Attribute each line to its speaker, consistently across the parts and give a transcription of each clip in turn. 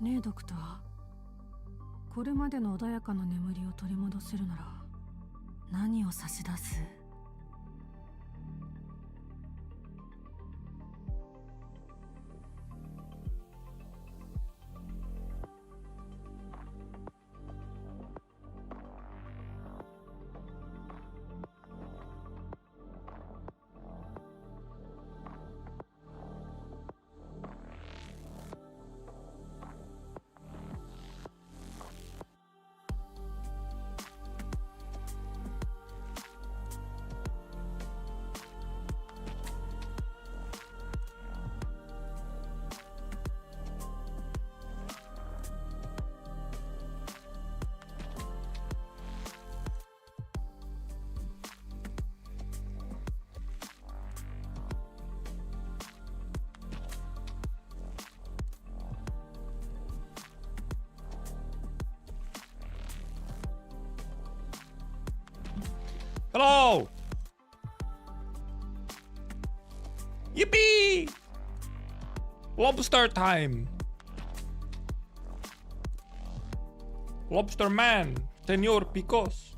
Speaker 1: ねえドクター、これまでの穏やかな眠りを取り戻せるなら何を差し出す？
Speaker 2: Hello! Yippee! Lobster time! Lobster man, Senor Picos.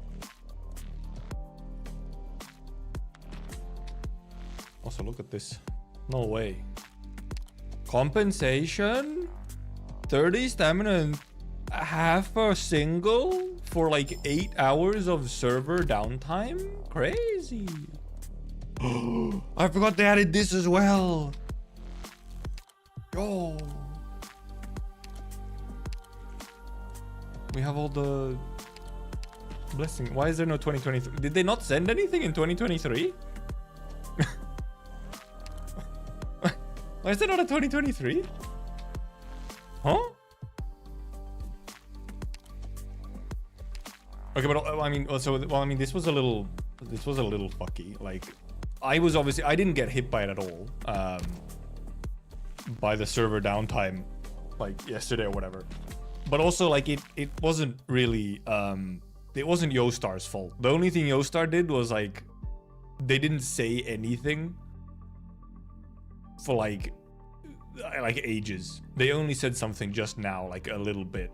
Speaker 2: Also, look at this. No way. Compensation? 30 stamina and half a single for like 8 hours of server downtime? Crazy. I forgot they added this as well. Oh. We have all the blessing. Why is there no 2023? Did they not send anything in 2023? Why is there not a 2023? Huh? Okay, but I mean, this was a little fucky. Like, I didn't get hit by it at all. By the server downtime, like yesterday or whatever. But also, like, it wasn't really, it wasn't Yostar's fault. The only thing Yostar did was, like, they didn't say anything for like ages. They only said something just now, like a little bit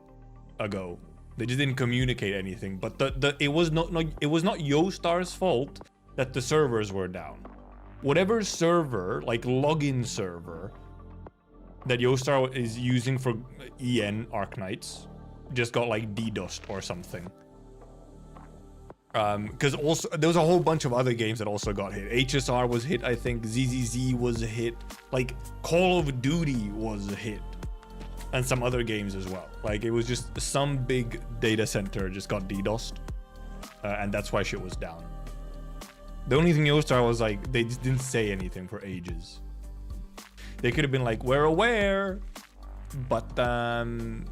Speaker 2: ago. They just didn't communicate anything. But it was not Yostar's fault that the servers were down. Whatever server, like login server, that Yostar is using for EN Arknights just got like DDoSed or something. Because also there was a whole bunch of other games that also got hit. HSR was hit, I think. ZZZ was hit. Like Call of Duty was hit, and some other games as well. Like it was just some big data center just got DDoSed, and that's why shit was down. The only thing Yostar was like, they just didn't say anything for ages. They could have been like, we're aware, but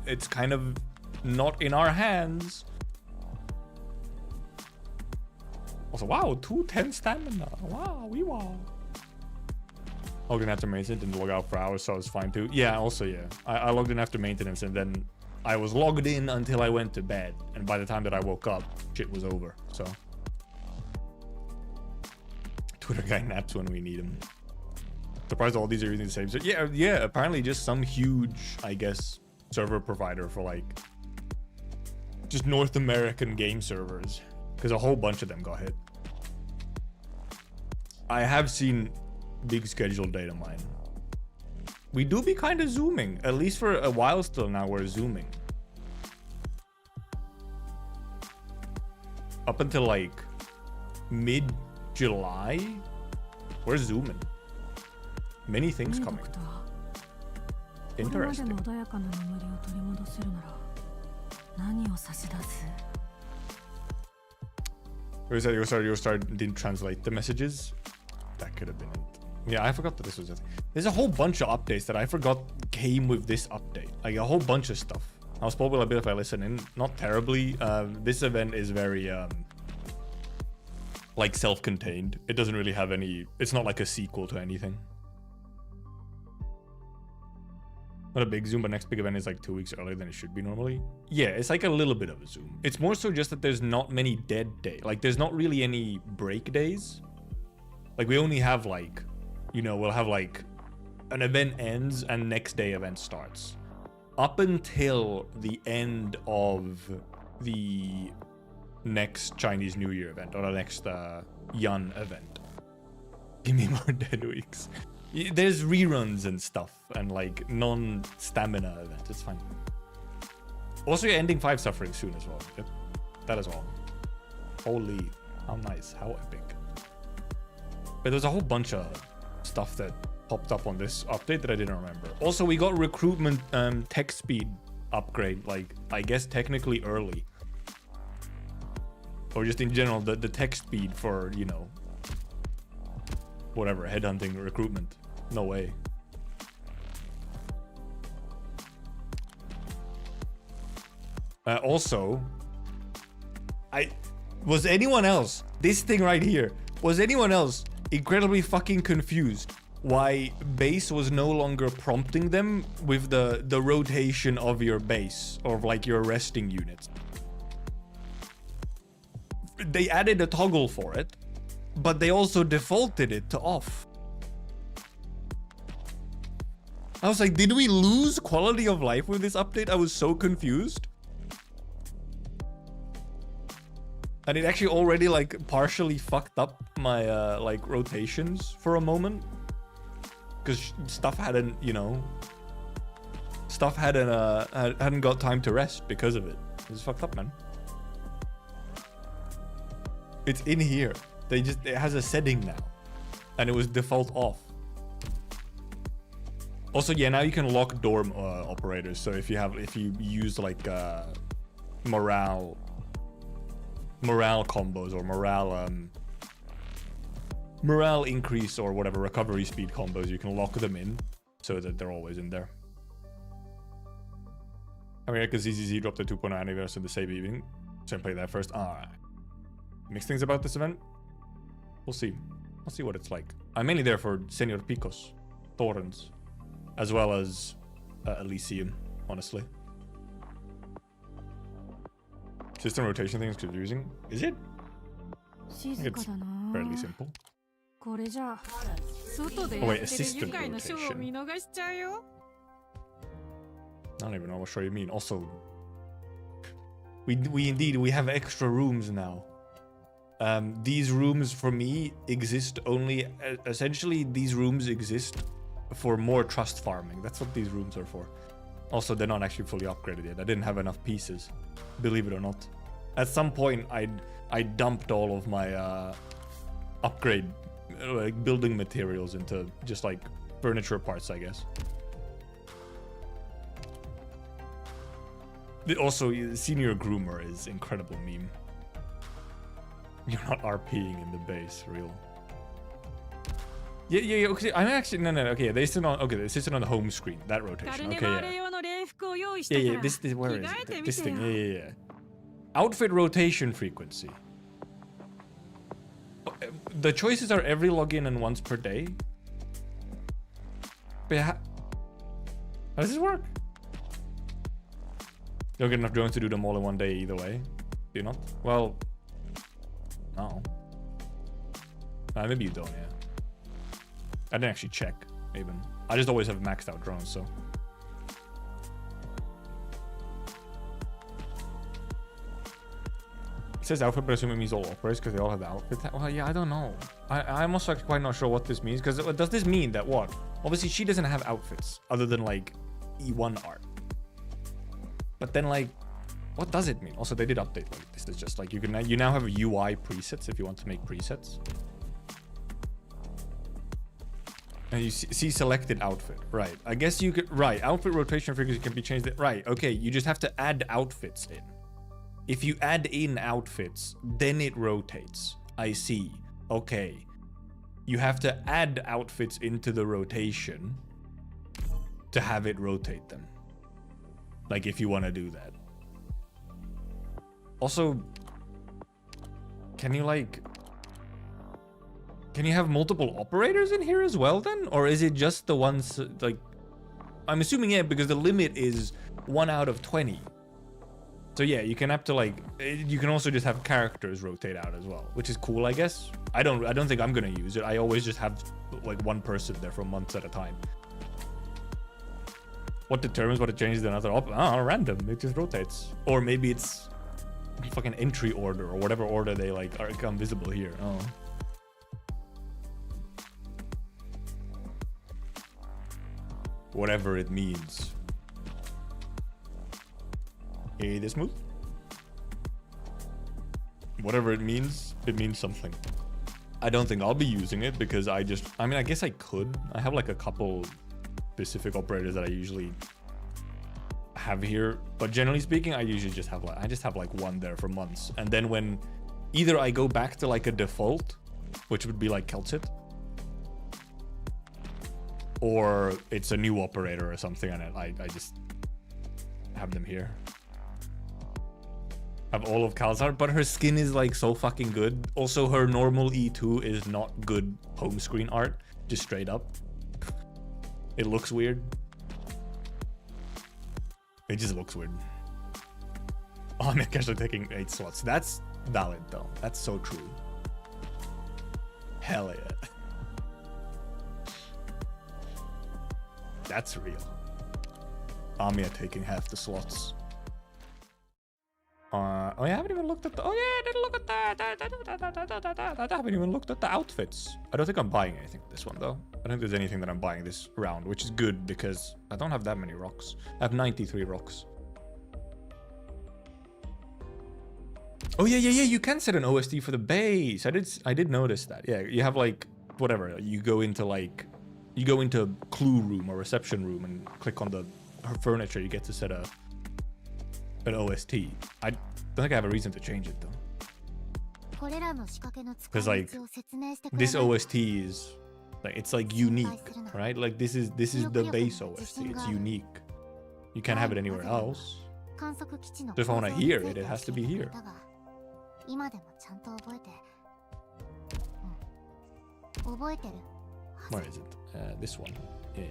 Speaker 2: it's kind of not in our hands. Also, wow, 210 stamina. Wow, we wow. Logged in after maintenance, didn't log out for hours, so I was fine too. Yeah, also, yeah. I logged in after maintenance, and then I was logged in until I went to bed. And by the time that I woke up, shit was over, so. Twitter guy naps when we need him. Surprised all these are using the same. So yeah, apparently just some huge, I guess, server provider for like just North American game servers, because a whole bunch of them got hit. I have seen big scheduled data mine. We do be kind of zooming, at least for a while still now. We're zooming up until like mid-July. We're zooming. Many things coming. Interesting. Yostar didn't translate the messages. That could have been it. Yeah, I forgot that this was a thing. There's a whole bunch of updates that I forgot came with this update. Like a whole bunch of stuff. I'll spoil a bit if I listen in. Not terribly. This event is very like self-contained. It doesn't really have any. It's not like a sequel to anything. Not a big zoom, but next big event is like 2 weeks earlier than it should be normally. Yeah, it's like a little bit of a zoom. It's more so just that there's not many dead days. Like there's not really any break days. Like we only have like, you know, we'll have like an event ends and next day event starts. up until the end of the next Chinese New Year event, or the next Yan event. Give me more dead weeks. There's reruns and stuff, and like non-stamina events. It's fine. Also, you're ending 5 suffering soon as well. Yep. That as well. Holy, how nice, how epic. But there's a whole bunch of stuff that popped up on this update that I didn't remember. Also, we got recruitment text speed upgrade, like I guess technically early. Or just in general, the text speed for, you know, whatever, headhunting recruitment. No way. Also, was anyone else, this thing right here, was anyone else incredibly fucking confused why base was no longer prompting them with the rotation of your base, or like your resting units? They added a toggle for it, but they also defaulted it to off. I was like, did we lose quality of life with this update? I was so confused. And it actually already like partially fucked up my like rotations for a moment. Because stuff hadn't, you know, stuff hadn't got time to rest because of it. It was fucked up, man. It's in here. It has a setting now, and it was default off. Also, yeah, now you can lock dorm operators. So if you use like morale combos, or morale increase, or whatever recovery speed combos, you can lock them in so that they're always in there. I mean, because ZZZ dropped the 2.0 anniversary in the same evening, so I play that first. Alright. Mixed things about this event. We'll see. I'll see what it's like. I'm mainly there for Senor Picos, Thorns, as well as Elysium, honestly. System rotation thing is confusing. Is it? I think it's fairly simple. Oh wait, assistant rotation. I don't even know what show you mean. Also, we have extra rooms now. These rooms for me exist only, essentially these rooms exist for more trust farming. That's what these rooms are for. Also, they're not actually fully upgraded yet. I didn't have enough pieces, believe it or not. At some point, I dumped all of my upgrade like building materials into just like furniture parts, I guess. Also, Senior Groomer is incredible meme. You're not RPing in the base, real. Yeah. Okay, I'm actually no. Okay, they sit on. Okay, they sit on the home screen. That rotation. Okay, yeah. This where is it? This thing. Yeah. Outfit rotation frequency. The choices are every login and once per day. But how does this work? You don't get enough drones to do them all in one day either way. Do you not? Well, no. Maybe you don't, yeah. I didn't actually check, even. I just always have maxed out drones, so. It says outfit, but I assume it means all operators because they all have the outfit. Well, yeah, I don't know. I'm also quite not sure what this means, because does this mean that what? Obviously, she doesn't have outfits other than like E1 art. But then like, what does it mean? Also, they did update like this. It's just like you now have UI presets if you want to make presets. And you see selected outfit, right? I guess you could, right? Outfit rotation figures can be changed. Right? Okay, you just have to add outfits in. If you add in outfits, then it rotates. I see. Okay. You have to add outfits into the rotation to have it rotate them. Like if you want to do that. Also, can you have multiple operators in here as well then? Or is it just the ones, like, I'm assuming, yeah, because the limit is 1 out of 20. So yeah, you can have to like, you can also just have characters rotate out as well, which is cool, I guess. I don't think I'm gonna use it. I always just have like one person there for months at a time. What determines what it changes another random. It just rotates. Or maybe it's fucking entry order or whatever order they like are become visible here. Oh. Whatever it means. Hey, this move? Whatever it means something. I don't think I'll be using it because I mean, I guess I could. I have like a couple specific operators that I usually have here, but generally speaking, I usually just have like one there for months. And then when either I go back to like a default, which would be like Keltit, or it's a new operator or something, and I just have them here. Have all of Kalzar, but her skin is like so fucking good. Also, her normal E2 is not good home screen art, just straight up. It looks weird. It just looks weird. Oh, I'm actually taking 8 slots. That's valid though. That's so true. Hell yeah. That's real. Amia taking half the slots. Oh yeah, I haven't even looked at the... Oh yeah, I didn't look at that. I haven't even looked at the outfits. I don't think I'm buying anything this one though. I don't think there's anything that I'm buying this round, which is good because I don't have that many rocks. I have 93 rocks. Oh yeah, you can set an OST for the base. I did notice that. Yeah, you have like, whatever, you go into a clue room or reception room and click on the furniture, you get to set an OST. I don't think I have a reason to change it though. Because like, this OST is like, it's like unique, right? Like this is the base OST. It's unique. You can't have it anywhere else. So if I want to hear it, it has to be here. Where is it? This one. Yeah.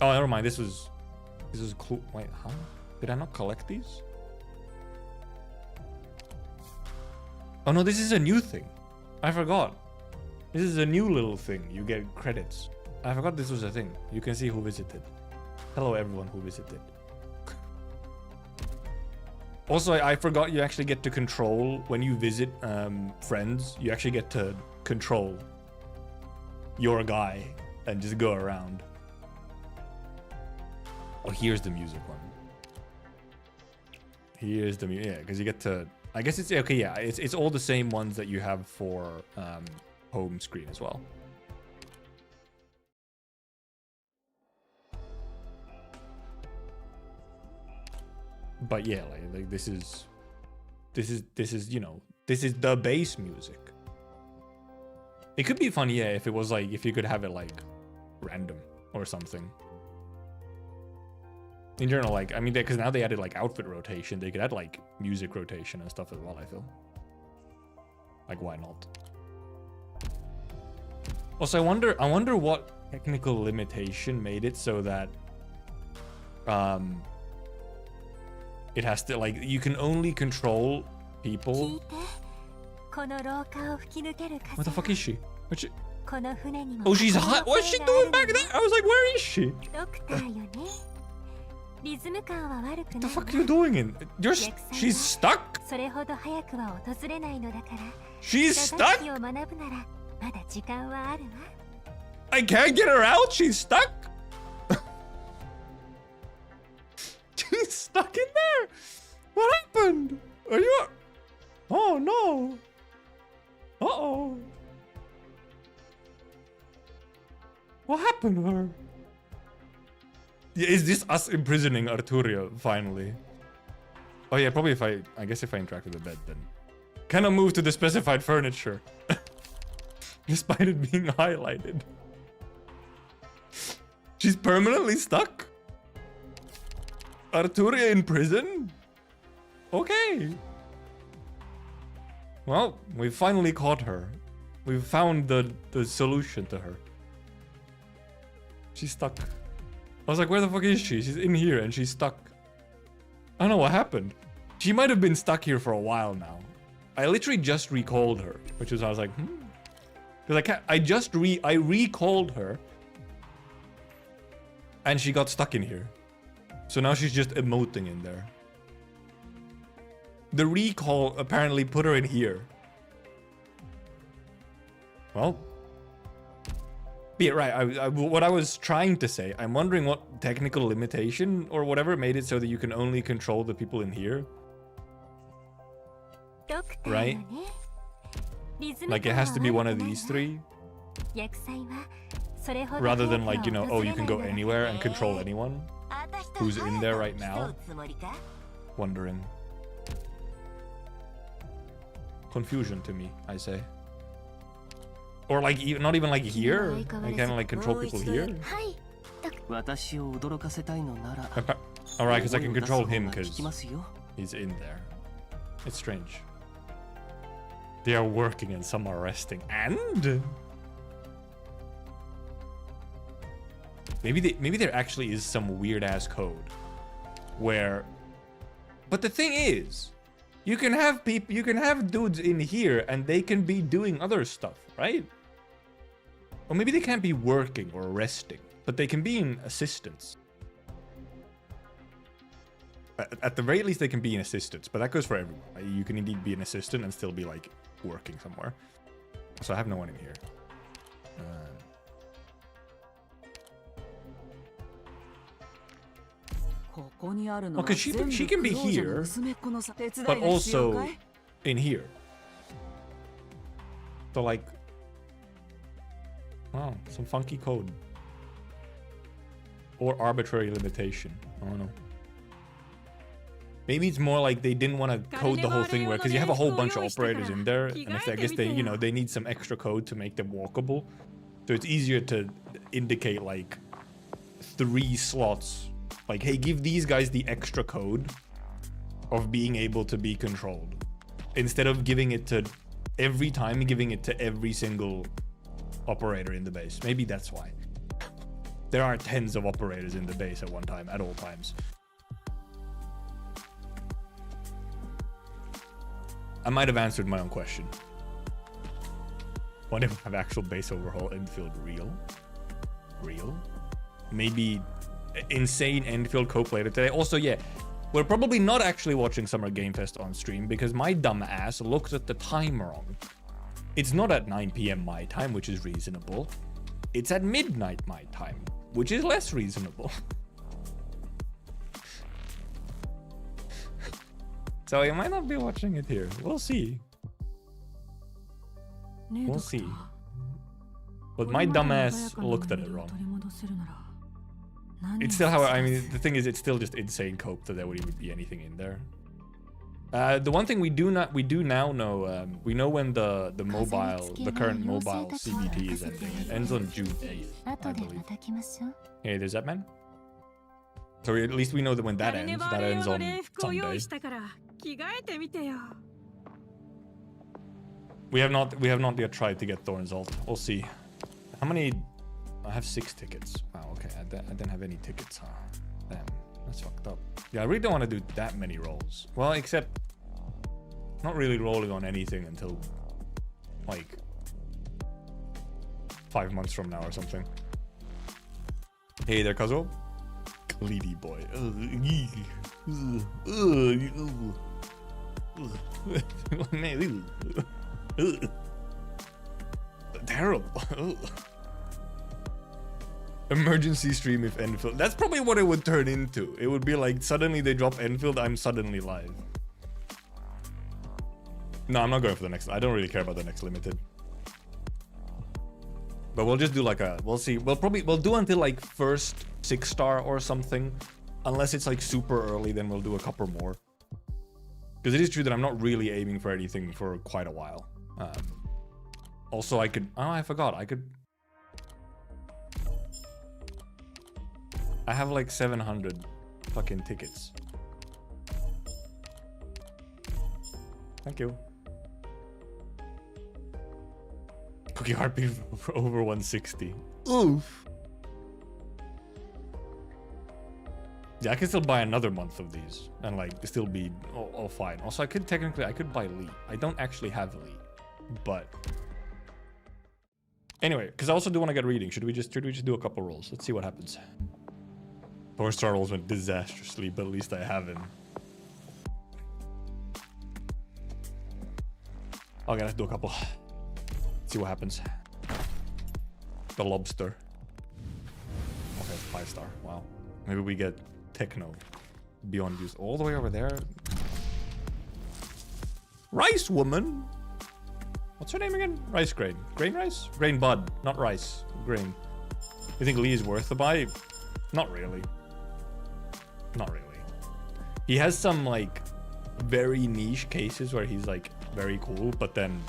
Speaker 2: Oh, never mind. This was cool. Wait, huh? Did I not collect these? Oh no, this is a new thing. I forgot. This is a new little thing. You get credits. I forgot this was a thing. You can see who visited. Hello everyone who visited. Also, I forgot you actually get to control, when you visit friends, you actually get to control your guy and just go around. Oh, here's the music one. Here's the music, yeah, because you get to, I guess it's, okay, yeah, it's all the same ones that you have for home screen as well. But yeah, like this is, you know, this is the bass music. It could be fun, yeah, if it was like, if you could have it like random or something. In general, like, I mean, because now they added like outfit rotation, they could add like music rotation and stuff as well, I feel. Like, why not? Also, I wonder what technical limitation made it so that it has to, like, you can only control people. What the fuck is she? What's she? Oh, she's hot. What's she doing back there? I was like, where is she? What the fuck are you doing in? She's stuck? She's stuck? I can't get her out? She's stuck? She's stuck in there? What happened? Are you... Oh no. Uh-oh. What happened to her? Yeah, is this us imprisoning Arturia finally? Oh yeah, probably if I guess if I interact with the bed then. Cannot move to the specified furniture. Despite it being highlighted. She's permanently stuck? Arturia in prison? Okay. Well, we finally caught her. We've found the solution to her. She's stuck. I was like, where the fuck is she? She's in here and she's stuck. I don't know what happened. She might have been stuck here for a while now. I literally just recalled her, which is I was like, Because I recalled her. And she got stuck in here. So now she's just emoting in there. The recall apparently put her in here. Well, yeah, right. What I was trying to say, I'm wondering what technical limitation or whatever made it so that you can only control the people in here. Right? Like it has to be one of these three. Rather than like, you know, oh, you can go anywhere and control anyone who's in there right now. Wondering. Confusion to me, I say. Or like, even not even like here. I can like control people here. Alright, because I can control him because he's in there. It's strange. They are working and some are resting. And maybe there actually is some weird ass code where. But the thing is, you can have people, you can have dudes in here and they can be doing other stuff, right? Or maybe they can't be working or resting, but they can be in assistance. At the very least, they can be in assistance, but that goes for everyone. You can indeed be an assistant and still be like working somewhere. So I have no one in here. Okay, she can be here, but also in here. So like, wow, some funky code. Or arbitrary limitation. I don't know. Maybe it's more like they didn't want to code the whole thing where, because you have a whole bunch of operators in there, and if I guess they, you know, they need some extra code to make them walkable. So it's easier to indicate like 3 slots. Like, hey, give these guys the extra code of being able to be controlled. Instead of giving it to every time, giving it to every single operator in the base. Maybe that's why. There are tens of operators in the base at one time, at all times. I might have answered my own question. What if I have actual base overhaul Enfield real? Real? Maybe insane Enfield cope later today. Also, yeah, we're probably not actually watching Summer Game Fest on stream because my dumb ass looked at the time wrong. It's not at 9 PM my time, which is reasonable. It's at midnight my time, which is less reasonable. So you might not be watching it here. We'll see. We'll see. But my dumbass looked at it wrong. It's still how, I mean, the thing is, it's still just insane cope that there would even be anything in there. The one thing we do now know, we know when the current mobile CBT is ending. It ends on June 8th, I believe. Hey, there's that man. So at least we know that when that ends on Sunday. We have not yet tried to get Thorns alt. We'll see. How many? I have 6 tickets. Wow, okay. I didn't have any tickets, huh? Damn, that's fucked up. Yeah, I really don't want to do that many rolls. Well, except not really rolling on anything until like 5 months from now or something. Hey there, Kazuo. Cleedy boy. Terrible. Emergency stream if Enfield. That's probably what it would turn into. It would be like suddenly they drop Enfield, I'm suddenly live. No, I'm not going for the next. I don't really care about the next limited. But we'll just do like a, we'll see. We'll do until like first 6-star or something. Unless it's like super early, then we'll do a couple more. Because it is true that I'm not really aiming for anything for quite a while. Also, I could, oh, I forgot. I have like 700 fucking tickets. Thank you. Cookie heartbeat for over 160. Oof. Yeah, I can still buy another month of these and like still be all fine. Also, I could buy Lee. I don't actually have Lee, but anyway, because I also do want to get reading. Should we just do a couple rolls? Let's see what happens. Thorns star rolls went disastrously, but at least I have him. Okay, let's do a couple. See what happens. The Lobster. Okay, 5-star. Wow. Maybe we get Techno. Beyond use. All the way over there. Rice woman? What's her name again? Rice grain. Grain rice? Grain bud. Not rice. Grain. You think Lee is worth the buy? Not really. Not really. He has some like very niche cases where he's like very cool, but then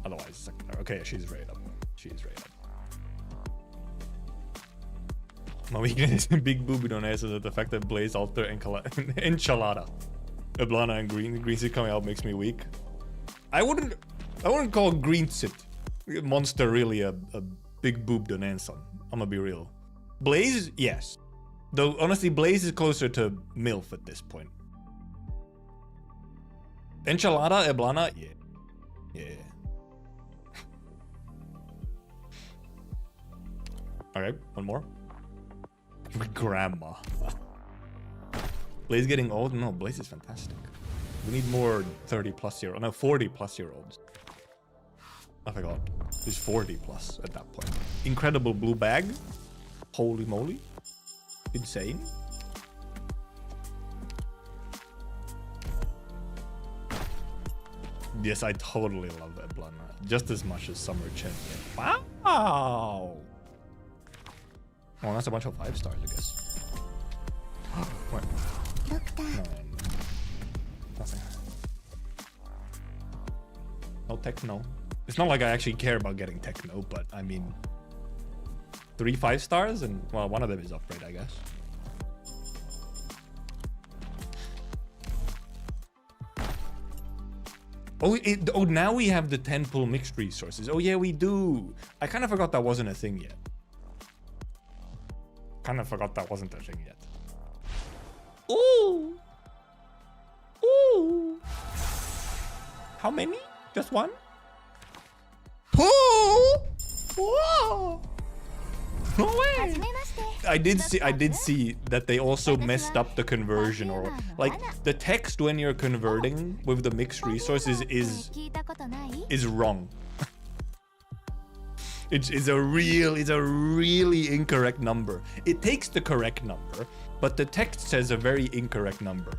Speaker 2: otherwise secondary. Okay, she's right up. She's right up. My weakness is big booby don't answer that the fact that Blaze, Alter, and Enchilada, Eblana, and Green Seed coming out makes me weak. I wouldn't call Green Seed Monster really a big boob Donanson. I'm gonna be real. Blaze, yes. Though honestly, Blaze is closer to MILF at this point. Enchilada, Eblana, yeah. Yeah. Okay, one more. Grandma. Blaze getting old? No, Blaze is fantastic. We need more 30-plus-year-olds. No, 40-plus-year-olds. I forgot. He's 40-plus at that point. Incredible blue bag. Holy moly. Insane. Yes, I totally love that Blana. Just as much as Summer Chen. Wow! Well, that's a bunch of 5-stars, I guess. What? No. Nothing. No Techno. It's not like I actually care about getting Techno, but I mean... 3 5-stars, and well, one of them is upgrade, I guess. Oh, now we have the 10 pull mixed resources. Oh yeah, we do. I kind of forgot that wasn't a thing yet. Kind of forgot that wasn't a thing yet. Ooh. Ooh. How many? Just one? Pull. Whoa. No way. I did see that they also messed up the conversion, or like the text when you're converting with the mixed resources is wrong. It's a really incorrect number. It takes the correct number, but the text says a very incorrect number.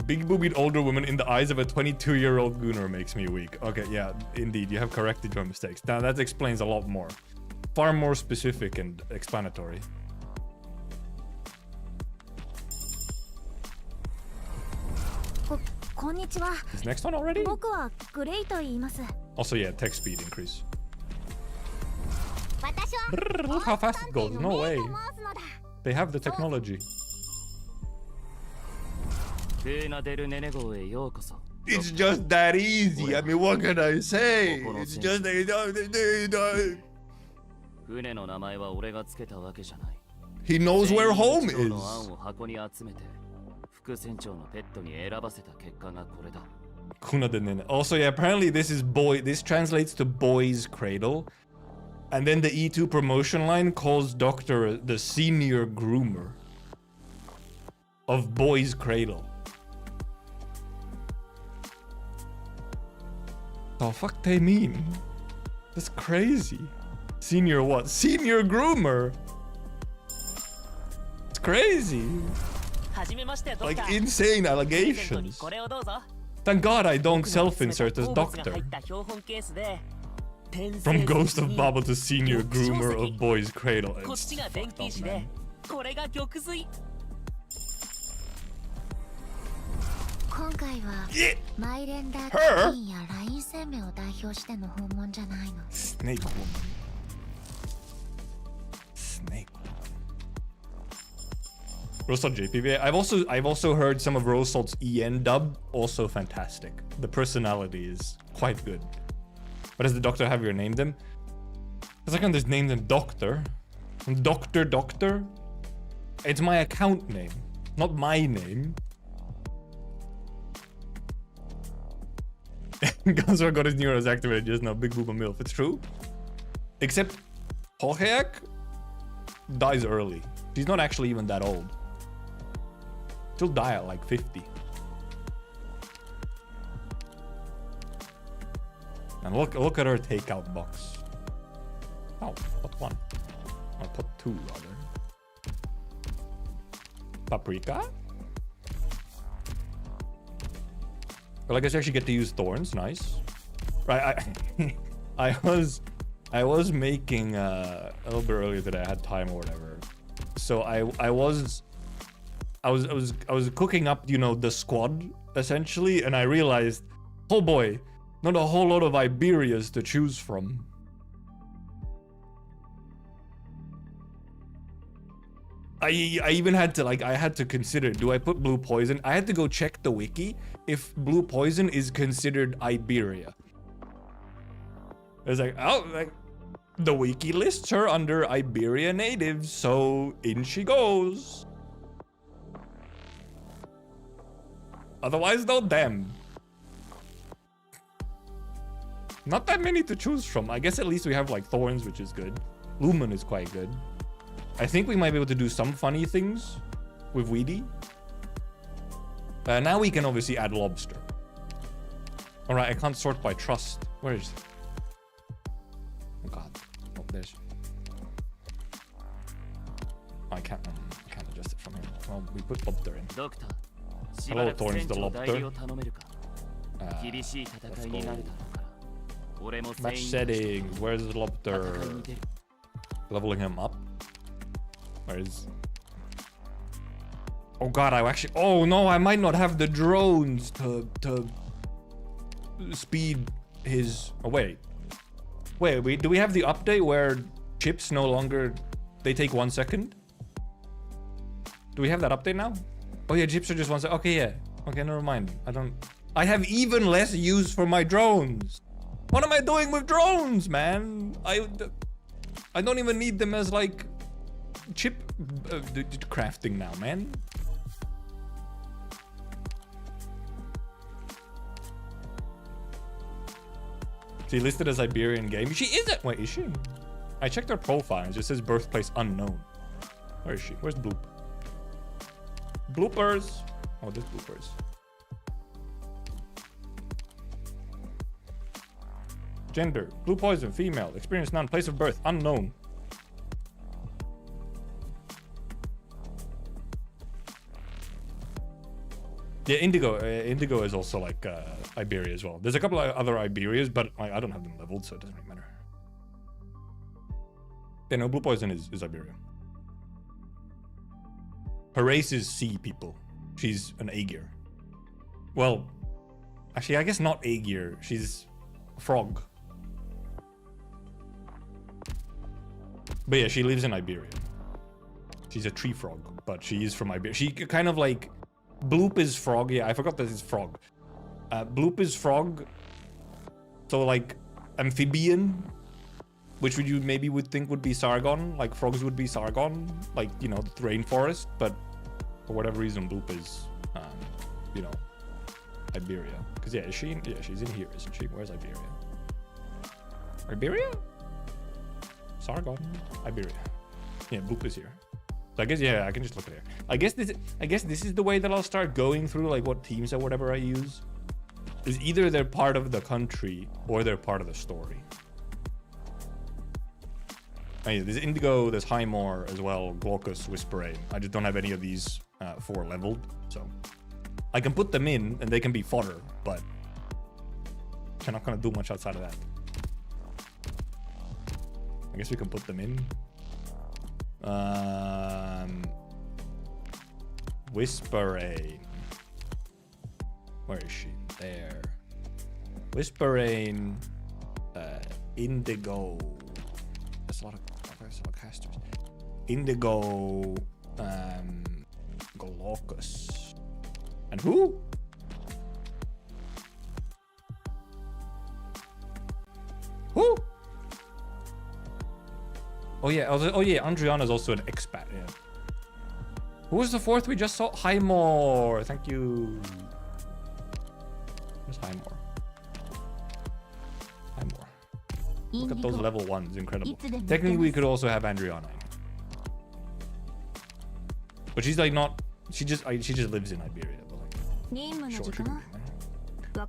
Speaker 2: Big boobied older woman in the eyes of a 22-year-old gooner makes me weak. Okay, yeah, indeed, you have corrected your mistakes. Now that explains a lot more. Far more specific and explanatory. Is next one already? Also, yeah, text speed increase. Brrr, look how fast it goes. No way. They have the technology. It's just that easy. I mean, what can I say? It's just he knows where home is. Also, yeah, apparently this translates to boy's cradle. And then the E2 promotion line calls Doctor the senior groomer of boy's cradle. The fuck they mean? That's crazy. Senior what? Senior groomer. It's crazy. Like insane allegations. Thank God I don't self-insert as doctor. From Ghost of Baba to senior groomer of boy's cradle. It's fucked up, man. Yeah. Her? Snake woman. Snake woman. Rosalt JPV. I've also heard some of Rosalt's EN dub, also fantastic. The personality is quite good. What does the doctor have you named him? Because I can just name them Doctor. Doctor? It's my account name, not my name. Gunsor got his neurons activated just now. Big boob and MILF. It's true. Except Hoheak dies early. She's not actually even that old. She'll die at like 50. And look at her takeout box. Oh, put one. I'll put two rather. Paprika. Well, I guess I actually get to use Thorns. Nice. Right. I was making a little bit earlier today. I had time or whatever. So I was cooking up, you know, the squad essentially, and I realized, oh boy, not a whole lot of Iberias to choose from. I even had to I had to consider, do I put blue poison? I had to go check the wiki if blue poison is considered Iberia. It's like, oh, like the wiki lists her under Iberia natives, so in she goes. Otherwise, though, damn. Not that many to choose from. I guess at least we have like Thorns, which is good. Lumen is quite good. I think we might be able to do some funny things with Weedy. Now we can obviously add Lobster. Alright, I can't sort by trust. Where is it? Oh god. Oh, there's... Oh, I can't adjust it from here. Well, we put Lobster in. Hello, Thorns the Lobster. Let's go. Match settings. Where's the Lobster? Leveling him up. Where is... Oh god, I actually... Oh no, I might not have the drones to speed his... Oh wait. Wait, do we have the update where chips no longer... They take 1 second? Do we have that update now? Oh yeah, chips are just 1 second. Okay, yeah. Okay, never mind. I have even less use for my drones. What am I doing with drones, man? I don't even need them as like chip crafting now, man. She listed as Iberian game. She isn't. Wait, is she? I checked her profile. It just says birthplace unknown. Where is she? Where's Bloop? Bloopers. Oh, there's bloopers. Gender, blue poison, female, experience none, place of birth, unknown. Yeah, Indigo is also like Iberia as well. There's a couple of other Iberias, but I don't have them leveled, so it doesn't really matter. Yeah, no, blue poison is Iberia. Her race is sea people. She's an Aegir. Well, actually, I guess not Aegir. She's frog. But yeah, she lives in Iberia. She's a tree frog, but she is from Iberia. She kind of like... Bloop is frog. Yeah, I forgot that it's frog. Bloop is frog. So like amphibian, which you maybe would think would be Sargon. Like frogs would be Sargon. Like, you know, the rainforest. But for whatever reason, Bloop is, you know, Iberia. Because yeah, she's in here, isn't she? Where's Iberia? Iberia? Sargon, Iberia. Yeah, Bloop is here. So I guess, yeah, I can just look at it. I guess this is the way that I'll start going through like what teams or whatever I use. Is either they're part of the country or they're part of the story. Oh, yeah, there's Indigo, there's Highmore as well, Glaucus, Whisperane. I just don't have any of these 4 leveled, so I can put them in and they can be fodder, but I'm not gonna do much outside of that. I guess we can put them in. Whisperane. Where is she? There. Whisperane. Indigo. There's a lot of casters. Indigo. Glaucus. And who? Who? Oh yeah, Andriana's also an expat, yeah. Who was the 4th we just saw? Highmore, thank you. Where's Highmore? Highmore. Look at those level 1s, incredible. Technically, we could also have Andriana. But she's like not. She just lives in Iberia. But like, sure, she can be, man.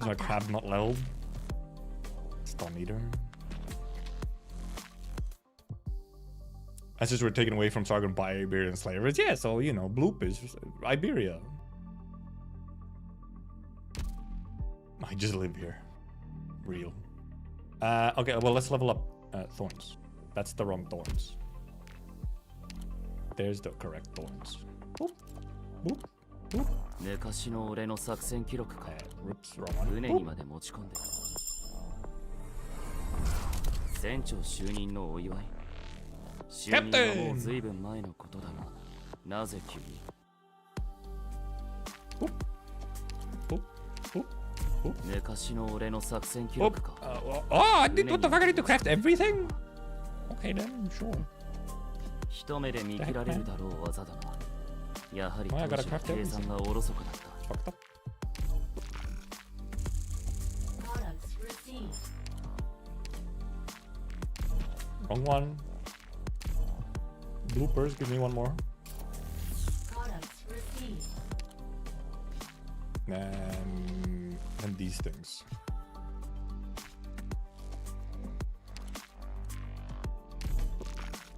Speaker 2: Is my crab not leveled? Stun eater. That's just we're taken away from Sargon by Iberian slavers. Yeah, so you know, Bloop is Iberia. I just live here. Real. Okay, well let's level up Thorns. That's the wrong Thorns. There's the correct Thorns. Boop. Boop. Boop. Oops, wrong one. Captain! Boop. Boop. Boop. Boop. Oh, I did. What the fuck? I need to craft everything? Okay then, sure. Oh, I gotta craft everything. Fucked up. Wrong one. Bloopers, give me one more. And these things.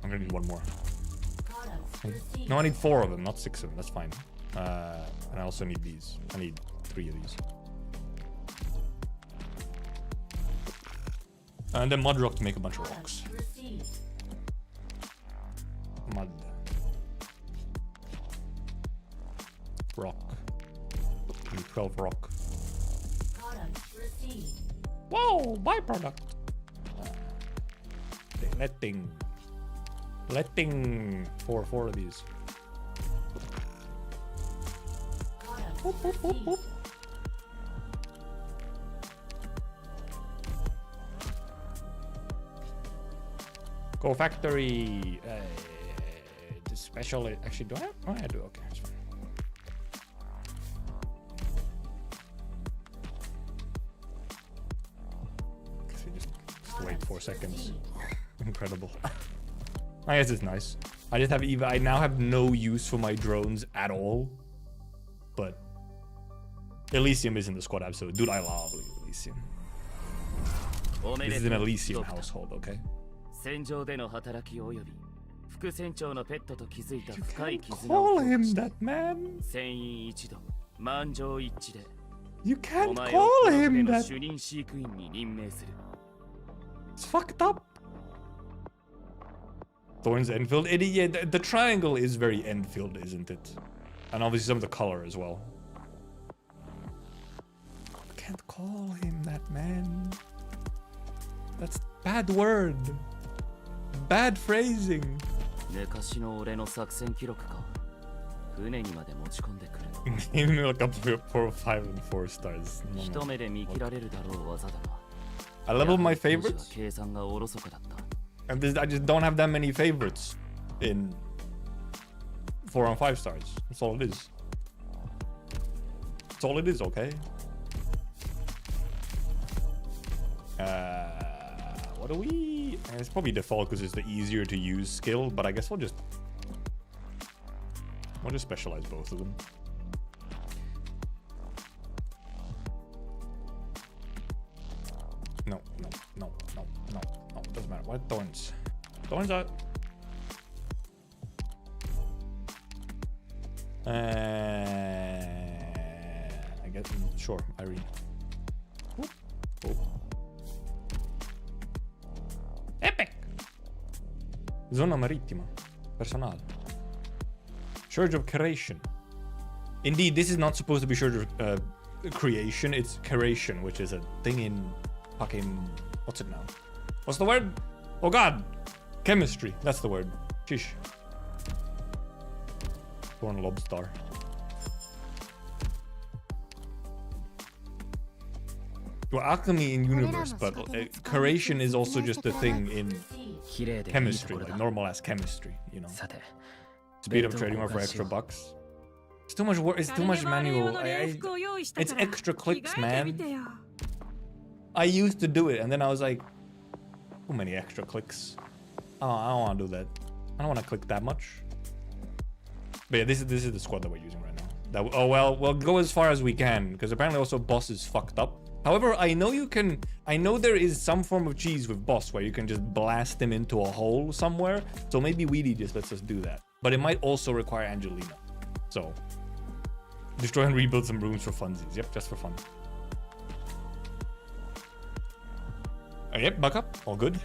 Speaker 2: I'm gonna need one more. No, I need 4 of them, not 6 of them. That's fine. And I also need these. I need 3 of these. And then mud rock to make a bunch of rocks. Mud. Rock. I need 12 rock. Whoa, byproduct. Letting 4 of these. Boop, boop, boop, boop. Go factory. The special. Actually, do I have? Oh, I do. Okay, that's fine. Just wait 4 seconds. Incredible. I guess it's nice. I just have I now have no use for my drones at all. But Elysium is in the squad episode. Dude, I love Elysium. This is an Elysium household, okay? You can't call him that, man. You can't call him that. It's fucked up. Thorns Enfield. Yeah, the triangle is very Enfield, isn't it? And obviously some of the color as well. You can't call him that, man. That's bad word. Bad phrasing. Give me like up to 4, 5, and 4 stars. No. I leveled my favorites. And I just don't have that many favorites in 4 and 5 stars. That's all it is. That's all it is, okay? What do we... It's probably default because it's the easier to use skill, but I guess we'll just specialize both of them. No. Doesn't matter. What? Thorns. Thorns out. I guess. Sure, Irene. Oop. Oop. Epic! Zona marittima. Personale. Surge of Creation. Indeed, this is not supposed to be Surge of Creation. It's Creation, which is a thing in fucking... What's it now? What's the word? Oh god! Chemistry. That's the word. Shish. Born Lobster. Well, alchemy in universe, but creation is also just a thing in chemistry, like normal ass chemistry, you know. Speed up trading more for extra bucks. It's too much work. It's too much manual. It's extra clicks, man. I used to do it, and then I was like, Too many extra clicks. Oh, I don't want to do that. I don't want to click that much. But yeah, this is the squad that we're using right now. Oh well, we'll go as far as we can because apparently also boss is fucked up. However, I know there is some form of cheese with boss where you can just blast him into a hole somewhere. So maybe Weedy just lets us do that. But it might also require Angelina. So destroy and rebuild some rooms for funsies. Yep, just for fun. Yep, buck up. All good.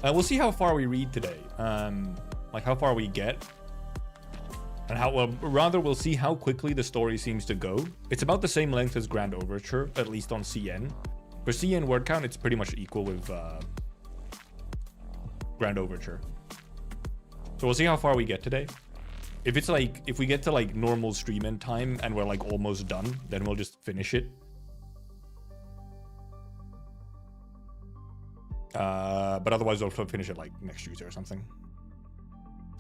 Speaker 2: We'll see how far we read today. Like how far we get. And how, well, rather we'll see how quickly the story seems to go. It's about the same length as Grand Overture, at least on CN. For CN word count, it's pretty much equal with Grand Overture. So we'll see how far we get today. If it's like, if we get to like normal stream end time and we're like almost done, then we'll just finish it. But otherwise we'll finish it like next Tuesday or something.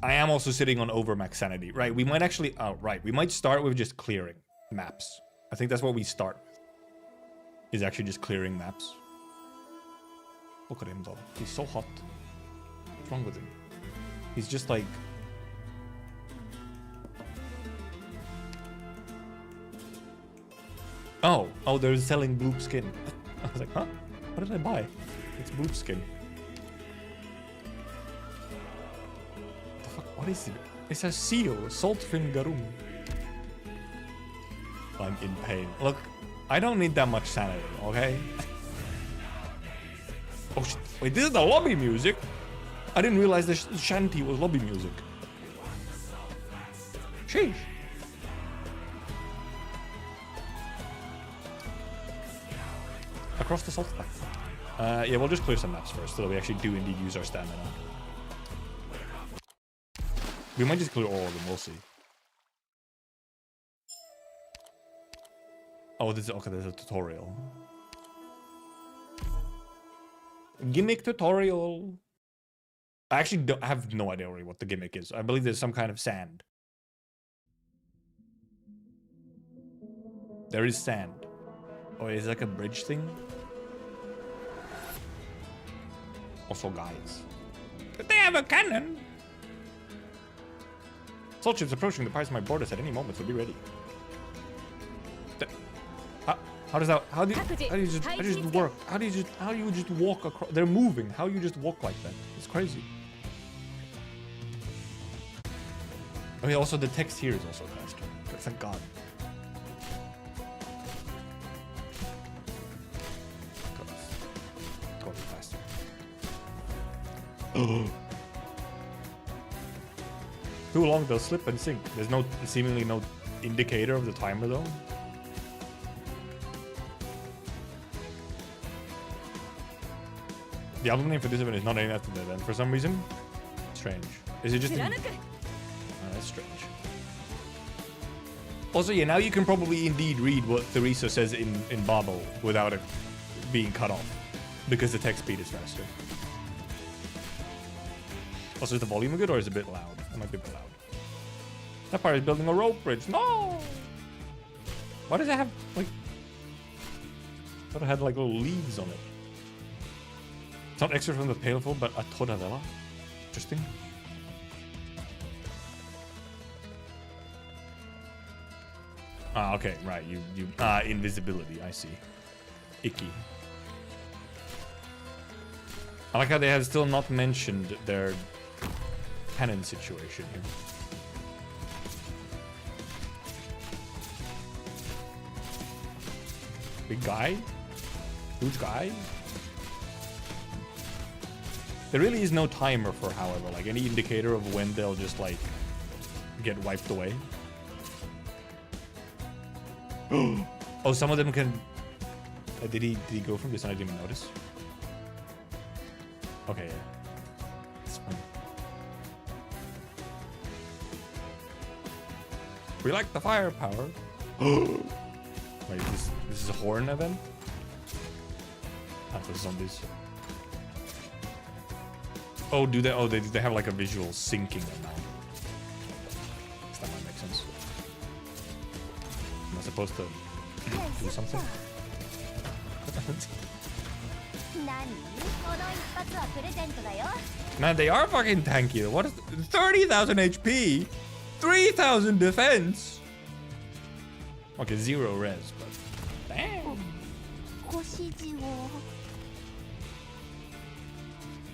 Speaker 2: I am also sitting on overmax sanity. Right, we might actually... Oh, right. We might start with just clearing maps. I think that's what we start with. Is actually just clearing maps. Look at him, though. He's so hot. What's wrong with him? He's just like... Oh, they're selling blue skin. I was like, huh? What did I buy? It's blue skin. What is it? It's a seal, saltfin garum. I'm in pain. Look, I don't need that much sanity, okay? Oh shit, wait, this is the lobby music? I didn't realize the shanty was lobby music. Sheesh. Across the salt pack. Yeah, we'll just clear some maps first so that we actually do indeed use our stamina. We might just clear all of them, we'll see. Oh, this is okay, there's a tutorial. Gimmick tutorial. I actually I have no idea really what the gimmick is. I believe there's some kind of sand. There is sand. Oh, is it like a bridge thing? Also, guys. But they have a cannon! Salt ships approaching the price of my borders at any moment, so be ready. How does that? How do you just work? How do you just walk across? They're moving. How you just walk like that? It's crazy. Oh yeah, also the text here is also faster. Thank God. Go faster. Oh. Too long, they'll slip and sink. There's seemingly no indicator of the timer though. The album name for this event is not named after the event for some reason. Strange. Is it just in... Oh, that's strange. Also, yeah, now you can probably indeed read what Theresa says in Babel without it being cut off. Because the text speed is faster. Also, is the volume good or is it a bit loud? It might be a bit loud. That part is building a rope bridge. No! Why does it have, like... I thought it had, like, little leaves on it. It's not extra from the pailful, but a todavella. Interesting. Ah, okay, right. Invisibility, I see. Icky. I like how they have still not mentioned their cannon situation here. Big guy? Huge guy? There really is no timer for, however, like any indicator of when they'll just like get wiped away. Oh, some of them can... did he go from this and I didn't even notice? Okay, yeah. It's fine. We like the firepower. Wait, this is a horn event? For zombies. Oh, do they? Oh, they have like a visual sinking amount. That might make sense. Am I supposed to do something? Man, they are fucking tanky. What is 30,000 HP, 3,000 defense? Okay, 0 res, but damn.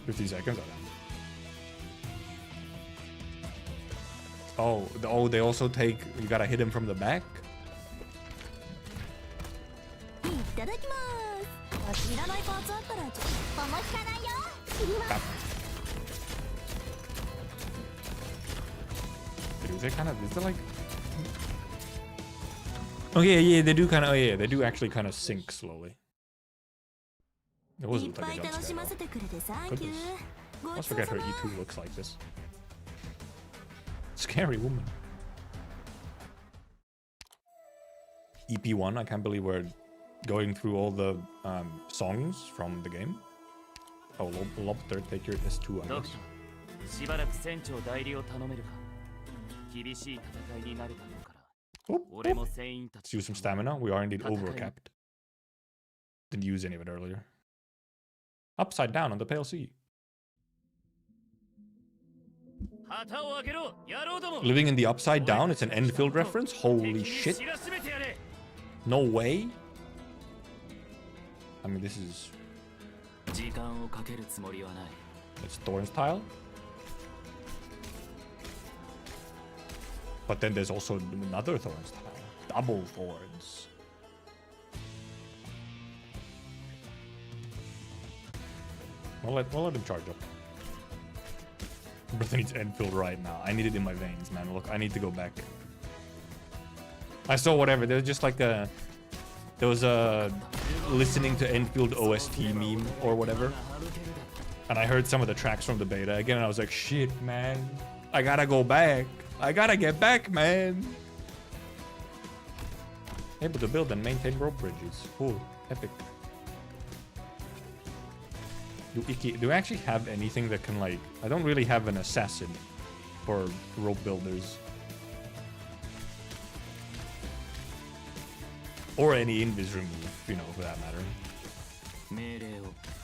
Speaker 2: 50 seconds. Oh, they also take. You gotta hit him from the back. Is it kind of? Is it like? Okay, yeah, they do kind of. Oh yeah, they do actually kind of sink slowly. It wasn't like a jump scare. Goodness. I almost forget her E2 looks like this. Scary woman. EP1, I can't believe we're going through all the songs from the game. Oh, Lobster, take your S2, I guess. Oop, oop. Let's use some stamina. We are indeed overcapped. Didn't use any of it earlier. Upside down on the pale sea. Living in the upside down, it's an Enfield reference? Holy shit. No way. I mean, this is... It's Thorns tile. But then there's also another Thorns tile. Double Thorns. We'll let him charge up. Brother needs Enfield right now. I need it in my veins, man. Look, I need to go back. I saw whatever. There was just like a... There was a listening to Enfield OST meme or whatever. And I heard some of the tracks from the beta again, and I was like, shit, man. I gotta go back. I gotta get back, man. Able to build and maintain rope bridges. Cool. Epic. Do I actually have anything that can, like... I don't really have an assassin for rope builders. Or any invis remove, you know, for that matter.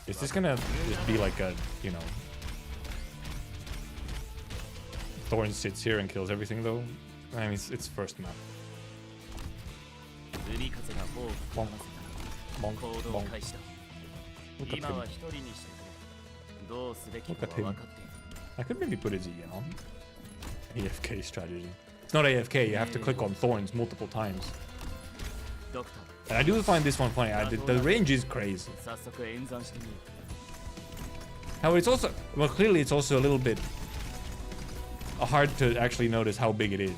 Speaker 2: Is this gonna just be like a, you know... Thorns sits here and kills everything, though? I mean, it's first map. Bonk. Bonk. Bonk. Look at him. Look at him. I could maybe put his E on. AFK strategy. It's not AFK, you have to click on Thorns multiple times. And I do find this one funny. The range is crazy. However, it's also... Well, clearly it's also a little bit hard to actually notice how big it is.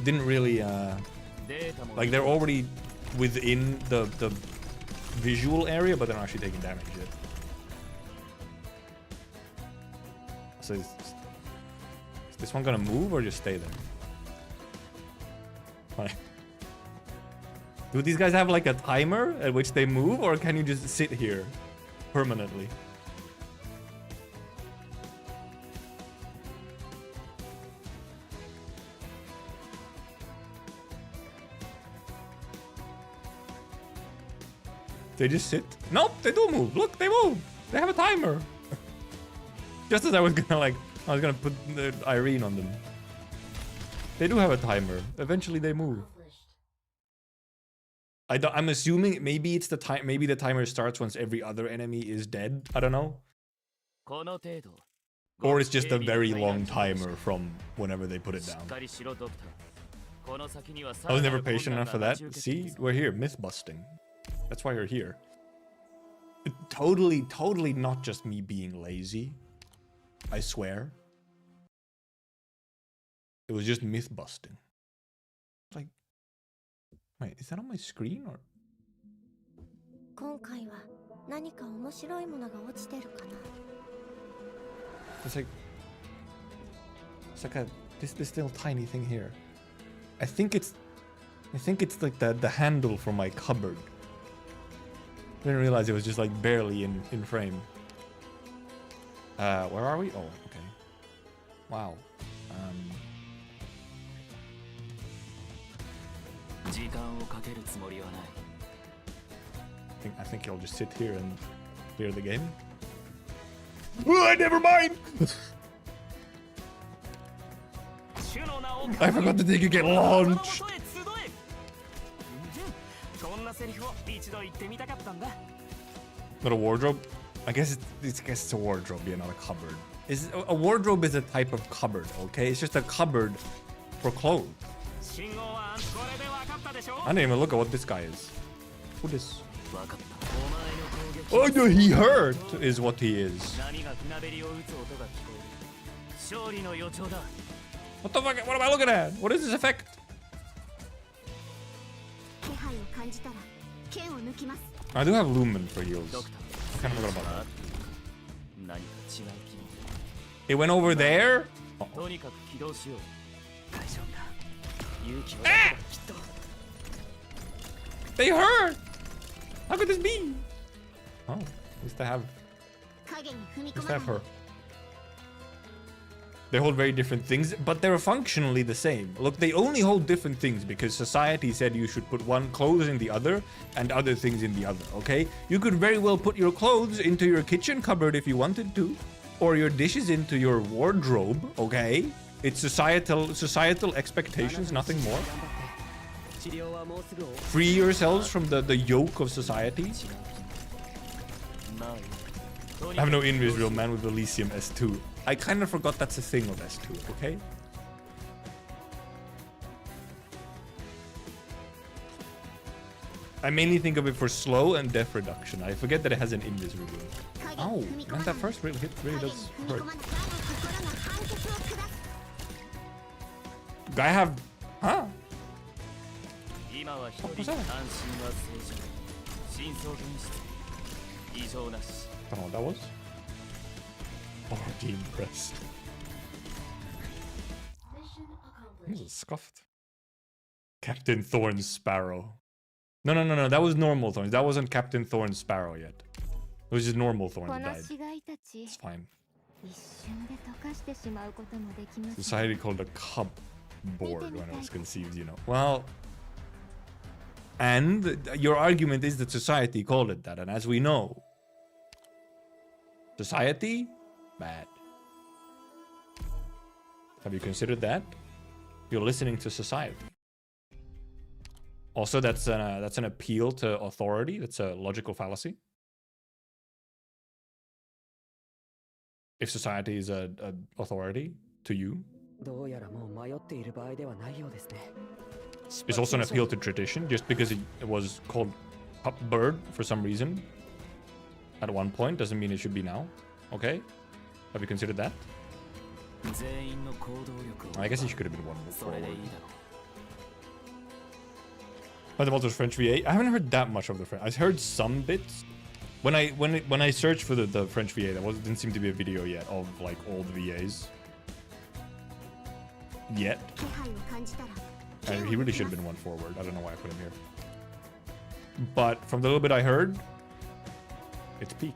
Speaker 2: Didn't really... like, they're already within the visual area, but they're not actually taking damage yet. So is this one gonna move or just stay there? Like, do these guys have like a timer at which they move, or can you just sit here permanently? They just sit? Nope, they do move. Look, they move. They have a timer. Just as I was gonna put the Irene on them. They do have a timer. Eventually they move. I'm assuming maybe it's the time. Maybe the timer starts once every other enemy is dead. I don't know. Or it's just a very long timer from whenever they put it down. I was never patient enough for that. See, we're here, myth busting. That's why you're here. Totally not just me being lazy. I swear. It was just myth busting. Like, wait, is that on my screen or? It's like a this little tiny thing here. I think it's like the handle for my cupboard. I didn't realize it was just like barely in frame. Where are we? Oh, okay. Wow. I think he'll just sit here and clear the game. Oh, never mind! I forgot the thing you get launched! Not a wardrobe? I guess it's a wardrobe, yeah, not a cupboard. A wardrobe is a type of cupboard, okay? It's just a cupboard for clothes. I didn't even look at what this guy is. Who this? Oh no, he hurt is what he is. What the fuck? What am I looking at? What is this effect? I do have Lumen for heals. I kind of forgot about that. It went over there? Uh-oh. Ah! They hurt! How could this be? Oh, at least I have her. They hold very different things, but they're functionally the same. Look, they only hold different things because society said you should put one clothes in the other and other things in the other, okay? You could very well put your clothes into your kitchen cupboard if you wanted to, or your dishes into your wardrobe, okay? It's societal expectations, nothing more. Free yourselves from the yoke of society. I have no invis, real man with Elysium S2. I kind of forgot that's a thing of S2, okay? I mainly think of it for slow and death reduction. I forget that it has an invis reveal. Oh, man, that first hit really does hurt. Guy have... Huh? What was that? I don't know what that was. Oh, team pressed. This is scuffed. Captain Thorns Sparrow. No. That was normal Thorns. That wasn't Captain Thorns Sparrow yet. It was just normal Thorns died. It's fine. Society called a cupboard when it was conceived, you know. Well, and your argument is that society called it that, and as we know, society, bad. Have you considered that? You're listening to society. Also, that's an appeal to authority. That's a logical fallacy. If society is a authority to you, it's also an appeal to tradition. Just because it was called cupboard for some reason at one point doesn't mean it should be now. Okay? Have you considered that? I guess it could have been one forward. Multiple French VA. I haven't heard that much of the French. I heard some bits. When I searched for the French VA, there didn't seem to be a video yet of like all the VAs. Yet. And he really should have been one forward. I don't know why I put him here. But from the little bit I heard, it's peak.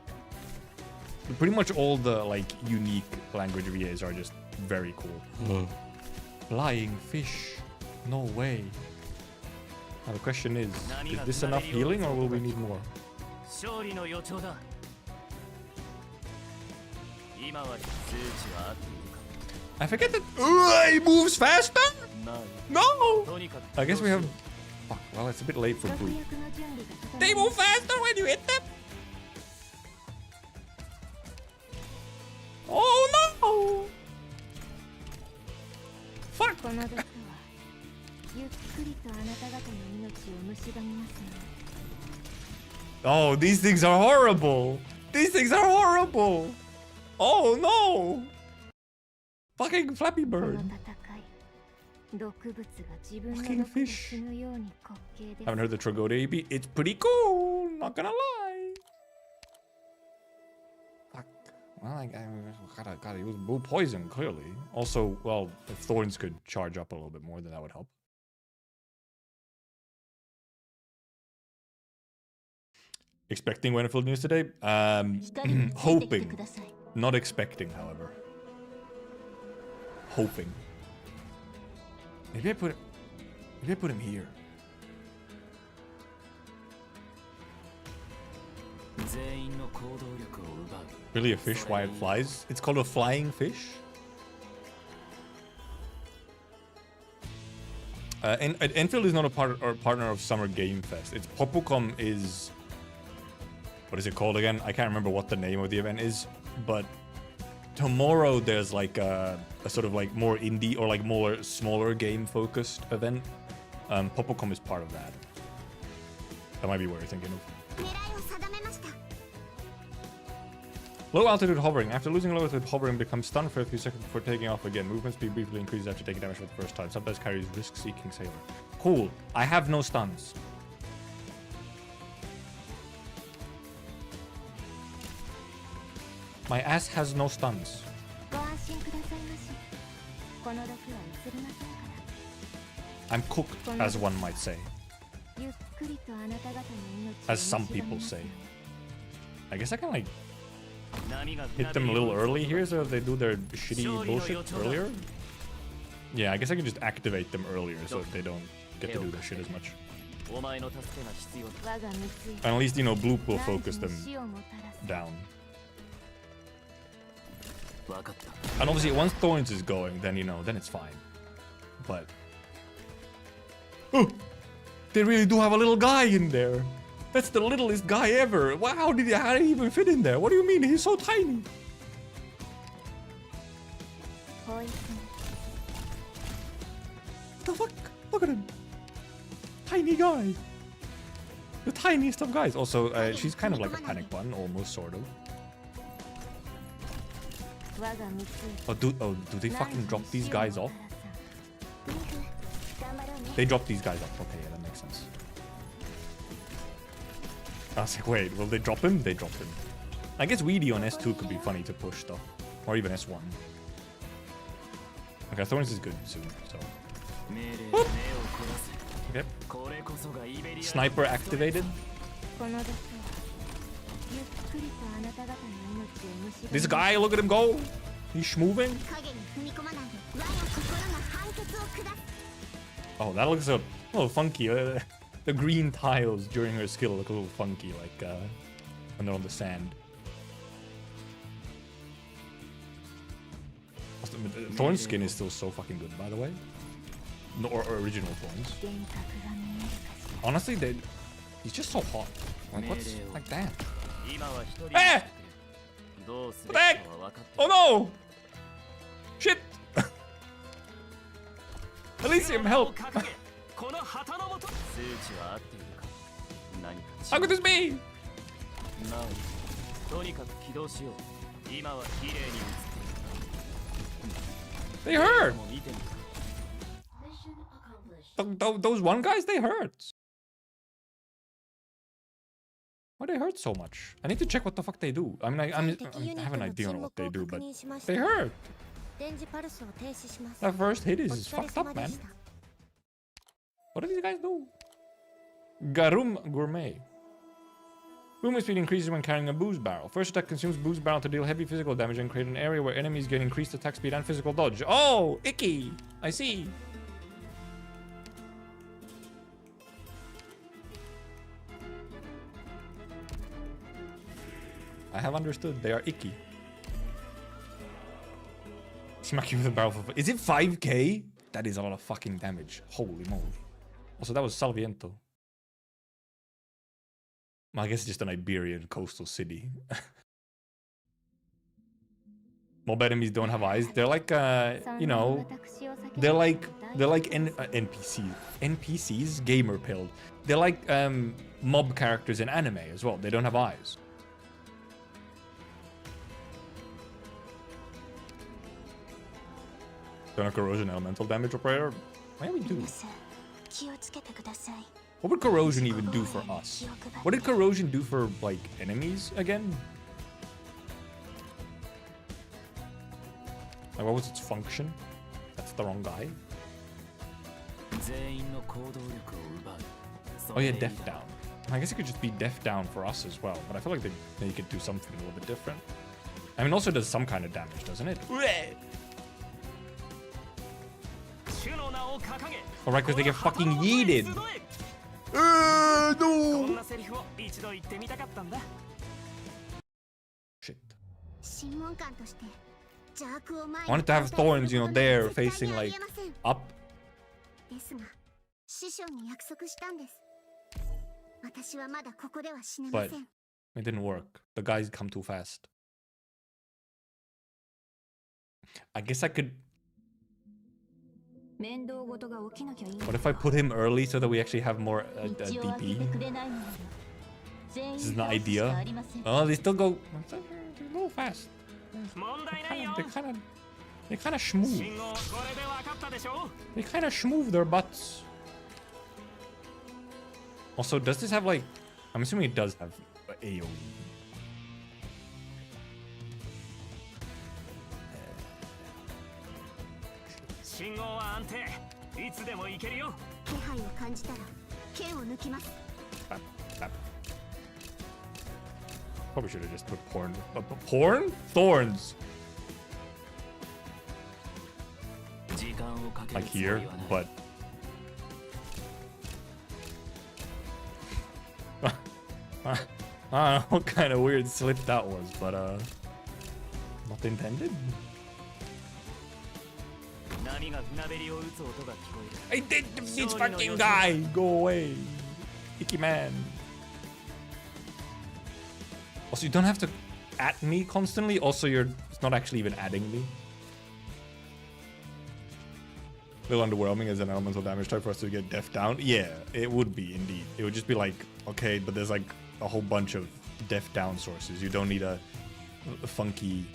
Speaker 2: Pretty much all the like unique language VAs are just very cool. Flying fish. No way. Now the question is this enough healing or will we need more? I forget that he moves faster? No! I guess we have... Fuck, well, it's a bit late for Brute. They move faster when you hit them! Oh no! Fuck! Oh, these things are horrible! These things are horrible! Oh no! Fucking Flappy Bird. Fucking fish. Haven't heard the Tragodia EP. It's pretty cool, not gonna lie. Fuck. Well, I gotta use blue poison, clearly. Also, well, if Thorns could charge up a little bit more, then that would help. Expecting Winterfield news today? Hoping. Not expecting, however. Hoping. Maybe I put him here. Really a fish? Why it flies? It's called a flying fish? Enfield is not a partner of Summer Game Fest. It's Popucom is... What is it called again? I can't remember what the name of the event is. But tomorrow there's like a sort of like more indie or like more smaller game focused event. Popucom is part of that. That might be what you're thinking of. Low altitude hovering. After losing low altitude hovering becomes stunned for a few seconds before taking off again. Movement speed briefly increases after taking damage for the first time. Sometimes carries risk-seeking sailor. Cool. I have no stuns. My ass has no stuns. I'm cooked, as one might say. As some people say. I guess I can like hit them a little early here so they do their shitty bullshit earlier. Yeah, I guess I can just activate them earlier so they don't get to do their shit as much. And at least, you know, Bloop will focus them down. And obviously once Thorns is going, then, you know, then it's fine. But... Oh! They really do have a little guy in there! That's the littlest guy ever! Wow, how did he even fit in there? What do you mean? He's so tiny! What the fuck? Look at him! Tiny guy! The tiniest of guys! Also, she's kind of like a panic button, almost, sort of. Oh, do they fucking drop these guys off? They drop these guys off. Okay, yeah, that makes sense. I was like, wait, will they drop him? They dropped him. I guess Weedy on S2 could be funny to push, though. Or even S1. Okay, Thorns is good soon, so... Whoop. Okay. Sniper activated. This guy, look at him go! He's schmoving. Oh, that looks a little funky. The green tiles during her skill look a little funky, like when they're on the sand. Thorns skin is still so fucking good, by the way. No, or original Thorns. Honestly, he's just so hot. Like, what's like that? Eh! What the heck? Oh no! Shit! Elysium, help! How could this be? They hurt! Those one guys, they hurt. Why they hurt so much? I need to check what the fuck they do. I mean, I have an idea on what they do, but they hurt. That first hit is fucked up, man. What do these guys do? Garum Gourmet. Movement speed increases when carrying a booze barrel. First attack consumes booze barrel to deal heavy physical damage and create an area where enemies get increased attack speed and physical dodge. Oh, icky! I see. I have understood. They are icky. Smack you with a barrel for... Is it 5k? That is a lot of fucking damage. Holy moly. Also, that was Salviento. Well, I guess it's just an Iberian coastal city. Mob enemies don't have eyes. They're like, you know... They're like NPCs. NPCs? Gamer pilled. They're like, mob characters in anime as well. They don't have eyes. Don't have corrosion elemental damage operator? Why do we do? What would corrosion even do for us? What did corrosion do for, like, enemies again? Like, what was its function? That's the wrong guy. Oh yeah, death down. I guess it could just be death down for us as well, but I feel like they could do something a little bit different. I mean, also does some kind of damage, doesn't it? Alright, because they get fucking yeeted. No! I wanted to have Thorns, you know, there facing like up. But it didn't work. The guys come too fast. I guess I could. What if I put him early so that we actually have more DP? This is an idea. Oh, they still go. They go fast. They kind of schmoove. They kind of schmoove their butts. Also, does this have like? I'm assuming it does have AoE. Probably should have just put porn. Porn? Thorns. Like here, but I don't know what kind of weird slip that was, but not intended. I did this fucking guy! Go away, icky man. Also, you don't have to at me constantly. Also, it's not actually even adding me. A little underwhelming as an elemental damage type for us to get death down. Yeah, it would be indeed. It would just be like, okay, but there's like a whole bunch of death down sources. You don't need a funky,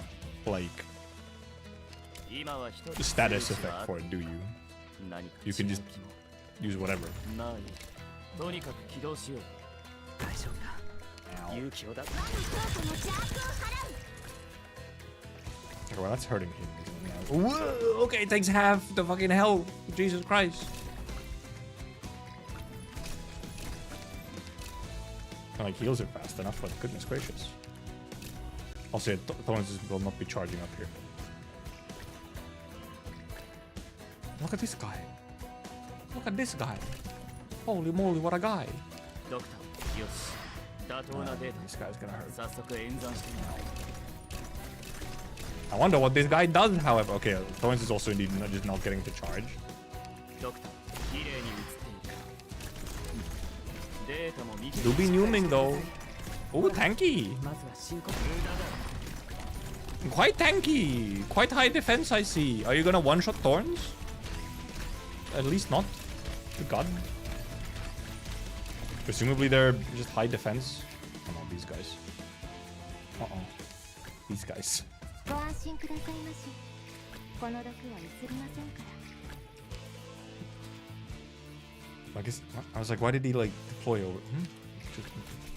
Speaker 2: like, status effect for it, do you? You can just use whatever. Okay, well, that's hurting him. Whoa, okay, it takes half the fucking health. Jesus Christ. Like heals it fast enough, but goodness gracious. Also, Thorns will not be charging up here. Look at this guy. Look at this guy. Holy moly, what a guy. This guy's gonna hurt. I wonder what this guy does, however. Okay, Thorns is also indeed just not getting to charge. Do be numing though. Oh, tanky. Quite tanky. Quite high defense, I see. Are you gonna one-shot Thorns? At least not. Good God. Presumably they're just high defense. Oh no, these guys. Uh-oh. These guys. I guess I was like, why did he like deploy over?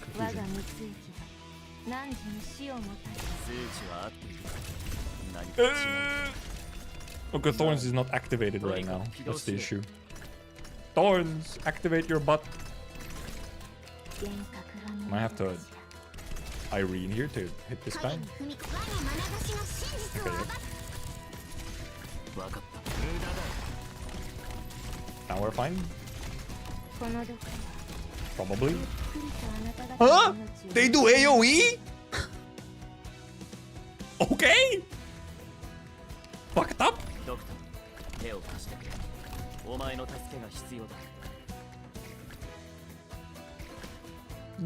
Speaker 2: Confusion. Okay, Thorns is not activated right now. That's the issue. Thorns, activate your butt. Might have to Irene here to hit this guy. Okay. Now we're fine. Probably. Huh? They do AoE? Okay. Fucked up.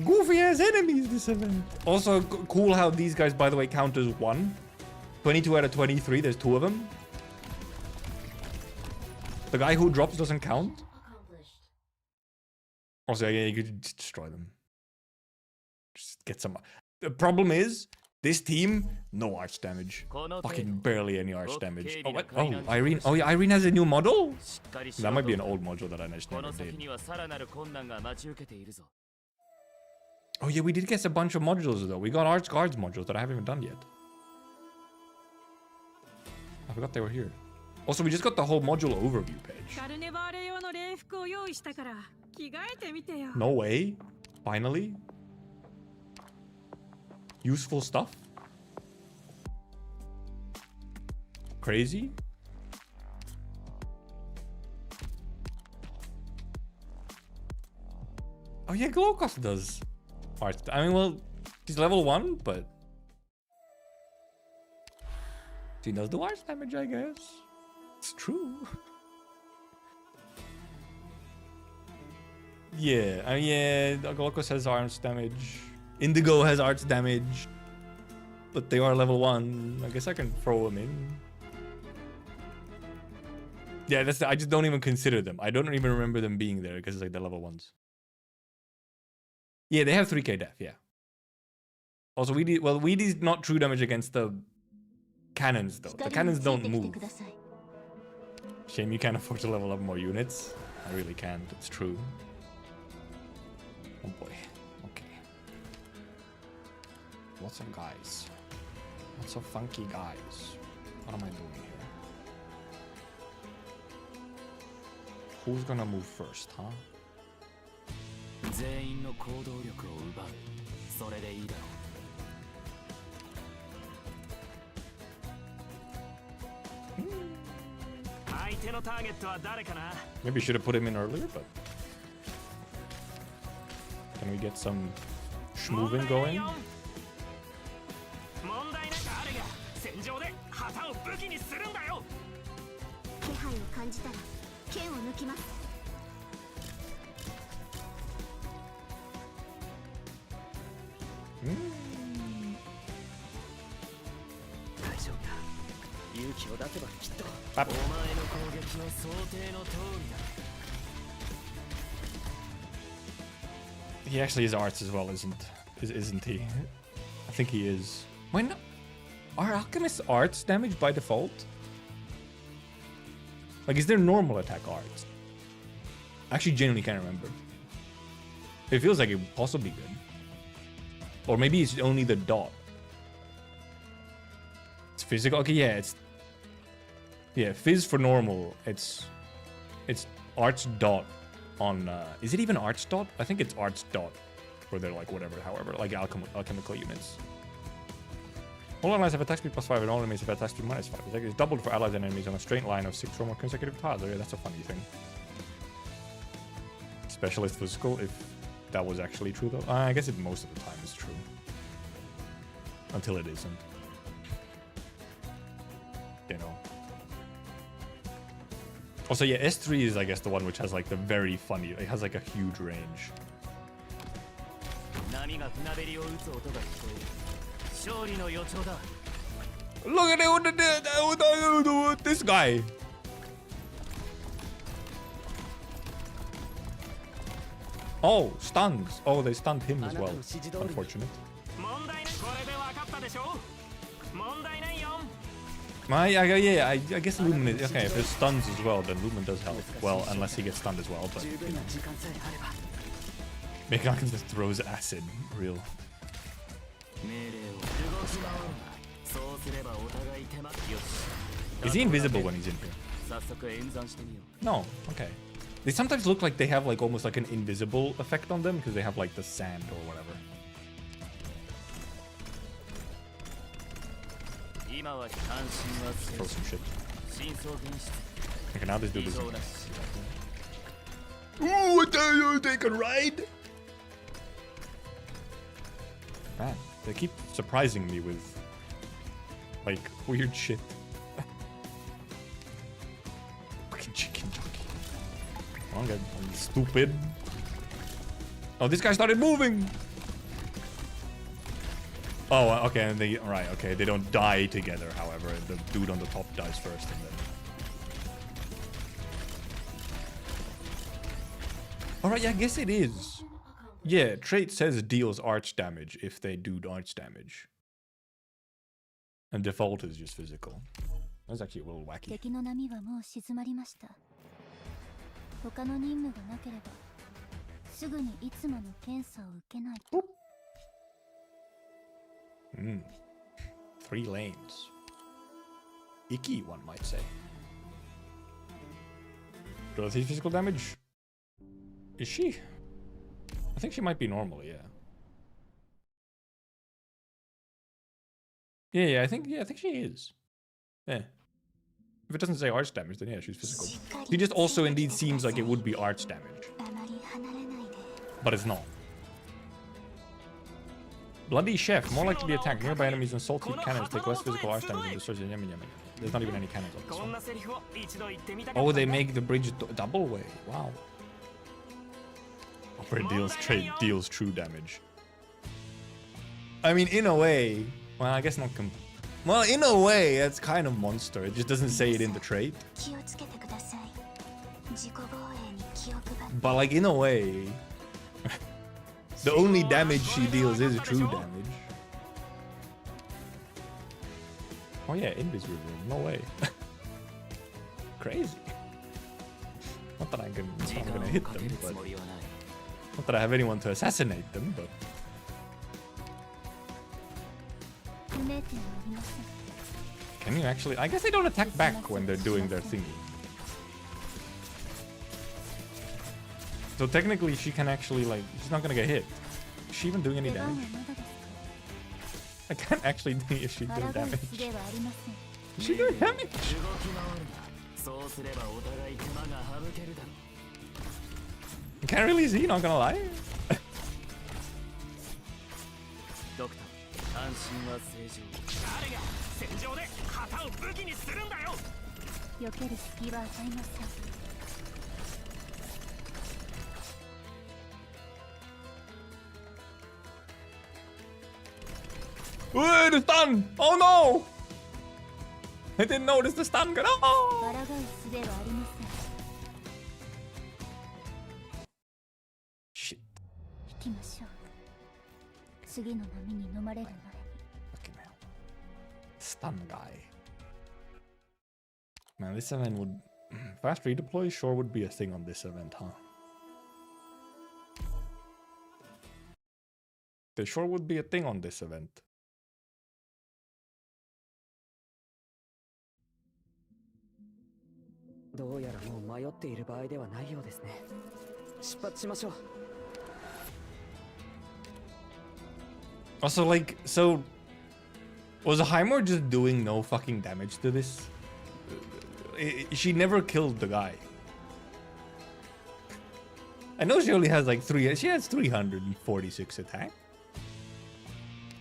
Speaker 2: Goofy ass enemies this event. Also cool how these guys, by the way, count as one. 22 out of 23, there's 2 of them. The guy who drops doesn't count. Also, yeah, you could destroy them. Just get some. The problem is, this team, no arch damage. Fucking barely any arch damage. Oh, what? Oh, Irene. Oh, yeah, Irene has a new model? That might be an old module that I just never did. Oh, yeah, we did get a bunch of modules, though. We got Arch Guards modules that I haven't even done yet. I forgot they were here. Also, we just got the whole module overview page. No way. Finally. Useful stuff. Crazy. Oh yeah, Glowcast does. Alright, I mean, well, he's level 1, but He does do arts damage, I guess. It's true. Yeah, yeah, Glaucus has arts damage. Indigo has arts damage. But they are level 1. I guess I can throw them in. Yeah, I just don't even consider them. I don't even remember them being there because it's like the level 1s. Yeah, they have 3k def, yeah. Also, Weedy's not true damage against the cannons, though. The cannons don't move. Shame you can't afford to level up more units. I really can't, it's true. Oh boy, okay. Lots of guys. Lots of funky guys. What am I doing here? Who's gonna move first, huh? Maybe you should have put him in earlier, but... Can we get some schmoving going? Bap. He actually is arts as well, isn't he? I think he is. Why not? Are alchemists arts damage by default? Like, is there normal attack arts? I actually genuinely can't remember. It feels like it possibly could. Or maybe it's only the dot. It's physical. Okay, yeah, it's... Yeah, Fizz for normal. It's arts dot on... is it even arts dot? I think it's arts dot. Or they're like whatever, however, like alchemical units. All allies have attack speed +5 and all enemies have attack speed -5. It's doubled for allies and enemies on a straight line of 6 or more consecutive tiles. Oh, yeah, that's a funny thing. Specialist physical, if that was actually true though. I guess it most of the time is true. Until it isn't. You know. Also, yeah, S3 is, I guess, the one which has like the very funny, it has like a huge range. Look at it, this guy. Oh, stuns. Oh, they stunned him as well. Unfortunate. Yeah, I guess Lumen is... Okay, if there's stuns as well, then Lumen does help. Well, unless he gets stunned as well, but... You know. Megan just throws acid. Real. Is he invisible when he's in here? No, okay. They sometimes look like they have like almost like an invisible effect on them because they have like the sand or whatever. Throw some shit. Okay, now this dude is... Ooh, they can ride! Man, they keep surprising me with like weird shit. Fucking chicken jockey. Come on, get stupid. Oh, this guy started moving. Oh, okay, and they okay. They don't die together. However, the dude on the top dies first, and then. All right, yeah, I guess it is. Yeah, trait says deals arch damage if they do arch damage. And default is just physical. That's actually a little wacky. Boop. 3 lanes. Icky, one might say. Dorothy's physical damage? Is she? I think she might be normal, yeah. Yeah, I think she is. Yeah. If it doesn't say arch damage, then yeah, she's physical. She just also indeed seems like it would be arch damage. But it's not. Bloody Chef, more likely to be attacked. Nearby enemies and salty cannons take less physical arch damage than the swords in Yummy Yummy. There's not even any cannons on this one. Oh, they make the bridge double way. Wow. Opera deals true damage. I mean, in a way, well, I guess not. Well, in a way, it's kind of monster. It just doesn't say it in the trait. But like in a way, the only damage she deals is true damage. Oh yeah, invisible. No way. Crazy. Not that I'm gonna hit them, but not that I have anyone to assassinate them, but. Can you actually? I guess they don't attack back when they're doing their thingy. So technically she can actually, like, she's not gonna get hit. Is she even doing any damage? I can't actually see if she's doing damage. Is she doing damage? I can't really see, not gonna lie. Whoa, the stun! Oh no! I didn't notice the stun gun. Oh! Shit. Fucking hell. Stun guy. Man, this event would... Fast redeploy sure would be a thing on this event, huh? There sure would be a thing on this event. Also, like, so was Highmore just doing no fucking damage to this? She never killed the guy. I know she only has like she has 346 attack.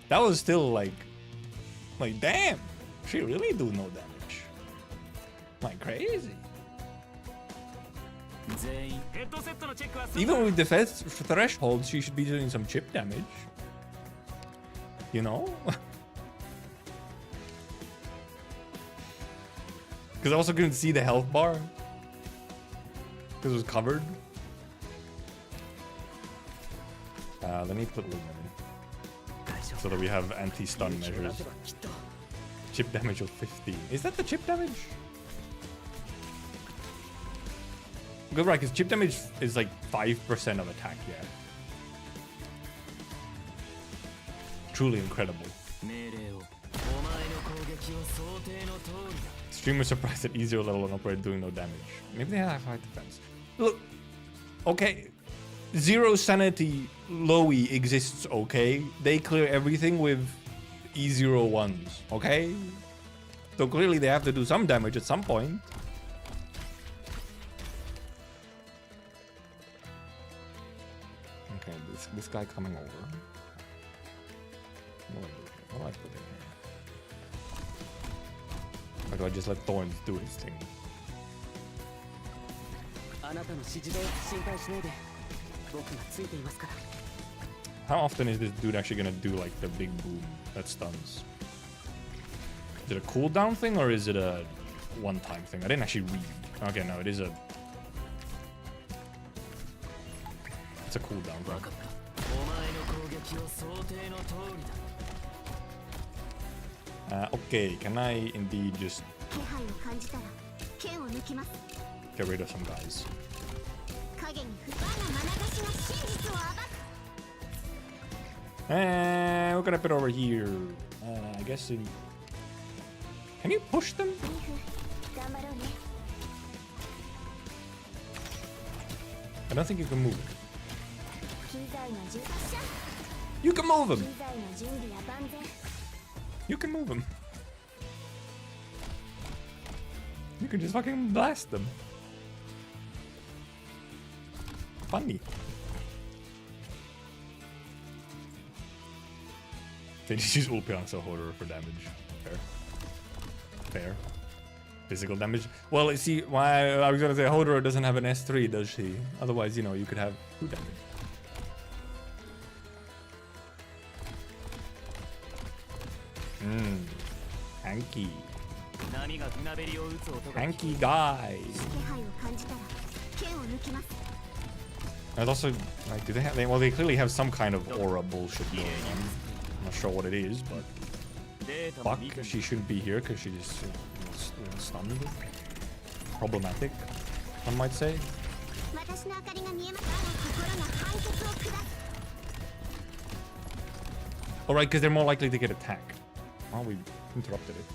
Speaker 2: That was still like damn, she really do no damage. Like crazy. Even with defense threshold, she should be doing some chip damage. You know? Because I also couldn't see the health bar. Because it was covered. Let me put Lumen in. So that we have anti-stun measures. Chip damage of 15. Is that the chip damage? Good, right, because chip damage is like 5% of attack, yeah. Truly incredible. Extremely surprised at E0 level and operator doing no damage. Maybe they have high defense. Look, okay. Zero sanity Lowy exists, okay? They clear everything with E01s, okay? So clearly they have to do some damage at some point. Okay, this guy coming over. What do I put in here? Or do I just let Thorns do his thing? How often is this dude actually gonna do like the big boom that stuns? Is it a cooldown thing or is it a one-time thing? I didn't actually read. Okay, no, it is a... It's a cooldown, bro. Okay, can I indeed just get rid of some guys? What can I put over here? I guess in... Can you push them? I don't think you can move it. You can move them! You can move them. You can just fucking blast them. Funny. They just use Ulpiang so Hodor for damage. Fair. Fair. Physical damage. Well, see, why I was gonna say Hodor doesn't have an S3, does she? Otherwise, you know, you could have 2 damage. Hanky. Hanky guy. And also, like, do they have? Well, they clearly have some kind of aura bullshit going on. I'm not sure what it is, but fuck, she shouldn't be here because she just stunned. Problematic, one might say. Alright, because they're more likely to get attacked. Oh, we interrupted it.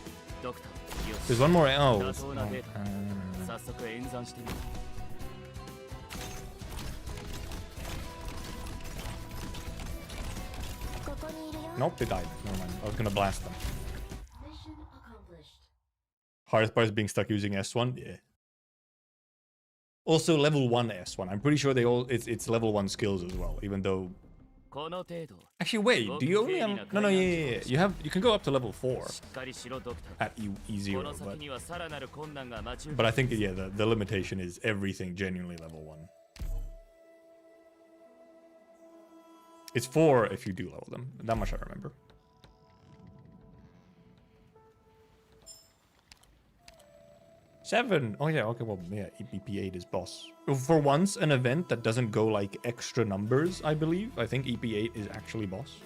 Speaker 2: There's one more. Oh. Nope, they died. Never mind. I was gonna blast them. Hardest part is being stuck using S1. Yeah. Also, level 1 S1. I'm pretty sure they all. It's level 1 skills as well. Even though. Actually, wait. Do you only have? No, yeah. You can go up to level 4 at E0, but I think yeah, the limitation is everything genuinely level 1. It's 4 if you do level them. That much I remember. Seven. Oh yeah. Okay. Well, yeah. EP8 is boss. For once, an event that doesn't go like extra numbers. I believe. I think EP8 is actually boss.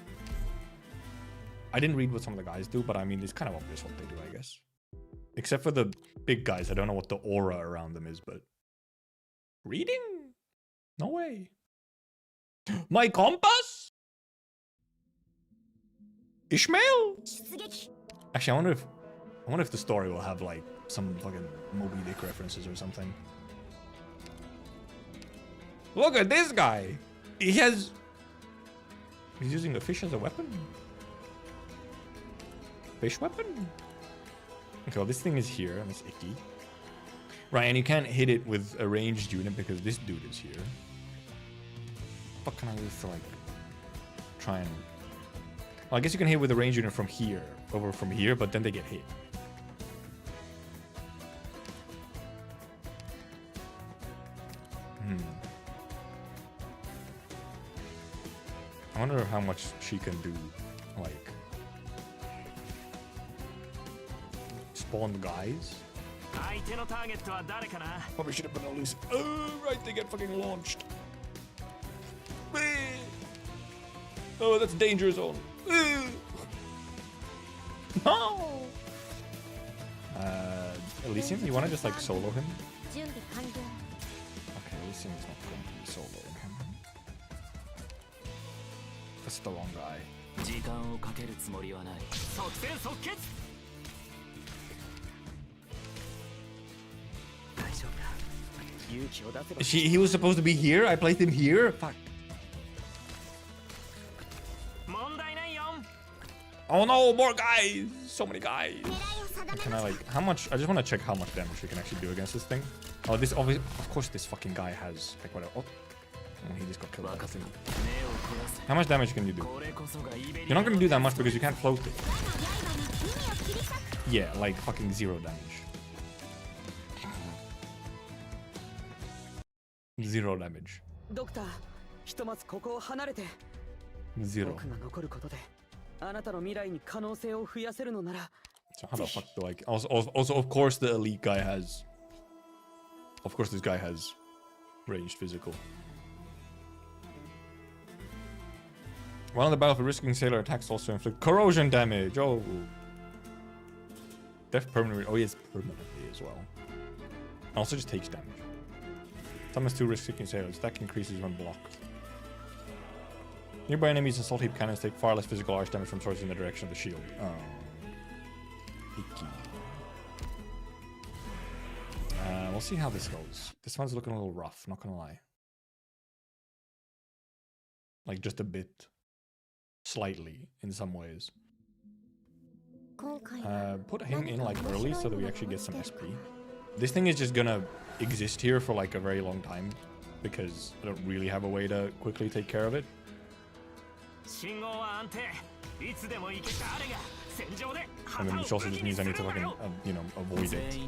Speaker 2: I didn't read what some of the guys do, but I mean, it's kind of obvious what they do, I guess. Except for the big guys, I don't know what the aura around them is, but reading? No way. My compass? Ishmael? Actually, I wonder if the story will have like some fucking Moby Dick references or something. Look at this guy. He's using the fish as a weapon. Fish weapon? Okay, well this thing is here and it's icky. Right, and you can't hit it with a ranged unit because this dude is here. What can I use to like try and... Well, I guess you can hit with a ranged unit from here, over from here, but then they get hit. I wonder how much she can do, like, spawn guys. Probably should have been Elise. Oh, right, they get fucking launched. Oh, that's danger zone. No. Elysium, you want to just like solo him? Okay, Elysium is not going to be soloing him. That's the wrong guy. He was supposed to be here? I placed him here? Fuck. Oh no, more guys! So many guys! Can I like, how much? I just want to check how much damage we can actually do against this thing. Oh, this obviously, of course this fucking guy has, like whatever. Oh, he just got killed by the thing. How much damage can you do? You're not gonna do that much because you can't float it. Yeah, like fucking 0 damage. 0 damage. 0. So how the fuck do I... Also, of course the elite guy has... Of course this guy has ranged physical. While on the battlefield, risking sailor attacks also inflict corrosion damage. Oh. Death permanently. Oh, yes, permanently as well. And also just takes damage. Summons 2 risk-seeking sailors. Attack increases when blocked. Nearby enemies and salt heap cannons take far less physical arch damage from swords in the direction of the shield. Oh. Icky. We'll see how this goes. This one's looking a little rough, not gonna lie. Like just a bit. Slightly, in some ways. Put him in like early so that we actually get some SP. This thing is just gonna exist here for like a very long time. Because I don't really have a way to quickly take care of it. And then which also just means I need to fucking, you know, avoid it.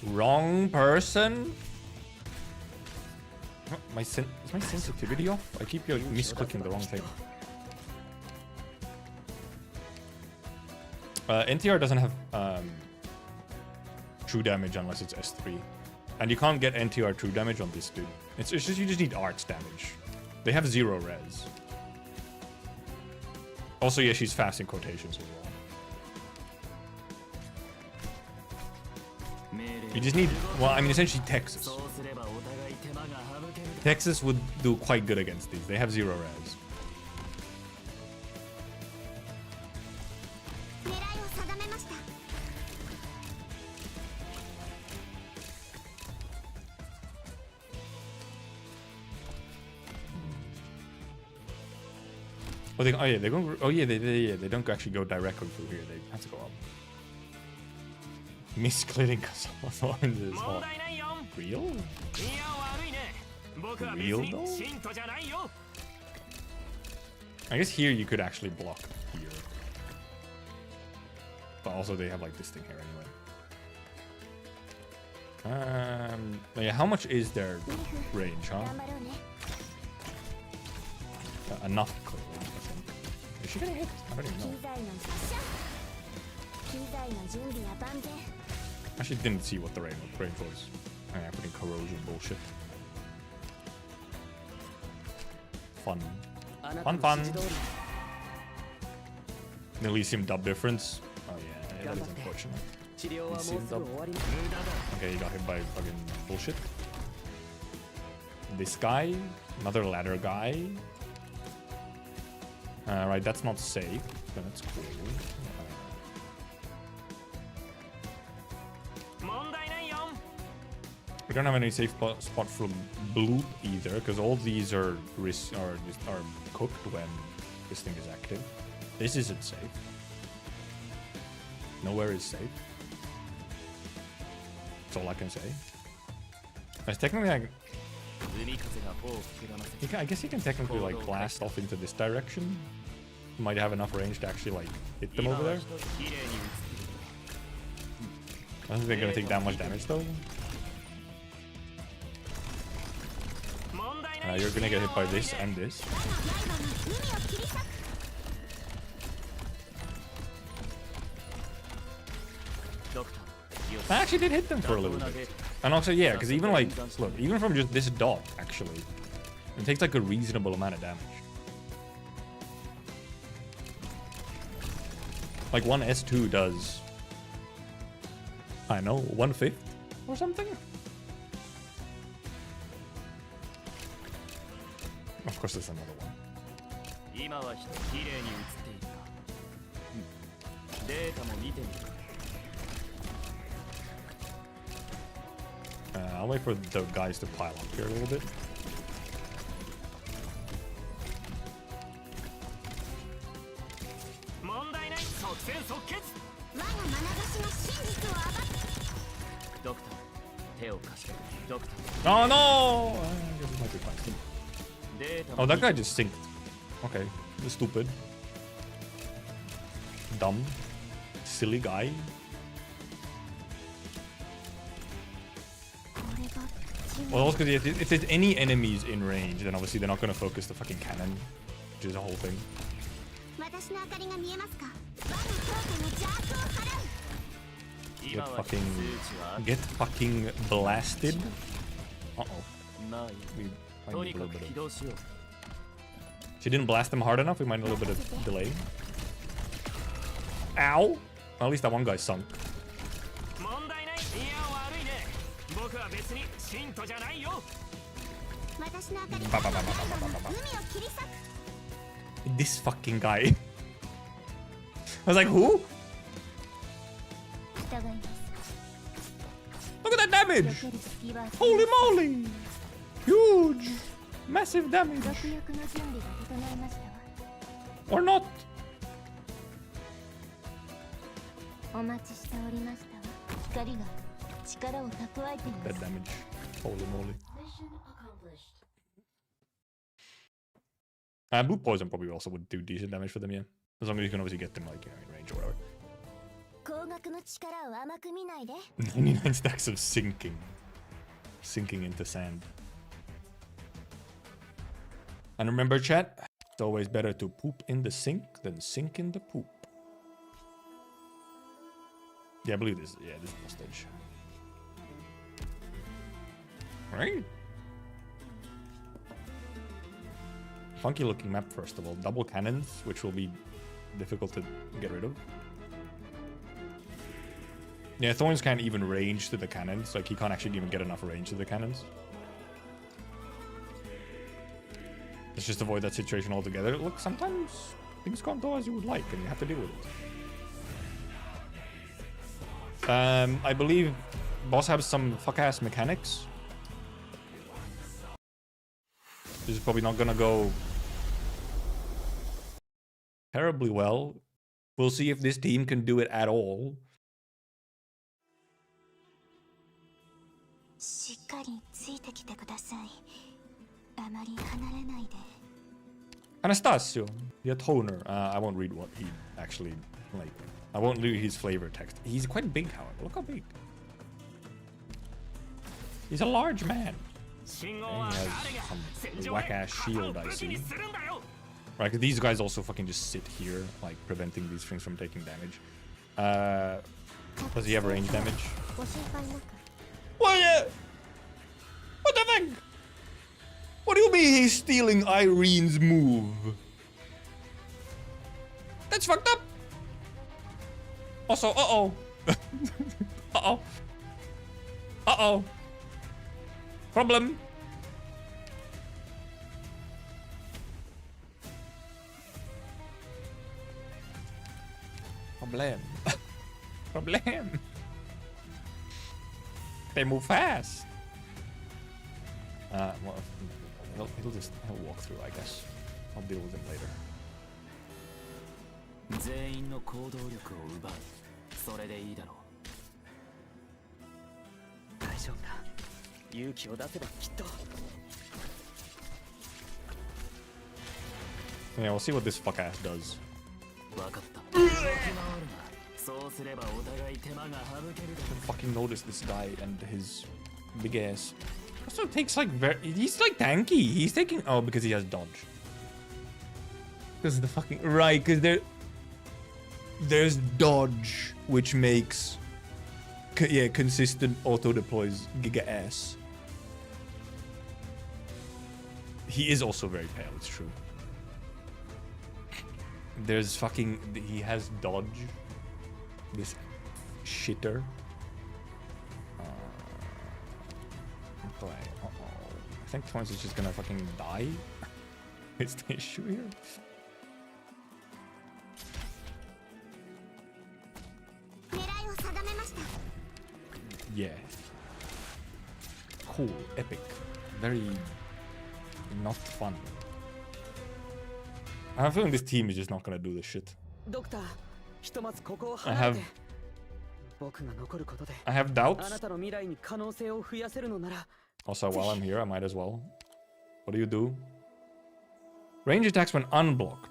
Speaker 2: Wrong person? Is my sensitivity off? I keep like, misclicking the wrong thing. NTR doesn't have true damage unless it's S3. And you can't get NTR true damage on this dude. It's just you just need arts damage. They have 0 res. Also, yeah, she's fast in quotations as well. You just need, well, I mean, essentially Texas. Texas would do quite good against these. They have 0 res. Oh, yeah, they're going. Oh yeah, they don't actually go directly through here. They have to go up. Misclicking because Thorns is hot. Real? Real though? I guess here you could actually block here. But also they have like this thing here anyway. Yeah, how much is their range, huh? Enough, clearly, I think. Is she gonna hit? I don't even know. I actually didn't see what the range was. I'm putting corrosion bullshit. Fun. Fun. The Elysium dub difference. Oh yeah, that is unfortunate. Elysium dub. Okay, he got hit by fucking bullshit. This guy. Another ladder guy. Right, that's not safe, but that's cool. We don't have any safe spot from blue either, because all these are cooked when this thing is active. This isn't safe. Nowhere is safe. That's all I can say. As technically, I guess you can technically like blast off into this direction. You might have enough range to actually like hit them over there. I don't think they're gonna take that much damage though. You're gonna get hit by this and this. I actually did hit them for a little bit. And also, yeah, because even like, look, even from just this dot, actually, it takes like a reasonable amount of damage. Like one S2 does, I don't know, 1/5 or something? Of course, there's another one. I'll wait for the guys to pile up here a little bit. Oh no! I guess it might be fine. Oh, that guy just synced. Okay, stupid. Dumb. Silly guy. Well, also because if there's any enemies in range, then obviously they're not going to focus the fucking cannon, which is the whole thing. Get fucking blasted. Uh-oh. We might need a little bit of... She didn't blast them hard enough, we might need a little bit of delay. Ow! Well, at least that one guy sunk. This fucking guy. I was like, who? Look at that damage! Holy moly! Huge! Massive damage! Or not! That damage. Holy moly. Blue Poison probably also would do decent damage for them, yeah. As long as you can obviously get them, like, in range or whatever. 99 stacks of sinking. Sinking into sand. And remember, chat, it's always better to poop in the sink than sink in the poop. Yeah, I believe this. Yeah, this is hostage. Right? Funky looking map, first of all. Double cannons, which will be difficult to get rid of. Yeah, Thorns can't even range to the cannons. Like, he can't actually even get enough range to the cannons. Let's just avoid that situation altogether. Look, sometimes things can't go as you would like, and you have to deal with it. I believe boss has some fuck-ass mechanics. This is probably not gonna go terribly well. We'll see if this team can do it at all. Anastasio, your toner. I won't read what he actually, like, I won't read his flavor text. He's quite big, however. Look how big. He's a large man. And he has some whack-ass shield, I see. Right, because these guys also fucking just sit here, like, preventing these things from taking damage. Does he have range damage? What? What the fuck? What do you mean he's stealing Irene's move? That's fucked up. Also, uh-oh. Uh-oh. Uh-oh. Problem. Problem. Problem. They move fast. Well, he'll walk through, I guess. I'll deal with him later. Yeah, we'll see what this fuck ass does. I fucking notice this guy and his big ass. Also takes like he's like tanky. He's taking because he has dodge. Because the fucking right, because there's dodge, which makes consistent auto deploys giga ass. He is also very pale. It's true. There's fucking he has dodge. This shitter. I think Thorns is just gonna fucking die. It's the issue here. Yeah. Cool, epic, very not fun. I have a feeling this team is just not gonna do this shit. I have doubts. Also, while I'm here, I might as well. What do you do? Range attacks when unblocked.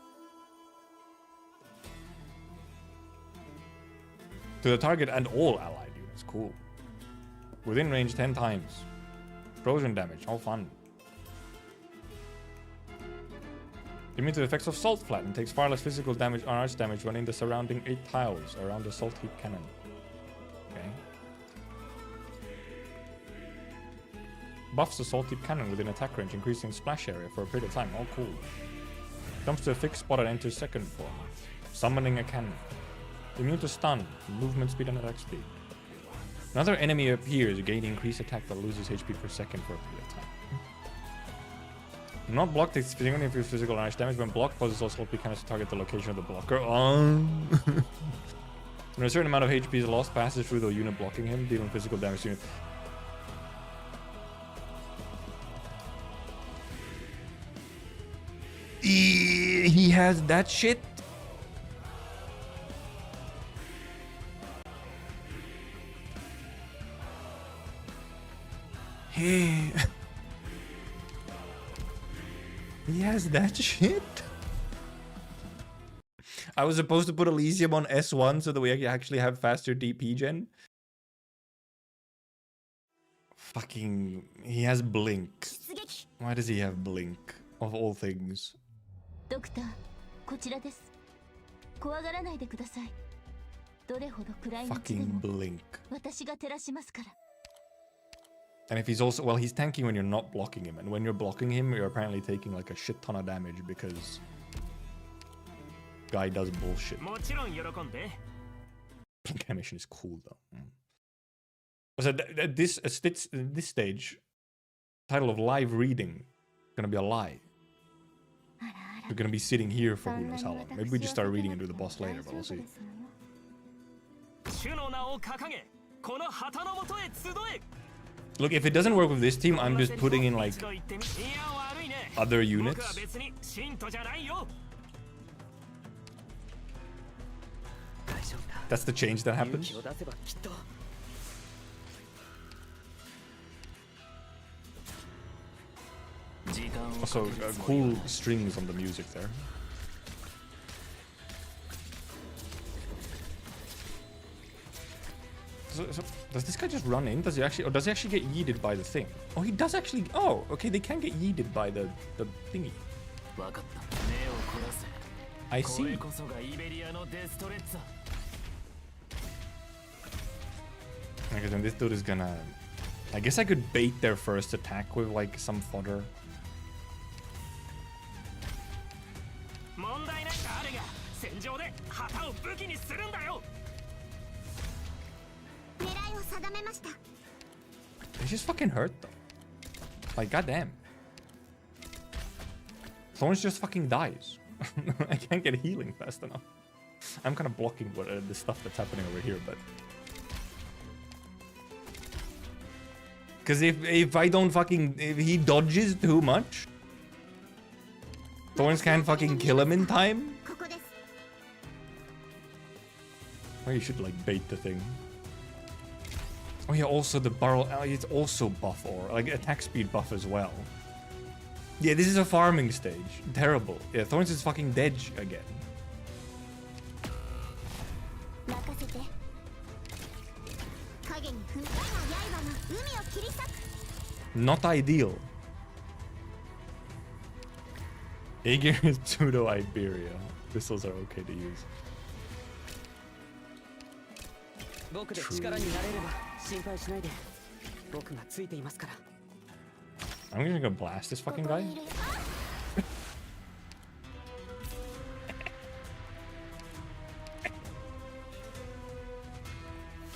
Speaker 2: To the target and all allied units. Cool. Within range 10 times. Explosion damage. All fun. Immune to the effects of Salt Flat and takes far less physical damage or arch damage when in the surrounding 8 tiles around the Salt Heap Cannon. Okay. Buffs the Salt Heap Cannon within attack range, increasing splash area for a period of time. All cool. Jumps to a fixed spot and enters second form. Summoning a cannon. Immune to stun, movement speed and attack speed. Another enemy appears, gain increased attack but loses HP per second for a period of time. Not blocked, takes significantly infused physical and arch damage. When blocked, causes also Heap Cannon to target the location of the blocker. When a certain amount of HP is lost, passes through the unit blocking him, dealing physical damage to unit. He has that shit. Hey. He has that shit? I was supposed to put Elysium on S1 so that we actually have faster DP gen. Fucking... He has Blink. Why does he have Blink? Of all things.
Speaker 3: Doctor, こちらです。怖がらないでください。どれほど暗い道で
Speaker 2: Fucking
Speaker 3: も
Speaker 2: Blink.
Speaker 3: 私が照らしますから。
Speaker 2: And if he's also... Well, he's tanking when you're not blocking him. And when you're blocking him, you're apparently taking like a shit ton of damage because... Guy does bullshit. Blink animation is cool though. So at this stage, title of live reading is gonna be a lie. We're gonna be sitting here for who knows how long. Maybe we just start reading and do the boss later, but we'll see. Look, if it doesn't work with this team, I'm just putting in like other units. That's the change that happens. Also, cool strings on the music there. So, does this guy just run in? Does he actually, or does he actually get yeeted by the thing? Oh, he does actually. Oh, okay, they can get yeeted by the thingy. I see. Because then this dude is gonna... I guess I could bait their first attack with like some fodder. They just fucking hurt though. Like goddamn. Thorns just fucking dies. I can't get healing fast enough. I'm kind of blocking what the stuff that's happening over here, but... Because if I don't fucking... If he dodges too much... Thorns can't fucking kill him in time? Or you should like bait the thing. Oh yeah, also the barrel... It's also buff or... Like attack speed buff as well. Yeah, this is a farming stage. Terrible. Yeah, Thorns is fucking dead again. Not ideal. Aegir is pseudo Iberia. Pistols are okay to use. True. I'm just gonna blast this fucking guy.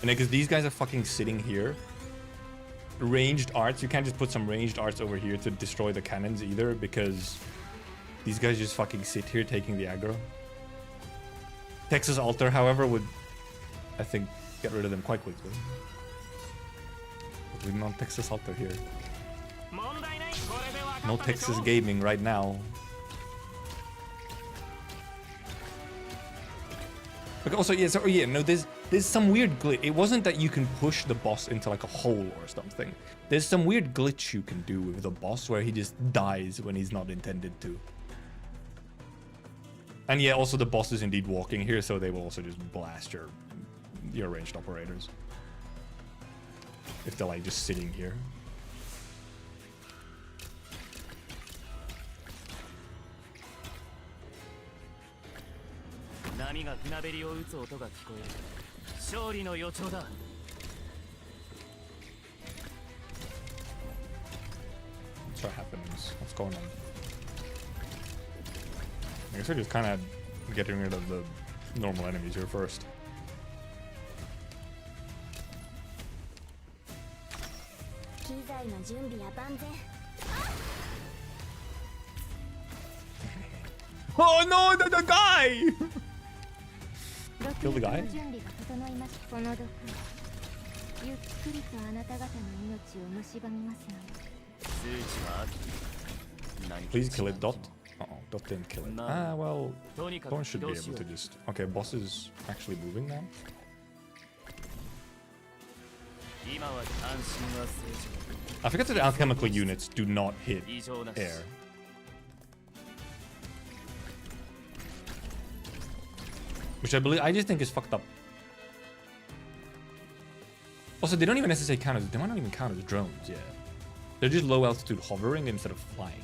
Speaker 2: And because these guys are fucking sitting here. Ranged arts, you can't just put some ranged arts over here to destroy the cannons either, because these guys just fucking sit here taking the aggro. Texas Altar, however, would, I think, get rid of them quite quickly. But we're not Texas Altar here. No Texas gaming right now. But also, yeah, so yeah, no, there's some weird glitch. It wasn't that you can push the boss into like a hole or something. There's some weird glitch you can do with the boss where he just dies when he's not intended to. And yeah, also the boss is indeed walking here, so they will also just blast your ranged operators. If they're like just sitting here. What's what happens? What's going on? I guess we're just kind of getting rid of the normal enemies here first. Oh no, the guy! Kill the guy? Please kill it, Dot. Uh-oh, Dot didn't kill it. Ah, well, Thorns should be able to just... Okay, boss is actually moving now. I forget that alchemical units do not hit air. Which I just think is fucked up. Also, they don't even necessarily count as, they might not even count as drones, yeah. They're just low altitude hovering instead of flying.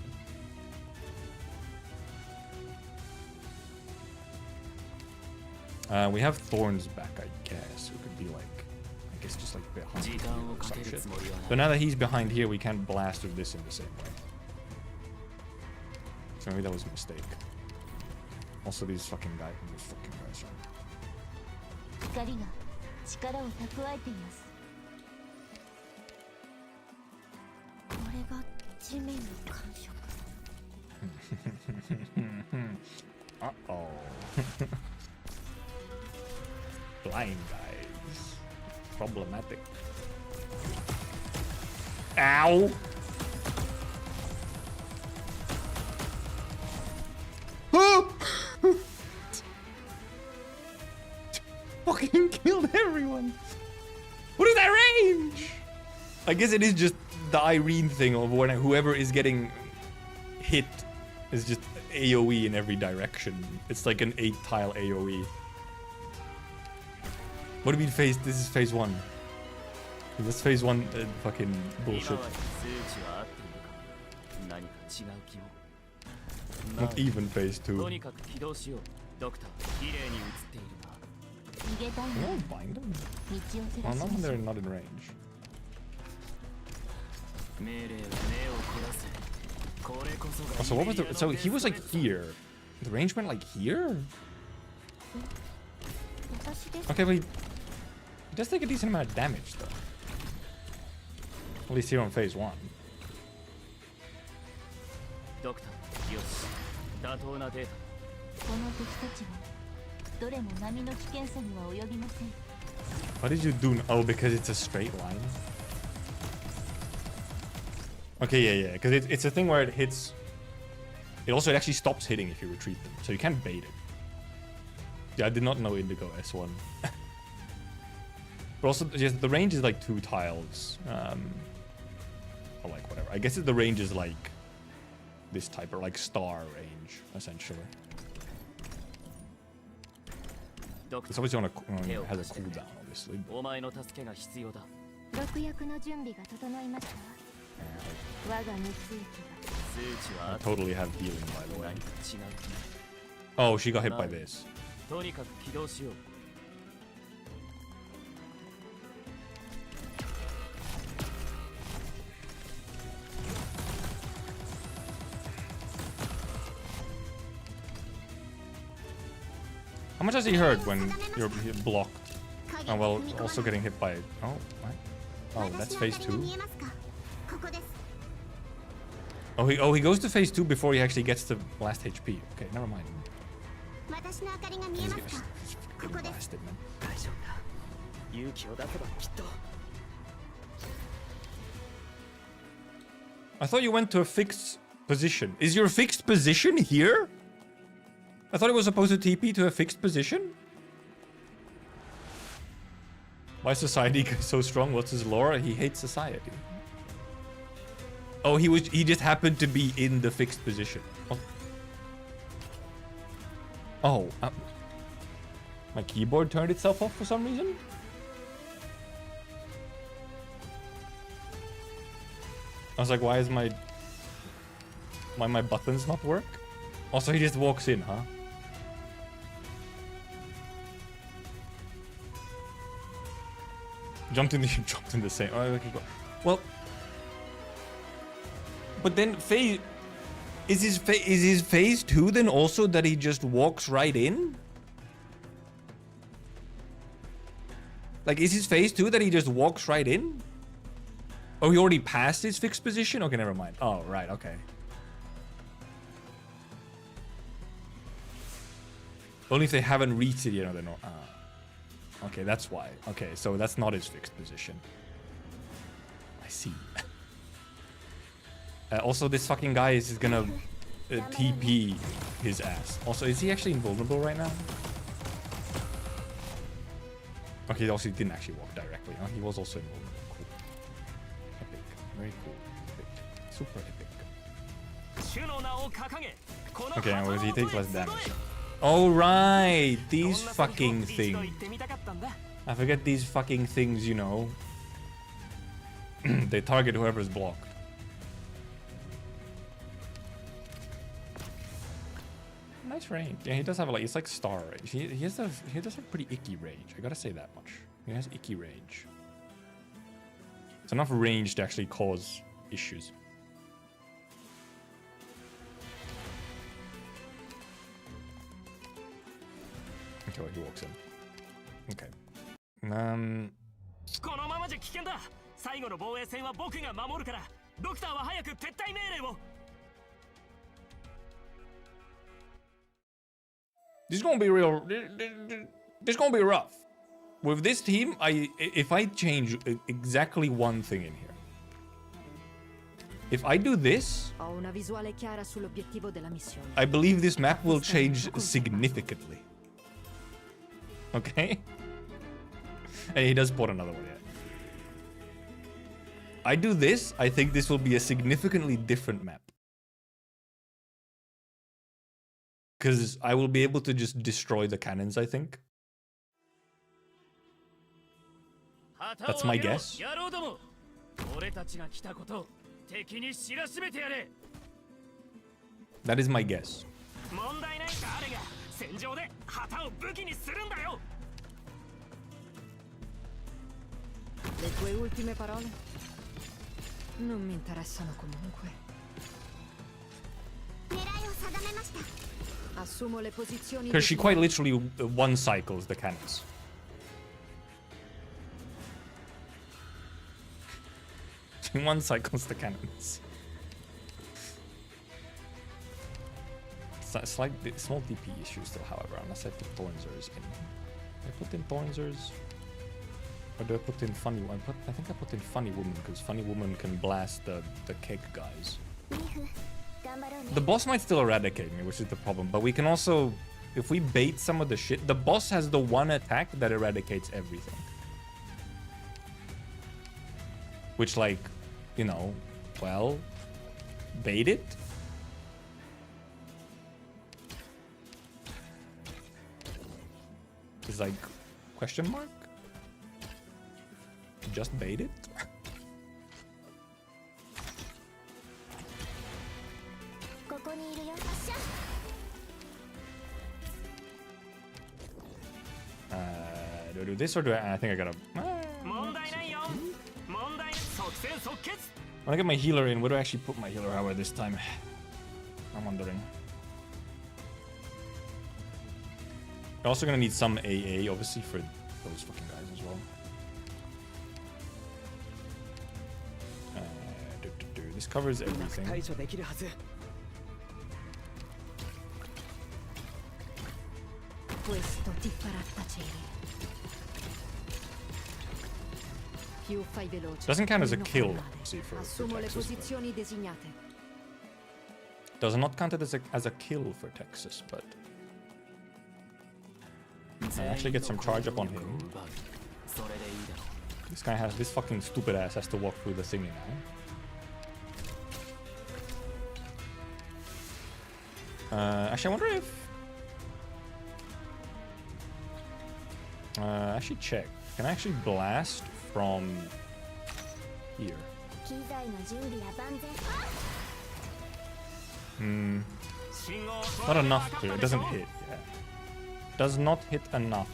Speaker 2: We have Thorns back, I guess. Who could be like, I guess just like behind here or some shit. But now that he's behind here, we can't blast with this in the same way. So maybe that was a mistake. Also, these fucking guys are.
Speaker 3: 光が力を蓄えています。これが地面の感触。
Speaker 2: Uh-oh. Blind guys. Problematic. Ow! Fucking killed everyone. What is that range? I guess it is just the Irene thing of when whoever is getting hit is just AoE in every direction. It's like an 8-tile AoE. What do you mean phase? This is phase 1. This phase 1 fucking bullshit. Not even phase 2. No, bind them. Oh, no, they're not in range. Oh, so what was the? So he was like here. The range went like here. Okay, but he does take a decent amount of damage though. At least here on phase 1. What did you do? Oh, because it's a straight line. Okay, yeah, because it's a thing where it hits. It also actually stops hitting if you retreat them, so you can't bait it. Yeah, I did not know Indigo S1. But also, just the range is like 2 tiles, or like whatever. I guess the range is like this type, or like star range, essentially. It's obviously on a has a cooldown, obviously. I totally have healing, by the way. Oh, she got hit by this. How much has he hurt when you're blocked? Oh, well, also getting hit by... Oh, what? Oh, that's phase 2? Oh, he goes to phase 2 before he actually gets to last HP. Okay, never mind. He's getting blasted, man. I thought you went to a fixed position. Is your fixed position here? I thought it was supposed to TP to a fixed position? Why is society so strong? What's his lore? He hates society. Oh, he just happened to be in the fixed position. Oh, my keyboard turned itself off for some reason? I was like, why is my buttons not work? Also, he just walks in, huh? Jumped in the same. Oh, okay, well, but then phase is his phase 2 then also that he just walks right in? Like, is his phase 2 that he just walks right in? Oh, he already passed his fixed position? Okay, never mind. Oh, right, okay. Only if they haven't reached it, you know, they're not. Okay, that's why. Okay, so that's not his fixed position. I see. Also, this fucking guy is gonna TP his ass. Also, is he actually invulnerable right now? Okay, also he didn't actually walk directly. Oh, he was also invulnerable. Cool. Epic. Very cool. Epic. Super epic. Okay, well, he takes less damage. Oh right, these fucking things. I forget these fucking things, you know. They target whoever's blocked. Nice range. Yeah, he does have like, it's like star range. He does have pretty icky range. I gotta say that much. He has icky range. It's enough range to actually cause issues. Okay, well, he walks in. Okay.
Speaker 4: このままじゃ危険だ。最後の防衛線は僕が守るから、ドクターは早く撤退命令を。
Speaker 2: This is gonna be real. This is gonna be rough. With this team, if I change exactly one thing in here, if I do this,
Speaker 5: Ho una visuale chiara sull'obiettivo della missione.
Speaker 2: I believe this map will change significantly. Okay? And he does put another one, yeah. I do this, I think this will be a significantly different map. Because I will be able to just destroy the cannons, I think. That's my guess. That is my guess.
Speaker 5: Le tue ultime parole? Non mi interessano comunque. Assumo le posizioni.
Speaker 2: Because she quite literally one cycles the cannons. She one cycles the cannons. Slight small DP issue still, however, unless I put Thornsers in. Do I put in Thornsers? Or do I put in Funny Woman? I think I put in Funny Woman because Funny Woman can blast the cake guys. The boss might still eradicate me, which is the problem. But we can also, if we bait some of the shit, the boss has the one attack that eradicates everything. Which, like, you know, well, bait it. Is like, question mark? Just bait it? Do I do this or do I think I gotta... I wanna get my healer in. Where do I actually put my healer hour this time? I'm wondering. We're also gonna need some AA, obviously, for those fucking guys as well. This covers everything.
Speaker 5: Questo ti farà tacere. Più fai veloce.
Speaker 2: Doesn't count as a
Speaker 5: meno
Speaker 2: kill,
Speaker 5: fai male.
Speaker 2: see, for
Speaker 5: Assumo le
Speaker 2: Texas,
Speaker 5: posizioni designate.
Speaker 2: does not count it as a kill for Texas, but I actually get some charge up on him. This guy has, this fucking stupid ass has to walk through the thingy now. Actually, I wonder if actually check. Can I actually blast from here? Not enough to. It doesn't hit. Yeah. Does not hit enough.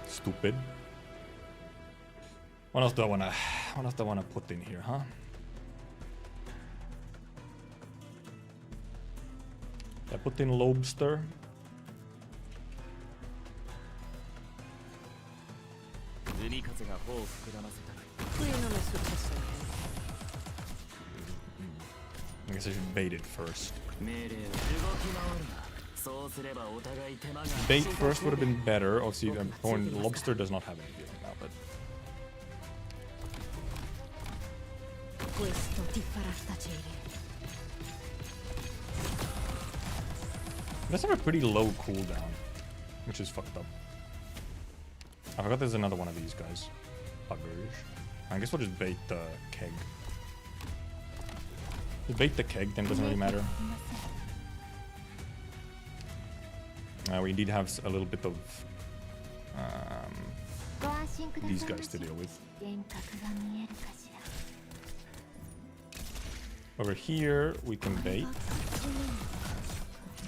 Speaker 2: Stupid. What else do I wanna put in here, huh? I put in Lobster.
Speaker 5: Qui non è successo
Speaker 2: I guess I should bait it first. Bait first would have been better. Obviously, Lobster does not have any healing now, but
Speaker 5: Questo ti farà tacere.
Speaker 2: it does have a pretty low cooldown, which is fucked up. I forgot there's another one of these guys. Buggers. I guess we'll just bait the keg. Just bait the keg, then it doesn't really matter. We indeed have a little bit of these guys to deal with. Over here, we can bait.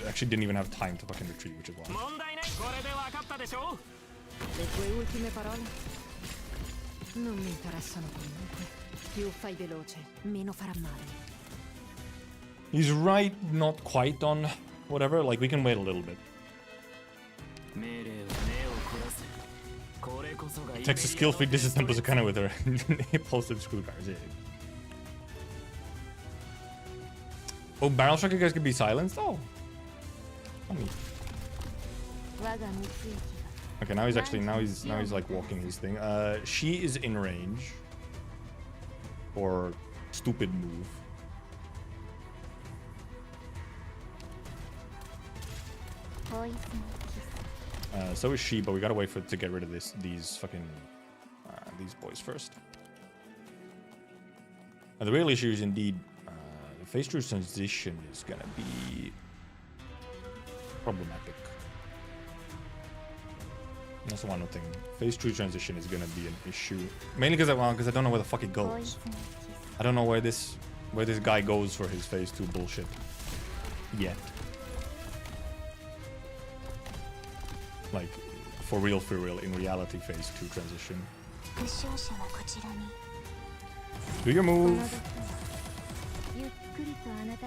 Speaker 2: Actually didn't even have time to fucking retreat, which is why.
Speaker 5: Le tue ultime parole? Non mi interessano comunque. Più fai veloce, meno farà male.
Speaker 2: He's right, not quite on whatever. Like, we can wait a little bit. Texas skill feed dissident was kind of with her impulsive screwdrivers. Yeah. Oh, barrel striker guys can be silenced. Oh, funny. Okay, now he's actually now he's like walking his thing. She is in range. Or stupid move. So is she, but we gotta wait for it to get rid of these fucking these boys first. And the real issue is indeed the phase true transition is gonna be problematic. That's the one thing. Phase true transition is gonna be an issue, mainly because I don't know where the fuck it goes. I don't know where this guy goes for his phase 2 bullshit yet. Like, for real, in reality, phase 2 transition. Do your move.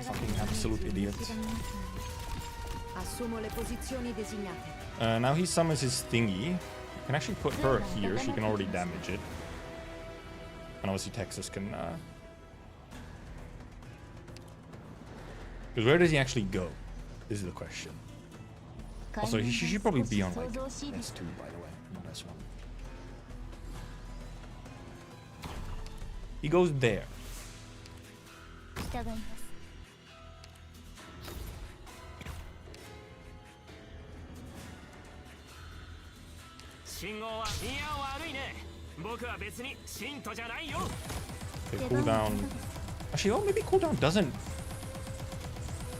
Speaker 2: Fucking absolute idiots.
Speaker 5: Assumo le posizioni designate.
Speaker 2: Now he summons his thingy. You can actually put her here. She can already damage it. And obviously Texas can... Because where does he actually go? This is the question. Also, he should probably be on like S2, by the way, not S1. He goes there. Okay, cooldown. Actually, oh, maybe cooldown doesn't.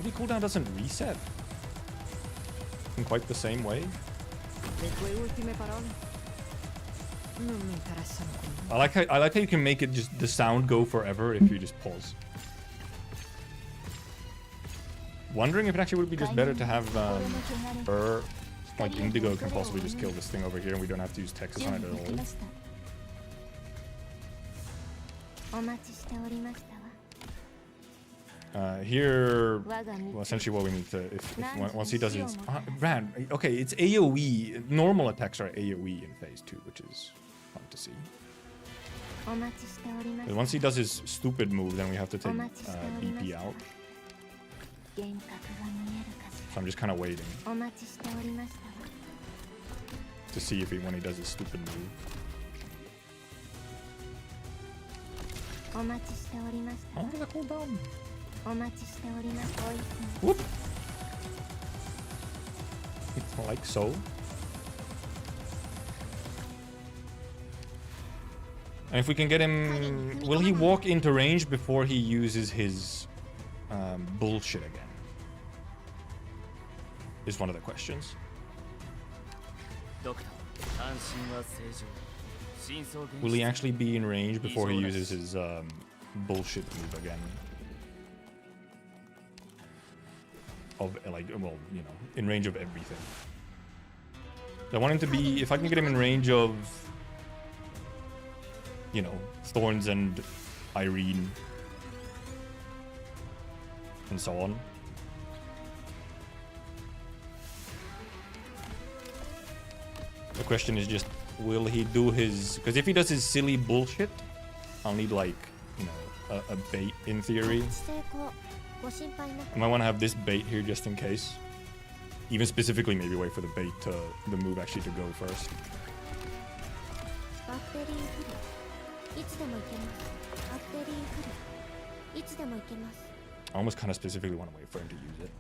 Speaker 2: Maybe cooldown doesn't reset in quite the same way. I like how you can make it just the sound go forever if you just pause. Wondering if it actually would be just better to have her, like Indigo can possibly just kill this thing over here and we don't have to use Texas on it at all. Here, well, essentially what we need to, if once he does his, Brad, okay, it's AoE, normal attacks are AoE in phase 2, which is fun to see. But once he does his stupid move, then we have to take BP out. So I'm just kind of waiting to see if when he does his stupid move. Oh, the cooldown. Whoop. It's like so. And if we can get him, will he walk into range before he uses his bullshit again? Is one of the questions. Will he actually be in range before he uses his bullshit move again? Of like, well, you know, in range of everything. I want him to be, if I can get him in range of, you know, Thorns and Irene and so on. The question is just, will he do his, because if he does his silly bullshit, I'll need like, you know, a bait in theory. I might want to have this bait here just in case. Even specifically maybe wait for the bait to, the move actually to go first. I almost kind of specifically want to wait for him to use it.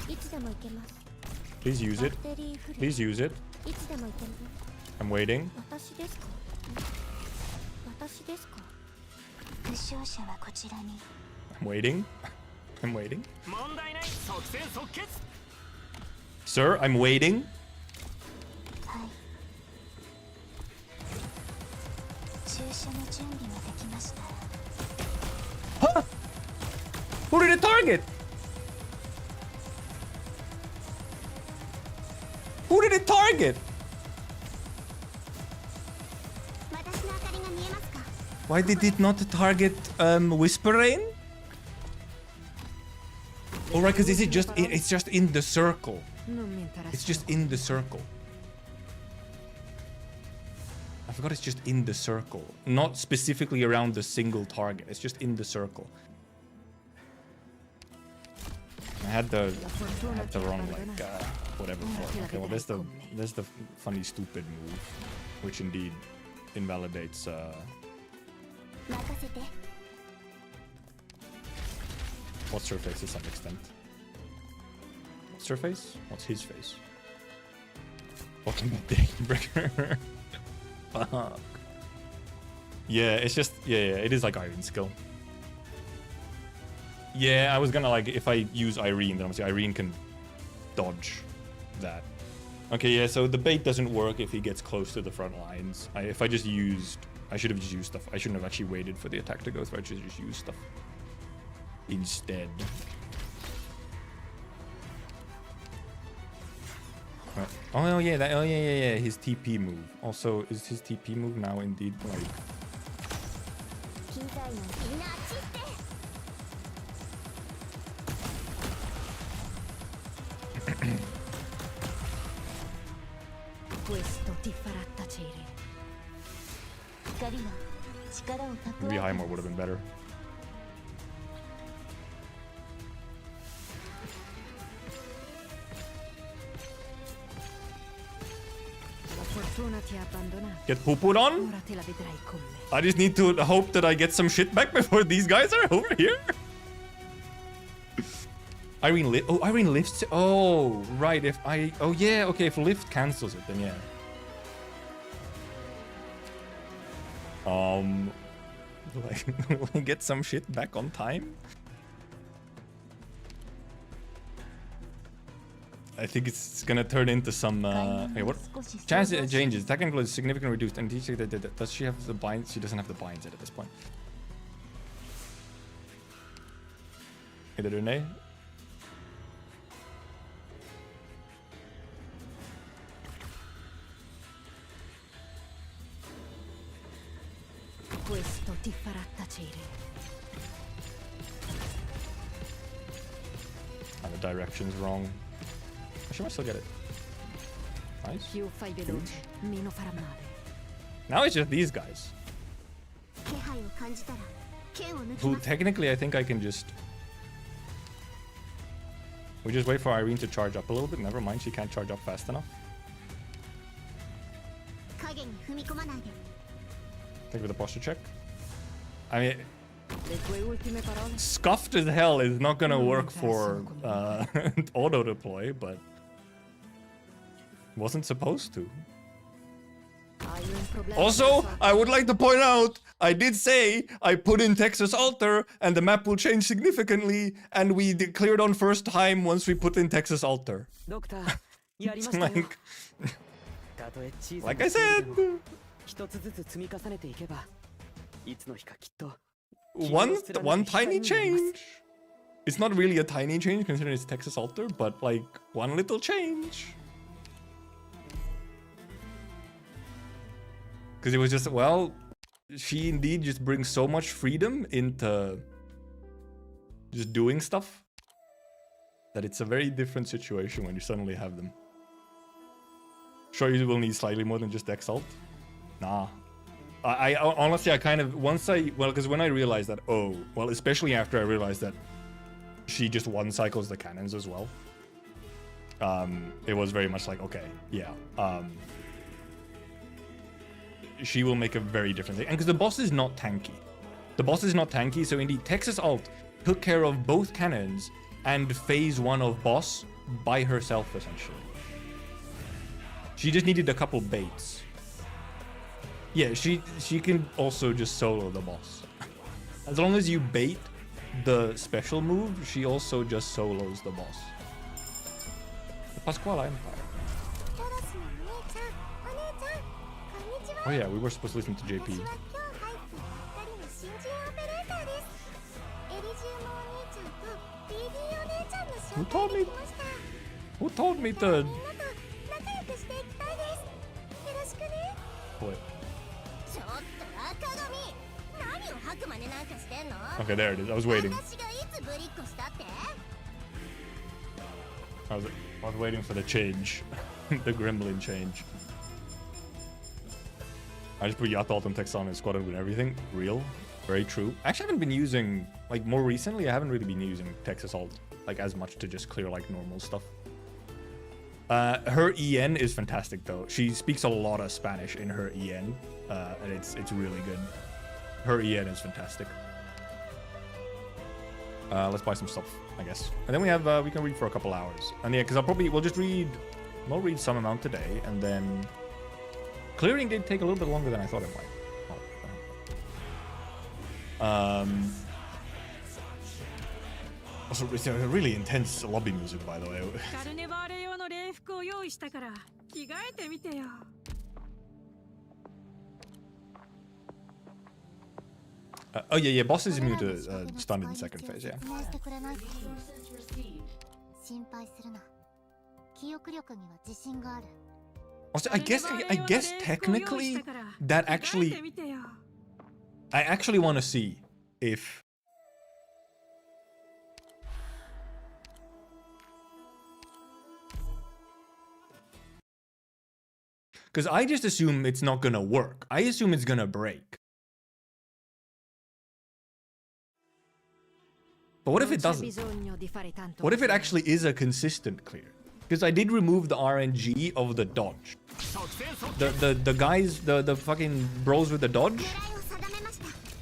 Speaker 3: いつでも行けます。
Speaker 2: Please use
Speaker 3: バッ
Speaker 2: it.
Speaker 3: テリーフル
Speaker 2: Please use it.
Speaker 3: いつでも行けます。
Speaker 2: I'm waiting.
Speaker 3: 私ですか？私ですか？負傷者はこちらに。
Speaker 2: I'm waiting. I'm waiting.
Speaker 4: 問題ない。即戦即決。
Speaker 2: Sir, I'm waiting.
Speaker 3: はい。注射の準備ができました。
Speaker 2: Huh? Who did it target? Who did it target?
Speaker 3: 私の明かりが見えますか？
Speaker 2: Why did it not target Whisper Rain? Oh right, because it's just in the circle.
Speaker 5: Non mi interessa.
Speaker 2: It's just in the circle. I forgot it's just in the circle. Not specifically around the single target. It's just in the circle. I had the wrong like whatever for. Okay, well there's the funny stupid move, which indeed invalidates
Speaker 3: 任せて。
Speaker 2: what's her face to some extent. What's her face? What's his face? Fucking dick breaker. Fuck. Yeah, it's just yeah, it is like Irene's skill. Yeah, I was gonna like if I use Irene, then obviously Irene can dodge that. Okay, yeah, so the bait doesn't work if he gets close to the front lines. If I just used, I should have just used stuff. I shouldn't have actually waited for the attack to go through. I should just use stuff instead. Right. Oh yeah, that. Oh yeah. His TP move. Also, is his TP move now indeed like?
Speaker 3: 機材のみんなあっち行って。
Speaker 5: Questo ti farà tacere.
Speaker 3: 光は力を蓄
Speaker 2: Maybe
Speaker 3: え
Speaker 2: Highmore would have been better.
Speaker 5: La fortuna ti ha abbandonato.
Speaker 2: Get poo-pooed on?
Speaker 5: Ora te la vedrai con me.
Speaker 2: I just need to hope that I get some shit back before these guys are over here. Irene lift. Oh, Irene lifts. Oh, right. If I. Oh, yeah. Okay. If lift cancels it, then yeah. Like, will I get some shit back on time? I think it's gonna turn into some. Hey, what? Chance changes. Technical is significantly reduced. And teacher, does she have the binds? She doesn't have the binds yet at this point. Hey, Renee.
Speaker 5: Questo ti farà tacere.
Speaker 2: Oh, the direction's wrong. She might still get it. Nice.
Speaker 5: Più fai veloce, meno farà male.
Speaker 2: Now it's just these guys.
Speaker 3: 気配を感じたら剣を抜き
Speaker 2: Who
Speaker 3: ます。
Speaker 2: technically I think I can just. We just wait for Irene to charge up a little bit. Never mind, she can't charge up fast enough.
Speaker 3: 影に踏み込まないで。
Speaker 2: Think with a posture check. I mean,
Speaker 5: Le tue ultime parole?
Speaker 2: scuffed as hell is not gonna work for auto deploy, but wasn't supposed to.
Speaker 5: Hai un problema.
Speaker 2: Also, I would like to point out, I did say I put in Texas Alter and the map will change significantly, and we cleared on first time once we put in Texas Alter.
Speaker 4: ドクター、やりましたよ。
Speaker 2: Like,
Speaker 4: たとえ小さな
Speaker 2: like I said,
Speaker 4: 一つずつ積み重ねていけば、いつの日かきっと
Speaker 2: one tiny change. It's not really a tiny change considering it's Texas Alter, but like one little change. Because it was just, well, she indeed just brings so much freedom into just doing stuff that it's a very different situation when you suddenly have them. Sure, you will need slightly more than just Exalt. Nah. I honestly, I kind of, because when I realized that, oh, well, especially after I realized that she just one cycles the cannons as well. It was very much like, okay, yeah. She will make a very different thing. And because the boss is not tanky. The boss is not tanky, so indeed Texas Alt took care of both cannons and phase 1 of boss by herself, essentially. She just needed a couple baits. Yeah, she can also just solo the boss. As long as you bait the special move, she also just solos the boss. The Pasquale Empire. Oh yeah, we were supposed to listen to JP. Who told me? Who told me to? Wait. Okay, there it is. I was waiting. I was waiting for the change. The gremlin change. I just put Yathalt and Texan and squatted with everything. Real. Very true. I actually haven't been using, like, more recently, I haven't really been using Tex Assault, like, as much to just clear, like, normal stuff. Her EN is fantastic, though. She speaks a lot of Spanish in her EN, and it's really good. Her EN is fantastic. Let's buy some stuff, I guess. And then we have, we can read for a couple hours. And yeah, because we'll just read, we'll read some amount today, and then clearing did take a little bit longer than I thought it might. Also, it's a really intense lobby music, by the way. Oh yeah, boss is immune to stun in the second phase, yeah. Also, I guess technically that actually, I actually want to see if because I just assume it's not gonna work. I assume it's gonna break. But what if it doesn't? What if it actually is a consistent clear? Because I did remove the RNG of the dodge. The guys, the fucking bros with the dodge,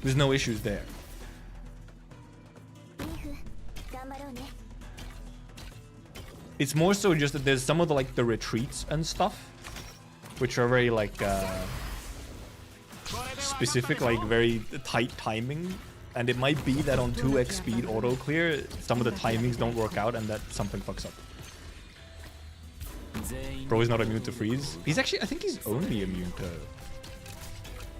Speaker 2: there's no issues there. It's more so just that there's some of the, like, the retreats and stuff, which are very, like, specific, like, very tight timing. And it might be that on 2x speed auto clear, some of the timings don't work out and that something fucks up. Bro is not immune to freeze. He's actually, I think he's only immune to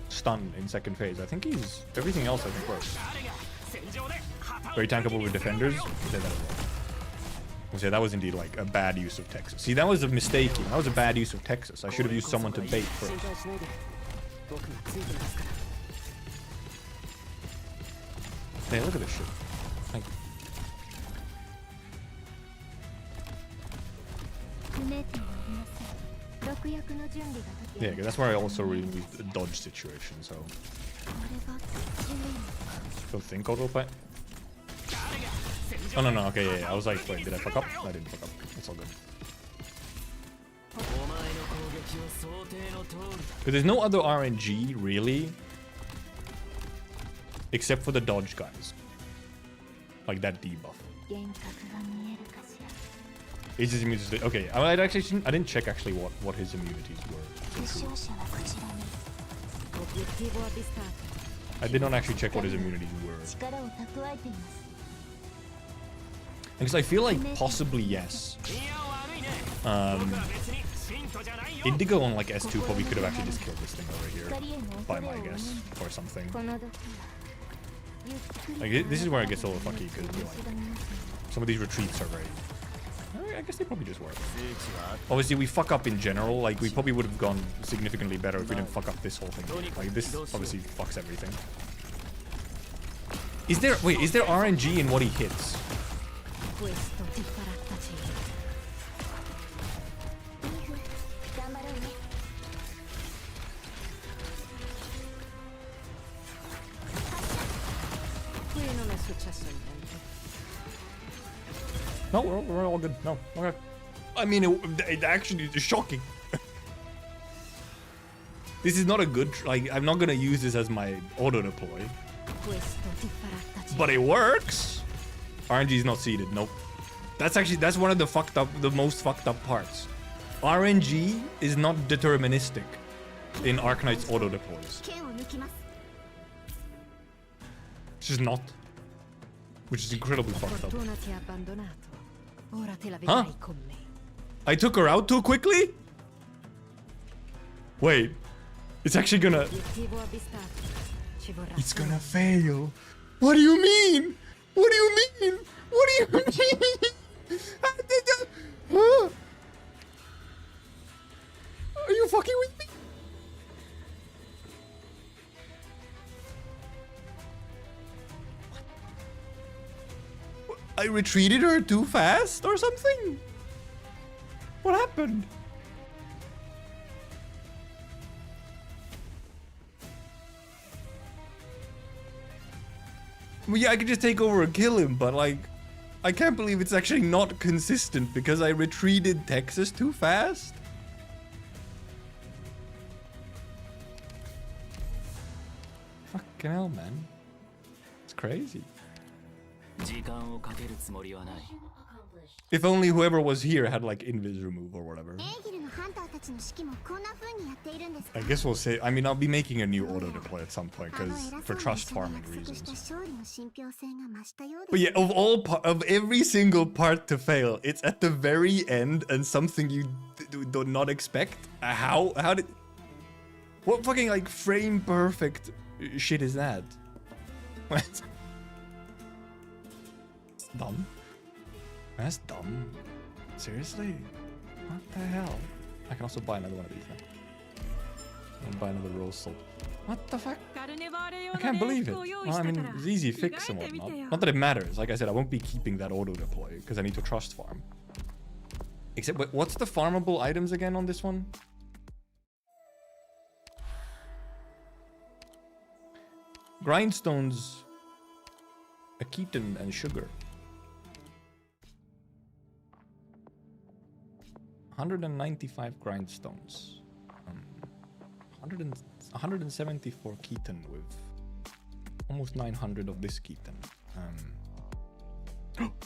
Speaker 2: stun in second phase. I think he's, everything else I think works. Very tankable with defenders. That was indeed like a bad use of Texas. See, that was a mistake. That was a bad use of Texas. I should have used someone to bait first. Hey, look at this shit. Thank you. Yeah, that's where I also removed the dodge situation, so. Don't think auto play. Oh, no, okay, yeah. I was like, wait, did I fuck up? I didn't fuck up. It's all good. Because there's no other RNG, really. Except for the dodge guys. Like that debuff. Is his immunity? Okay, I didn't check actually what his immunities were. I did not actually check what his immunities were. Because I feel like possibly yes. Indigo on like S2 probably could have actually just killed this thing over here, by my guess, or something. Like this is where it gets a little fucky because like, some of these retreats are very. I guess they probably just work. Obviously, we fuck up in general. Like we probably would have gone significantly better if we didn't fuck up this whole thing. Like this obviously fucks everything. Is there RNG in what he hits? No, we're all good. No, okay. I mean, it actually is shocking. This is not a good, like, I'm not gonna use this as my auto deploy. But it works! RNG is not seeded, nope. That's one of the most fucked up parts. RNG is not deterministic in Arknights auto deploys. It's just not. Which is incredibly fucked up.
Speaker 5: Fortuna ti ha abbandonato. Ora te la
Speaker 2: Huh?
Speaker 5: vedrai con me.
Speaker 2: I took her out too quickly? Wait. It's actually gonna...
Speaker 5: Obiettivo avvistato. Ci vorrà
Speaker 2: It's
Speaker 5: solo-
Speaker 2: gonna fail. What do you mean? What do you mean? What do you mean? Huh? Are you fucking with me? What? I retreated her too fast or something? What happened? Well, yeah, I could just take over and kill him, but like, I can't believe it's actually not consistent because I retreated Texas too fast. Fucking hell, man. It's crazy.
Speaker 4: 時間をかけるつもりはない
Speaker 2: If only whoever was here had like invis remove or whatever.
Speaker 6: エーギルのハンターたちの指揮もこんな風にやっているんですか
Speaker 2: I guess we'll say, I mean, I'll be making a new auto deploy at some point
Speaker 6: あの
Speaker 2: because
Speaker 6: 偉
Speaker 2: for
Speaker 6: そうな
Speaker 2: trust
Speaker 6: 人が
Speaker 2: farming
Speaker 6: 約束した
Speaker 2: reasons.
Speaker 6: 勝利の信憑性が増したよう
Speaker 2: But
Speaker 6: です
Speaker 2: yeah, of every single part to fail, it's at the very end and something you do not expect. How did, what fucking like frame perfect shit is that? What? It's dumb. That's dumb. Seriously? What the hell? I can also buy another one of these then. And buy another rose salt. What the fuck? I can't believe it. Well, I mean, it's easy fix and whatnot. Not that it matters. Like I said, I won't be keeping that auto deploy because I need to trust farm. Except, wait, what's the farmable items again on this one? Grindstones, a keton, and sugar. 195 grindstones. 174 keton with almost 900 of this keton.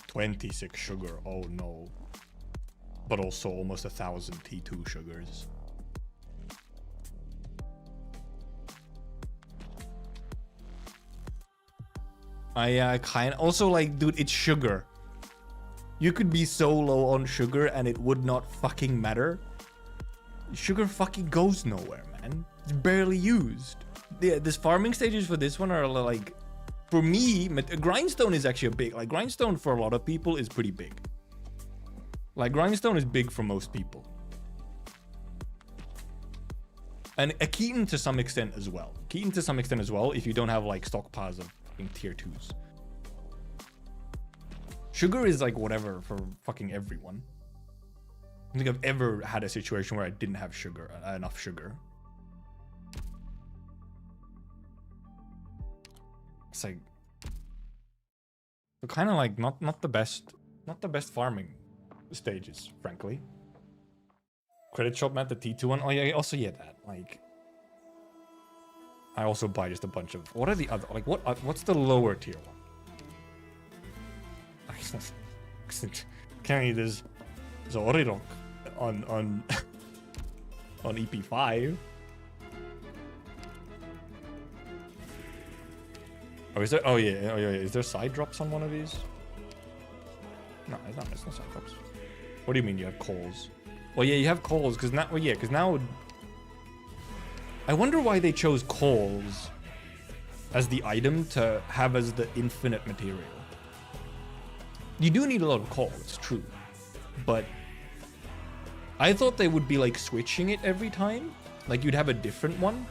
Speaker 2: 26 sugar. Oh no. But also almost 1,000 T2 sugars. I kind also like, dude, it's sugar. You could be so low on sugar and it would not fucking matter. Sugar fucking goes nowhere, man. It's barely used. Yeah, this farming stages for this one are like, for me, grindstone is actually a big, like grindstone for a lot of people is pretty big. Like grindstone is big for most people. And a keton to some extent as well. Keton to some extent as well if you don't have like stockpiles of in tier 2s. Sugar is like whatever for fucking everyone. I don't think I've ever had a situation where I didn't have sugar, enough sugar. It's like, kind of like not the best farming stages, frankly. Credit shop at the T2 one. Oh yeah, also yeah that like. I also buy just a bunch of. What are the other like? What's the lower tier one? Carry this Orirok on on EP5. Oh, is there? Oh yeah. Is there side drops on one of these? No, it's not. It's not side drops. What do you mean you have calls? Well, yeah, you have calls because now. Well, yeah, because now. I wonder why they chose calls as the item to have as the infinite material. You do need a lot of coal, it's true. But I thought they would be like switching it every time. Like you'd have a different one.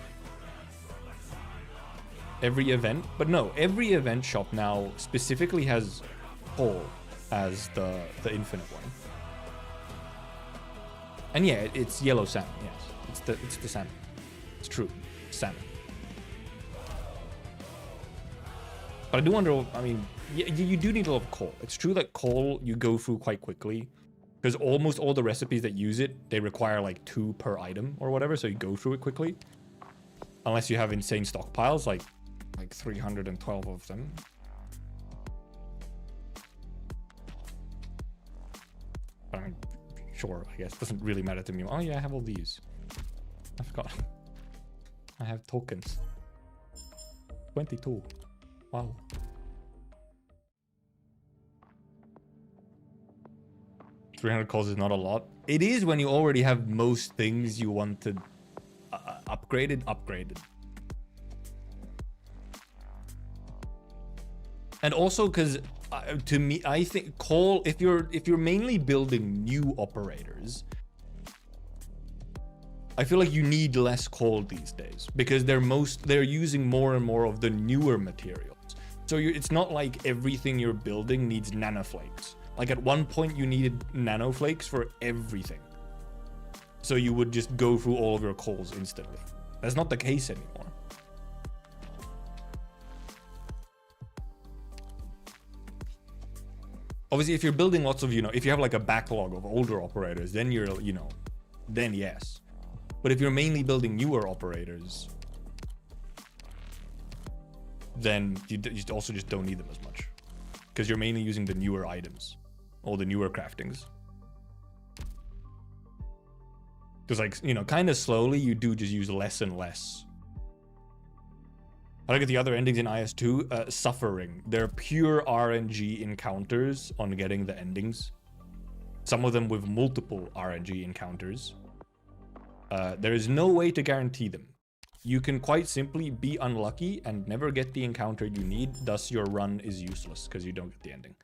Speaker 2: Every event. But no, every event shop now specifically has coal as the infinite one. And yeah, it's yellow salmon, yes. It's the salmon. It's true. Salmon. But I do wonder, I mean, you do need a lot of coal. It's true that coal you go through quite quickly because almost all the recipes that use it, they require like 2 per item or whatever, so you go through it quickly. Unless you have insane stockpiles, like 312 of them. sure, I guess. Doesn't really matter to me. Oh yeah, I have all these. I forgot. I have tokens. 22. Wow. $300 calls is not a lot. It is when you already have most things you wanted upgraded. And also because to me, I think call if you're mainly building new operators, I feel like you need less call these days because they're using more and more of the newer materials. So it's not like everything you're building needs nanoflakes. Like at one point you needed nanoflakes for everything. So you would just go through all of your calls instantly. That's not the case anymore. Obviously, if you're building lots of, if you have like a backlog of older operators, then you're, then yes. But if you're mainly building newer operators, then you also just don't need them as much. Because you're mainly using the newer items. All the newer craftings. Because like, kind of slowly, you do just use less and less. I look at the other endings in IS2, Suffering. They're pure RNG encounters on getting the endings. Some of them with multiple RNG encounters. There is no way to guarantee them. You can quite simply be unlucky and never get the encounter you need, thus your run is useless because you don't get the ending.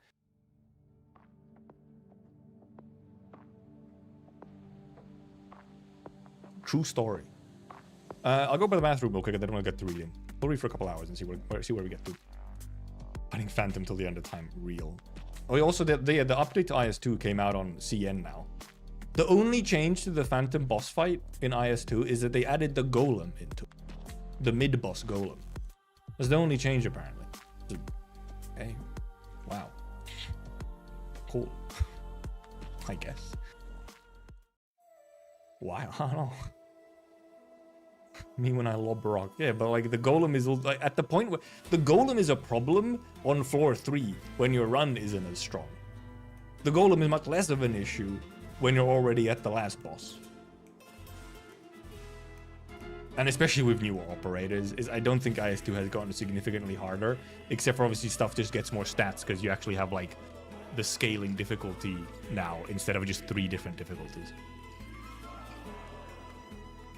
Speaker 2: True story. I'll go by the bathroom real quick and then we'll get to reading. We'll read for a couple hours and see where we get to. Fighting Phantom till the end of time, real. Oh, also the update to IS2 came out on CN now. The only change to the Phantom boss fight in IS2 is that they added the golem into it. The mid-boss golem. That's the only change apparently. Okay. Wow. Cool. I guess. Why? I don't know. Me when I lob rock. Yeah, but like the golem is like, at the point where the golem is a problem on floor 3 when your run isn't as strong. The golem is much less of an issue when you're already at the last boss. And especially with newer operators, I don't think IS2 has gotten significantly harder, except for obviously stuff just gets more stats because you actually have like the scaling difficulty now instead of just 3 different difficulties.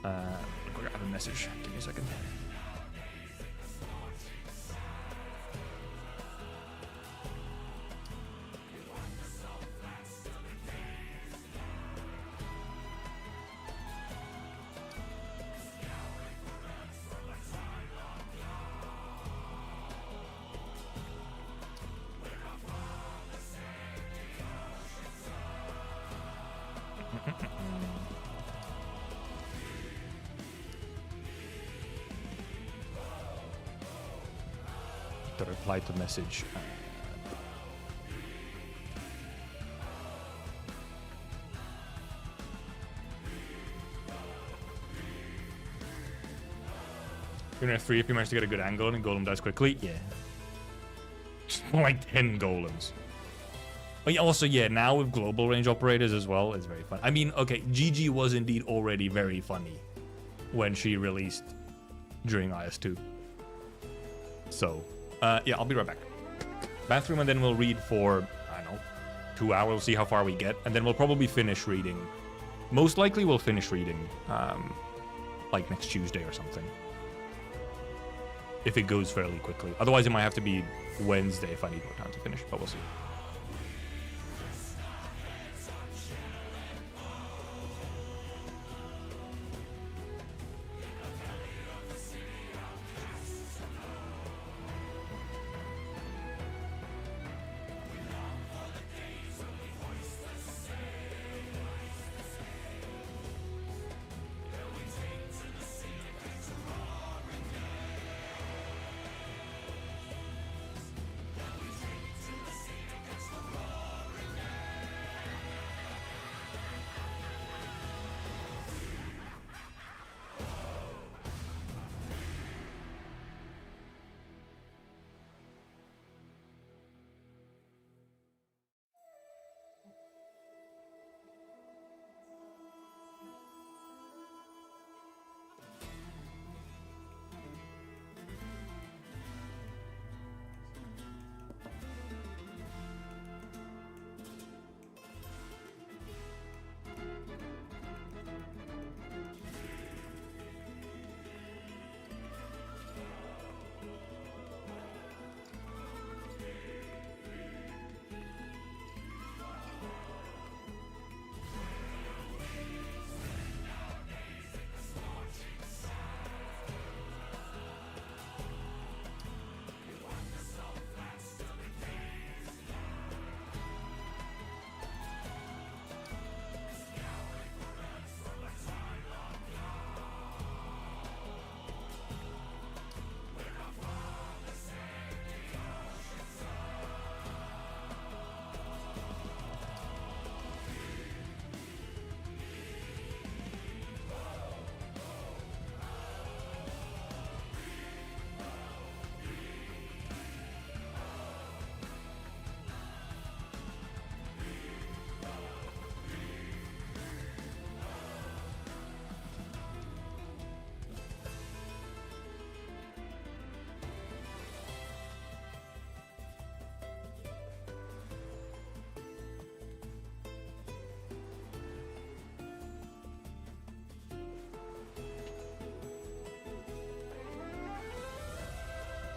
Speaker 2: I have a message. Give me a second. To reply to message. You're gonna have 3 if you manage to get a good angle and golem dies quickly. Yeah. Just more like 10 golems. Oh, yeah, also, yeah, now with global range operators as well, it's very fun. I mean, okay, GG was indeed already very funny when she released during IS2. So, yeah, I'll be right back. Bathroom, and then we'll read for, I don't know, 2 hours, see how far we get, and then we'll probably finish reading. Most likely we'll finish reading, like next Tuesday or something. If it goes fairly quickly. Otherwise, it might have to be Wednesday if I need more time to finish, but we'll see.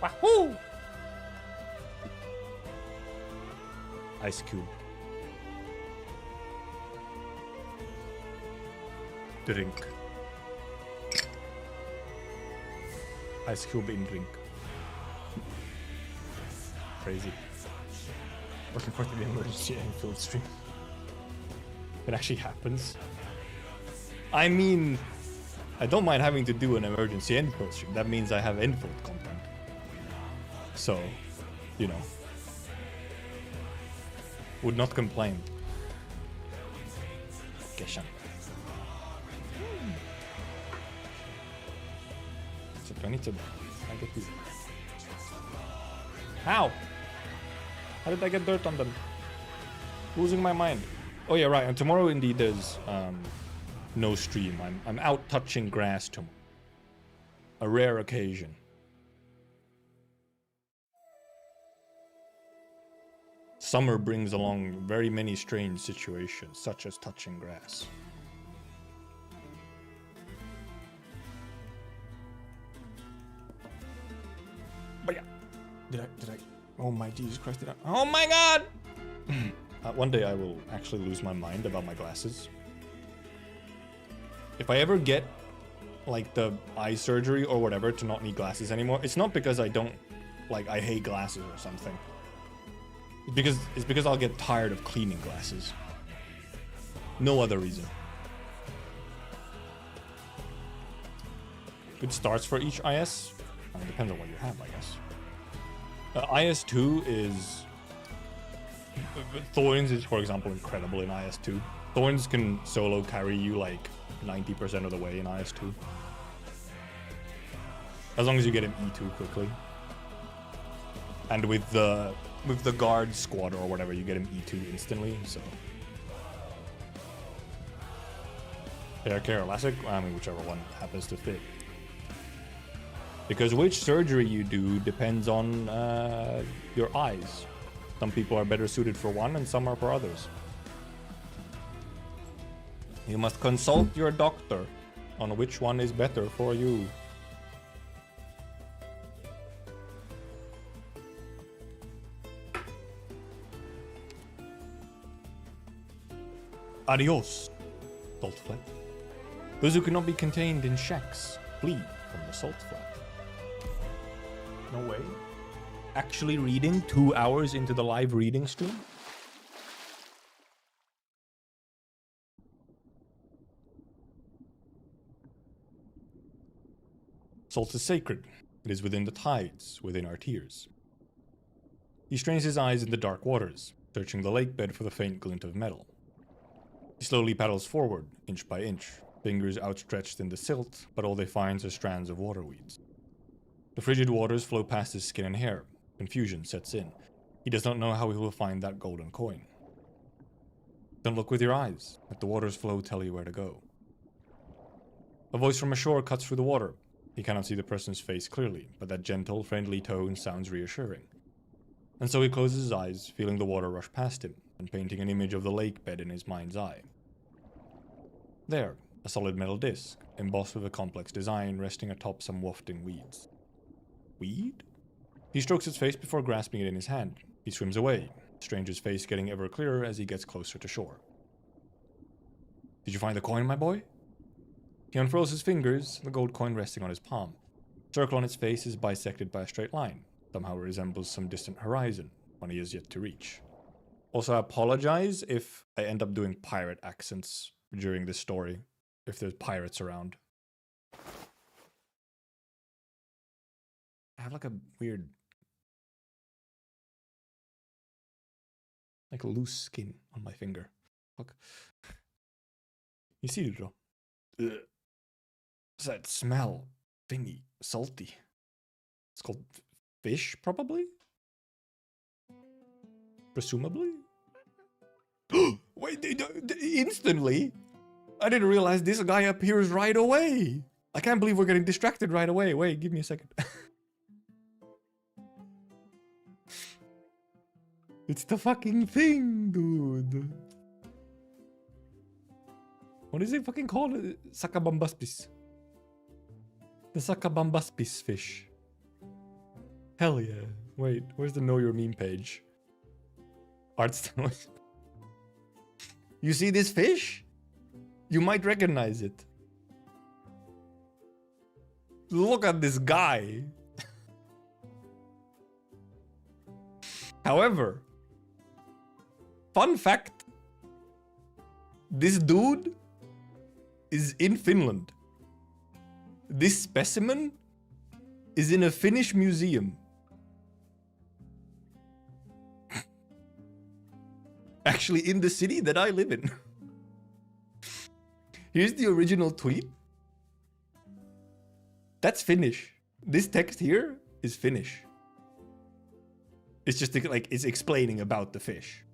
Speaker 2: Wahoo! Ice cube. Drink. Ice cube in drink. Crazy. Looking forward to the emergency Enfield stream. It actually happens. I mean, I don't mind having to do an emergency Enfield stream. That means I have Enfield content. So, you know. Would not complain. Geshan. So do I need to... I get these... How? How did I get dirt on them? Losing my mind. Oh yeah, right. And tomorrow indeed there's no stream. I'm out touching grass tomorrow. A rare occasion. Summer brings along very many strange situations, such as touching grass. But yeah, did I? Oh my Jesus Christ! Did I? Oh my God! One day I will actually lose my mind about my glasses. If I ever get like the eye surgery or whatever to not need glasses anymore, it's not because I don't like I hate glasses or something. It's because I'll get tired of cleaning glasses. No other reason. Good starts for each IS. Depends on what you have, I guess. IS2 is... Thorns is, for example, incredible in IS2. Thorns can solo carry you like 90% of the way in IS2. As long as you get him E2 quickly. And with the guard squad or whatever, you get him E2 instantly, so... Hair care classic? I mean, whichever one happens to fit. Because which surgery you do depends on your eyes. Some people are better suited for one and some are for others. You must consult your doctor on which one is better for you. Adios, salt flat. Those who cannot be contained in shacks flee from the salt flat. No way. Actually reading 2 hours into the live reading stream? Salt is sacred. It is within the tides, within our tears. He strains his eyes in the dark waters, searching the lake bed for the faint glint of metal. He slowly paddles forward, inch by inch, fingers outstretched in the silt, but all they find are strands of water weeds. The frigid waters flow past his skin and hair. Confusion sets in. He does not know how he will find that golden coin. Don't look with your eyes. Let the water's flow tell you where to go. A voice from ashore cuts through the water. He cannot see the person's face clearly, but that gentle, friendly tone sounds reassuring. And so he closes his eyes, feeling the water rush past him, and painting an image of the lake bed in his mind's eye. There, a solid metal disc, embossed with a complex design, resting atop some wafting weeds. Weed? He strokes its face before grasping it in his hand. He swims away, the stranger's face getting ever clearer as he gets closer to shore. Did you find the coin, my boy? He unfurls his fingers, the gold coin resting on his palm. The circle on its face is bisected by a straight line. Somehow it resembles some distant horizon, one he has yet to reach. Also, I apologize if I end up doing pirate accents during this story, if there's pirates around. I have like a weird... like loose skin on my finger. Fuck. You see it, bro? What's that smell? Thingy. Salty. It's called fish, probably? Presumably? Wait, instantly? I didn't realize this guy appears right away. I can't believe we're getting distracted right away. Wait, give me a second. It's the fucking thing, dude. What is it fucking called? Sakabambaspis. The Sakabambaspis fish. Hell yeah. Wait, where's the Know Your Meme page? Artstone. You see this fish? You might recognize it. Look at this guy. However, fun fact, this dude is in Finland. This specimen is in a Finnish museum. Actually, in the city that I live in. Here's the original tweet. That's Finnish. This text here is Finnish. It's just like, it's explaining about the fish.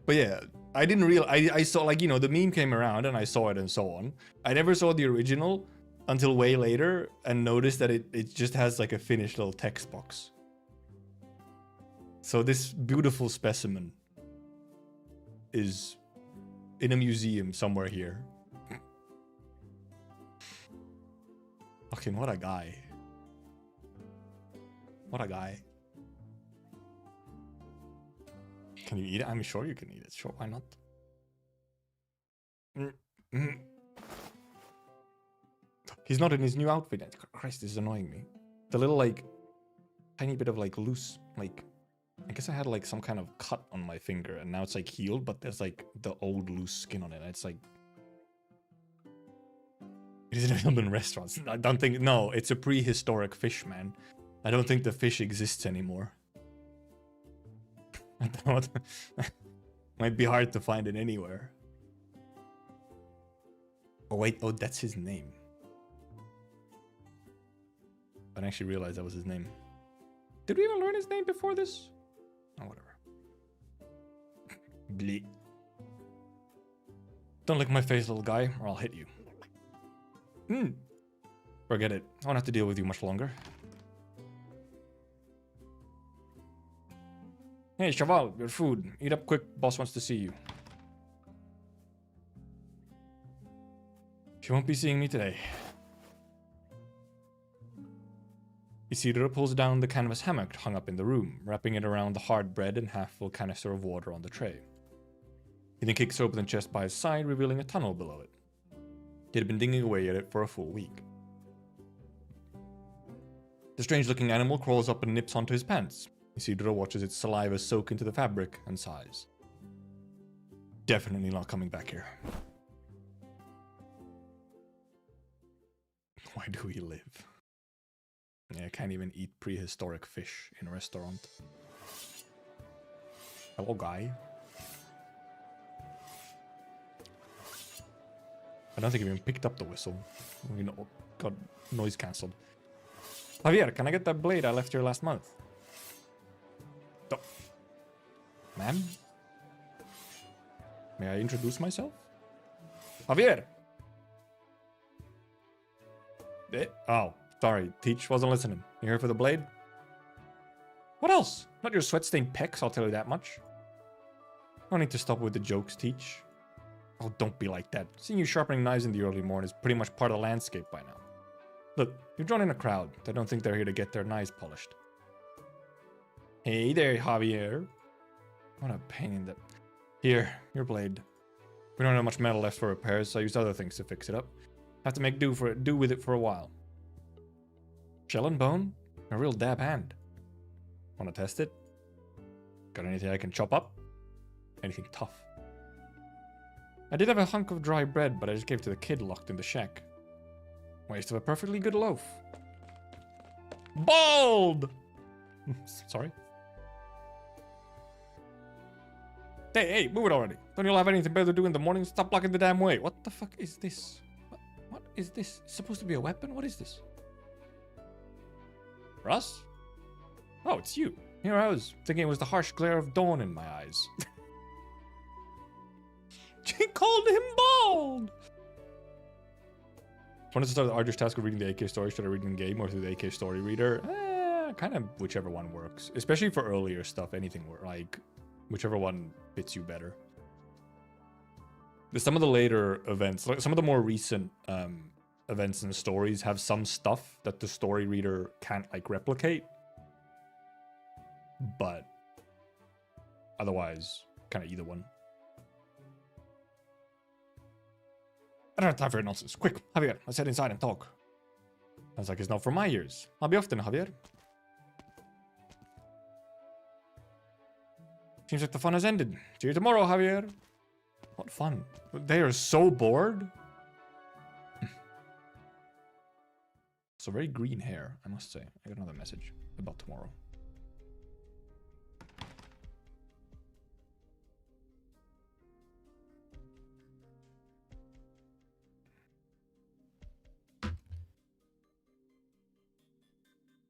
Speaker 2: But yeah, I didn't realize, I saw, like, you know, the meme came around and I saw it and so on. I never saw the original until way later and noticed that it just has like a Finnish little text box. So this beautiful specimen is in a museum somewhere here. Fucking what a guy. What a guy. Can you eat it? I'm sure you can eat it. Sure, why not? He's not in his new outfit. Christ, this is annoying me. The little, like, tiny bit of, like, loose, like, I guess I had, like, some kind of cut on my finger, and now it's, like, healed, but there's, like, the old loose skin on it. It's, like... It isn't available in restaurants. I don't think... No, it's a prehistoric fish, man. I don't think the fish exists anymore. I don't... Might be hard to find it anywhere. Oh, wait. Oh, that's his name. I didn't actually realize that was his name. Did we even learn his name before this? Oh, whatever. Bleep. Don't lick my face, little guy, or I'll hit you. Forget it. I won't have to deal with you much longer. Hey, Chaval, your food. Eat up quick. Boss wants to see you. She won't be seeing me today. Isidro pulls down the canvas hammock hung up in the room, wrapping it around the hard bread and half-full canister of water on the tray. He then kicks open the chest by his side, revealing a tunnel below it. He had been digging away at it for a full week. The strange-looking animal crawls up and nips onto his pants. Isidro watches its saliva soak into the fabric and sighs. Definitely not coming back here. Why do we live? Yeah, I can't even eat prehistoric fish in a restaurant. Hello, guy. I don't think he even picked up the whistle. You know, got noise cancelled. Javier, can I get that blade I left here last month? Oh. Ma'am? May I introduce myself? Javier! Oh, sorry. Teach wasn't listening. You here for the blade? What else? Not your sweat-stained pecs, I'll tell you that much. No need to stop with the jokes, Teach. Oh, don't be like that. Seeing you sharpening knives in the early morning is pretty much part of the landscape by now. Look, you've drawn in a crowd. They don't think they're here to get their knives polished. Hey there, Javier. What a pain in the... Here, your blade. We don't have much metal left for repairs, so I used other things to fix it up. Have to make do with it for a while. Shell and bone? A real dab hand. Wanna test it? Got anything I can chop up? Anything tough? I did have a hunk of dry bread, but I just gave it to the kid locked in the shack. Waste of a perfectly good loaf. Bald! Sorry. Hey, move it already. Don't you have anything better to do in the morning? Stop blocking the damn way. What the fuck is this? What is this? It's supposed to be a weapon? What is this? Russ? Oh, it's you. Here I was, thinking it was the harsh glare of dawn in my eyes. She called him bald! Wanted to start the arduous task of reading the AK story. Should I read in game or through the AK story reader? Kind of whichever one works. Especially for earlier stuff, anything like whichever one fits you better. Some of the later events, like some of the more recent events and stories have some stuff that the story reader can't like replicate. But otherwise, kind of either one. I don't have time for your nonsense. Quick, Javier, let's head inside and talk. Sounds like it's not for my ears. I'll be off then, Javier. Seems like the fun has ended. See you tomorrow, Javier. What fun. They are so bored. So very green hair, I must say. I got another message about tomorrow.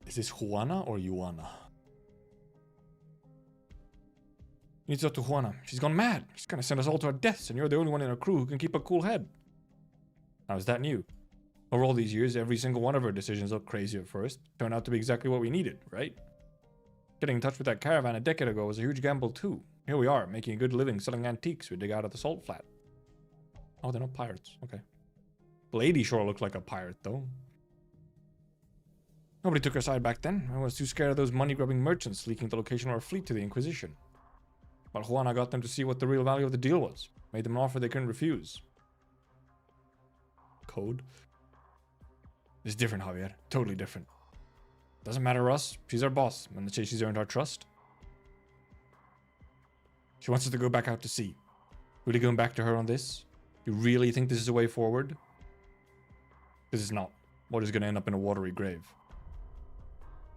Speaker 2: Is this Juana or Juana? You need to talk to Juana. She's gone mad. She's gonna send us all to our deaths, and you're the only one in our crew who can keep a cool head. How is that new? Over all these years, every single one of our decisions looked crazy at first. Turned out to be exactly what we needed, right? Getting in touch with that caravan a decade ago was a huge gamble too. Here we are, making a good living selling antiques we dig out of the salt flat. Oh, they're not pirates. Okay. Lady sure looked like a pirate, though. Nobody took our side back then. I was too scared of those money-grubbing merchants leaking the location of our fleet to the Inquisition. But Juana got them to see what the real value of the deal was. Made them an offer they couldn't refuse. Code? It's different, Javier. Totally different. Doesn't matter to us. She's our boss, and she's earned our trust. She wants us to go back out to sea. Really going back to her on this? You really think this is a way forward? This is not. What is going to end up in a watery grave?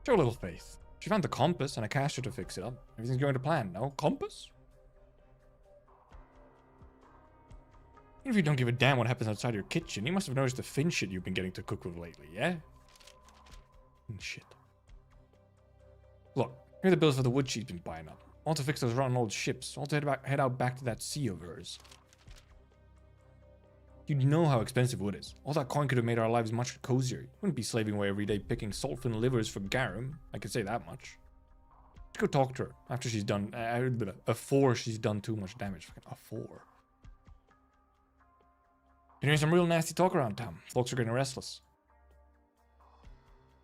Speaker 2: Show a little faith. She found the compass and a caster to fix it up. Everything's going to plan, no? Compass? Even if you don't give a damn what happens outside your kitchen, you must have noticed the Finn shit you've been getting to cook with lately, yeah? Shit. Look, here are the bills for the wood she's been buying up. All to fix those rotten old ships. All to head out back to that sea of hers. You know how expensive wood is. All that coin could have made our lives much cozier. You wouldn't be slaving away every day picking saltfin livers for garum. I can say that much. Let's go talk to her after she's done. Before she's done too much damage. Fucking afore. You're hearing some real nasty talk around town. Folks are getting restless.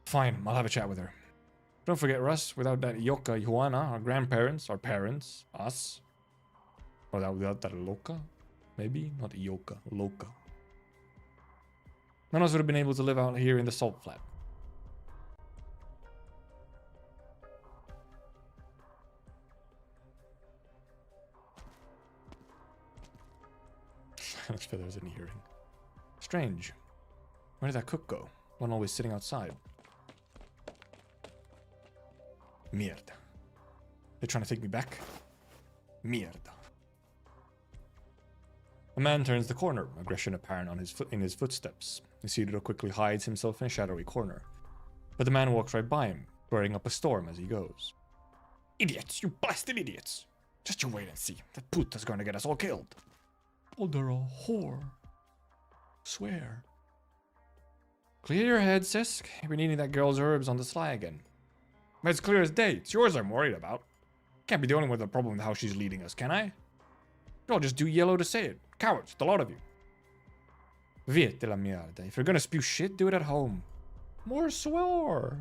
Speaker 2: Fine, I'll have a chat with her. Don't forget, Russ, without that Yoka Juana, our grandparents, our parents, us. Without that Loka? Maybe? Not Yoka, Loka. None of us would have been able to live out here in the salt flat. Silence feathers in hearing. Strange. Where did that cook go? One always sitting outside. Mierda. They're trying to take me back? Mierda. A man turns the corner, aggression apparent on in his footsteps. Isidro quickly hides himself in a shadowy corner. But the man walks right by him, stirring up a storm as he goes. Idiots! You blasted idiots! Just you wait and see. That puta's gonna get us all killed. Oh, they're a whore. Swear. Clear your head, Sisk. You've been eating that girl's herbs on the sly again. But it's clear as day. It's yours I'm worried about. Can't be the only one with a problem with how she's leading us, can I? You'll just do yellow to say it. Cowards, the lot of you. Viete la mierda. If you're gonna spew shit, do it at home. More swore.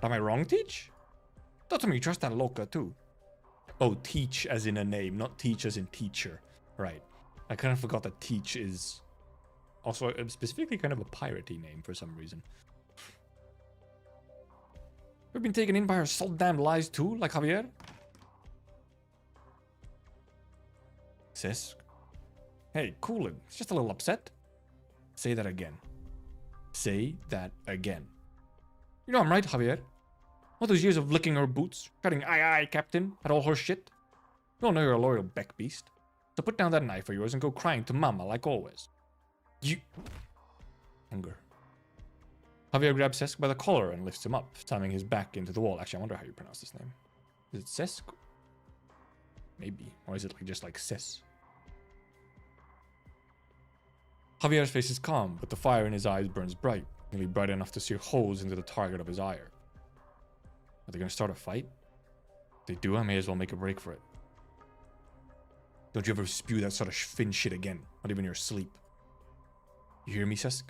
Speaker 2: Am I wrong, Teach? Don't tell me you trust that Loka, too. Oh, Teach as in a name, not Teach as in teacher. Right. I kind of forgot that Teach is also specifically kind of a piratey name for some reason. We've been taken in by her salt-damned lies too, like Javier? Sis? Hey, cool it. It's just a little upset. Say that again. Say that again. You know I'm right, Javier. All those years of licking her boots, shouting aye aye, Captain, at all her shit. You all know you're a loyal beck beast. So put down that knife of yours and go crying to Mama like always. You... Hunger. Javier grabs Sesk by the collar and lifts him up, slamming his back into the wall. Actually, I wonder how you pronounce this name. Is it Sesk? Maybe. Or is it just like Ses? Javier's face is calm, but the fire in his eyes burns bright, nearly bright enough to sear holes into the target of his ire. Are they going to start a fight? If they do, I may as well make a break for it. Don't you ever spew that sort of Finn shit again, not even in your sleep. You hear me, Sesk?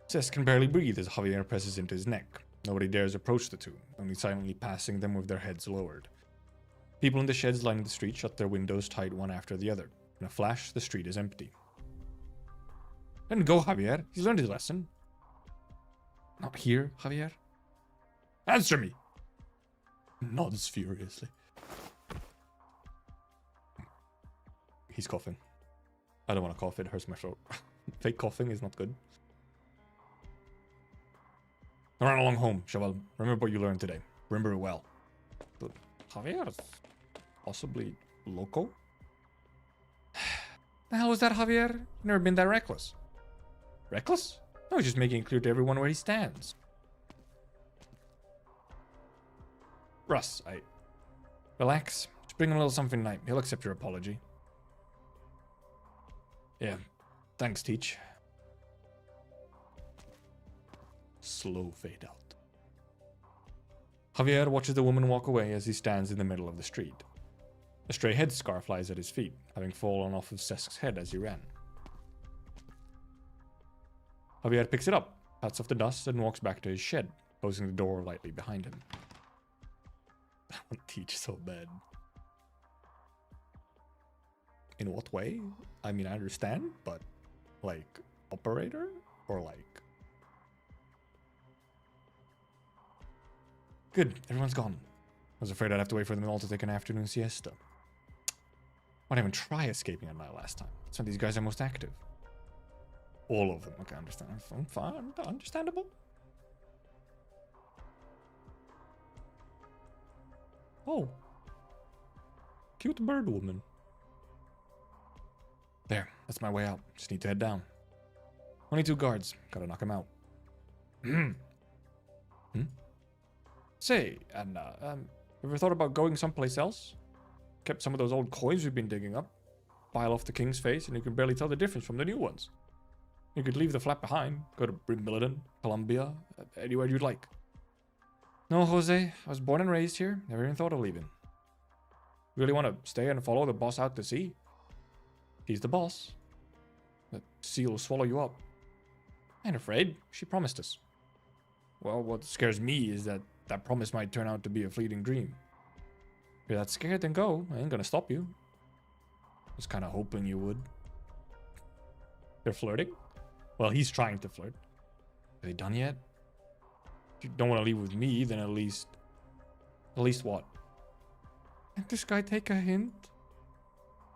Speaker 2: Sesk can barely breathe as Javier presses into his neck. Nobody dares approach the two, only silently passing them with their heads lowered. People in the sheds lining the street shut their windows tight one after the other. In a flash, the street is empty. Let him go, Javier. He's learned his lesson. Not here, Javier. Answer me! Nods furiously. He's coughing. I don't want to cough, it hurts my throat. Fake coughing is not good. Run along home, Cheval. Remember what you learned today. Remember it well. But Javier is possibly loco? The hell was that, Javier? You've never been that reckless. Reckless? No, he's just making it clear to everyone where he stands. Russ, relax. Just bring him a little something tonight. He'll accept your apology. Yeah. Thanks, Teach. Slow fade out. Javier watches the woman walk away as he stands in the middle of the street. A stray headscarf lies at his feet, having fallen off of Sesk's head as he ran. Javier picks it up, pats off the dust, and walks back to his shed, closing the door lightly behind him. I want Teach so bad. In what way? I mean, I understand, but like operator or like... Good, everyone's gone. I was afraid I'd have to wait for them all to take an afternoon siesta. Why'd I even try escaping at night last time? That's when these guys are most active. All of them. Okay, I understand. Fine, understandable. Oh. Cute bird woman. There, that's my way out. Just need to head down. Only 2 guards. Gotta knock them out. Say, and ever thought about going someplace else? Kept some of those old coins we've been digging up. Pile off the king's face and you can barely tell the difference from the new ones. You could leave the flat behind. Go to Brimillidan, Columbia, anywhere you'd like. No, Jose. I was born and raised here. Never even thought of leaving. Really want to stay and follow the boss out to sea? He's the boss. The sea will swallow you up. I ain't afraid. She promised us. Well, what scares me is that that promise might turn out to be a fleeting dream. If you're that scared, then go. I ain't gonna stop you. Was kind of hoping you would. They're flirting? Well, he's trying to flirt. Are they done yet? If you don't want to leave with me, then at least what? Can't this guy take a hint?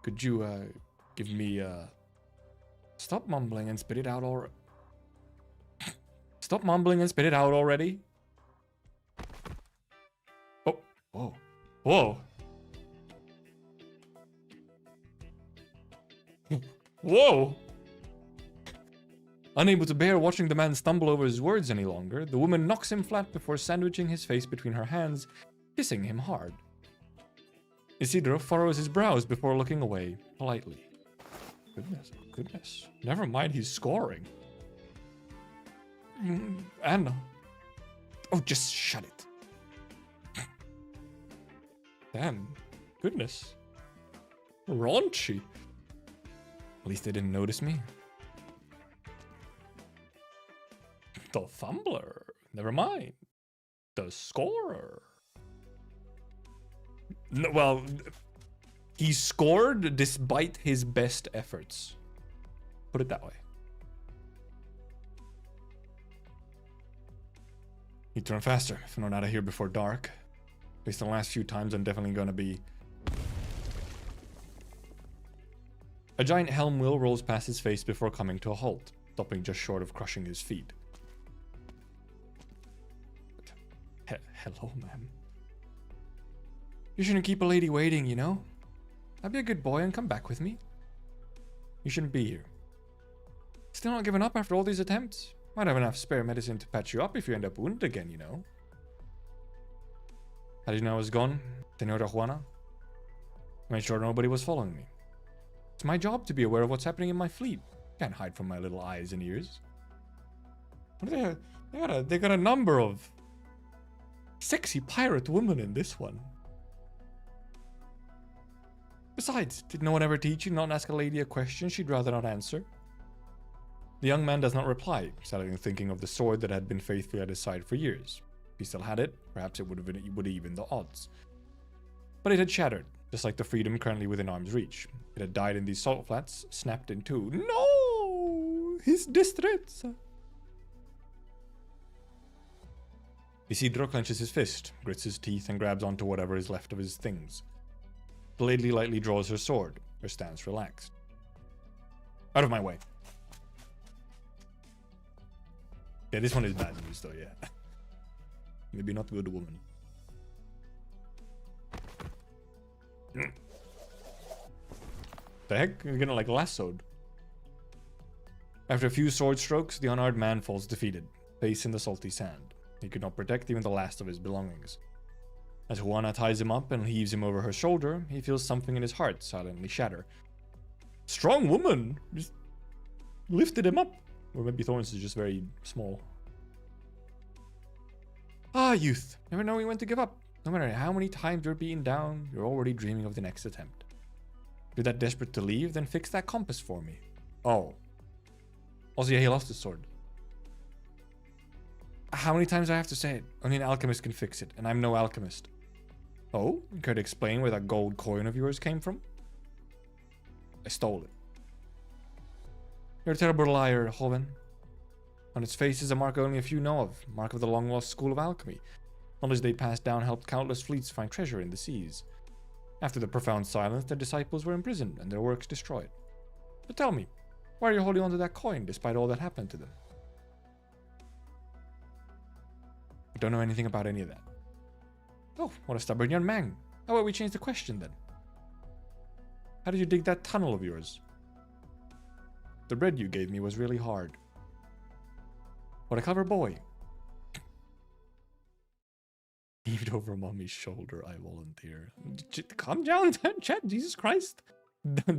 Speaker 2: Could you, give me, Stop mumbling and spit it out already. Stop mumbling and spit it out already. Oh, whoa, whoa. Whoa! Unable to bear watching the man stumble over his words any longer, the woman knocks him flat before sandwiching his face between her hands, kissing him hard. Isidro furrows his brows before looking away, politely. Goodness, goodness. Never mind, he's scoring. Anna. Oh, just shut it. Damn. Goodness. Raunchy. At least they didn't notice me. The fumbler. Never mind. The scorer. No, well, he scored despite his best efforts. Put it that way. Need to run faster if I'm not out of here before dark. Based on the last few times, I'm definitely gonna be... A giant helm wheel rolls past his face before coming to a halt, stopping just short of crushing his feet. Hello, ma'am. You shouldn't keep a lady waiting, you know? I'll be a good boy and come back with me. You shouldn't be here. Still not giving up after all these attempts? Might have enough spare medicine to patch you up if you end up wounded again, you know? How did you know I was gone, Senora Juana? Made sure nobody was following me. It's my job to be aware of what's happening in my fleet. Can't hide from my little eyes and ears. What are they got a number of sexy pirate women in this one. Besides, did no one ever teach you not ask a lady a question she'd rather not answer? The young man does not reply, sadly thinking of the sword that had been faithfully at his side for years. If he still had it, perhaps it would have evened the odds. But it had shattered, just like the freedom currently within arm's reach. It had died in these salt flats, snapped in two. No! His distress! Isidro clenches his fist, grits his teeth, and grabs onto whatever is left of his things. The lady lightly draws her sword, her stance relaxed. Out of my way. Yeah, this one is bad news though, yeah. Maybe not with a woman. The heck? You're getting like lassoed. After a few sword strokes, the unarmed man falls defeated, face in the salty sand. He could not protect even the last of his belongings. As Juana ties him up and heaves him over her shoulder, he feels something in his heart silently shatter. Strong woman! Just lifted him up. Or maybe Thorns is just very small. Ah, youth. Never know when to give up. No matter how many times you're beaten down, you're already dreaming of the next attempt. If you're that desperate to leave, then fix that compass for me. Oh. Also, yeah, he lost his sword. How many times do I have to say it? Only an alchemist can fix it, and I'm no alchemist. Oh? You care to explain where that gold coin of yours came from? I stole it. You're a terrible liar, Hoven. On its face is a mark only a few know of, mark of the long-lost school of alchemy. Knowledge they passed down helped countless fleets find treasure in the seas. After the profound silence, their disciples were imprisoned and their works destroyed. But tell me, why are you holding on to that coin despite all that happened to them? I don't know anything about any of that. Oh, what a stubborn young man. How about we change the question then? How did you dig that tunnel of yours? The bread you gave me was really hard. What a clever boy. Heaved over mommy's shoulder, I volunteer. Calm down, chat, Jesus Christ.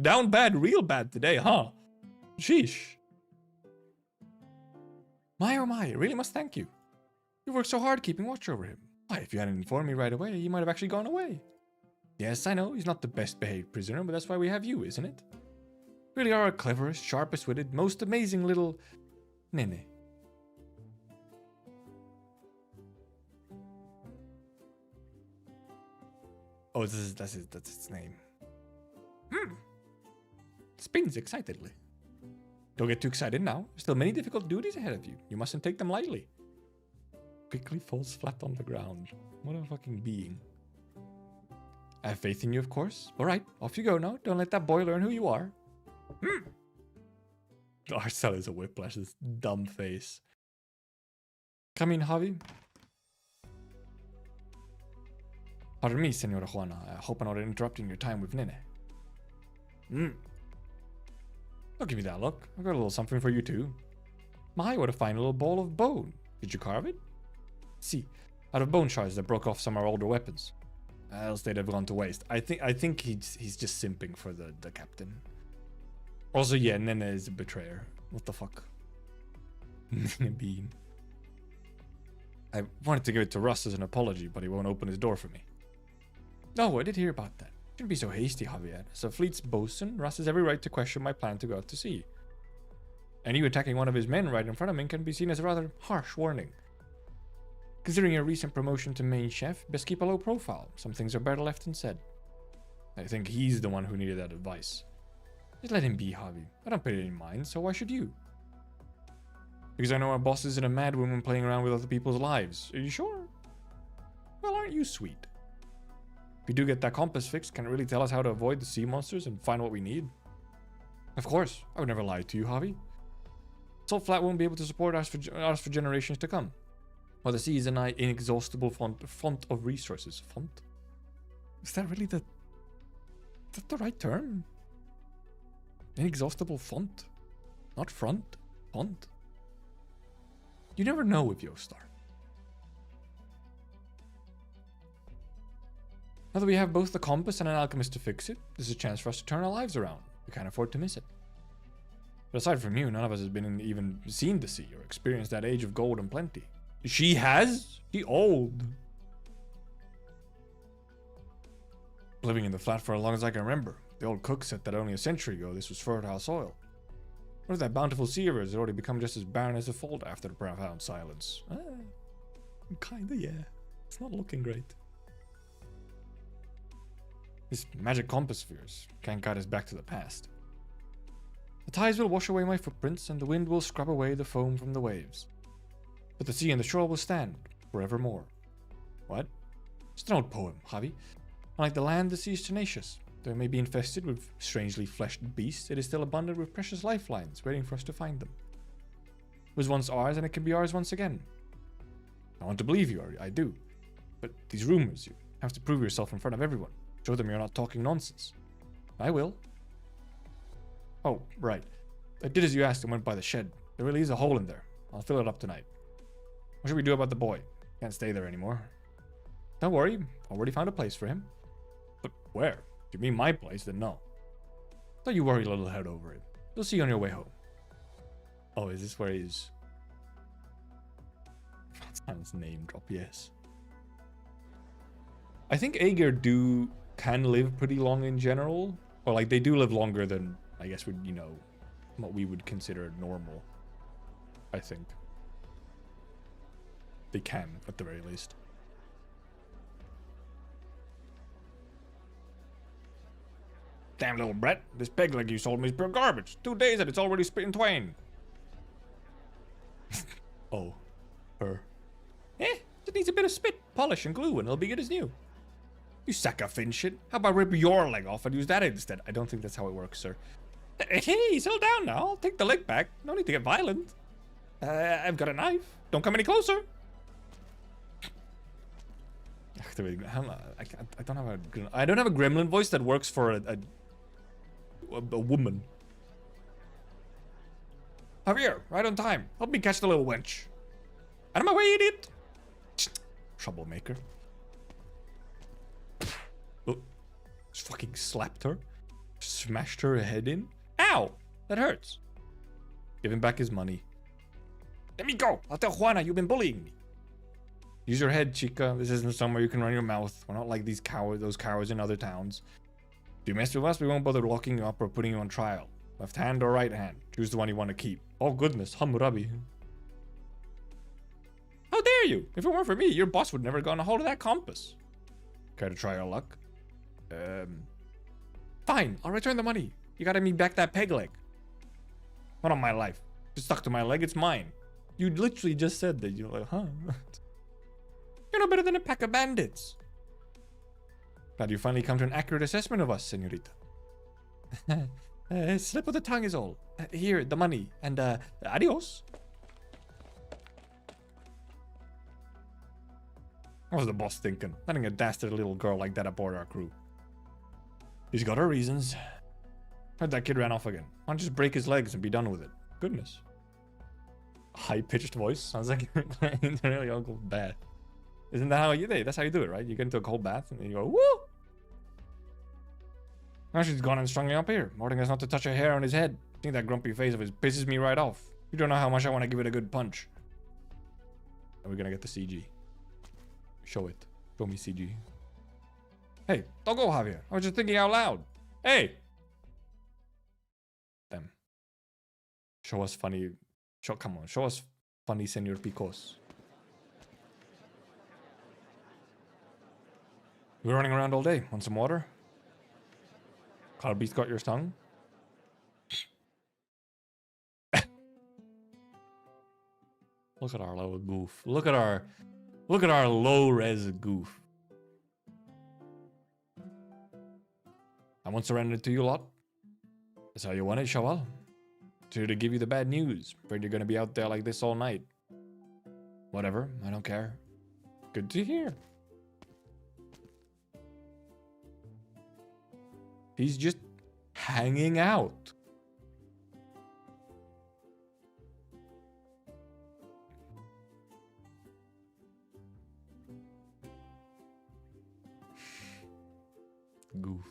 Speaker 2: Down bad, real bad today, huh? Sheesh. My oh my, I really must thank you. You worked so hard keeping watch over him. Why, if you hadn't informed me right away, he might have actually gone away. Yes, I know, he's not the best behaved prisoner, but that's why we have you, isn't it? You really are our cleverest, sharpest witted, most amazing little Nene. Oh, that's its name. Spins excitedly. Don't get too excited now. There's still many difficult duties ahead of you. You mustn't take them lightly. Quickly falls flat on the ground. What a fucking being. I have faith in you, of course. Alright, off you go now. Don't let that boy learn who you are. Arcel is a whiplash, this dumb face. Come in, Javi. Pardon me, Senora Juana. I hope I'm not interrupting your time with Nene. Don't give me that look. I've got a little something for you too. My, what a fine little ball of bone. Did you carve it? See, out of bone shards that broke off some of our older weapons. Else they'd have gone to waste. I think he's just simping for the captain. Also, yeah, Nene is a betrayer. What the fuck? Nene Bean. I wanted to give it to Russ as an apology, but he won't open his door for me. Oh, I did hear about that. Shouldn't be so hasty, Javier. As a fleet's bosun, Russ has every right to question my plan to go out to sea. And you attacking one of his men right in front of him can be seen as a rather harsh warning. Considering your recent promotion to main chef, best keep a low profile. Some things are better left unsaid. I think he's the one who needed that advice. Just let him be, Javi. I don't pay it in mind, so why should you? Because I know our boss isn't a mad woman playing around with other people's lives. Are you sure? Well, aren't you sweet? If you do get that compass fixed, can it really tell us how to avoid the sea monsters and find what we need? Of course, I would never lie to you, Javi. Salt Flat won't be able to support us for generations to come. While the sea is an inexhaustible font of resources. Font? Is that really is that the right term? Inexhaustible font? Not front? Font? You never know with Yostar. Now that we have both the compass and an alchemist to fix it, this is a chance for us to turn our lives around. We can't afford to miss it. But aside from you, none of us has even seen the sea or experienced that age of gold and plenty. She has? She old. Living in the flat for as long as I can remember. The old cook said that only a century ago this was fertile soil. What if that bountiful sea river has already become just as barren as the fault after the profound silence? Kinda, yeah. It's not looking great. This magic compass of yours can't guide us back to the past. The tides will wash away my footprints, and the wind will scrub away the foam from the waves. But the sea and the shore will stand forevermore. What? It's an old poem, Javi. Unlike the land, the sea is tenacious. Though it may be infested with strangely fleshed beasts, it is still abundant with precious lifelines, waiting for us to find them. It was once ours, and it can be ours once again. I want to believe you, I do. But these rumors, you have to prove yourself in front of everyone. Show them you're not talking nonsense. I will. Oh, right. I did as you asked and went by the shed. There really is a hole in there. I'll fill it up tonight. What should we do about the boy? Can't stay there anymore. Don't worry. Already found a place for him. But where? If you mean my place, then no. Don't you worry, little head, over it. You'll see you on your way home. Oh, is this where he's... That sounds name drop, yes. I think Aegir can live pretty long in general. Or like they do live longer than, I guess, would, you know, what we would consider normal. I think. They can, at the very least. Damn little brat. This peg leg you sold me is pure garbage. 2 days and it's already split in twain. Oh. Her. It needs a bit of spit, polish, and glue, and it'll be good as new. You sack of Finn shit. How about rip your leg off and use that instead? I don't think that's how it works, sir. Hey, settle down now. I'll take the leg back. No need to get violent. I've got a knife. Don't come any closer. I don't have a gremlin voice that works for a woman. Javier, right on time. Help me catch the little wench. Out of my way, idiot. Troublemaker. Oh, just fucking slapped her. Smashed her head in. Ow! That hurts. Give him back his money. Let me go. I'll tell Juana you've been bullying me. Use your head, chica. This isn't somewhere you can run your mouth. We're not like those cowards in other towns. If you mess with us, we won't bother locking you up or putting you on trial. Left hand or right hand. Choose the one you want to keep. Oh goodness, Hammurabi. How dare you? If it weren't for me, your boss would never have gotten a hold of that compass. Care to try your luck? Fine, I'll return the money. You gotta me back that peg leg. Not on my life. It's stuck to my leg, it's mine. You literally just said that. You're like, huh? You're no better than a pack of bandits. Glad you finally come to an accurate assessment of us, senorita. Slip of the tongue is all. Here, the money. And, adios. What was the boss thinking? Letting a dastard little girl like that aboard our crew. He's got her reasons. Heard that kid ran off again. Why don't you just break his legs and be done with it? Goodness. High-pitched voice. Sounds like you're playing a really Uncle Bath. Isn't that how you do it? That's how you do it, right? You get into a cold bath and then you go, woo! Now she's gone and strung me up here, ordering us not to touch a hair on his head. I think that grumpy face of his pisses me right off. You don't know how much I want to give it a good punch. Are we gonna get the CG? Show it. Show me CG. Hey, don't go, Javier. I was just thinking out loud. Hey! Them. Show us funny... Come on, show us funny, Senor Picos. You were running around all day. Want some water? Cloud Beast got your tongue? Look at our low goof. Look at our low-res goof. I won't surrender to you lot. That's how you want it, Shawal. Here to give you the bad news. Afraid you're gonna be out there like this all night. Whatever, I don't care. Good to hear. He's just hanging out. Goof.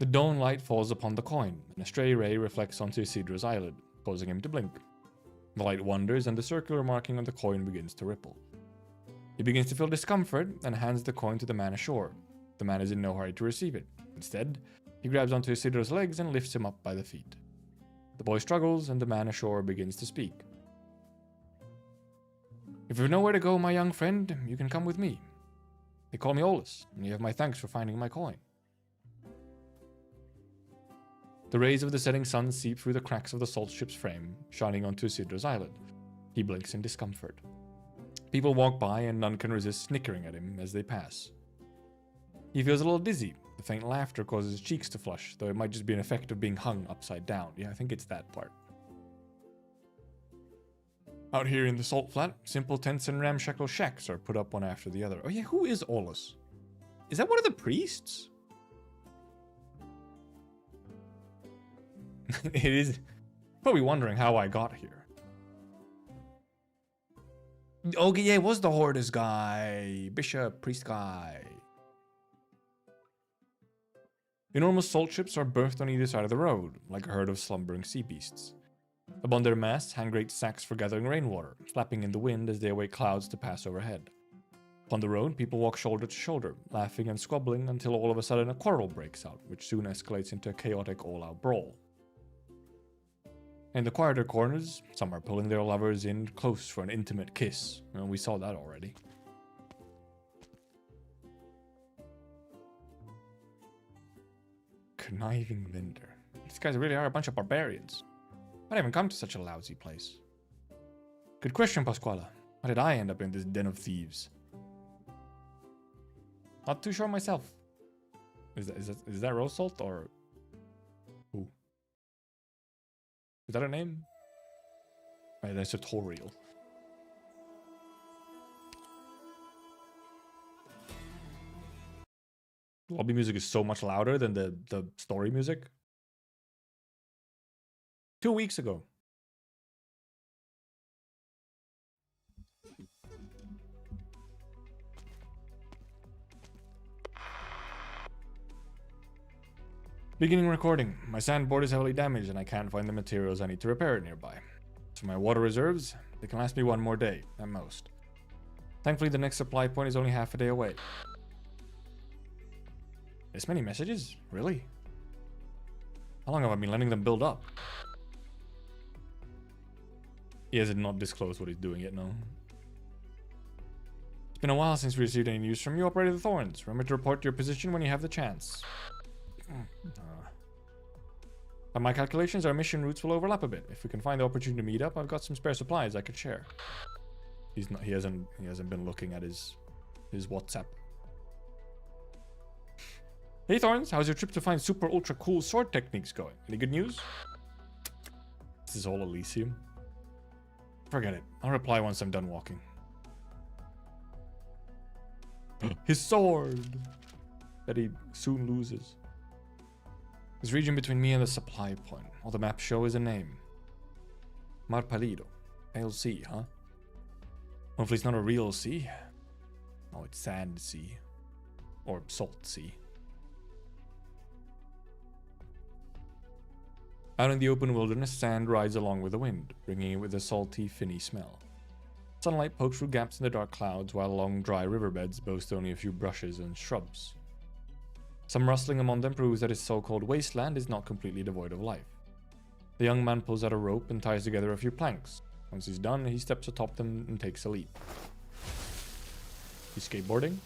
Speaker 2: The dawn light falls upon the coin, and a stray ray reflects onto Isidra's eyelid, causing him to blink. The light wanders, and the circular marking on the coin begins to ripple. He begins to feel discomfort, and hands the coin to the man ashore. The man is in no hurry to receive it. Instead, he grabs onto Isidro's legs and lifts him up by the feet. The boy struggles, and the man ashore begins to speak. If you've nowhere to go, my young friend, you can come with me. They call me Olus, and you have my thanks for finding my coin. The rays of the setting sun seep through the cracks of the salt ship's frame, shining onto Isidro's eyelid. He blinks in discomfort. People walk by, and none can resist snickering at him as they pass. He feels a little dizzy. The faint laughter causes his cheeks to flush, though it might just be an effect of being hung upside down. Yeah, I think it's that part. Out here in the salt flat, simple tents and ramshackle shacks are put up one after the other. Oh yeah, who is Olus? Is that one of the priests? It is. Probably wondering how I got here. Okay, yeah, it was the Hortus guy. Bishop, priest guy. Enormous salt ships are berthed on either side of the road, like a herd of slumbering sea beasts. Upon their masts hang great sacks for gathering rainwater, flapping in the wind as they await clouds to pass overhead. Upon the road, people walk shoulder to shoulder, laughing and squabbling until all of a sudden a quarrel breaks out, which soon escalates into a chaotic all-out brawl. In the quieter corners, some are pulling their lovers in close for an intimate kiss. Well, we saw that already. Conniving vendor. These guys really are a bunch of barbarians. I'd even come to such a lousy place. Good question, Pasquale. How did I end up in this den of thieves? Not too sure myself. Is that rose salt or who? Is that her name? Right, that's a tutorial. Lobby music is so much louder than the story music. 2 weeks ago. Beginning recording. My sandboard is heavily damaged and I can't find the materials I need to repair it nearby. So my water reserves, they can last me one more day, at most. Thankfully the next supply point is only half a day away. This many messages? Really? How long have I been letting them build up? He has not disclosed what he's doing yet, no. It's been a while since we received any news from you, Operator Thorns. Remember to report your position when you have the chance. By my calculations, our mission routes will overlap a bit. If we can find the opportunity to meet up, I've got some spare supplies I could share. He hasn't been looking at his WhatsApp. Hey Thorns, how's your trip to find super ultra cool sword techniques going? Any good news? This is all Elysium. Forget it. I'll reply once I'm done walking. His sword! That he soon loses. This region between me and the supply point. All the maps show is a name. Mar Palido. Pale Sea, huh? Hopefully it's not a real sea. Oh, it's Sand Sea. Or Salt Sea. Out in the open wilderness, sand rides along with the wind, bringing it with a salty, finny smell. Sunlight pokes through gaps in the dark clouds, while along dry riverbeds boast only a few brushes and shrubs. Some rustling among them proves that his so-called wasteland is not completely devoid of life. The young man pulls out a rope and ties together a few planks. Once he's done, he steps atop them and takes a leap. He's skateboarding?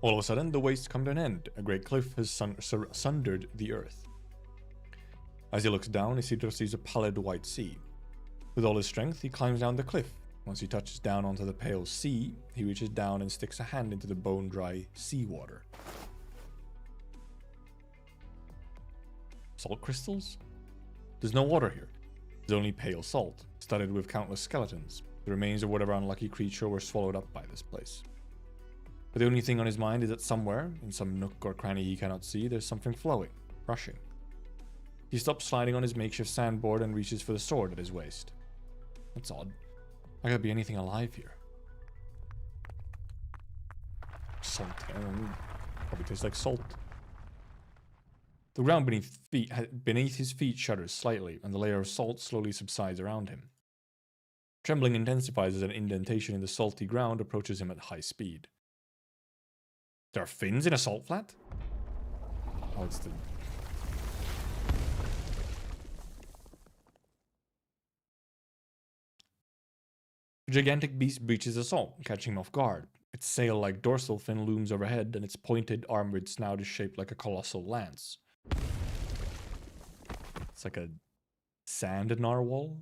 Speaker 2: All of a sudden, the wastes come to an end. A great cliff has sundered the earth. As he looks down, Isidro sees a pallid white sea. With all his strength, he climbs down the cliff. Once he touches down onto the pale sea, he reaches down and sticks a hand into the bone-dry seawater. Salt crystals? There's no water here. There's only pale salt, studded with countless skeletons. The remains of whatever unlucky creature were swallowed up by this place. But the only thing on his mind is that somewhere, in some nook or cranny he cannot see, there's something flowing, rushing. He stops sliding on his makeshift sandboard and reaches for the sword at his waist. That's odd. There could be anything alive here. Salt. Probably tastes like salt. The ground beneath his feet shudders slightly, and the layer of salt slowly subsides around him. Trembling intensifies as an indentation in the salty ground approaches him at high speed. There are fins in a salt flat? Oh, it's the... The gigantic beast breaches the salt, catching him off guard. Its sail-like dorsal fin looms overhead, and its pointed, armored snout is shaped like a colossal lance. It's like a sand narwhal.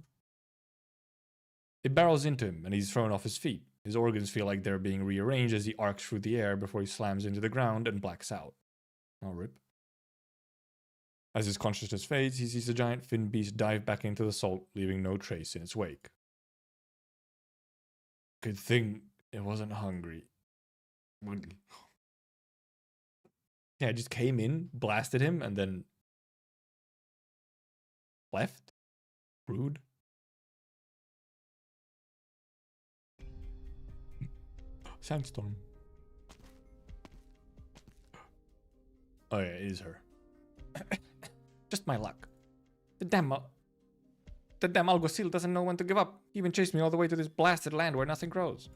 Speaker 2: It barrels into him, and he's thrown off his feet. His organs feel like they're being rearranged as he arcs through the air before he slams into the ground and blacks out. Oh, rip. As his consciousness fades, he sees the giant fin beast dive back into the salt, leaving no trace in its wake. Good thing it wasn't hungry. Yeah, it just came in, blasted him, and then left? Rude. Sandstorm. Oh yeah, it is her. Just my luck. The damn alguacil doesn't know when to give up. He even chased me all the way to this blasted land where nothing grows.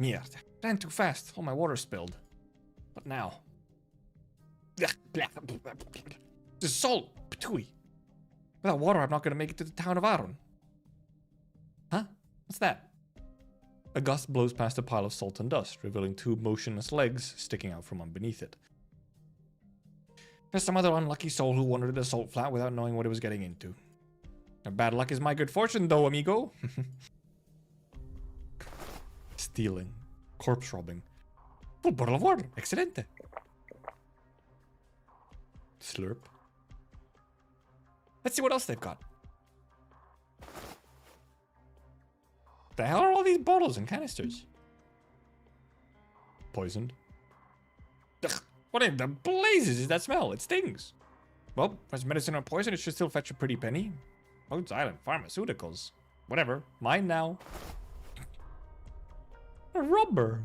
Speaker 2: Mierda. Ran too fast. All my water spilled. But now... This salt! Patooey! Without water, I'm not going to make it to the town of Aron. Huh? What's that? A gust blows past a pile of salt and dust, revealing two motionless legs sticking out from underneath it. There's some other unlucky soul who wandered the salt flat without knowing what he was getting into. Bad luck is my good fortune, though, amigo. Stealing. Corpse robbing. Full bottle of water. Excelente. Slurp. Let's see what else they've got. The hell are all these bottles and canisters? Poisoned. Ugh, what in the blazes is that smell? It stings. Well, as medicine or poison, it should still fetch a pretty penny. Rhodes Island Pharmaceuticals. Whatever. Mine now. A rubber.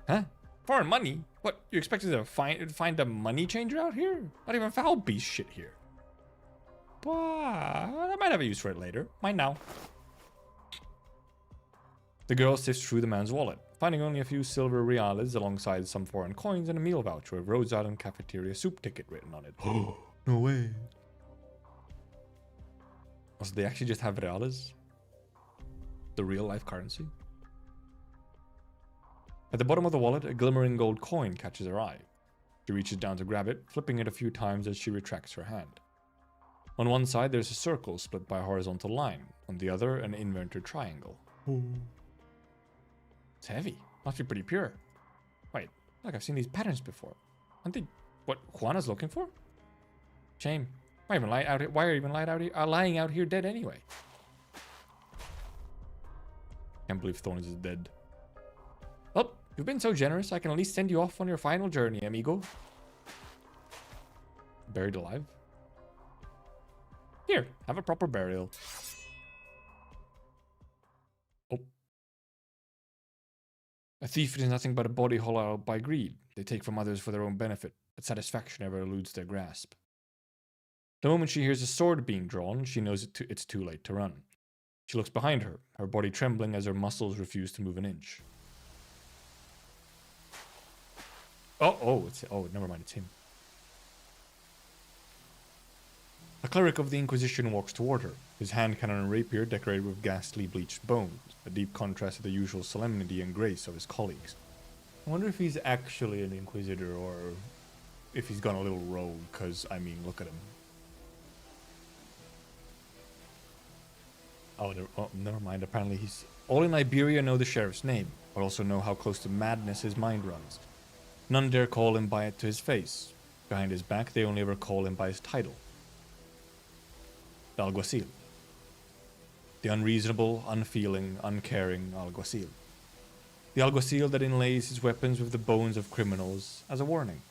Speaker 2: Huh? Foreign money? What, you expected to find a money changer out here? Not even foul beast shit here. But I might have a use for it later. Mine now. The girl sifts through the man's wallet, finding only a few silver reales alongside some foreign coins and a meal voucher with Rhodes Island cafeteria soup ticket written on it. Oh, no way. Also, they actually just have reales? The real life currency? At the bottom of the wallet, a glimmering gold coin catches her eye. She reaches down to grab it, flipping it a few times as she retracts her hand. On one side, there's a circle split by a horizontal line. On the other, an inverted triangle. Ooh. It's heavy. Must be pretty pure. Wait, look, I've seen these patterns before. Aren't they what Juana's looking for? Shame. Why are you even lying out here dead anyway? Can't believe Thorns is dead. Well, you've been so generous, I can at least send you off on your final journey, amigo. Buried alive? Here, have a proper burial. Oh. A thief is nothing but a body hollowed out by greed. They take from others for their own benefit, but satisfaction never eludes their grasp. The moment she hears a sword being drawn, she knows it's too late to run. She looks behind her, her body trembling as her muscles refuse to move an inch. Oh, never mind, it's him. A cleric of the Inquisition walks toward her, his hand cannon and rapier decorated with ghastly bleached bones, a deep contrast to the usual solemnity and grace of his colleagues. I wonder if he's actually an Inquisitor or if he's gone a little rogue, because, I mean, look at him. Oh, never mind, apparently he's... All in Iberia know the sheriff's name, but also know how close to madness his mind runs. None dare call him by it to his face. Behind his back, they only ever call him by his title. The Alguacil. The unreasonable, unfeeling, uncaring Alguacil. The Alguacil that inlays his weapons with the bones of criminals as a warning.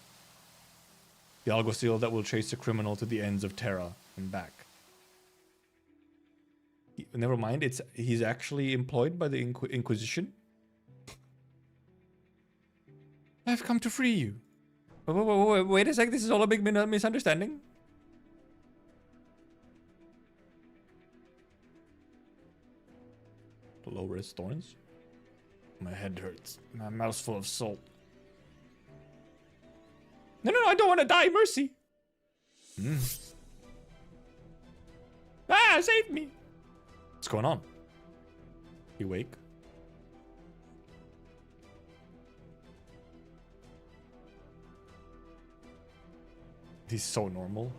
Speaker 2: The Alguacil that will chase a criminal to the ends of Terra and back. Never mind, he's actually employed by the Inquisition. I've come to free you. Wait a sec, this is all a big misunderstanding. Low risk Thorns. My head hurts. My mouth's full of salt. No, I don't want to die. Mercy. Ah, save me. What's going on? You awake? He's so normal.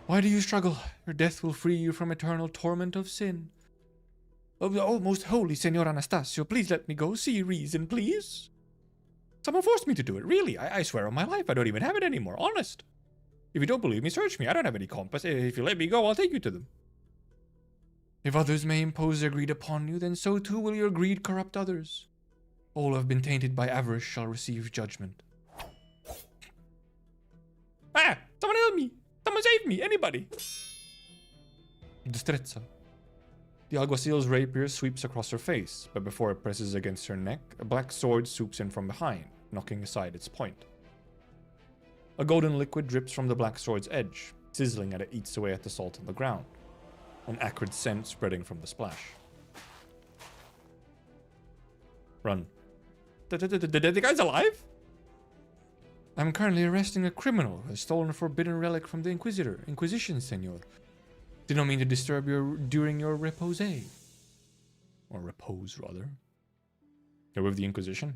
Speaker 2: Why do you struggle? Your death will free you from eternal torment of sin. Oh, most holy Senor Anastasio, please let me go. See reason, please. Someone forced me to do it, really. I swear on my life, I don't even have it anymore, honest. If you don't believe me, search me. I don't have any compass. If you let me go, I'll take you to them. If others may impose their greed upon you, then so too will your greed corrupt others. All who have been tainted by avarice shall receive judgment. Ah! Someone help me! Someone save me! Anybody! Destrezza. The alguacil's rapier sweeps across her face, but before it presses against her neck, a black sword swoops in from behind, knocking aside its point. A golden liquid drips from the black sword's edge, sizzling as it eats away at the salt on the ground, an acrid scent spreading from the splash. Run. The guy's alive? I'm currently arresting a criminal who has stolen a forbidden relic from the Inquisition, senor. Did not mean to disturb you during your repose. Or repose, rather. You're with the Inquisition?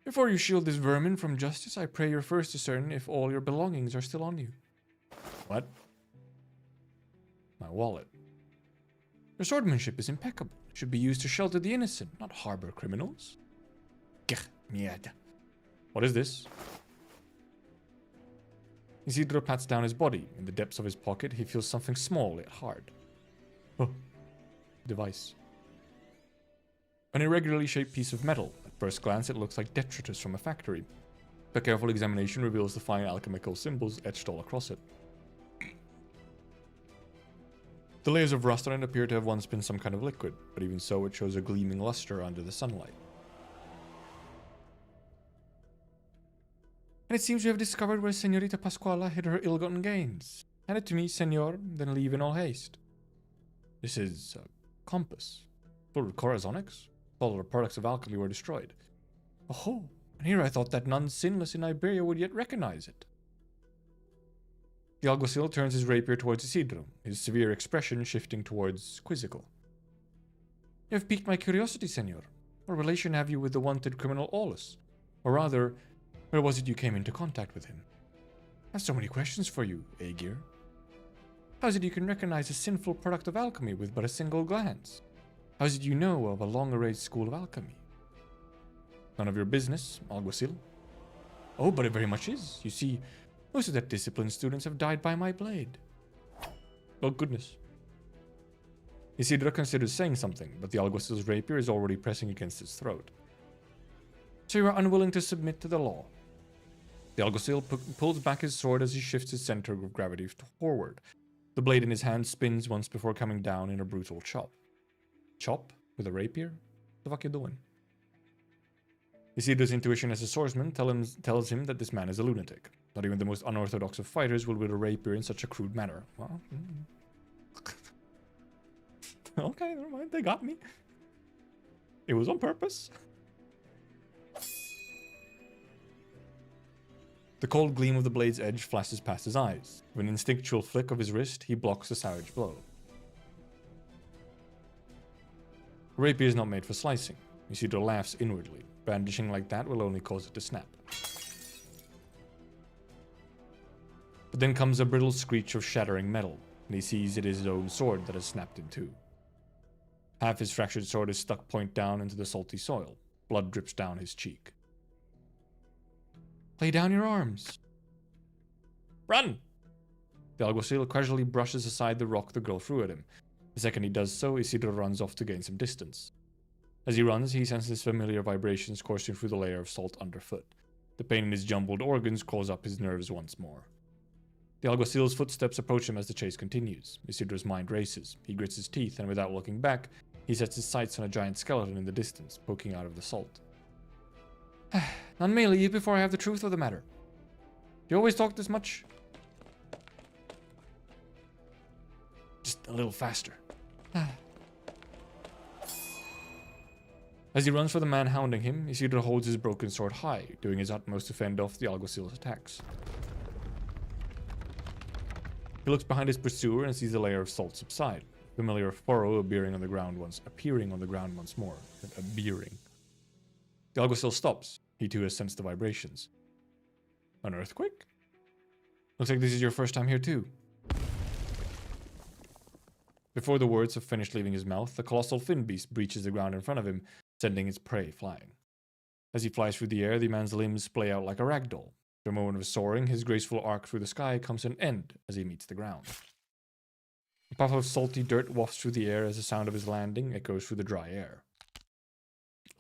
Speaker 2: Before you shield this vermin from justice, I pray you're first to discern if all your belongings are still on you. What? My wallet. Your swordsmanship is impeccable. It should be used to shelter the innocent, not harbor criminals. Mierda. What is this? Isidro pats down his body. In the depths of his pocket, he feels something small yet hard. Oh. Device. An irregularly shaped piece of metal. At first glance, it looks like detritus from a factory. A careful examination reveals the fine alchemical symbols etched all across it. The layers of rust on it appear to have once been some kind of liquid, but even so, it shows a gleaming luster under the sunlight. And it seems you have discovered where Senorita Pasquala hid her ill-gotten gains. Hand it to me, senor, then leave in all haste. This is a compass, full of corazonics. All the products of alchemy were destroyed. Oh, and here I thought that none sinless in Iberia would yet recognize it. The alguacil turns his rapier towards Isidro, his severe expression shifting towards quizzical. You have piqued my curiosity, senor. What relation have you with the wanted criminal Aulus? Or rather, where was it you came into contact with him? I have so many questions for you, Aegir. How is it you can recognize a sinful product of alchemy with but a single glance? How is it you know of a long-arrayed school of alchemy? None of your business, alguacil. Oh, but it very much is. You see, most of that discipline's students have died by my blade. Oh, goodness. Isidro considers saying something, but the alguacil's rapier is already pressing against his throat. So you are unwilling to submit to the law. The alguacil pulls back his sword as he shifts his center of gravity forward. The blade in his hand spins once before coming down in a brutal chop. Chop? With a rapier? What the fuck you doing? Isidro's intuition as a swordsman tells him that this man is a lunatic. Not even the most unorthodox of fighters will wield a rapier in such a crude manner. Well, okay, never mind. They got me. It was on purpose. The cold gleam of the blade's edge flashes past his eyes. With an instinctual flick of his wrist, he blocks the savage blow. A rapier is not made for slicing. Isidro laughs inwardly. Brandishing like that will only cause it to snap. But then comes a brittle screech of shattering metal, and he sees it is his own sword that has snapped in two. Half his fractured sword is stuck point down into the salty soil. Blood drips down his cheek. Lay down your arms. Run! The alguacil casually brushes aside the rock the girl threw at him. The second he does so, Isidro runs off to gain some distance. As he runs, he senses familiar vibrations coursing through the layer of salt underfoot. The pain in his jumbled organs calls up his nerves once more. The alguacil's footsteps approach him as the chase continues. Isidro's mind races. He grits his teeth, and without looking back, he sets his sights on a giant skeleton in the distance, poking out of the salt. Not may leave before I have the truth of the matter. You always talk this much? Just a little faster. As he runs for the man hounding him, Isidro holds his broken sword high, doing his utmost to fend off the alguacil's attacks. He looks behind his pursuer and sees a layer of salt subside. Familiar furrow appearing on the ground once more. Appearing. The alguacil stops. He too has sensed the vibrations. An earthquake? Looks like this is your first time here too. Before the words have finished leaving his mouth, the colossal fin beast breaches the ground in front of him, sending its prey flying. As he flies through the air, the man's limbs splay out like a rag doll. After a moment of soaring, his graceful arc through the sky comes to an end as he meets the ground. A puff of salty dirt wafts through the air as the sound of his landing echoes through the dry air.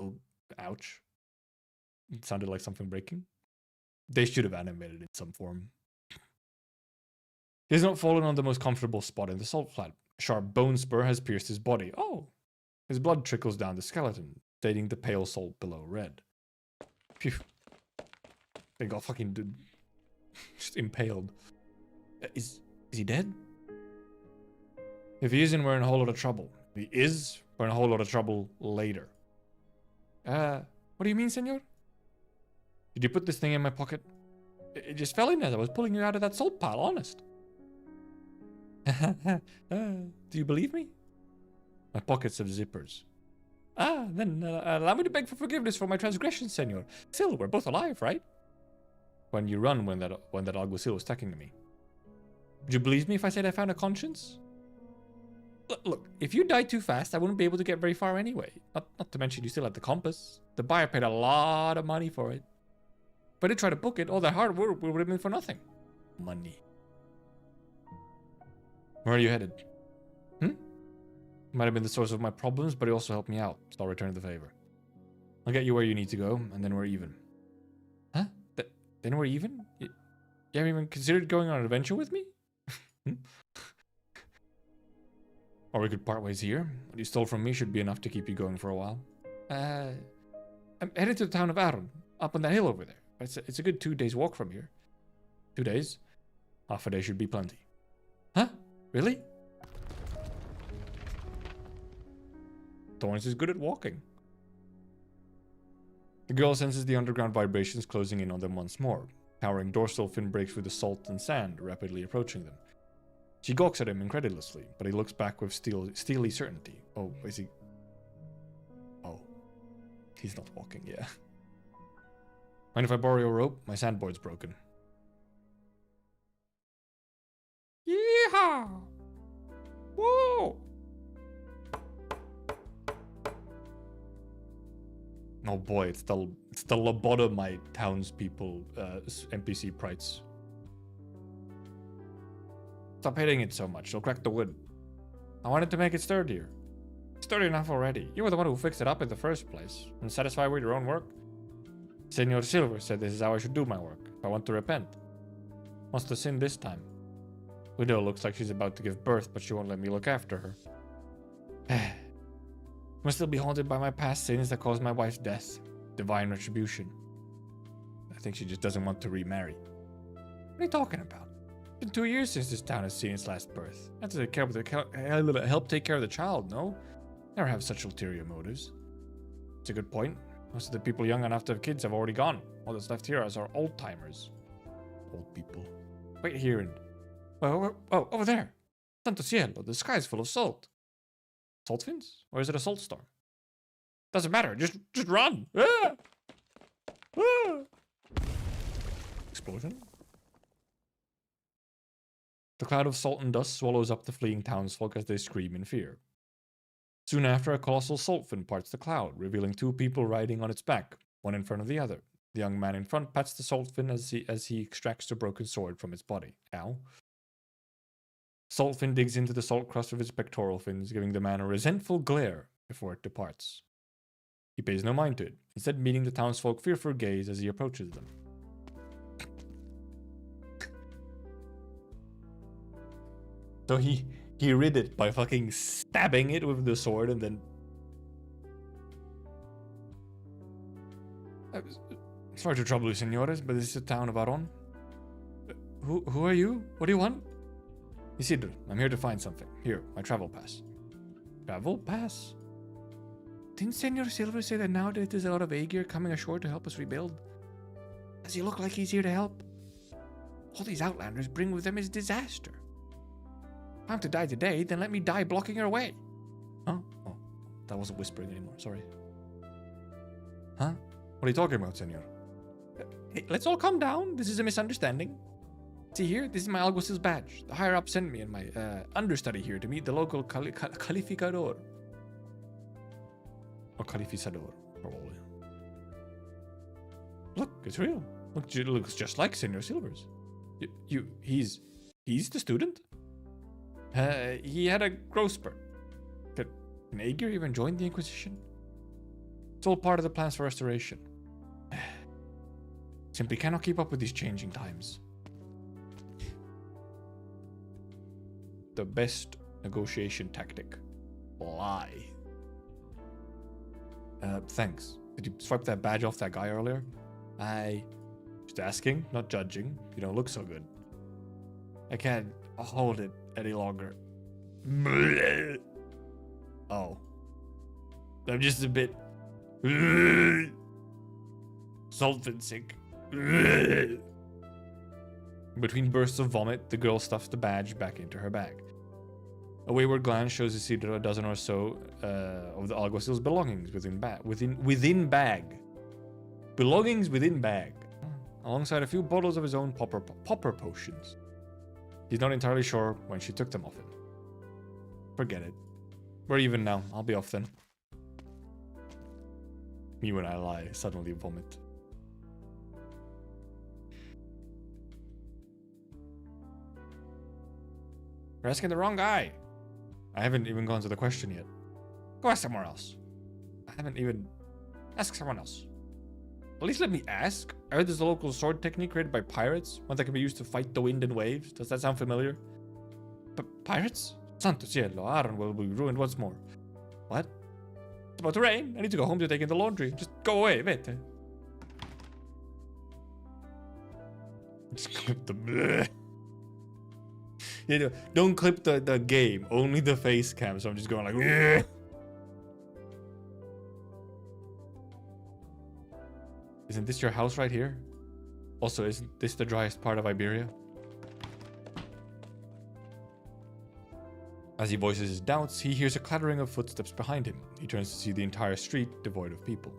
Speaker 2: Oh, ouch. It sounded like something breaking. They should have animated it in some form. He has not fallen on the most comfortable spot in the salt flat. A sharp bone spur has pierced his body. Oh! His blood trickles down the skeleton, stating the pale salt below red. Phew. They got fucking just impaled. Is he dead? If he isn't, we're in a whole lot of trouble. If he is, we're in a whole lot of trouble later. What do you mean, senor? Did you put this thing in my pocket? It just fell in as I was pulling you out of that salt pile, honest. Do you believe me? My pockets have zippers. Then allow me to beg for forgiveness for my transgressions, senor. Still, we're both alive, right? When you run when that alguacil was attacking me. Would you believe me if I said I found a conscience? Look, if you died too fast, I wouldn't be able to get very far anyway. Not to mention you still had the compass. The buyer paid a lot of money for it. If I did try to book it, all that hard work would have been for nothing. Money. Where are you headed? Might have been the source of my problems, but it also helped me out, so I'll return the favor. I'll get you where you need to go, and then we're even. Huh? Then we're even? You haven't even considered going on an adventure with me? Or we could part ways here. What you stole from me should be enough to keep you going for a while. I'm headed to the town of Aron, up on that hill over there. It's a good 2 days walk from here. 2 days? Half a day should be plenty. Huh? Really? Thorns is good at walking. The girl senses the underground vibrations closing in on them once more. Towering dorsal fin breaks through the salt and sand, rapidly approaching them. She gawks at him incredulously, but he looks back with steely certainty. Oh, is he? Oh. He's not walking, yeah. Mind if I borrow your rope? My sandboard's broken. Yeehaw! Whoa! Oh boy, it's the lobotomite townspeople NPC prites. Stop hitting it so much, it'll crack the wood. I wanted to make it sturdier. Sturdy enough already. You were the one who fixed it up in the first place. Unsatisfied with your own work? Senor Silver said this is how I should do my work, if I want to repent. Wants to sin this time. Widow looks like she's about to give birth, but she won't let me look after her. Must still be haunted by my past sins that caused my wife's death. Divine retribution. I think she just doesn't want to remarry. What are you talking about? It's been 2 years since this town has seen its last birth. I have to help take care of the child, no? Never have such ulterior motives. It's a good point. Most of the people young enough to have kids have already gone. All that's left here is our old-timers. Old people. Wait here and... Oh, over there. Santo cielo, the sky's full of salt. Salt fins? Or is it a salt storm? Doesn't matter, just run! Ah! Ah! Explosion? The cloud of salt and dust swallows up the fleeing townsfolk as they scream in fear. Soon after, a colossal salt fin parts the cloud, revealing 2 people riding on its back, one in front of the other. The young man in front pats the salt fin as he extracts the broken sword from its body. Ow. Saltfin digs into the salt crust of its pectoral fins, giving the man a resentful glare before it departs. He pays no mind to it, instead meeting the townsfolk fearful gaze as he approaches them. So he rid it by fucking stabbing it with the sword and then... Sorry to trouble you, senores, but this is a town of our own. Who are you? What do you want? Isidro, I'm here to find something. Here, my travel pass. Travel pass? Didn't Senor Silver say that nowadays there's a lot of Aegir coming ashore to help us rebuild? Does he look like he's here to help? All these outlanders bring with them is disaster. If I'm to die today, then let me die blocking your way. Huh? Oh, that wasn't whispering anymore, sorry. Huh? What are you talking about, senor? Hey, let's all calm down. This is a misunderstanding. See here, this is my alguacil's badge. The higher up sent me and my understudy here to meet the local calificador. Or calificador, probably. Look, it's real. Look, it looks just like Senor Silver's. He's the student? He had a growth spurt. Can Aegir even join the Inquisition? It's all part of the plans for restoration. Simply cannot keep up with these changing times. The best negotiation tactic. Lie. Thanks. Did you swipe that badge off that guy earlier? Just asking, not judging. You don't look so good. I can't hold it any longer. Oh. I'm just a bit sulfur sick. Between bursts of vomit, the girl stuffs the badge back into her bag. A wayward glance shows Isidro a dozen or so of the alguacil's belongings within bag. Belongings within bag. Alongside a few bottles of his own popper potions. He's not entirely sure when she took them off him. Forget it. We're even now. I'll be off then. Me when I lie, suddenly vomit. You're asking the wrong guy. I haven't even gone to the question yet. Go ask somewhere else. I haven't even... Ask someone else. At least let me ask. I heard there's a local sword technique created by pirates. One that can be used to fight the wind and waves. Does that sound familiar? Pirates? Santo cielo, Aaron will be ruined once more. What? It's about to rain. I need to go home to take in the laundry. Just go away, vete. Just clip the bleh. You know, don't clip the game, only the face cam. So I'm just going like, bleh. Isn't this your house right here? Also, isn't this the driest part of Iberia? As he voices his doubts, he hears a clattering of footsteps behind him. He turns to see the entire street devoid of people.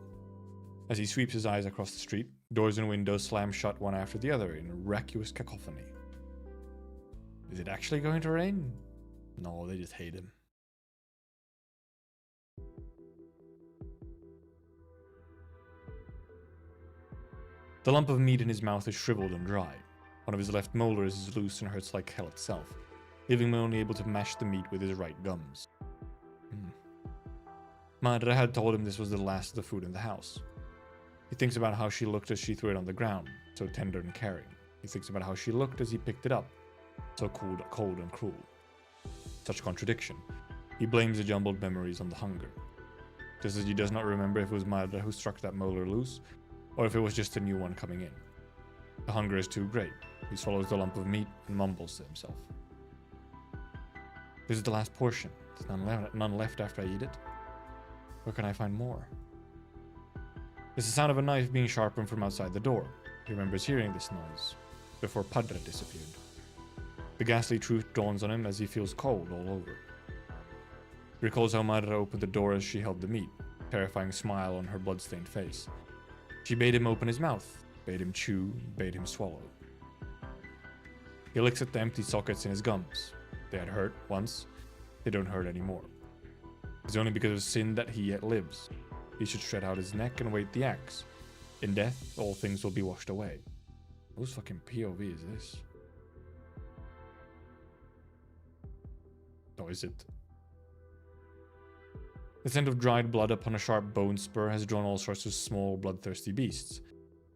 Speaker 2: As he sweeps his eyes across the street, doors and windows slam shut one after the other in raucous cacophony. Is it actually going to rain? No, they just hate him. The lump of meat in his mouth is shriveled and dry. One of his left molars is loose and hurts like hell itself, leaving him only able to mash the meat with his right gums. Madre had told him this was the last of the food in the house. He thinks about how she looked as she threw it on the ground, so tender and caring. He thinks about how she looked as he picked it up, so cold and cruel. Such contradiction. He blames the jumbled memories on the hunger. Just as he does not remember if it was Madre who struck that molar loose, or if it was just a new one coming in. The hunger is too great. He swallows the lump of meat and mumbles to himself. This is the last portion. There's none left after I eat it. Where can I find more? There's the sound of a knife being sharpened from outside the door. He remembers hearing this noise before Padre disappeared. The ghastly truth dawns on him as he feels cold all over. He recalls how Madre opened the door as she held the meat, a terrifying smile on her blood-stained face. She bade him open his mouth, bade him chew, bade him swallow. He licks at the empty sockets in his gums. They had hurt once, they don't hurt anymore. It's only because of sin that he yet lives. He should stretch out his neck and wait the axe. In death, all things will be washed away. Whose fucking POV is this? Oh, is it? The scent of dried blood upon a sharp bone spur has drawn all sorts of small, bloodthirsty beasts.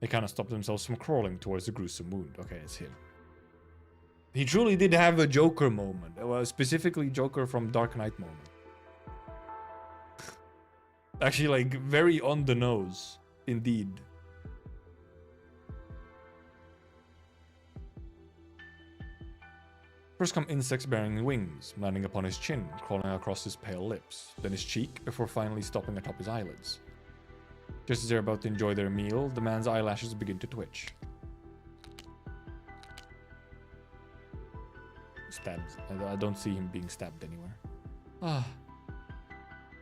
Speaker 2: They cannot stop themselves from crawling towards the gruesome wound. Okay, it's him. He truly did have a Joker moment. Well, specifically Joker from Dark Knight moment. Actually, like, very on the nose. Indeed. First come insects bearing wings, landing upon his chin, crawling across his pale lips, then his cheek, before finally stopping atop his eyelids. Just as they're about to enjoy their meal, the man's eyelashes begin to twitch. Stabbed. I don't see him being stabbed anywhere. Ah.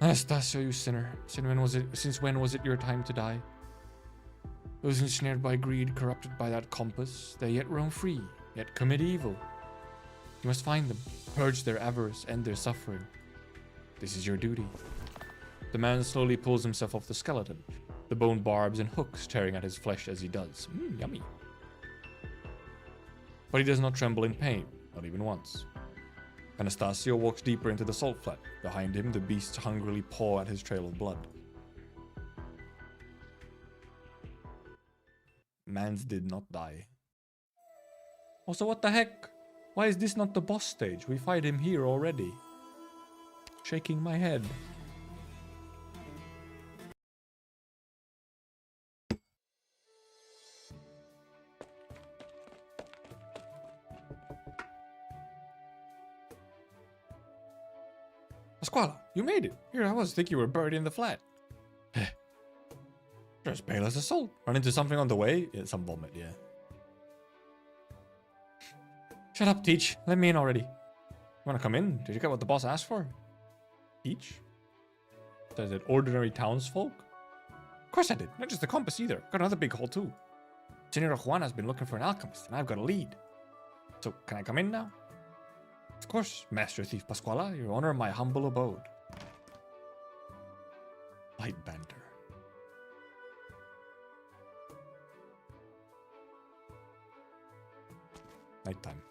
Speaker 2: Anastasio, you sinner. Since when was it your time to die? Those ensnared by greed, corrupted by that compass, they yet roam free, yet commit evil. You must find them, purge their avarice, end their suffering. This is your duty. The man slowly pulls himself off the skeleton, the bone barbs and hooks tearing at his flesh as he does. Yummy. But he does not tremble in pain, not even once. Anastasio walks deeper into the salt flat. Behind him, the beasts hungrily paw at his trail of blood. Mans did not die. Also, what the heck? Why is this not the boss stage? We fight him here already. Shaking my head. Pasquale, you made it. Here I was, think you were buried in the flat. You're as pale as a salt. Run into something on the way? Yeah, some vomit, yeah. Shut up, Teach. Let me in already. You wanna come in? Did you get what the boss asked for? Teach? Does it ordinary townsfolk? Of course I did. Not just the compass either. Got another big hole too. Senora Juana's been looking for an alchemist, and I've got a lead. So, can I come in now? Of course, Master Thief Pasquale. Your honor, my humble abode. Light Banter. Nighttime.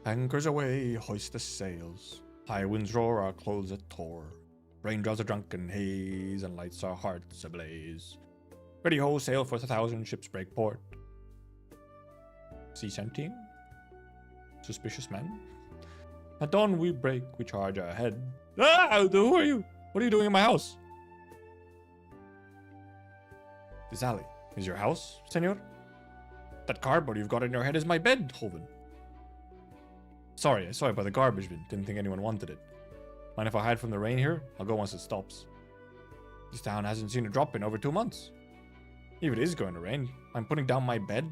Speaker 2: Anchors away, hoist the sails. High winds roar, our clothes at tore. Raindrops a drunken haze, and lights our hearts ablaze. Ready ho, sail for 1,000 ships break port. Sea sentient? Suspicious man? At dawn we break, we charge ahead. Ah! Who are you? What are you doing in my house? This alley is your house, senor? That cardboard you've got in your head is my bed, Hoven. Sorry, I saw it by the garbage bin. Didn't think anyone wanted it. Mind if I hide from the rain here? I'll go once it stops. This town hasn't seen a drop in over 2 months. If it is going to rain, I'm putting down my bed.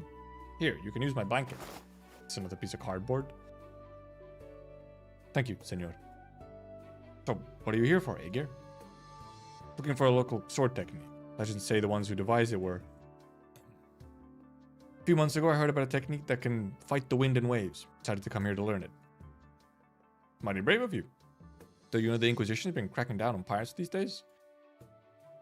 Speaker 2: Here, you can use my blanket. It's another piece of cardboard. Thank you, senor. So, what are you here for, Aegir? Looking for a local sword technique. Legends say the ones who devised it were. A few months ago, I heard about a technique that can fight the wind and waves. Decided to come here to learn it. Mighty brave of you. Do you know the Inquisition's been cracking down on pirates these days?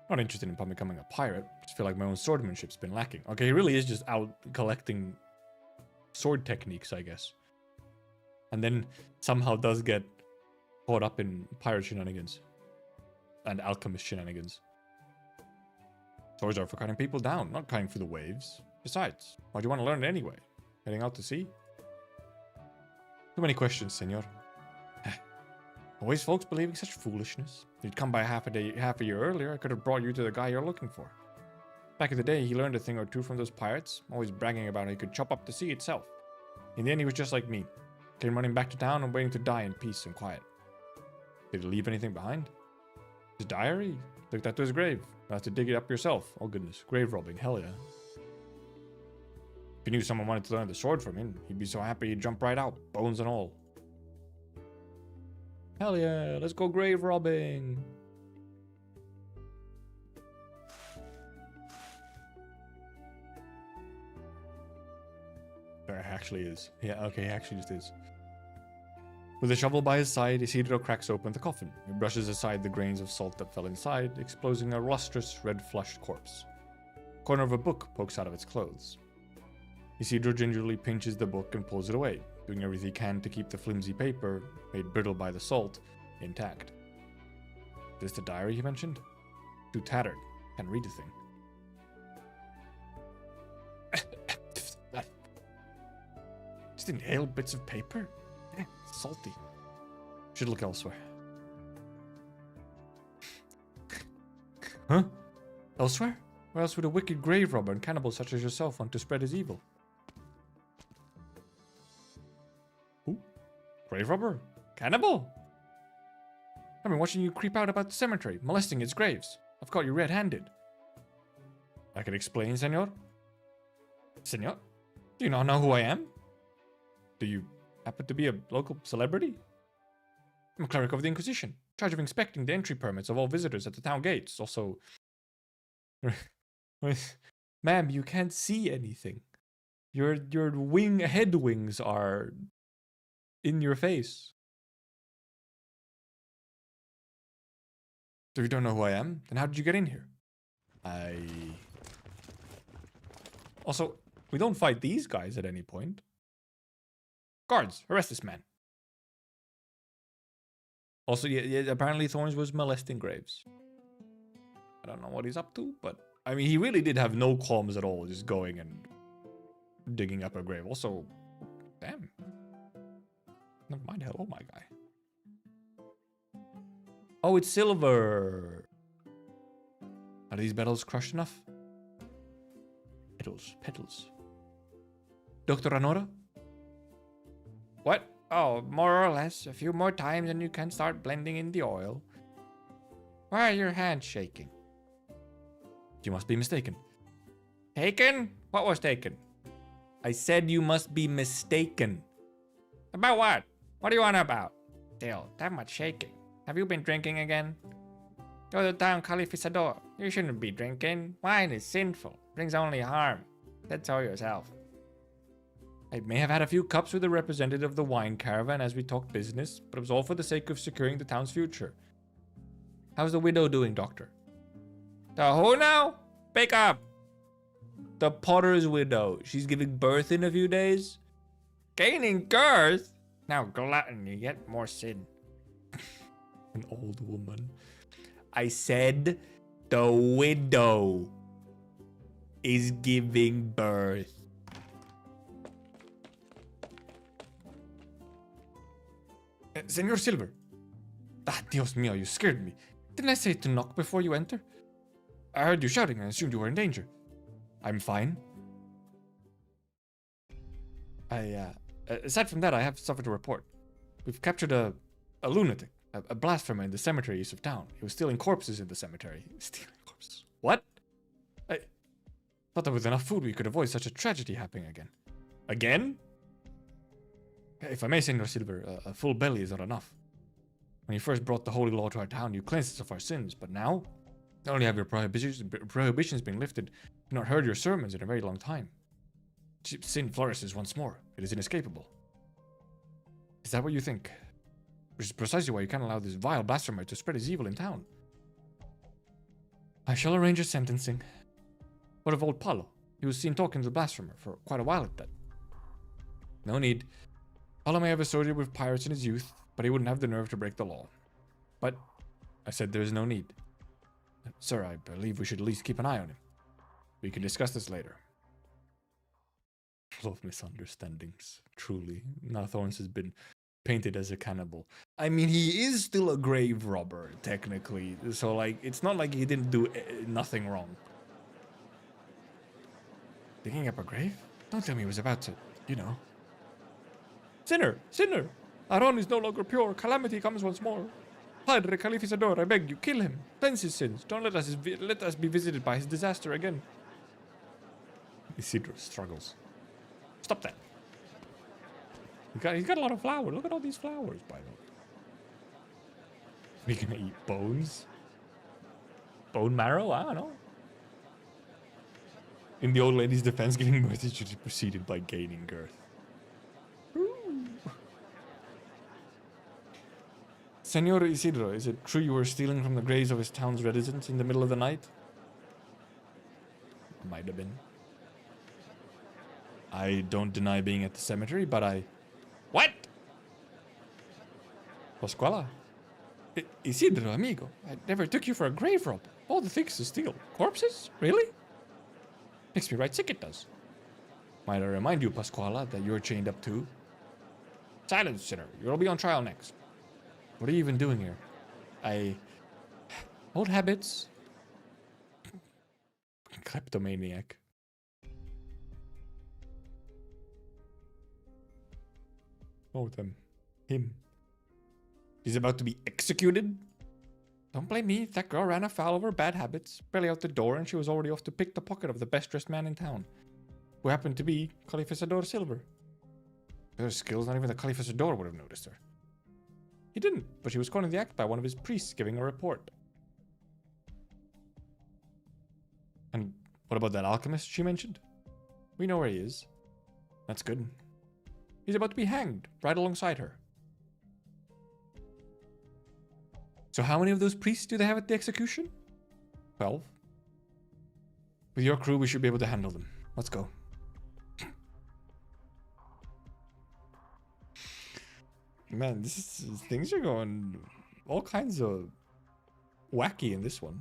Speaker 2: Not interested in becoming a pirate. Just feel like my own swordsmanship's been lacking. Okay, he really is just out collecting sword techniques, I guess. And then somehow does get caught up in pirate shenanigans. And alchemist shenanigans. Swords are for cutting people down, not cutting through the waves. Besides, why do you want to learn it anyway? Heading out to sea? Too many questions, senor. Always folks believing such foolishness. If you'd come by half a year earlier, I could have brought you to the guy you're looking for. Back in the day, he learned a thing or two from those pirates, always bragging about how he could chop up the sea itself. In the end, he was just like me. Came running back to town and waiting to die in peace and quiet. Did he leave anything behind? His diary? Took that to his grave. You'll have to dig it up yourself. Oh goodness, grave robbing, hell yeah. If he knew someone wanted to learn the sword from him, he'd be so happy he'd jump right out, bones and all. Hell yeah, let's go grave robbing. There actually is. Yeah, okay, he actually just is. With a shovel by his side, Isidro cracks open the coffin. He brushes aside the grains of salt that fell inside, exposing a lustrous, red-flushed corpse. A corner of a book pokes out of its clothes. Isidro gingerly pinches the book and pulls it away, doing everything he can to keep the flimsy paper, made brittle by the salt, intact. Is this the diary he mentioned? Too tattered. Can't read the thing. Just inhale bits of paper? It's salty. Should look elsewhere. Huh? Elsewhere? Where else would a wicked grave robber and cannibal such as yourself want to spread his evil? Grave robber? Cannibal? I've been watching you creep out about the cemetery, molesting its graves. I've caught you red-handed. I can explain, senor. Senor? Do you not know who I am? Do you happen to be a local celebrity? I'm a cleric of the Inquisition, in charge of inspecting the entry permits of all visitors at the town gates. Also... Ma'am, you can't see anything. Your head wings are in your face. So you don't know who I am? Then how did you get in here? Also, we don't fight these guys at any point. Guards, arrest this man. Also, yeah, apparently Thorns was molesting graves. I don't know what he's up to, but... I mean, he really did have no qualms at all, just going and digging up a grave. Also, damn. Never mind, hello, my guy. Oh, it's silver. Are these petals crushed enough? Petals. Dr. Anora? What? Oh, more or less. A few more times and you can start blending in the oil. Why are your hands shaking? You must be mistaken. Taken? What was taken? I said you must be mistaken. About what? What do you want about? Still, that much shaking. Have you been drinking again? Go to town Califisador. You shouldn't be drinking. Wine is sinful. Brings only harm. Said so yourself. I may have had a few cups with a representative of the wine caravan as we talked business, but it was all for the sake of securing the town's future. How's the widow doing, doctor? The who now? Pick up! The potter's widow. She's giving birth in a few days. Gaining girth? Now gluttony, yet more sin. An old woman. I said the widow is giving birth. Senor Silver. Ah, Dios mío, you scared me. Didn't I say to knock before you enter? I heard you shouting and assumed you were in danger. I'm fine. Aside from that, I have stuff to report. We've captured a lunatic, a blasphemer in the cemetery east of town. He was stealing corpses in the cemetery. Stealing corpses? What? I thought that with enough food we could avoid such a tragedy happening again. Again? If I may, Senor Silver, a full belly is not enough. When you first brought the holy law to our town, you cleansed us of our sins, but now, not only have your prohibitions been lifted, you've not heard your sermons in a very long time. Sin flourishes once more. It is inescapable. Is that what you think? Which is precisely why you can't allow this vile blasphemer to spread his evil in town. I shall arrange a sentencing. What of old Paulo? He was seen talking to the blasphemer for quite a while at that. No need. Paulo may have associated with pirates in his youth, but he wouldn't have the nerve to break the law. But I said there is no need. Sir, I believe we should at least keep an eye on him. We can discuss this later. Full of misunderstandings, truly. Now Thorns has been painted as a cannibal. I mean, he is still a grave robber, technically. So, like, it's not like he didn't do nothing wrong. Digging up a grave? Don't tell me he was about to, you know. Sinner! Sinner! Aron is no longer pure. Calamity comes once more. Padre Califisador, I beg you, kill him. Cleanse his sins. Don't let us be visited by his disaster again. Isidro struggles. Stop that. He's got a lot of flowers. Look at all these flowers, by the way. Are we gonna eat bones? Bone marrow? I don't know. In the old lady's defense, giving birth is usually preceded by gaining girth. Senor Isidro, is it true you were stealing from the graves of his town's residents in the middle of the night? Might have been. I don't deny being at the cemetery, but I... What? Pasquala? Isidro, amigo, I never took you for a grave robber. All the things to steal. Corpses? Really? Makes me right sick, it does. Might I remind you, Pasquala, that you're chained up too? Silence, sinner. You'll be on trial next. What are you even doing here? Old habits. Kleptomaniac. What with him? Him. He's about to be executed? Don't blame me. That girl ran afoul of her bad habits. Barely out the door and she was already off to pick the pocket of the best dressed man in town. Who happened to be Khalifasador Silver. With her skills, not even the Khalifasador would have noticed her. He didn't, but she was caught in the act by one of his priests giving a report. And what about that alchemist she mentioned? We know where he is. That's good. He's about to be hanged, right alongside her. So how many of those priests do they have at the execution? 12. With your crew, we should be able to handle them. Let's go. Man, things are going all kinds of wacky in this one.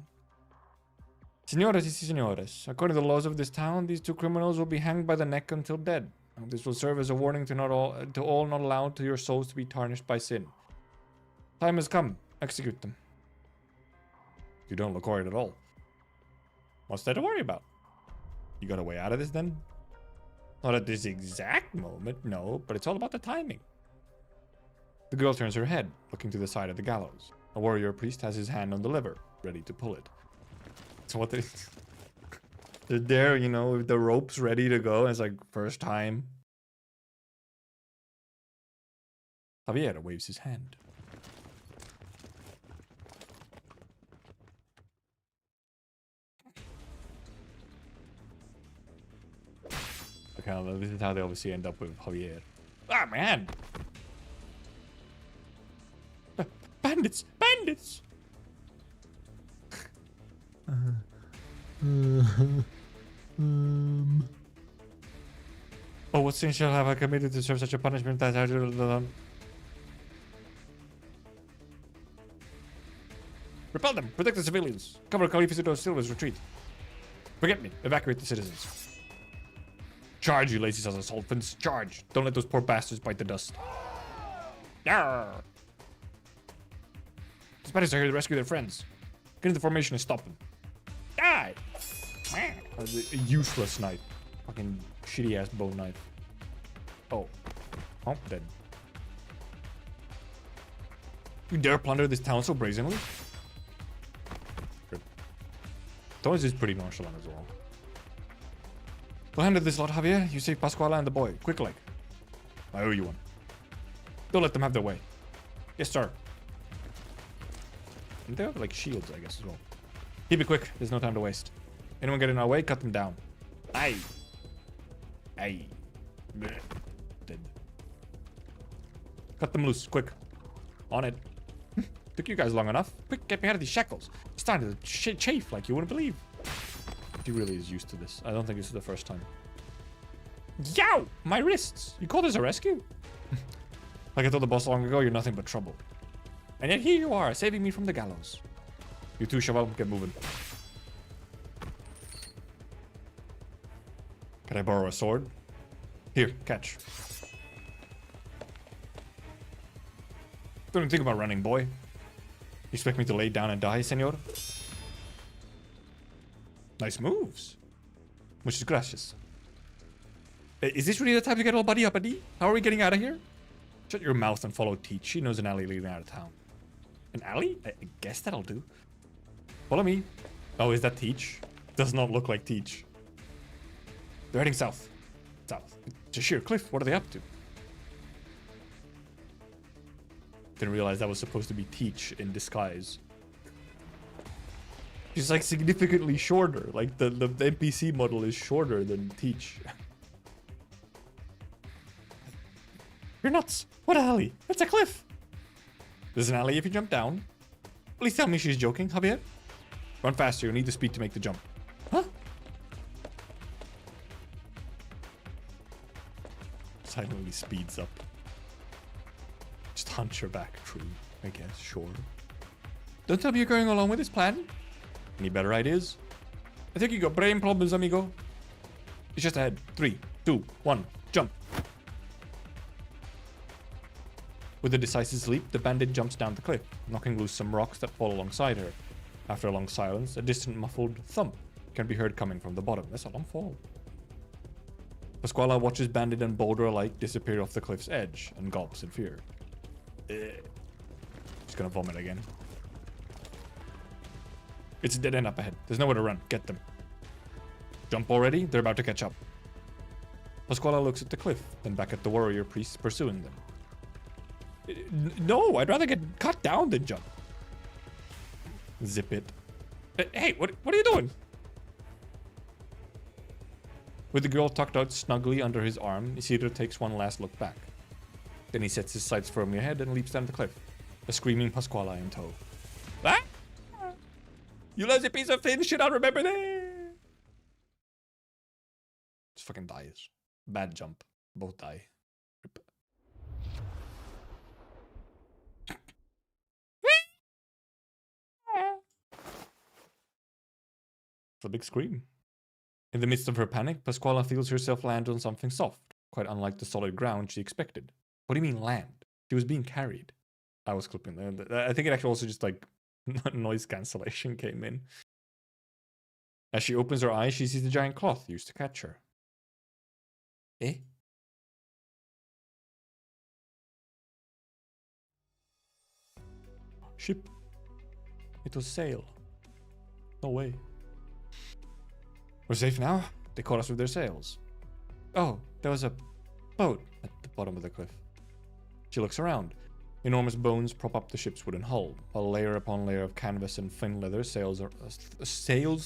Speaker 2: Señoras y señores, according to the laws of this town, these two criminals will be hanged by the neck until dead. This will serve as a warning to all not allowed to your souls to be tarnished by sin. Time has come. Execute them. You don't look worried at all. What's there to worry about? You got a way out of this then? Not at this exact moment, no, but it's all about the timing. The girl turns her head, looking to the side of the gallows. A warrior priest has his hand on the lever, ready to pull it. So what they're there, you know, with the ropes ready to go, and it's like, first time. Javier waves his hand. Okay, this is how they obviously end up with Javier. Ah, man! Bandits! Bandits! Oh, what sin shall have I committed to deserve such a punishment that I do? Repel them! Protect the civilians! Cover Khalifasador Silver's retreat! Forget me! Evacuate the citizens! Charge, you lazy sons of sulfins! Charge! Don't let those poor bastards bite the dust! Yarr! The Spaniards are here to rescue their friends. Get into formation and stop them. Die! That's a useless knife. Fucking shitty ass bone knife. Oh. Oh, dead. You dare plunder this town so brazenly? Thorns is pretty nonchalant as well. We'll handle this lot, Javier. You save Pascuala and the boy. Quick like. I owe you one. Don't let them have their way. Yes, sir. And they have like shields, I guess, as well. Keep it quick. There's no time to waste. Anyone get in our way, cut them down. Aye. Aye. Blech. Dead. Cut them loose, quick. On it. Took you guys long enough. Quick, get me out of these shackles. It's starting to chafe like you wouldn't believe. He really is used to this. I don't think this is the first time. Yow! My wrists! You call this a rescue? Like I told the boss long ago, you're nothing but trouble. And yet here you are, saving me from the gallows. You too, Cheval, get moving. Can I borrow a sword? Here, catch. Don't even think about running, boy. You expect me to lay down and die, senor? Nice moves. Muchas gracias. Is this really the time to get all buddy uppity? How are we getting out of here? Shut your mouth and follow Teach. She knows an alley leading out of town. An alley? I guess that'll do. Follow me. Oh, is that Teach? Does not look like Teach. They're heading south. South. It's a sheer cliff. What are they up to? Didn't realize that was supposed to be Teach in disguise. She's like significantly shorter. Like the NPC model is shorter than Teach. You're nuts. What alley? It's a cliff. There's an alley if you jump down. Please tell me she's joking, Javier. Run faster. You need the speed to make the jump. Huh? Silently speeds up. Just hunch her back. True, I guess. Sure. Don't tell me you're going along with this plan. Any better ideas? I think you got brain problems, amigo. It's just ahead. 3, 2, 1, jump. With a decisive leap, the bandit jumps down the cliff, knocking loose some rocks that fall alongside her. After a long silence, a distant muffled thump can be heard coming from the bottom. That's a long fall. Pascuala watches bandit and boulder alike disappear off the cliff's edge and gulps in fear. Just gonna vomit again. It's a dead end up ahead. There's nowhere to run. Get them. Jump already? They're about to catch up. Pasquale looks at the cliff, then back at the warrior priests pursuing them. No, I'd rather get cut down than jump. Zip it. Hey, what are you doing? With the girl tucked out snugly under his arm, Isidro takes one last look back. Then he sets his sights firmly ahead and leaps down the cliff, a screaming Pasquale in tow. Ah! You lazy piece of Finnish shit, I'll remember that! Just fucking dies. Bad jump. Both die. Rip. It's a big scream. In the midst of her panic, Pasquale feels herself land on something soft, quite unlike the solid ground she expected. What do you mean land? She was being carried. I was clipping. I think it actually also just like noise cancellation came in. As she opens her eyes, she sees the giant cloth used to catch her. Eh? Ship. It was sail. No way. We're safe now. They caught us with their sails. Oh, there was a boat at the bottom of the cliff. She looks around. Enormous bones prop up the ship's wooden hull, while layer upon layer of canvas and fin leather sails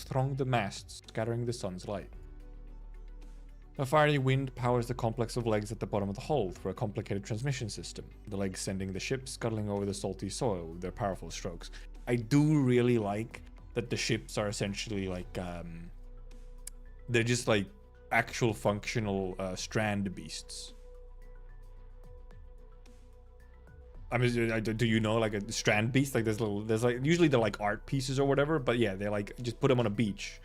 Speaker 2: throng the masts, scattering the sun's light. A fiery wind powers the complex of legs at the bottom of the hull through a complicated transmission system, the legs sending the ship scuttling over the salty soil with their powerful strokes. I do really like that the ships are essentially like, they're just like actual functional strand beasts. I mean, do you know like a strand beast? Like there's like usually they're like art pieces or whatever, but yeah, they like just put them on a beach,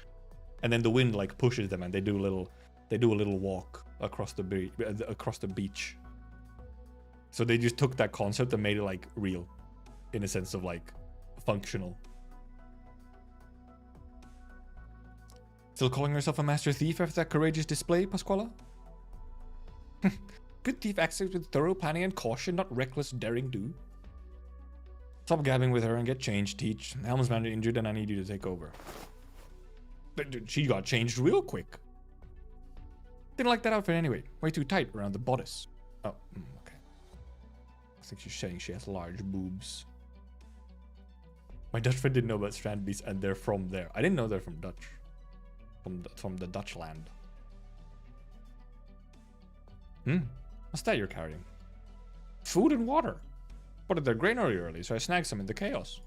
Speaker 2: and then the wind like pushes them, and they do a little walk across the beach. So they just took that concept and made it like real, in a sense of like functional. Still calling herself a master thief after that courageous display, Pasquale? Good thief acts with thorough planning and caution, not reckless daring do. Stop gabbing with her and get changed, Teach. The helmsman injured and I need you to take over. But she got changed real quick. Didn't like that outfit anyway. Way too tight around the bodice. Oh, okay. I think she's saying she has large boobs. My Dutch friend didn't know about strand beasts and they're from there. I didn't know they're from Dutch. From the Dutch land. What's that you're carrying? Food and water. But they're granary early, so I snagged some in the chaos.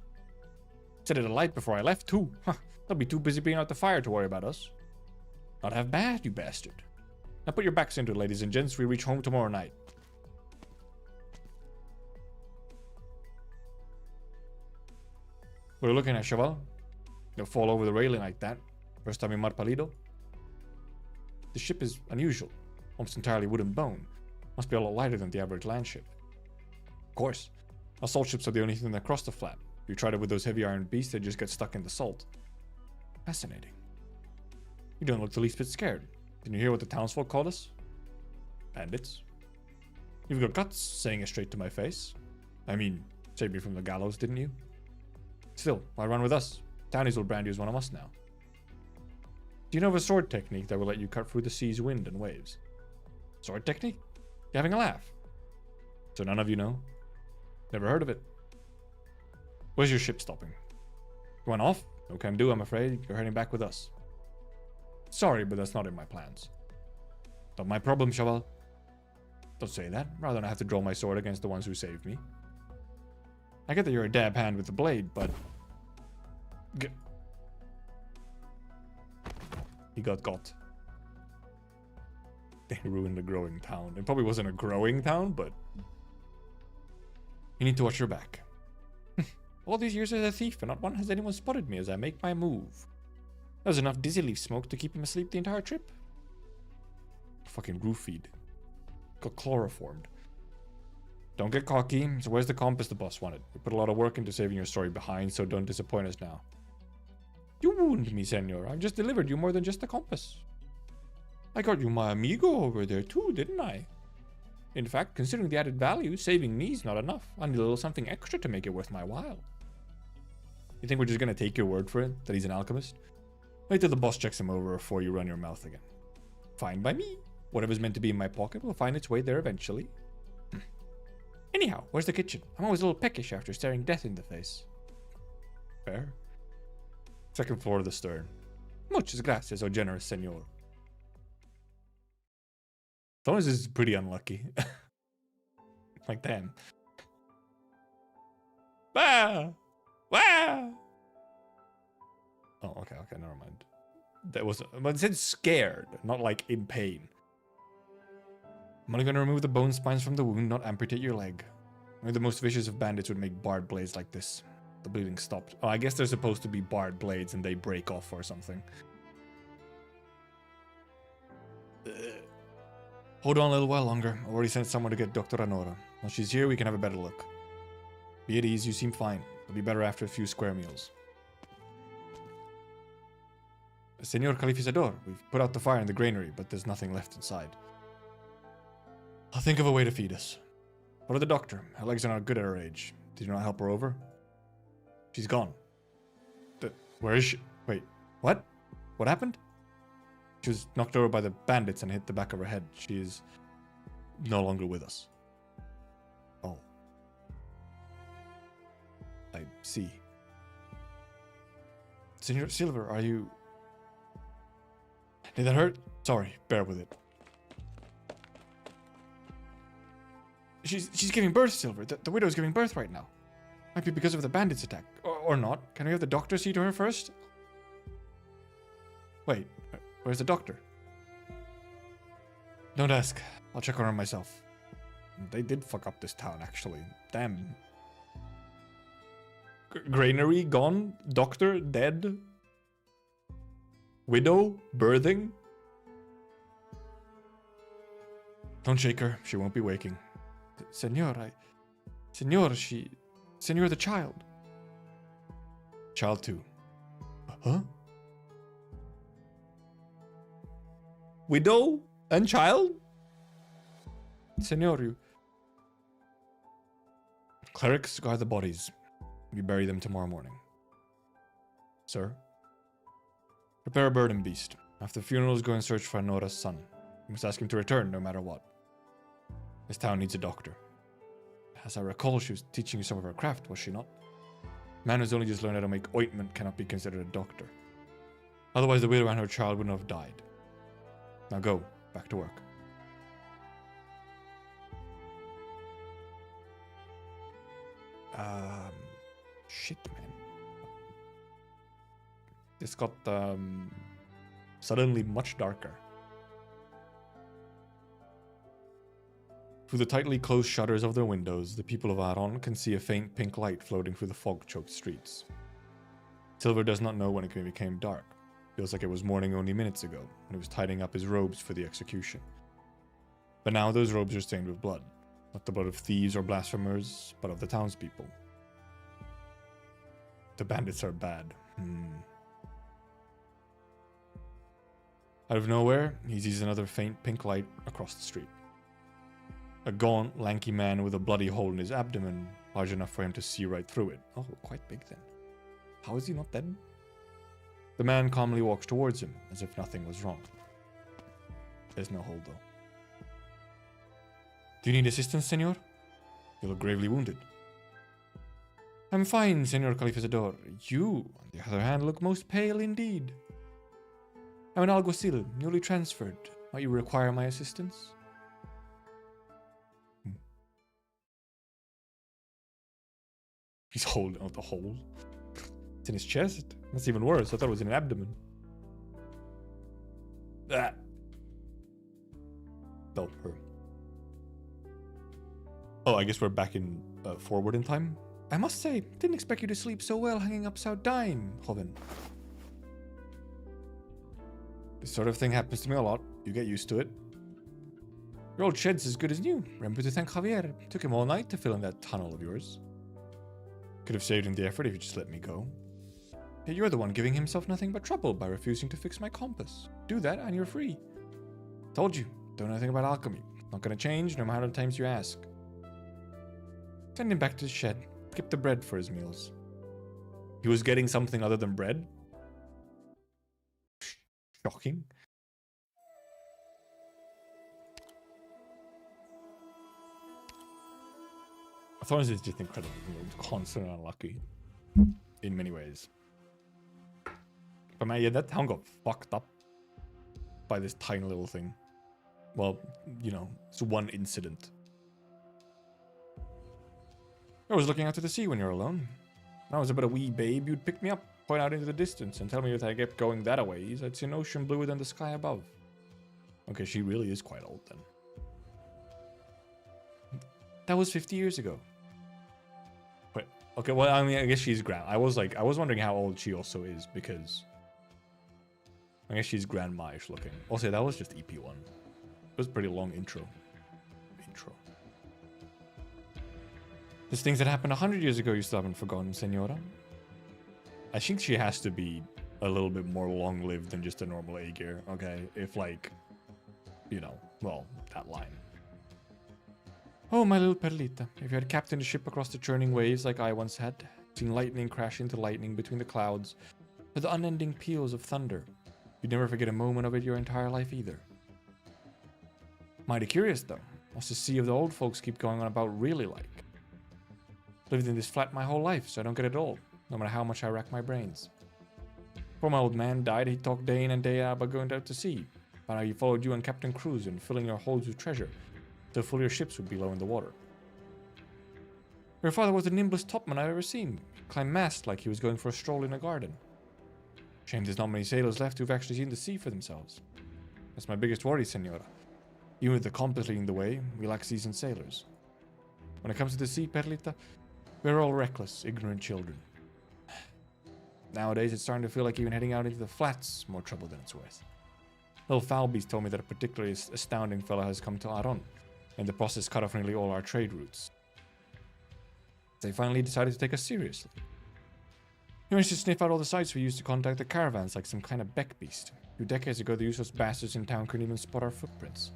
Speaker 2: Set it alight before I left too. Huh. They'll be too busy being out the fire to worry about us. Not half bad, you bastard. Now put your backs into it, ladies and gents. We reach home tomorrow night. What are you looking at, Cheval? You'll fall over the railing like that. First time in Mar Palido? The ship is unusual. Almost entirely wood and bone. Must be a lot lighter than the average land ship. Of course. Assault ships are the only thing that cross the flat. If you tried it with those heavy iron beasts, they just get stuck in the salt. Fascinating. You don't look the least bit scared. Didn't you hear what the townsfolk called us? Bandits. You've got guts, saying it straight to my face. I mean, saved me from the gallows, didn't you? Still, why run with us? Townies will brand you as one of us now. Do you know of a sword technique that will let you cut through the sea's wind and waves? Sword technique? You're having a laugh. So none of you know? Never heard of it. Where's your ship stopping? You went off? No can do, I'm afraid. You're heading back with us. Sorry, but that's not in my plans. Not my problem, Cheval. Don't say that. Rather than have to draw my sword against the ones who saved me. I get that you're a dab hand with the blade, but... He got. They ruined a growing town. It probably wasn't a growing town, but... You need to watch your back. All these years as a thief, and not one has anyone spotted me as I make my move. There's enough dizzy leaf smoke to keep him asleep the entire trip. Fucking roofied. Got chloroformed. Don't get cocky. So where's the compass the boss wanted? We put a lot of work into saving your story behind, so don't disappoint us now. You wound me, senor. I've just delivered you more than just the compass. I got you my amigo over there too, didn't I? In fact, considering the added value, saving me is not enough. I need a little something extra to make it worth my while. You think we're just gonna take your word for it, that he's an alchemist? Wait till the boss checks him over before you run your mouth again. Fine by me. Whatever's meant to be in my pocket will find its way there eventually. Anyhow, where's the kitchen? I'm always a little peckish after staring death in the face. Fair. Second floor of the stern. Muchas gracias, oh generous senor. Thorns is pretty unlucky. Like, damn. Wah! Wah! Oh, okay, never mind. That was, but it said scared, not like in pain. I'm only gonna remove the bone spines from the wound, not amputate your leg. Only the most vicious of bandits would make barred blades like this. The bleeding stopped. Oh, I guess they're supposed to be barred blades and they break off or something. Hold on a little while longer. I've already sent someone to get Dr. Anora. Once she's here, we can have a better look. Be at ease, you seem fine. It'll be better after a few square meals. Senor Calificador, we've put out the fire in the granary, but there's nothing left inside. I'll think of a way to feed us. What of the doctor? Her legs are not good at her age. Did you not help her over? She's gone. Where is she? Wait, what? What happened? She was knocked over by the bandits and hit the back of her head. She is no longer with us. Oh. I see. Senor Silver, are you... Did that hurt? Sorry, bear with it. She's giving birth, Silver. The widow's giving birth right now. Might be because of the bandits' attack. Or not. Can we have the doctor see to her first? Wait, where's the doctor? Don't ask. I'll check on her myself. They did fuck up this town, actually. Damn. Granary gone? Doctor dead? Widow birthing? Don't shake her. She won't be waking. Senor, Senor the child. Child too. Huh? Widow and child? Senor, you... Clerics guard the bodies. We bury them tomorrow morning. Sir? Prepare a bird and beast. After the funerals, go and search for Anora's son. You must ask him to return, no matter what. This town needs a doctor. As I recall, she was teaching you some of her craft, was she not? A man who's only just learned how to make ointment cannot be considered a doctor. Otherwise, the widow and her child wouldn't have died. Now go, back to work. Shit, man. This got, suddenly much darker. Through the tightly closed shutters of their windows, the people of Aron can see a faint pink light floating through the fog-choked streets. Silver does not know when it became dark. Feels like it was morning only minutes ago, when he was tidying up his robes for the execution. But now those robes are stained with blood. Not the blood of thieves or blasphemers, but of the townspeople. The bandits are bad. Out of nowhere, he sees another faint pink light across the street. A gaunt, lanky man with a bloody hole in his abdomen, large enough for him to see right through it. Oh, quite big then. How is he not dead? The man calmly walks towards him, as if nothing was wrong. There's no hole, though. Do you need assistance, senor? You look gravely wounded. I'm fine, Senor Calificador. You, on the other hand, look most pale indeed. I'm an alguacil, newly transferred. Might you require my assistance? He's holding out the hole. It's in his chest. That's even worse. I thought it was in an abdomen. Ah. No, her. Oh, I guess we're back in forward in time. I must say, didn't expect you to sleep so well hanging upside down, Joven. This sort of thing happens to me a lot. You get used to it. Your old shed's as good as new. Remember to thank Javier. Took him all night to fill in that tunnel of yours. Could have saved him the effort if you just let me go. Yet you're the one giving himself nothing but trouble by refusing to fix my compass. Do that and you're free. Told you, don't know anything about alchemy. Not gonna change no matter how many times you ask. Send him back to the shed. Skip the bread for his meals. He was getting something other than bread? Shocking. Thorns is just incredible. Constantly unlucky. In many ways. But man, yeah, that town got fucked up by this tiny little thing. Well, you know, it's one incident. I was looking out to the sea when you're alone. When I was about a wee babe, you'd pick me up, point out into the distance, and tell me if I kept going that a ways, I'd see an ocean bluer than the sky above. Okay, she really is quite old then. That was 50 years ago. Wait, okay, well, I mean, I guess she's grand. I was wondering how old she also is, because I guess she's grandma-ish looking. Also, that was just EP1. It was a pretty long intro. There's things that happened 100 years ago you still haven't forgotten, Senora. I think she has to be a little bit more long-lived than just a normal Aegir, okay? If, like, you know, well, that line. Oh, my little Perlita, if you had captained a ship across the churning waves like I once had, seen lightning crash into lightning between the clouds, with the unending peals of thunder, you'd never forget a moment of it your entire life either. Mighty curious, though. What's the sea of the old folks keep going on about really like? Lived in this flat my whole life, so I don't get it all, no matter how much I rack my brains. Before my old man died, he talked day in and day out about going out to sea, about how he followed you and Captain Cruz and filling your holds with treasure, so full your ships would be low in the water. Your father was the nimblest topman I've ever seen. He climbed mast like he was going for a stroll in a garden. Shame there's not many sailors left who've actually seen the sea for themselves. That's my biggest worry, Senora. Even with the compass leading the way, we lack seasoned sailors. When it comes to the sea, Perlita, we're all reckless, ignorant children. Nowadays, it's starting to feel like even heading out into the flats more trouble than it's worth. Little Foulbeast told me that a particularly astounding fellow has come to Aron, and in the process cut off nearly all our trade routes. They finally decided to take us seriously. He managed to sniff out all the sites we used to contact the caravans like some kind of beck beast. 2 decades ago, the useless bastards in town couldn't even spot our footprints.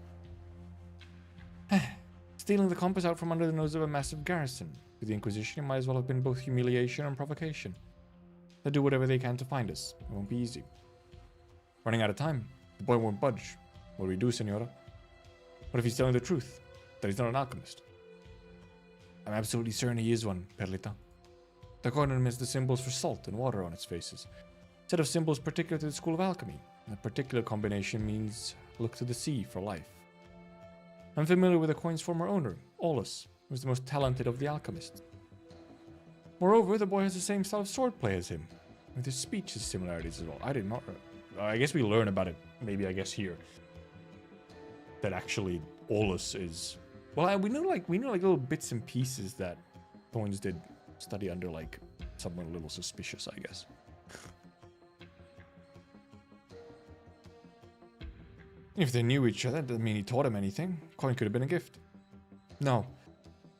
Speaker 2: Stealing the compass out from under the nose of a massive garrison. With the Inquisition, it might as well have been both humiliation and provocation. They'll do whatever they can to find us. It won't be easy. Running out of time. The boy won't budge. What do we do, Senora? What if he's telling the truth? That he's not an alchemist? I'm absolutely certain he is one, Perlita. The coin has the symbols for salt and water on its faces. A set of symbols particular to the school of alchemy. And a particular combination means look to the sea for life. I'm familiar with the coin's former owner, Olus, who was the most talented of the alchemists. Moreover, the boy has the same style of swordplay as him, with his speech has similarities as well. I did not. I guess we learn about it, maybe I guess here. That actually Olus is. Well, we know like little bits and pieces that Thorns did study under, like someone a little suspicious, I guess. If they knew each other, doesn't mean he taught him anything. Coin could have been a gift. No.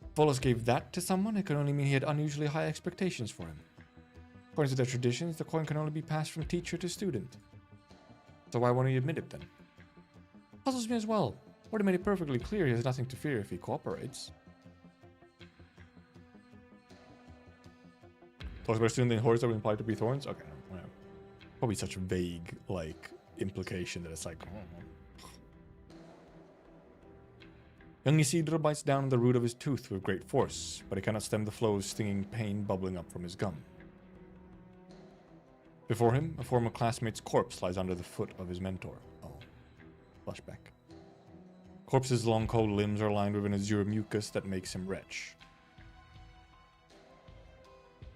Speaker 2: If Olus gave that to someone, it could only mean he had unusually high expectations for him. According to their traditions, the coin can only be passed from teacher to student. So why won't he admit it then? Puzzles me as well. Already made it perfectly clear he has nothing to fear if he cooperates. Talks about a student in hordes that would imply to be Thorns? Okay, well, probably such a vague, like, implication that it's like... Young Isidro bites down on the root of his tooth with great force, but he cannot stem the flow of stinging pain bubbling up from his gum. Before him, a former classmate's corpse lies under the foot of his mentor. Oh, flashback. Corpse's long cold limbs are lined with an azure mucus that makes him retch.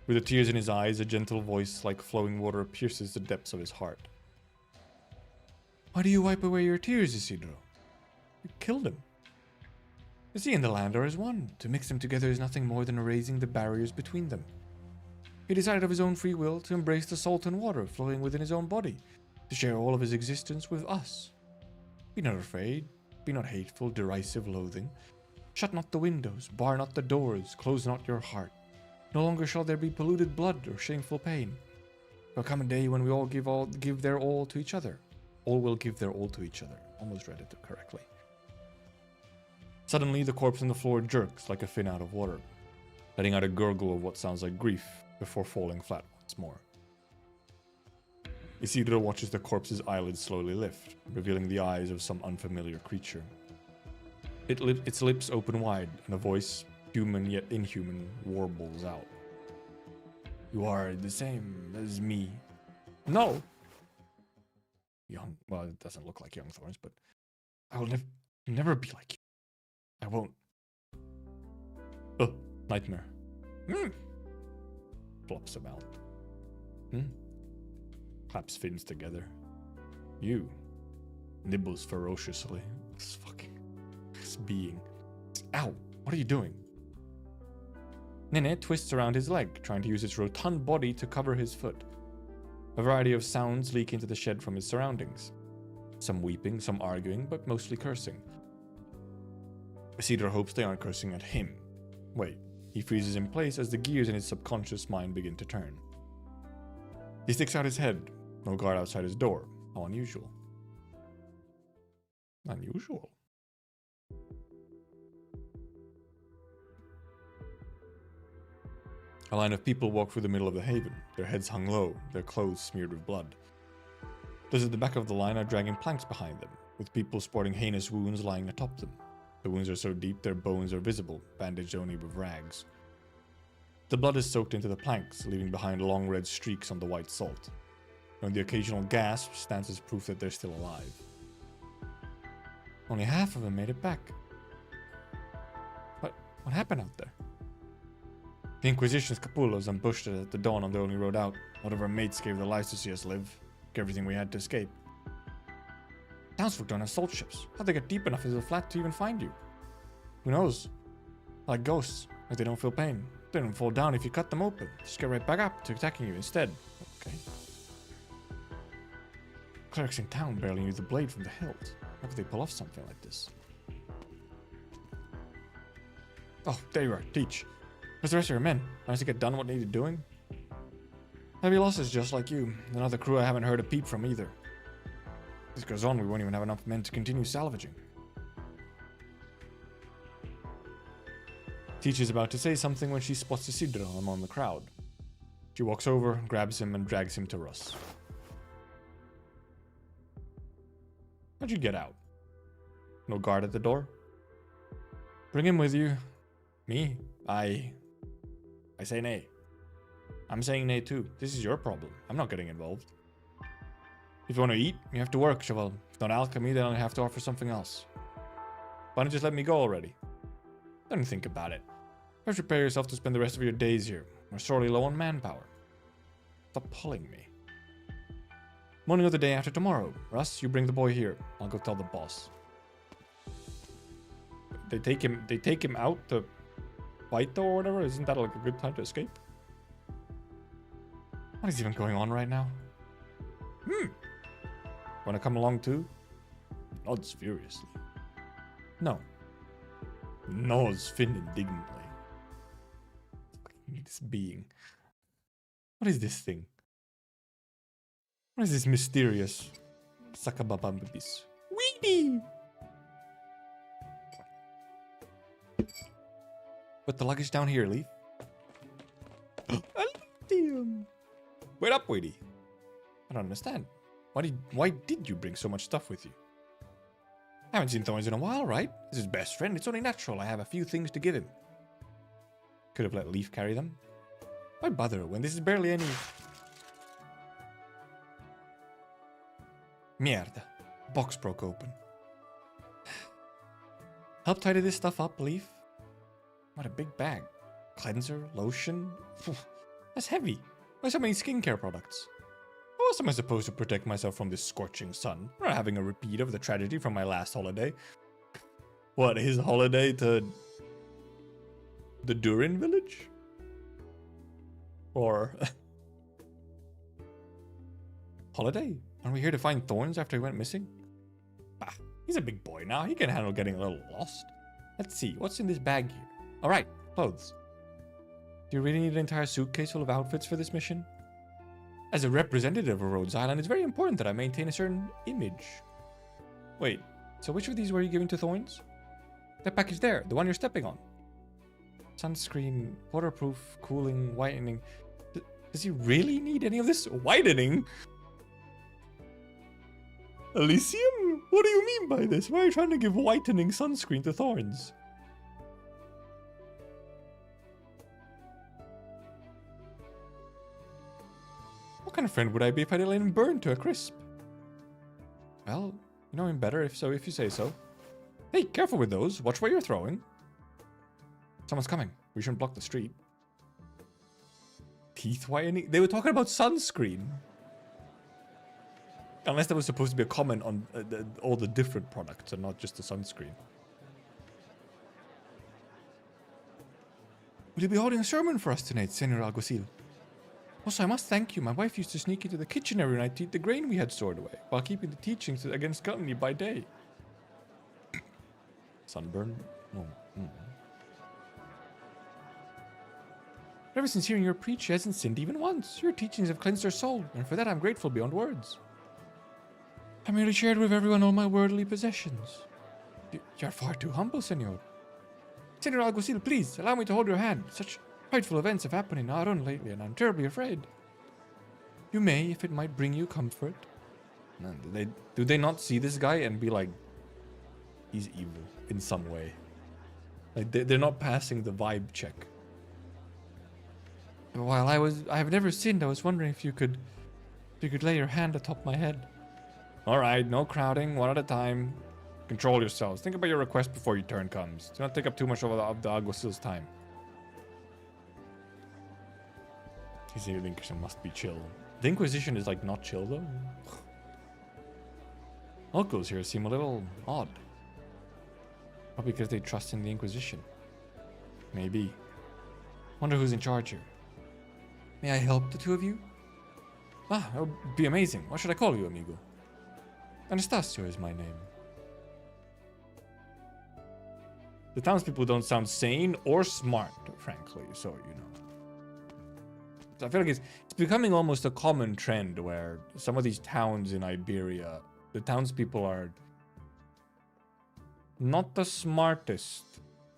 Speaker 2: With the tears in his eyes, a gentle voice like flowing water pierces the depths of his heart. Why do you wipe away your tears, Isidro? You killed him. The sea and the land are as one. To mix them together is nothing more than erasing the barriers between them. He decided of his own free will to embrace the salt and water flowing within his own body, to share all of his existence with us. Be not afraid, be not hateful, derisive, loathing. Shut not the windows, bar not the doors, close not your heart. No longer shall there be polluted blood or shameful pain. There'll come a day when we all give their all to each other. All will give their all to each other. Almost read it correctly. Suddenly, the corpse on the floor jerks like a fin out of water, letting out a gurgle of what sounds like grief before falling flat once more. Isidro watches the corpse's eyelids slowly lift, revealing the eyes of some unfamiliar creature. Its lips open wide, and a voice, human yet inhuman, warbles out. "You are the same as me." "No!" Well, it doesn't look like young Thorns, but I will never be like you. I won't. Oh, nightmare. Flops about. Claps fins together. You. Nibbles ferociously. This being. Ow! What are you doing? Nene twists around his leg, trying to use its rotund body to cover his foot. A variety of sounds leak into the shed from his surroundings. Some weeping, some arguing, but mostly cursing. Isidro hopes they aren't cursing at him. Wait, he freezes in place as the gears in his subconscious mind begin to turn. He sticks out his head. No guard outside his door. How unusual. Unusual? A line of people walk through the middle of the haven, their heads hung low, their clothes smeared with blood. Those at the back of the line are dragging planks behind them, with people sporting heinous wounds lying atop them. The wounds are so deep their bones are visible, bandaged only with rags. The blood is soaked into the planks, leaving behind long red streaks on the white salt. And the occasional gasp stands as proof that they're still alive. Only half of them made it back. What happened out there? The Inquisition's capullos ambushed us at the dawn on the only road out. One of our mates gave their lives to see us live. Took everything we had to escape. Townsfolk don't have salt ships. How'd they get deep enough into the flat to even find you? Who knows? Like ghosts. Like they don't feel pain. They don't fall down if you cut them open. Just get right back up to attacking you instead. Okay. Clerics in town barely knew the blade from the hilt. How could they pull off something like this? Oh, there you are. Teach. Where's the rest of your men? Managed to get done what needed doing? Heavy losses just like you. Another crew I haven't heard a peep from either. If this goes on, we won't even have enough men to continue salvaging. Teach is about to say something when she spots Isidro among the crowd. She walks over, grabs him, and drags him to Russ. How'd you get out? No guard at the door? Bring him with you. Me? I say nay. I'm saying nay too. This is your problem. I'm not getting involved. If you want to eat, you have to work, Cheval. If not alchemy, then I'll have to offer something else. Why don't you just let me go already? Don't think about it. First prepare yourself to spend the rest of your days here. We're sorely low on manpower. Stop pulling me. Morning of the day after tomorrow. Russ, you bring the boy here. I'll go tell the boss. They take him out to fight though or whatever? Isn't that like a good time to escape? What is even going on right now? Wanna come along too? Nods furiously. No. Nods Finn indignantly. This being. What is this thing? What is this mysterious Sakababambabis? Weedy! Put the luggage down here, Leaf. Wait up, Weedy. I don't understand. Why did you bring so much stuff with you? I haven't seen Thorns in a while, right? This is his best friend. It's only natural. I have a few things to give him. Could have let Leaf carry them. Why bother when this is barely any... Mierda. Box broke open. Help tidy this stuff up, Leaf. What a big bag. Cleanser, lotion. That's heavy. Why so many skincare products? How else am I supposed to protect myself from this scorching sun? We're not having a repeat of the tragedy from my last holiday. What, his holiday to... the Durin village? Or... holiday? Aren't we here to find Thorns after he went missing? Bah, he's a big boy now. He can handle getting a little lost. Let's see, what's in this bag here? Alright, clothes. Do you really need an entire suitcase full of outfits for this mission? As a representative of Rhodes Island, it's very important that I maintain a certain image. Wait, so which of these were you giving to Thorns? That package there, the one you're stepping on. Sunscreen, waterproof, cooling, whitening. Does he really need any of this? Whitening? Elysium? What do you mean by this? Why are you trying to give whitening sunscreen to Thorns? What kind of friend would I be if I didn't let him burn to a crisp? Well, you know him better if you say so. Hey, careful with those. Watch where you're throwing. Someone's coming. We shouldn't block the street. Teeth whitening? They were talking about sunscreen. Unless that was supposed to be a comment on all the different products and not just the sunscreen. Will you be holding a sermon for us tonight, Senor Alguacil? Also, I must thank you. My wife used to sneak into the kitchen every night to eat the grain we had stored away, while keeping the teachings against gluttony by day. Sunburn? No. Ever since hearing your preach, she hasn't sinned even once. Your teachings have cleansed her soul, and for that I'm grateful beyond words. I merely shared with everyone all my worldly possessions. You're far too humble, senor. Senor Alguacil, please, allow me to hold your hand. Such frightful events have happened in Aron lately, and I'm terribly afraid. You may, if it might bring you comfort. Do they not see this guy and be like, he's evil in some way? Like they're not passing the vibe check. While I have never sinned, I was wondering if you could lay your hand atop my head. All right, no crowding, one at a time. Control yourselves. Think about your request before your turn comes. Do not take up too much of the Alguacil's time. He said the Inquisition must be chill. The Inquisition is like not chill though. Locals here seem a little odd. Probably because they trust in the Inquisition. Maybe. Wonder who's in charge here. May I help the two of you? Ah, that would be amazing. What should I call you, amigo? Anastasio is my name. The townspeople don't sound sane or smart, frankly, so you know. So I feel like it's becoming almost a common trend where some of these towns in Iberia, the townspeople are not the smartest,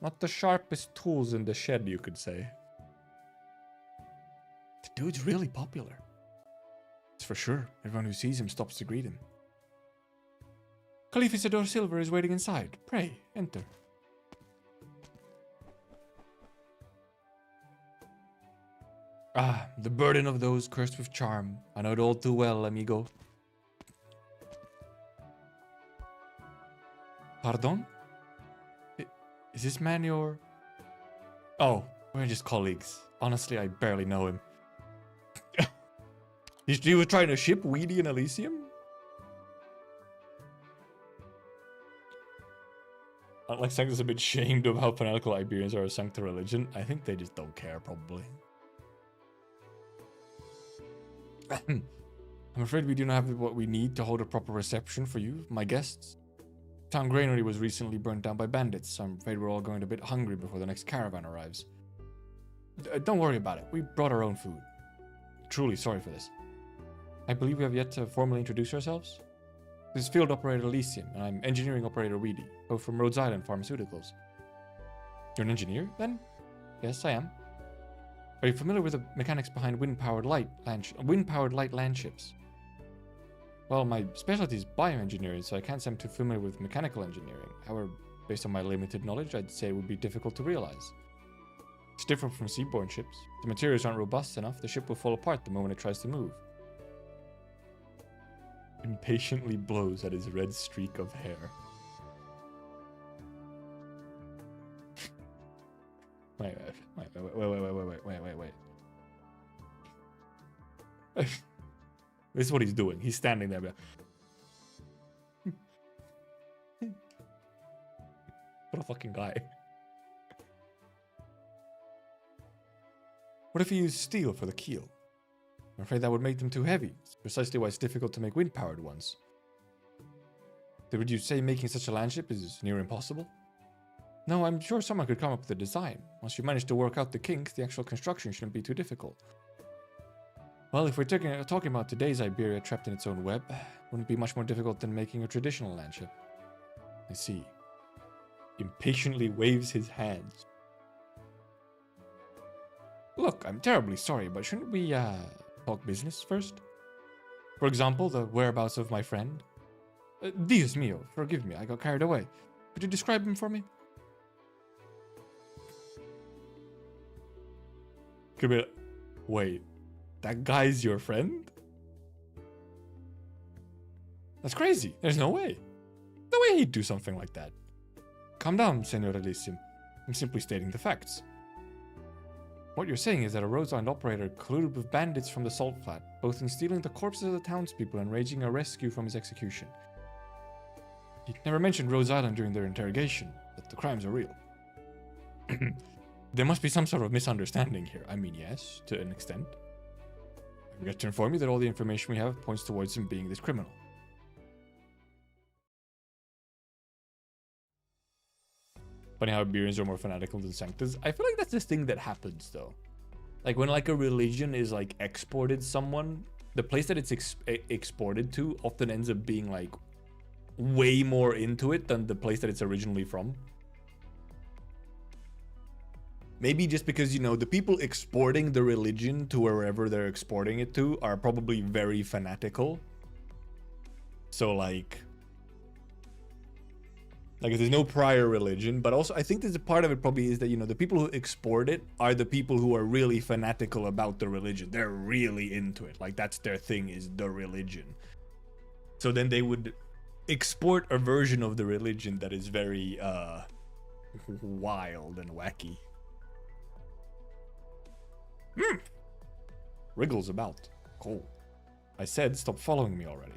Speaker 2: not the sharpest tools in the shed, you could say. The dude's really popular. It's for sure. Everyone who sees him stops to greet him. Caliph Isidore Silver is waiting inside. Pray, enter. Ah, the burden of those cursed with charm. I know it all too well, amigo. Pardon? Is this man your... Oh, we're just colleagues. Honestly, I barely know him. You were trying to ship Weedy and Elysium? Like Sanctus a bit shamed of how fanatical Iberians are a Sancta religion. I think they just don't care, probably. I'm afraid we do not have what we need to hold a proper reception for you, my guests. Town granary was recently burnt down by bandits, so I'm afraid we're all going a bit hungry before the next caravan arrives. Don't worry about it. We brought our own food. Truly sorry for this. I believe we have yet to formally introduce ourselves. This is Field Operator Elysium, and I'm Engineering Operator Weedy, both from Rhodes Island Pharmaceuticals. You're an engineer, then? Yes, I am. Are you familiar with the mechanics behind wind-powered light land ships? Well, my specialty is bioengineering, so I can't say I'm too familiar with mechanical engineering. However, based on my limited knowledge, I'd say it would be difficult to realize. It's different from seaborne ships. If the materials aren't robust enough, the ship will fall apart the moment it tries to move. Impatiently blows at his red streak of hair. Wait. This is what he's doing. He's standing there. What a fucking guy. What if he used steel for the keel? I'm afraid that would make them too heavy. It's precisely why it's difficult to make wind-powered ones. Would you say making such a landship is near impossible? No, I'm sure someone could come up with a design. Once you manage to work out the kinks, the actual construction shouldn't be too difficult. Well, if we're talking about today's Iberia trapped in its own web, wouldn't be much more difficult than making a traditional landship. I see. impatiently waves his hands. Look, I'm terribly sorry, but shouldn't we, talk business first? For example, the whereabouts of my friend? Dios mio, forgive me, I got carried away. Could you describe him for me? Could be. Wait, that guy's your friend? That's crazy. There's no way. No way he'd do something like that. Calm down, Senor Elysium. I'm simply stating the facts. What you're saying is that a roadside operator colluded with bandits from the salt flat, both in stealing the corpses of the townspeople and arranging a rescue from his execution. He never mentioned Rose Island during their interrogation, but the crimes are real. There must be some sort of misunderstanding here. I mean, yes, to an extent. I regret to inform you that all the information we have points towards him being this criminal. Funny how Iberians are more fanatical than Sanctus. I feel like that's this thing that happens, though. Like, when, like, a religion is, like, exported someone, the place that it's exported to often ends up being, like, way more into it than the place that it's originally from. Maybe just because, you know, the people exporting the religion to wherever they're exporting it to are probably very fanatical. So, like if there's no prior religion, but also I think there's a part of it probably is that, you know, the people who export it are the people who are really fanatical about the religion. They're really into it. Like, that's their thing, is the religion. So then they would export a version of the religion that is very wild and wacky. Wriggles about. Cool. I said stop following me already.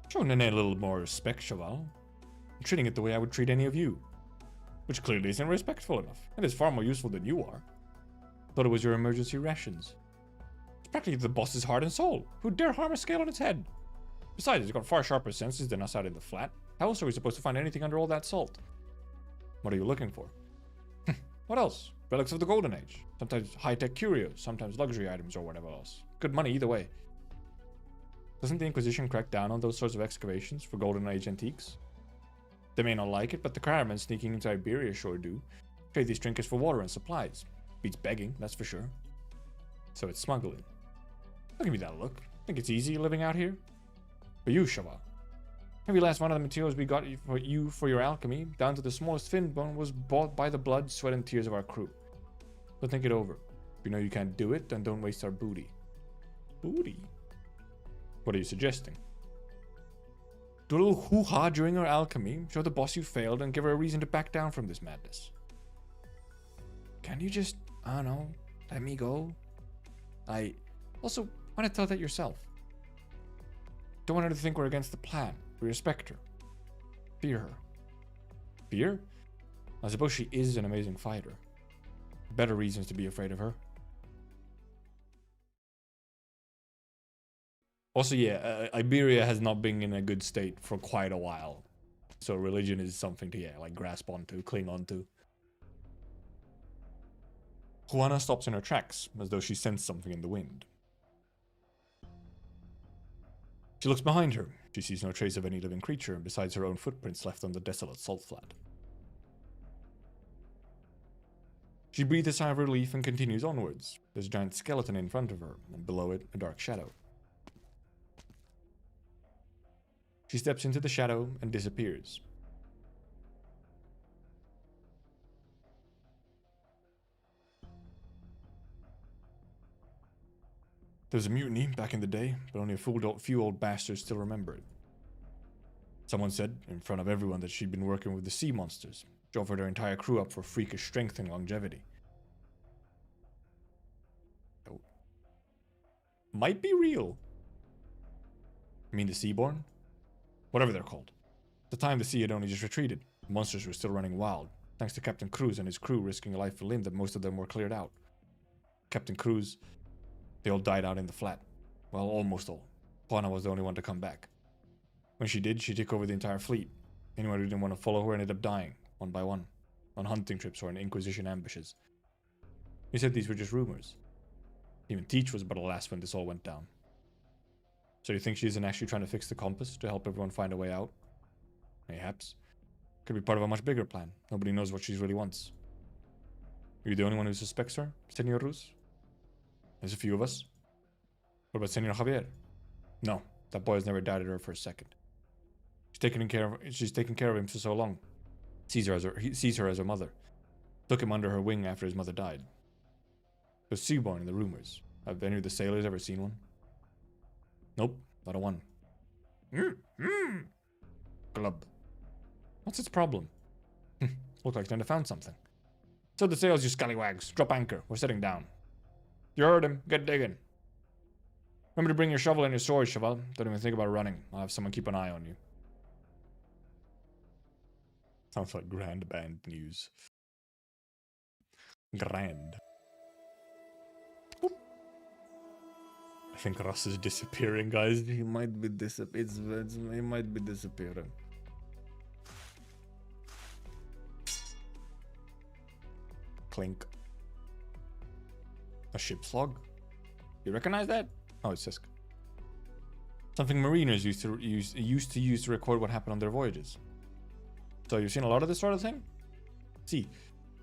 Speaker 2: Show Nene a little more respect, Cheval. I'm treating it the way I would treat any of you. Which clearly isn't respectful enough, and is far more useful than you are. Thought it was your emergency rations. It's practically the boss's heart and soul. Who dare harm a scale on its head? Besides, it's got far sharper senses than us out in the flat. How else are we supposed to find anything under all that salt? What are you looking for? What else? Relics of the Golden Age. Sometimes high-tech curios, sometimes luxury items or whatever else. Good money either way. Doesn't the Inquisition crack down on those sorts of excavations for Golden Age antiques? They may not like it, but the crabmen sneaking into Iberia sure do. Trade these trinkets for water and supplies. Beats begging, that's for sure. So it's smuggling. Don't give me that look. Think it's easy living out here? For you, Shava. Every last one of the materials we got for your alchemy, down to the smallest fin bone, was bought by the blood, sweat, and tears of our crew. So think it over. If you know you can't do it, then don't waste our booty. Booty? What are you suggesting? Do a little hoo-ha during our alchemy, show the boss you failed, and give her a reason to back down from this madness. Can you just, I don't know, let me go? Also, why not tell that yourself? Don't want her to think we're against the plan. We respect her. Fear her. Fear? I suppose she is an amazing fighter. Better reasons to be afraid of her. Also, yeah, Iberia has not been in a good state for quite a while. So religion is something to, yeah, like grasp onto, cling onto. Juana stops in her tracks, as though she sensed something in the wind. She looks behind her. She sees no trace of any living creature, besides her own footprints left on the desolate salt flat. She breathes a sigh of relief and continues onwards. There's a giant skeleton in front of her, and below it, a dark shadow. She steps into the shadow and disappears. There was a mutiny back in the day, but only a few old bastards still remember it. Someone said, in front of everyone, that she'd been working with the sea monsters. She offered her entire crew up for freakish strength and longevity. Oh. Might be real. You mean the Seaborn? Whatever they're called. At the time, the sea had only just retreated. The monsters were still running wild, thanks to Captain Cruz and his crew risking a life for limb that most of them were cleared out. Captain Cruz, they all died out in the flat. Well, almost all. Juana was the only one to come back. When she did, she took over the entire fleet. Anyone who didn't want to follow her ended up dying, one by one, on hunting trips or in Inquisition ambushes. He said these were just rumors. Even Teach was but a lass when this all went down. So you think she isn't actually trying to fix the compass to help everyone find a way out? Mayhaps. Could be part of a much bigger plan. Nobody knows what she really wants. Are you the only one who suspects her, Senor Ruz? There's a few of us. What about Senor Javier? No, that boy has never doubted her for a second. She's taken care of him for so long. He sees her as her mother. Took him under her wing after his mother died. There's Seaborn in the rumors. Have any of the sailors ever seen one? Nope, not a one. Club. What's its problem? Look like Nenda found something. So the sails, you scallywags. Drop anchor. We're setting down. You heard him. Get digging. Remember to bring your shovel and your sword, Cheval. Don't even think about running. I'll have someone keep an eye on you. Sounds like grand band news. Grand. Oop. I think Russ is disappearing, guys. He might be he might be disappearing. Clink. A ship's log. You recognize that? Oh, it's Sisk. Something mariners used to use to record what happened on their voyages. So you've seen a lot of this sort of thing? See,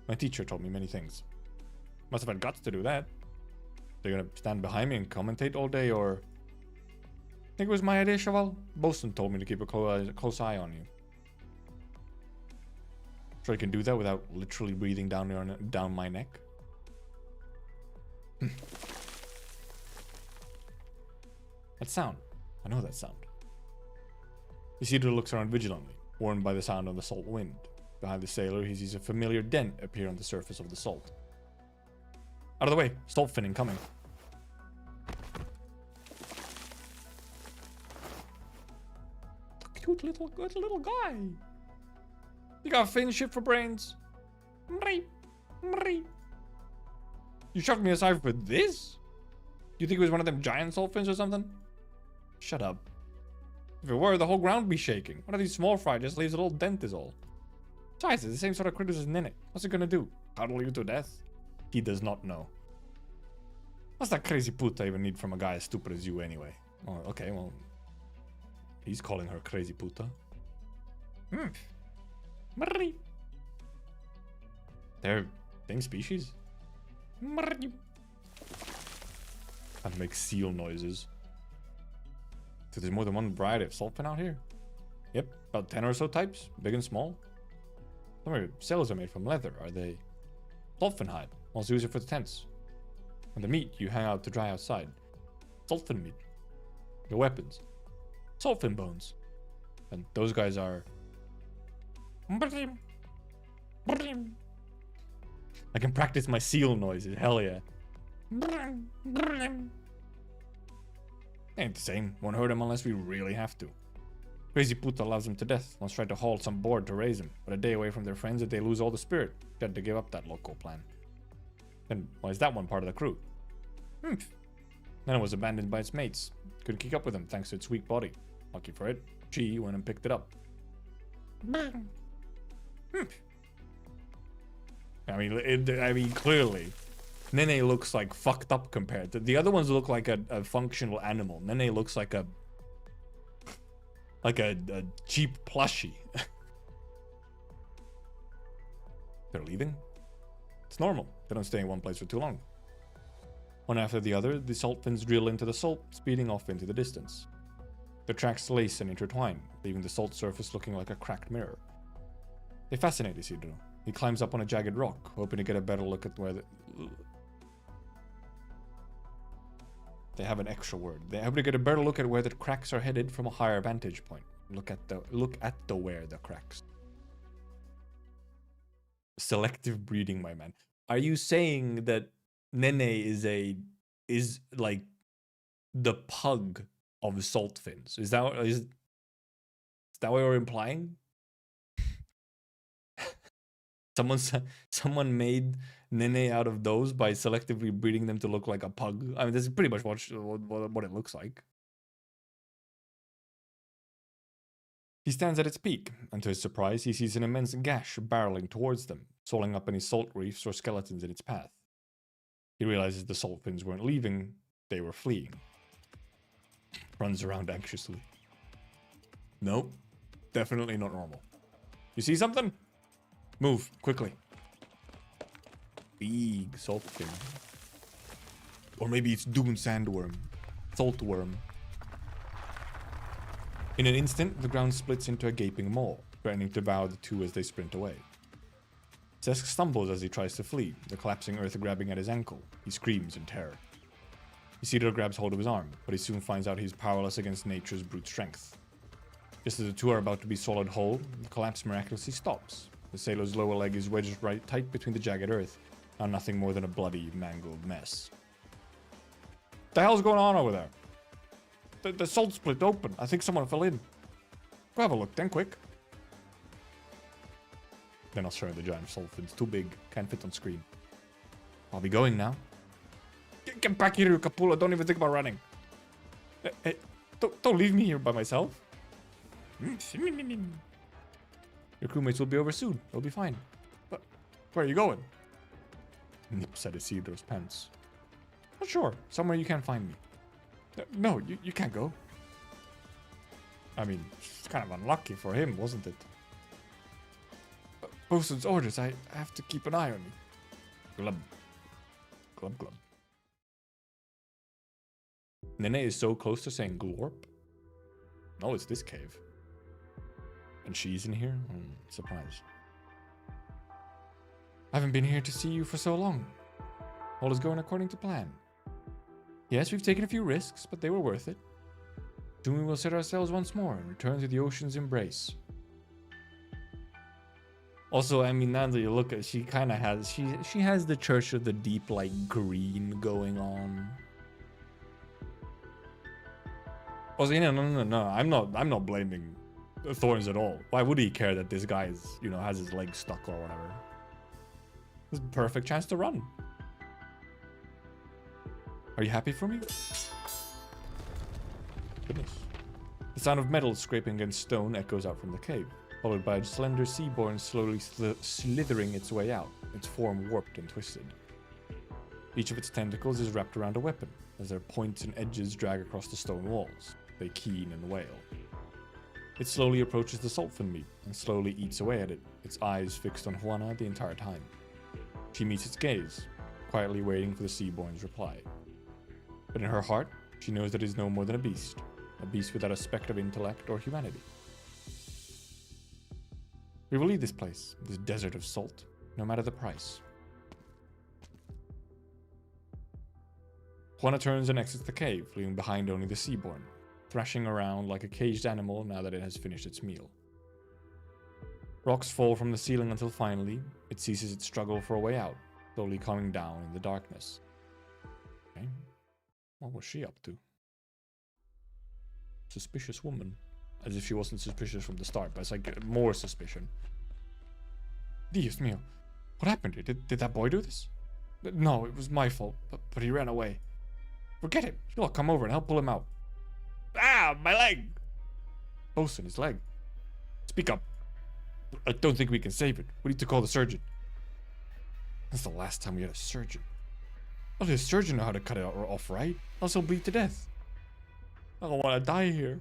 Speaker 2: my teacher told me many things. Must have had guts to do that. They're gonna stand behind me and commentate all day, or... I think it was my idea, Cheval. Bosun told me to keep a close eye on you. Sure I can do that without literally breathing down my neck? That sound. I know that sound. Isidro looks around vigilantly, warned by the sound of the salt wind. Behind the sailor, he sees a familiar dent appear on the surface of the salt. Out of the way! Salt fin incoming. Cute little guy. You got fin shit for brains. You shocked me aside for this? You think it was one of them giant salt fins or something? Shut up. If it were, the whole ground would be shaking. One of these small fry just leaves a little dent is all. Besides, it's the same sort of critters as Nene. What's it gonna do? Cuddle you to death? He does not know. What's that crazy puta even need from a guy as stupid as you anyway? Oh, okay, well... He's calling her crazy puta. They're thing species? And make seal noises. So there's more than one variety of salt fin out here? Yep, about 10 or so types, big and small. Some of your sails are made from leather. Are they salt fin hide? Also use it for the tents. And the meat you hang out to dry outside. Salt fin meat. Your weapons. Salt fin bones. And those guys are... I can practice my seal noises, hell yeah. Ain't the same, won't hurt him unless we really have to. Crazy puta loves him to death, once tried to haul some board to raise him, but a day away from their friends that they lose all the spirit. She had to give up that local plan. Then why is that one part of the crew? Then it was abandoned by its mates. Couldn't keep up with them thanks to its weak body. Lucky for it, she went and picked it up. I mean, clearly, Nene looks like fucked up compared to the other ones. Look like a functional animal. Nene looks like a cheap plushie. They're leaving. It's normal. They don't stay in one place for too long. One after the other, the salt fins drill into the salt, speeding off into the distance. The tracks lace and intertwine, leaving the salt surface looking like a cracked mirror. They fascinate Isidro. He climbs up on a jagged rock, hoping to get a better look at where the... They have an extra word. They hope to get a better look at where the cracks are headed from a higher vantage point. Look at the where the cracks. Selective breeding, my man. Are you saying that Nene is like the pug of salt fins? Is that what you're implying? Someone made Nene out of those by selectively breeding them to look like a pug. I mean, this is pretty much what it looks like. He stands at its peak, and to his surprise, he sees an immense gash barreling towards them, swelling up any salt reefs or skeletons in its path. He realizes the salt fins weren't leaving, they were fleeing. Runs around anxiously. Nope, definitely not normal. You see something? Move, quickly. Big salt thing. Or maybe it's dune sandworm. Saltworm. In an instant, the ground splits into a gaping maw, threatening to devour the two as they sprint away. Zesk stumbles as he tries to flee, the collapsing earth grabbing at his ankle. He screams in terror. Isidore grabs hold of his arm, but he soon finds out he's powerless against nature's brute strength. Just as the two are about to be swallowed whole, the collapse miraculously stops. The sailor's lower leg is wedged right tight between the jagged earth, now nothing more than a bloody, mangled mess. What the hell's going on over there? The salt split open. I think someone fell in. Go have a look then, quick. Then I'll show you the giant salt fin. It's too big. Can't fit on screen. I'll be going now. Get back here, you Capula. Don't even think about running. Hey, don't leave me here by myself. Your crewmates will be over soon. They'll be fine. But where are you going? Nips at Isidore's pants. Not sure. Somewhere you can't find me. No, you can't go. I mean, it's kind of unlucky for him, wasn't it? Bosun's orders. I have to keep an eye on you. Glub. Glub glub. Nene is so close to saying glorp. No, it's this cave. And she's in here? Surprise. I haven't been here to see you for so long. All is going according to plan. Yes, we've taken a few risks, but they were worth it. Soon we will set ourselves once more and return to the ocean's embrace. Also, I mean, now that you look at it, she kind of has, she has the Church of the Deep, like, green going on. Also, no, I'm not blaming Thorns at all. Why would he care that this guy is, you know, has his leg stuck or whatever? It's a perfect chance to run. Are you happy for me? Goodness. The sound of metal scraping against stone echoes out from the cave, followed by a slender seaborn slowly slithering its way out, its form warped and twisted. Each of its tentacles is wrapped around a weapon, as their points and edges drag across the stone walls. They keen and wail. It slowly approaches the saltfin meat and slowly eats away at it, its eyes fixed on Juana the entire time. She meets its gaze, quietly waiting for the seaborn's reply. But in her heart, she knows that it is no more than a beast without a speck of intellect or humanity. We will leave this place, this desert of salt, no matter the price. Juana turns and exits the cave, leaving behind only the seaborn, thrashing around like a caged animal now that it has finished its meal. Rocks fall from the ceiling until finally, it ceases its struggle for a way out, slowly calming down in the darkness. Okay. What was she up to? Suspicious woman. As if she wasn't suspicious from the start, but it's like more suspicion. Dios mío. What happened here? Did that boy do this? No, it was my fault, but he ran away. Forget it. I'll come over and help pull him out. Ah, my leg! Bosun, his leg. Speak up. I don't think we can save it. We need to call the surgeon. That's the last time we had a surgeon. Well, the surgeon know how to cut it off, right? Else he'll bleed to death. I don't want to die here.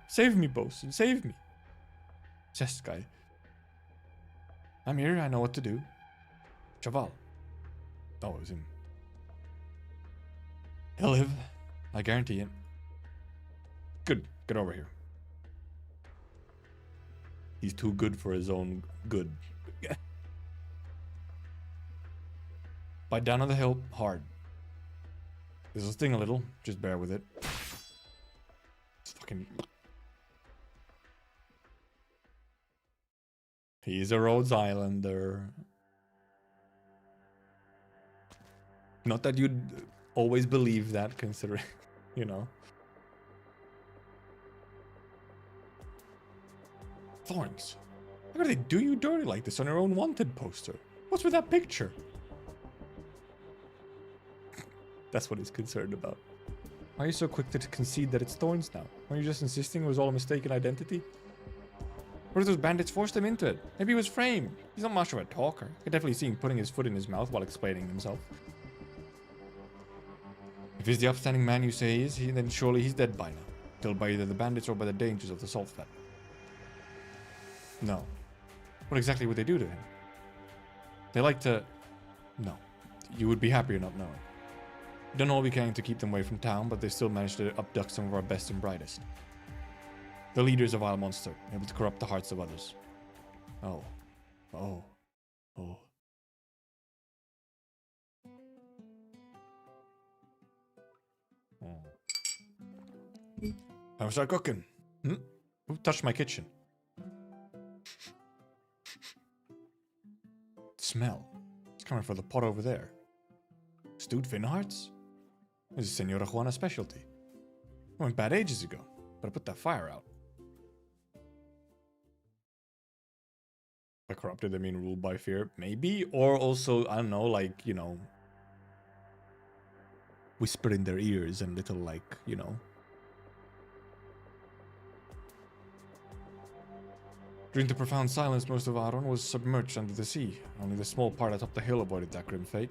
Speaker 2: Save me, Bosun. Save me. Chest guy. I'm here. I know what to do. Chaval. Oh, it was him. He'll live. I guarantee it. Good. Get over here. He's too good for his own good. Bite down on the hill hard. This will sting a little. Just bear with it. It's fucking... He's a Rhodes Islander. Not that you'd always believe that, considering, you know. Thorns. How could they do you dirty like this on your own wanted poster? What's with that picture? That's what he's concerned about. Why are you so quick to concede that it's Thorns now? Are you just insisting it was all a mistaken identity? Or did those bandits force him into it? Maybe he was framed. He's not much of a talker. I could definitely see him putting his foot in his mouth while explaining himself. If he's the upstanding man you say he is, then surely he's dead by now. Killed by either the bandits or by the dangers of the salt vat. No. What exactly would they do to him? They like to... No. You would be happier not knowing. We done all we can to keep them away from town, but they still managed to abduct some of our best and brightest. The leaders of Wild Monster, able to corrupt the hearts of others. Oh. Oh. Oh. Time to start cooking. Who touched my kitchen? Smell. It's coming from the pot over there. Stewed fin hearts? This is Senora Juana's specialty. I went bad ages ago, but I put that fire out. By corrupted, I mean ruled by fear. Maybe. Or also, I don't know, like, you know, whisper in their ears and little, like, you know. During the profound silence, most of Aron was submerged under the sea. Only the small part atop the hill avoided that grim fate,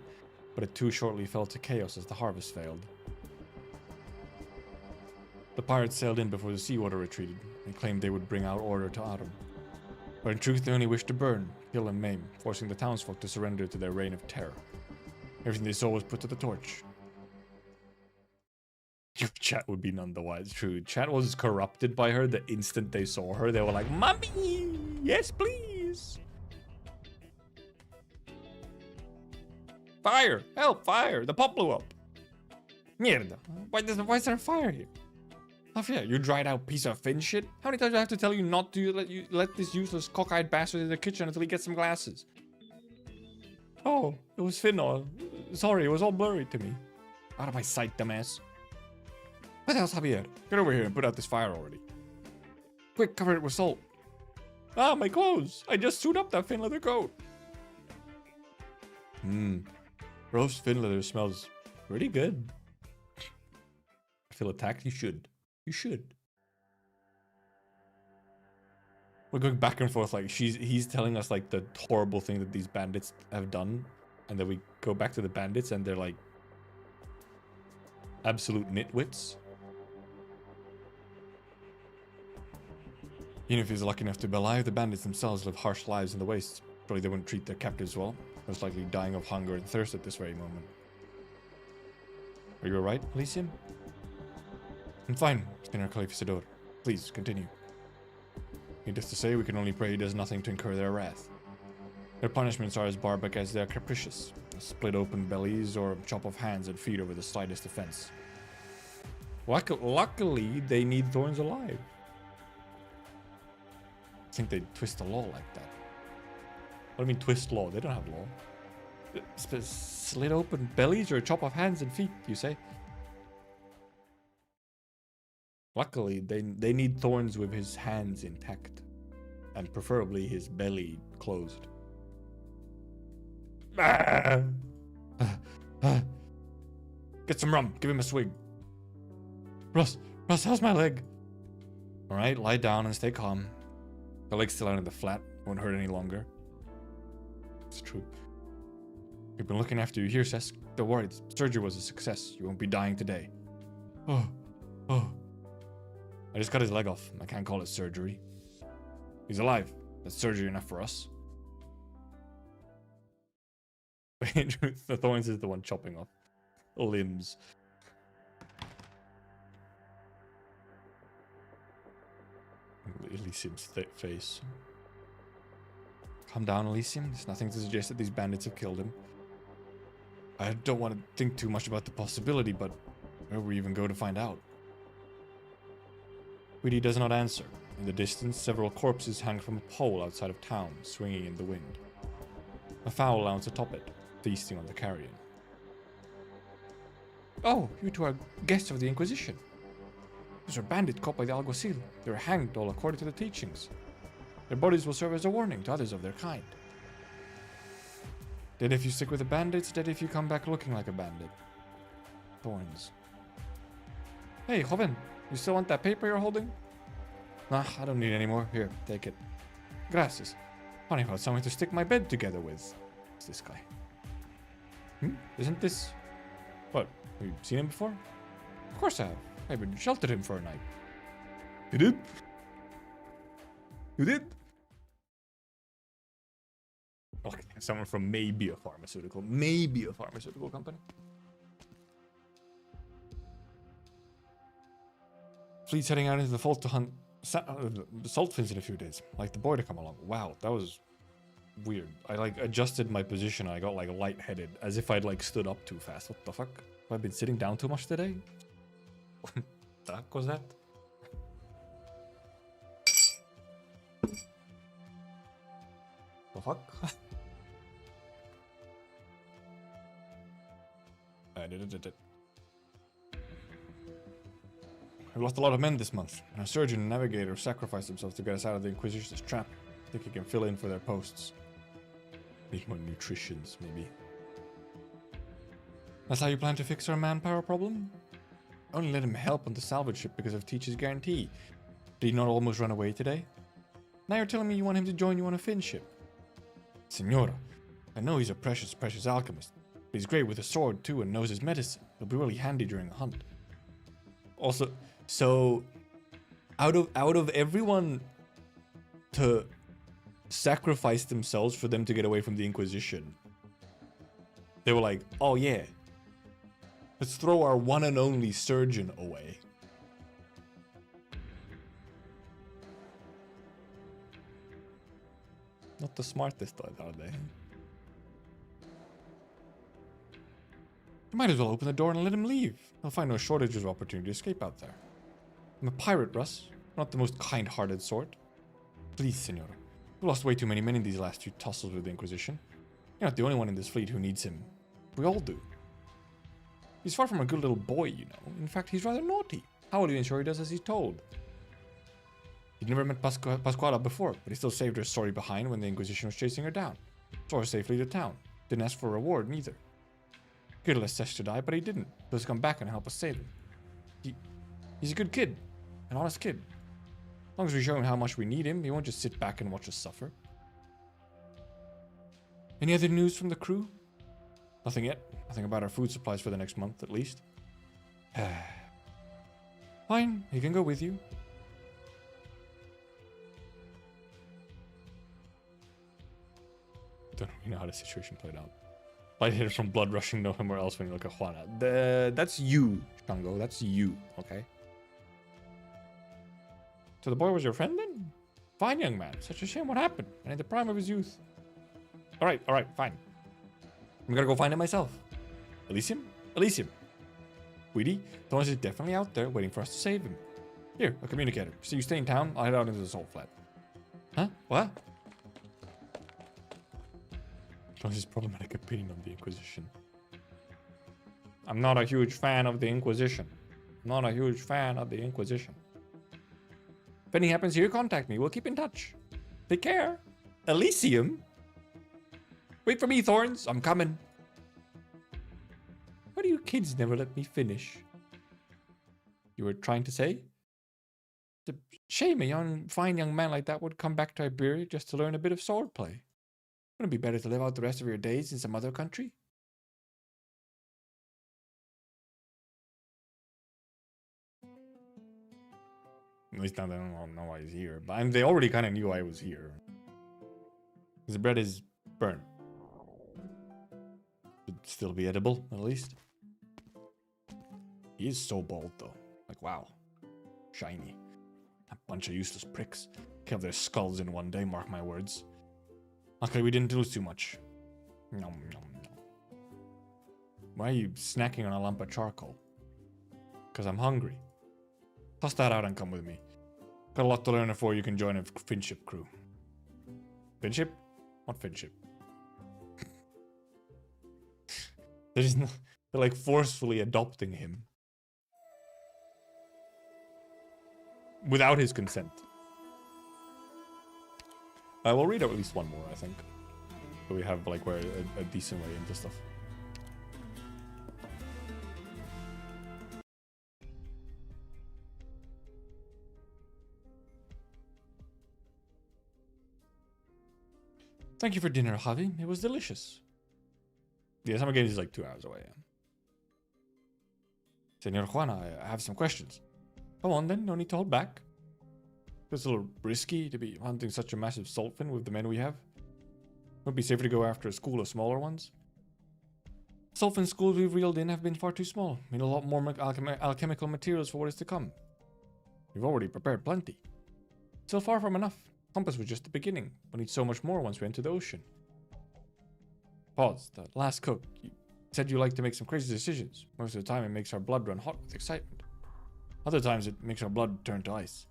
Speaker 2: but it too shortly fell to chaos as the harvest failed. The pirates sailed in before the seawater retreated, and claimed they would bring out order to Aron. But in truth, they only wished to burn, kill and maim, forcing the townsfolk to surrender to their reign of terror. Everything they saw was put to the torch. Your chat would be none the wise. True. Chat was corrupted by her the instant they saw her. They were like, Mommy! Yes, please! Fire! Help! Fire! The pot blew up! Mierda. Why is there a fire here? Oh yeah, you dried out piece of fin shit? How many times do I have to tell you not to let this useless cockeyed bastard in the kitchen until he gets some glasses? Oh, it was Finn. Sorry, it was all blurry to me. Out of my sight, dumbass. What else, Javier? Get over here and put out this fire already. Quick, cover it with salt. Ah, my clothes! I just sewed up that fin leather coat. Roast fin leather smells pretty good. I feel attacked. You should. You should. We're going back and forth, like he's telling us like the horrible thing that these bandits have done, and then we go back to the bandits and they're like absolute nitwits. Even if he's lucky enough to be alive, the bandits themselves live harsh lives in the wastes. Probably they wouldn't treat their captives well, most likely dying of hunger and thirst at this very moment. Are you alright, Elysium? I'm fine, Spinner Califisador. Please, continue. Needless to say, we can only pray he does nothing to incur their wrath. Their punishments are as barbaric as they are capricious. Split open bellies or chop off hands and feet over the slightest offense. Luckily, they need Thorns alive. I think they'd twist the law like that. What do you mean twist law? They don't have law. Slit open bellies or chop off hands and feet, you say? Luckily, they need Thorns with his hands intact. And preferably his belly closed. Get some rum. Give him a swig. Russ, how's my leg? Alright, lie down and stay calm. The leg's still out in the flat. Won't hurt any longer. It's true. We've been looking after you here, Cesc. Don't worry, the surgery was a success. You won't be dying today. Oh. I just cut his leg off. I can't call it surgery. He's alive. That's surgery enough for us. The Thorns is the one chopping off limbs. Elysium's face. Calm down, Elysium. There's nothing to suggest that these bandits have killed him. I don't want to think too much about the possibility, but where will we even go to find out? Tweety does not answer. In the distance, several corpses hang from a pole outside of town, swinging in the wind. A fowl lands atop it, feasting on the carrion. Oh, you two are guests of the Inquisition. Those are bandits caught by the Alguacil. They were hanged all according to the teachings. Their bodies will serve as a warning to others of their kind. Dead if you stick with the bandits, dead if you come back looking like a bandit. Thorns. Hey, Joven, you still want that paper you're holding? Nah, I don't need any more. Here, take it. Gracias. Funny how it's something to stick my bed together with. Who's this guy? Isn't this... What? Have you seen him before? Of course I have. I've been sheltered him for a night. You did? You did? Someone from maybe a pharmaceutical company. Fleet's heading out into the vault to hunt salt fins in a few days. Like the boy to come along. Wow, that was weird. I like adjusted my position and I got like lightheaded as if I'd like stood up too fast. What the fuck? Have I been sitting down too much today? What the heck was that? The fuck? I did. We've lost a lot of men this month, and our surgeon and navigator sacrificed themselves to get us out of the Inquisition's trap. I think he can fill in for their posts. Need more nutritions, maybe. That's how you plan to fix our manpower problem? Only let him help on the salvage ship because of Teach's guarantee. Did he not almost run away today? Now you're telling me you want him to join you on a Finn ship? Senora, I know he's a precious alchemist, but he's great with a sword too and knows his medicine. He'll be really handy during a hunt. Also, so out of everyone to sacrifice themselves for them to get away from the Inquisition, they were like, oh yeah, let's throw our one and only surgeon away. Not the smartest, are they? You might as well open the door and let him leave. He'll find no shortage of opportunity to escape out there. I'm a pirate, Russ. Not the most kind-hearted sort. Please, Senora. We've lost way too many men in these last few tussles with the Inquisition. You're not the only one in this fleet who needs him. We all do. He's far from a good little boy, you know. In fact, he's rather naughty. How will you ensure he does as he's told? He'd never met Pasquala before, but he still saved her sorry behind when the Inquisition was chasing her down. Saw her safely to town. Didn't ask for a reward, neither. Could have let Sesh to die, but he didn't. He'll come back and help us save him. He's a good kid. An honest kid. As long as we show him how much we need him, he won't just sit back and watch us suffer. Any other news from the crew? Nothing yet. Nothing about our food supplies for the next month, at least. Fine, he can go with you. Don't really know how the situation played out. Lightheaded from blood rushing nowhere else when you look at Juana. That's you, Shango. That's you, okay? So the boy was your friend then? Fine, young man. Such a shame what happened. And in the prime of his youth. Alright, fine. I'm gonna go find him myself. Elysium? Elysium. Weedy, Thorns is definitely out there waiting for us to save him. Here, a communicator. See you stay in town, I'll head out into the salt flat. Huh? What? Thorns' his problematic opinion on the Inquisition. I'm not a huge fan of the Inquisition. Not a huge fan of the Inquisition. If anything happens here, contact me. We'll keep in touch. Take care. Elysium? Wait for me, Thorns. I'm coming. Why do you kids never let me finish? You were trying to say? It's a shame a fine young man like that would come back to Iberia just to learn a bit of swordplay. Wouldn't it be better to live out the rest of your days in some other country? At least now they don't know why he's here. But they already kind of knew I was here. The bread is burnt. Should still be edible, at least. He is so bald, though. Like, wow. Shiny. A bunch of useless pricks. Have their skulls in one day, mark my words. Luckily, we didn't lose too much. Nom, nom, nom. Why are you snacking on a lump of charcoal? Because I'm hungry. Toss that out and come with me. Got a lot to learn before you can join a Finship crew. Finship? What Finship? They're like forcefully adopting him. Without his consent. I will read out at least one more, I think. So we have like where a decent way into stuff. Thank you for dinner, Javi. It was delicious. Yeah, Summer Games is like 2 hours away. Yeah. Senor Juana, I have some questions. Come on then, no need to hold back. It's a little risky to be hunting such a massive salt fin with the men we have. Would be safer to go after a school of smaller ones. Sulfin schools we've reeled in have been far too small. We need a lot more alchemical materials for what is to come. We've already prepared plenty. Still far from enough. Compass was just the beginning. We'll need so much more once we enter the ocean. Pause. The last cook. You said you like to make some crazy decisions. Most of the time it makes our blood run hot with excitement. Other times it makes our blood turn to ice.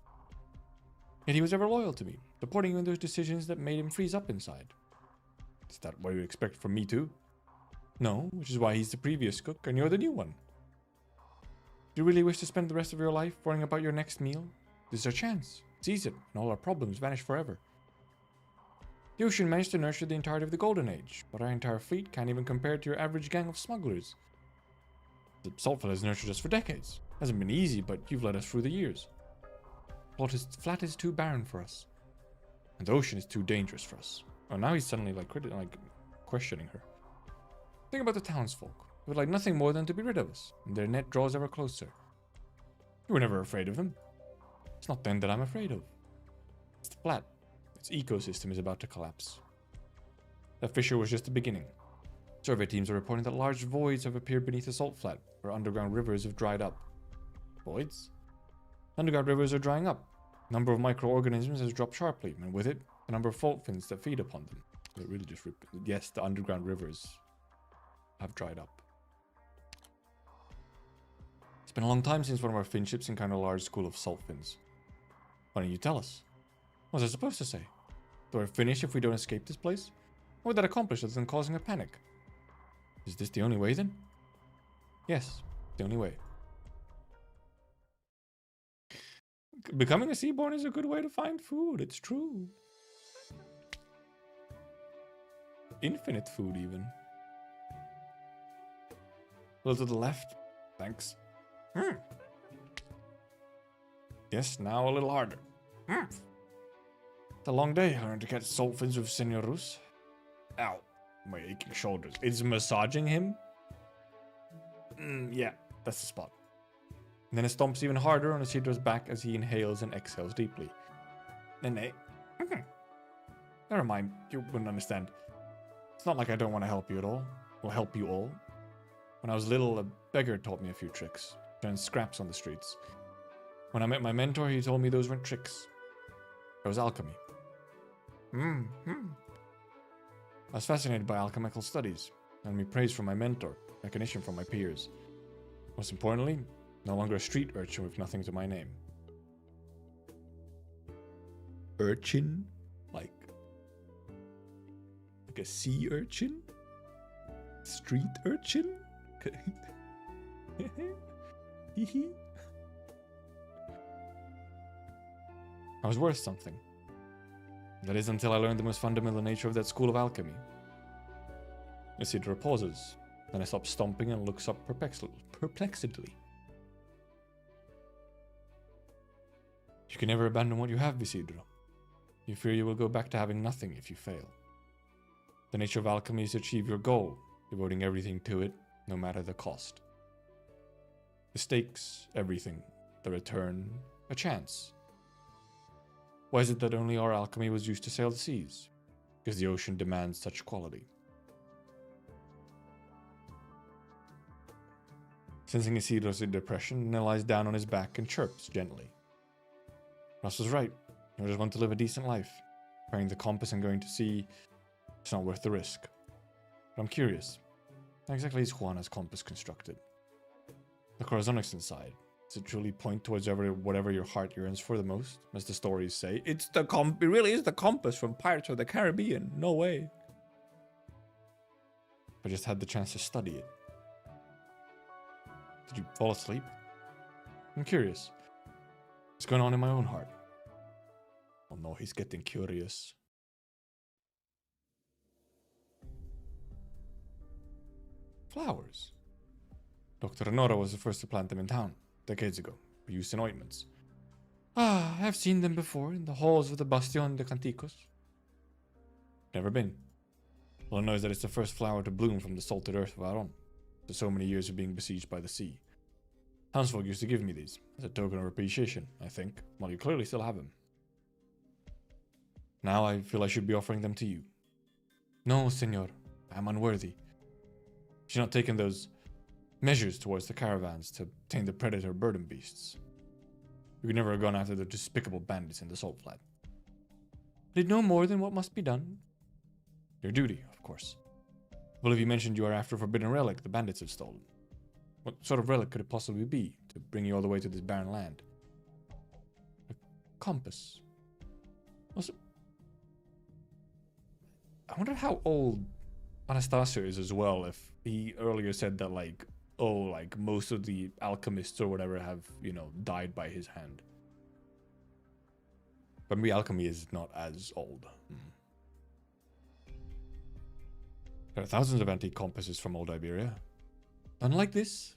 Speaker 2: Yet he was ever loyal to me, supporting you in those decisions that made him freeze up inside. Is that what you expect from me too? No, which is why he's the previous cook and you're the new one. Do you really wish to spend the rest of your life worrying about your next meal? This is our chance. Seize it, and all our problems vanish forever. The ocean managed to nurture the entirety of the Golden Age, but our entire fleet can't even compare to your average gang of smugglers. The Saltfell has nurtured us for decades. Hasn't been easy, but you've led us through the years. Flat is too barren for us, and the ocean is too dangerous for us. Oh, now he's suddenly like questioning her. Think about the townsfolk, who would like nothing more than to be rid of us, and their net draws ever closer. You were never afraid of them. It's not them that I'm afraid of. It's the flat. Its ecosystem is about to collapse. That fissure was just the beginning. Survey teams are reporting that large voids have appeared beneath the salt flat, where underground rivers have dried up. Voids? Underground rivers are drying up. The number of microorganisms has dropped sharply, and with it, the number of fault fins that feed upon them. It really just yes, the underground rivers have dried up. It's been a long time since one of our fin ships encountered a large school of salt fins. Why don't you tell us? What was I supposed to say? Do I finish if we don't escape this place? What would that accomplish other than causing a panic? Is this the only way then? Yes, the only way. Becoming a seaborn is a good way to find food, it's true. Infinite food even. A little to the left. Thanks. Yes, now a little harder. It's a long day. I learned to catch salt fins with Senor Rus. Ow. My aching shoulders. It's massaging him? Yeah, that's the spot. And then it stomps even harder on Isidro's back as he inhales and exhales deeply. Nene. Never mind, you wouldn't understand. It's not like I don't want to help you at all. Or help you all. When I was little, a beggar taught me a few tricks. Turned scraps on the streets. When I met my mentor, he told me those weren't tricks. It was alchemy. I was fascinated by alchemical studies, and me praise from my mentor, recognition from my peers. Most importantly, no longer a street urchin with nothing to my name. Urchin? Like a sea urchin? Street urchin? I was worth something. That is until I learned the most fundamental nature of that school of alchemy. Isidro pauses, then I stop stomping and looks up perplexedly. You can never abandon what you have, Isidro. You fear you will go back to having nothing if you fail. The nature of alchemy is to achieve your goal, devoting everything to it, no matter the cost. The stakes, everything. The return, a chance. Why is it that only our alchemy was used to sail the seas? Because the ocean demands such quality. Sensing Isidro's depression, Nell lies down on his back and chirps gently. Ross was right. You just want to live a decent life. Carrying the compass and going to sea, it's not worth the risk. But I'm curious. How exactly is Juana's compass constructed? The Corazonix inside. Does it truly point towards whatever your heart yearns for the most, as the stories say? It really is the compass from Pirates of the Caribbean. No way. I just had the chance to study it. Did you fall asleep? I'm curious. What's going on in my own heart? Oh no, he's getting curious. Flowers. Dr. Honora was the first to plant them in town, decades ago, for use in ointments. I've seen them before in the halls of the Bastion de Canticos. Never been. All I know is that it's the first flower to bloom from the salted earth of Aron, after so many years of being besieged by the sea. Townsfolk used to give me these, as a token of appreciation, I think. Well, you clearly still have them. Now I feel I should be offering them to you. No, senor. I am unworthy. She's not taken those measures towards the caravans to tame the predator burden beasts. We could never have gone after the despicable bandits in the salt flat. I did no more than what must be done. Your duty, of course. Well, if you mentioned you are after a forbidden relic the bandits have stolen. What sort of relic could it possibly be to bring you all the way to this barren land? A compass. Also, I wonder how old Anastasia is as well, if he earlier said that, like, oh, like, most of the alchemists or whatever have, you know, died by his hand. But maybe alchemy is not as old. There are thousands of antique compasses from old Iberia. Unlike this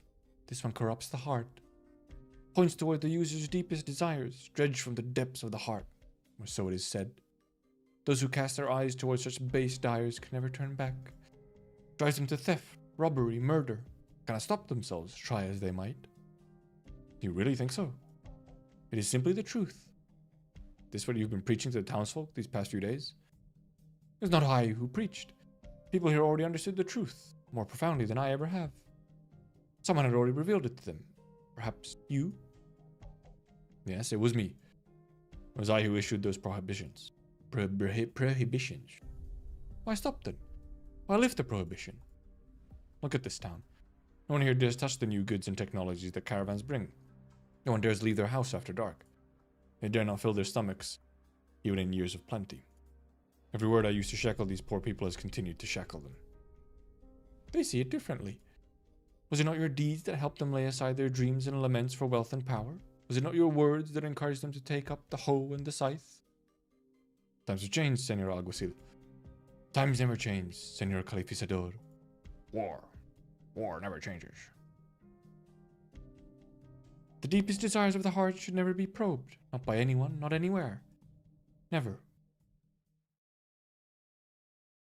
Speaker 2: one corrupts the heart. Points toward the user's deepest desires, dredged from the depths of the heart, or so it is said. Those who cast their eyes towards such base dyers can never turn back. Drives them to theft, robbery, murder. Cannot stop themselves, try as they might. Do you really think so? It is simply the truth. This what you've been preaching to the townsfolk these past few days? It was not I who preached. People here already understood the truth, more profoundly than I ever have. Someone had already revealed it to them. Perhaps you? Yes, it was me. It was I who issued those prohibitions. Prohibitions? Why stop then? Why lift the prohibition? Look at this town. No one here dares touch the new goods and technologies that caravans bring. No one dares leave their house after dark. They dare not fill their stomachs, even in years of plenty. Every word I used to shackle these poor people has continued to shackle them. They see it differently. Was it not your deeds that helped them lay aside their dreams and laments for wealth and power? Was it not your words that encouraged them to take up the hoe and the scythe? Times have changed, Senor Alguacil. Times never change, Senor Calificador. War never changes. The deepest desires of the heart should never be probed, not by anyone, not anywhere. Never.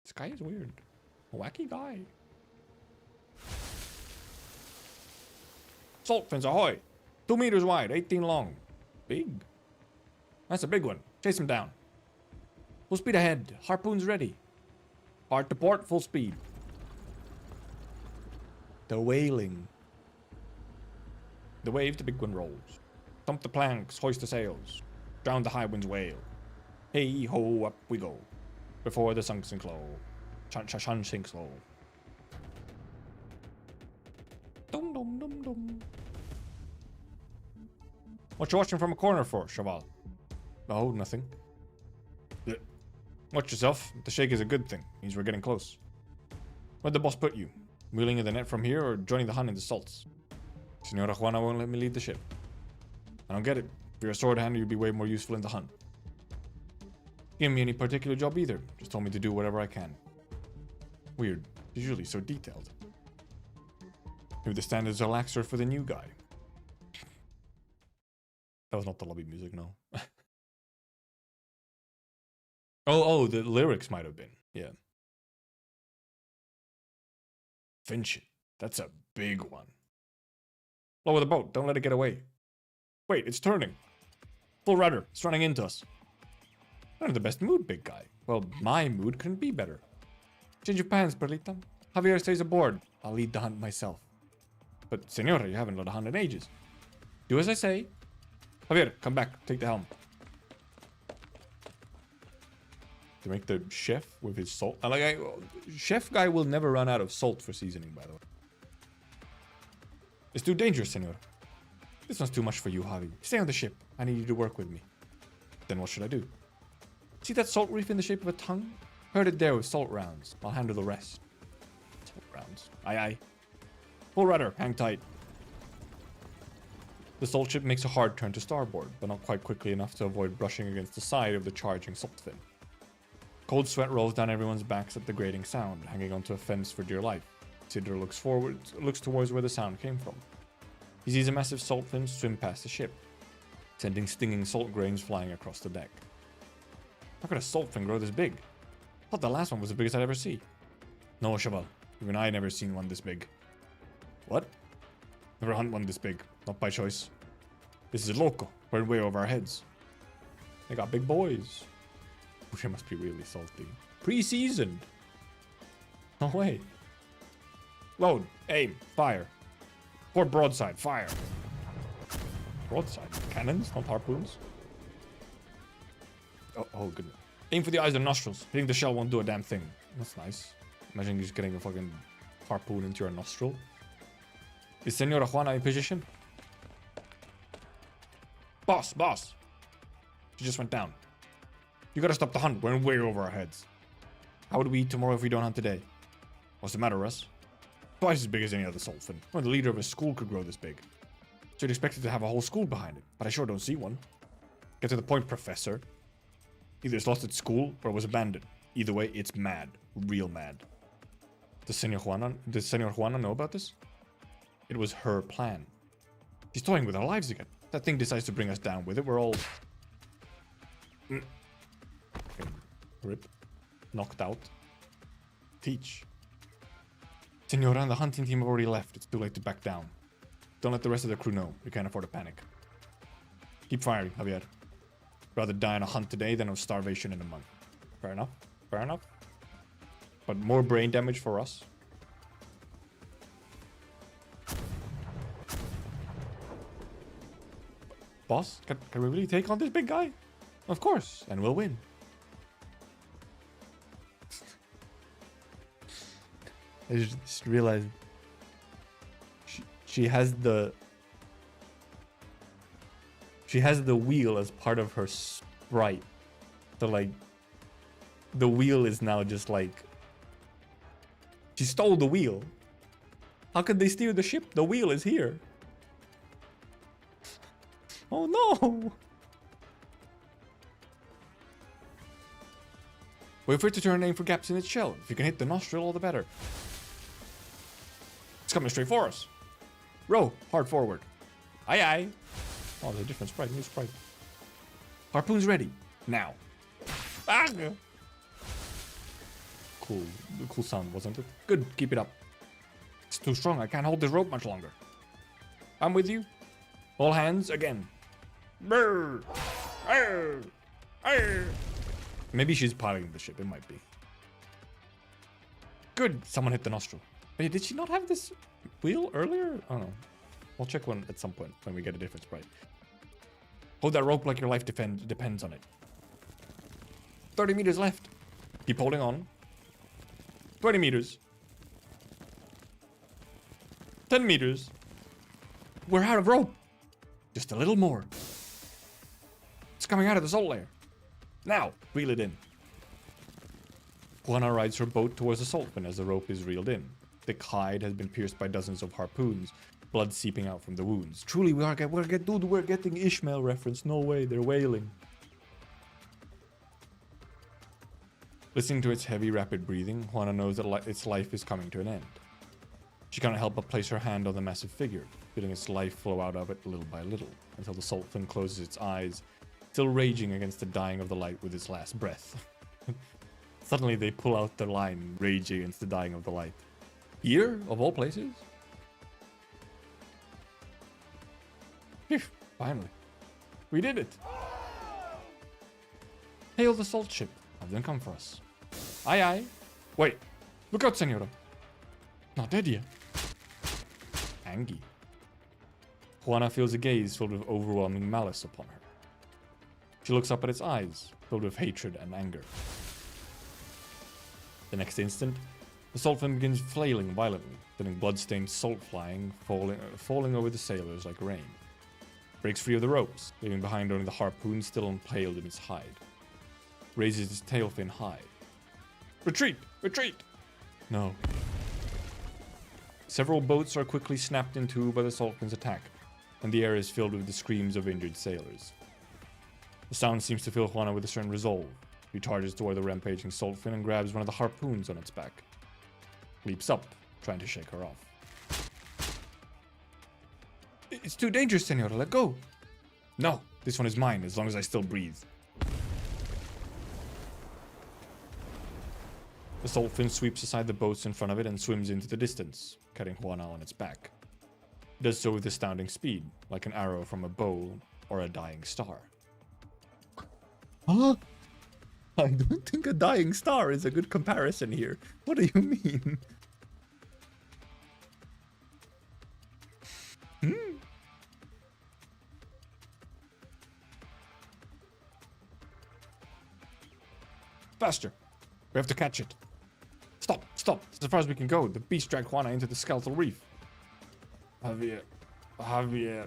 Speaker 2: This guy is weird. A wacky guy. Salt fins ahoy! 2 meters wide, 18 long. Big. That's a big one. Chase him down. Full speed ahead. Harpoons ready. Hard to port, full speed. They're whaling. The wave, the big one rolls. Thump the planks, hoist the sails. Drown the high winds wail. Hey ho, up we go. Before the sun sinks low. Sun sinks low. Dum dum dum dum. What you watching from a corner for, Cheval? Oh, nothing. Blech. Watch yourself. The shake is a good thing. Means we're getting close. Where'd the boss put you? Wheeling in the net from here or joining the hunt in the salts? Senora Juana won't let me lead the ship. I don't get it. If you're a sword hander, you'd be way more useful in the hunt. Give me any particular job either. Just told me to do whatever I can. Weird. Usually so detailed. Maybe the standards are laxer for the new guy. That was not the lobby music, no. oh, the lyrics might have been. Yeah. Finch. That's a big one. Lower the boat. Don't let it get away. Wait, it's turning. Full rudder. It's running into us. Not in the best mood, big guy. Well, my mood couldn't be better. Change of plans, Perlita. Javier stays aboard. I'll lead the hunt myself. But, Senora, you haven't led a hunt in ages. Do as I say. Javier, come back. Take the helm. To make the chef with his salt. Chef guy will never run out of salt for seasoning, by the way. It's too dangerous, Senor. This one's too much for you, Javi. Stay on the ship. I need you to work with me. Then what should I do? See that salt reef in the shape of a tongue? Herd it there with salt rounds. I'll handle the rest. Salt rounds. Aye, aye. Full rudder. Hang tight. The salt ship makes a hard turn to starboard, but not quite quickly enough to avoid brushing against the side of the charging salt fin. Cold sweat rolls down everyone's backs at the grating sound, hanging onto a fence for dear life. Sidor looks towards where the sound came from. He sees a massive salt fin swim past the ship, sending stinging salt grains flying across the deck. How could a salt fin grow this big? I thought the last one was the biggest I'd ever see. No, Cheval. Even I never seen one this big. What? Never hunt one this big. Not by choice. This is loco. We're way over our heads. They got big boys. They must be really salty. Pre-seasoned. No way. Load. Aim. Fire. Port broadside. Fire. Broadside. Cannons, not harpoons. Oh, goodness. Aim for the eyes and nostrils. Hitting the shell won't do a damn thing. That's nice. Imagine just getting a fucking harpoon into your nostril. Is Senora Juana in position? Boss. She just went down. You gotta stop the hunt. We're way over our heads. How would we eat tomorrow if we don't hunt today? What's the matter, Russ? Twice as big as any other Sultan. Well, the leader of a school could grow this big. So you'd expect it to have a whole school behind it, but I sure don't see one. Get to the point, Professor. Either it's lost its school or it was abandoned. Either way, it's mad. Real mad. Does Senor Juana know about this? It was her plan. She's toying with our lives again. That thing decides to bring us down with it. We're all... Rip. Knocked out. Teach. Senora and the hunting team have already left. It's too late to back down. Don't let the rest of the crew know. We can't afford a panic. Keep firing, Javier. Rather die on a hunt today than of starvation in a month. Fair enough. Fair enough. But more brain damage for us. Boss, can we really take on this big guy? Of course, and we'll win. I just realized she has the wheel as part of her sprite. So like the wheel is now just like she stole the wheel. How could they steal the ship? The wheel is here. Oh no! Wait for it to turn and aim for gaps in its shell. If you can hit the nostril, all the better. It's coming straight for us. Row, hard forward. Aye aye. Oh, there's a different sprite, new sprite. Harpoon's ready. Now. Ah! Cool sound, wasn't it? Good, keep it up. It's too strong, I can't hold this rope much longer. I'm with you. All hands, again. Brr. Arr. Arr. Maybe she's piloting the ship, it might be. Good, someone hit the nostril. Wait, did she not have this wheel earlier? I don't know. We'll check one at some point when we get a different sprite. Hold that rope like your life depends on it. 30 meters left. Keep holding on. 20 meters. 10 meters. We're out of rope. Just a little more. It's coming out of the salt layer. Now, reel it in. Juana rides her boat towards the salt bin as the rope is reeled in. The hide has been pierced by dozens of harpoons, blood seeping out from the wounds. Truly, we're getting Ishmael reference. No way, they're wailing. Listening to its heavy, rapid breathing, Juana knows that its life is coming to an end. She cannot help but place her hand on the massive figure, feeling its life flow out of it little by little, until the salt fin closes its eyes, still raging against the dying of the light with its last breath. Suddenly they pull out the line, raging against the dying of the light. Here, of all places? Phew, finally. We did it! Hail the salt ship. Have them come for us. Aye aye. Wait. Look out, Senora. Not dead yet. Angie. Juana feels a gaze filled with overwhelming malice upon her. She looks up at its eyes, filled with hatred and anger. The next instant, the salt fin begins flailing violently, sending blood-stained salt falling over the sailors like rain. Breaks free of the ropes, leaving behind only the harpoon still impaled in its hide. Raises its tail fin high. Retreat! Retreat! No. Several boats are quickly snapped in two by the salt fin's attack, and the air is filled with the screams of injured sailors. The sound seems to fill Juana with a certain resolve. He charges toward the rampaging salt fin and grabs one of the harpoons on its back. Leaps up, trying to shake her off. It's too dangerous, Senora. Let go. No, this one is mine as long as I still breathe. The salt fin sweeps aside the boats in front of it and swims into the distance, cutting Juana on its back. It does so with astounding speed, like an arrow from a bow or a dying star. Huh? I don't think a dying star is a good comparison here. What do you mean? Faster. We have to catch it. Stop, stop. It's as far as we can go. The beast dragged Juana into the skeletal reef. Javier. Javier.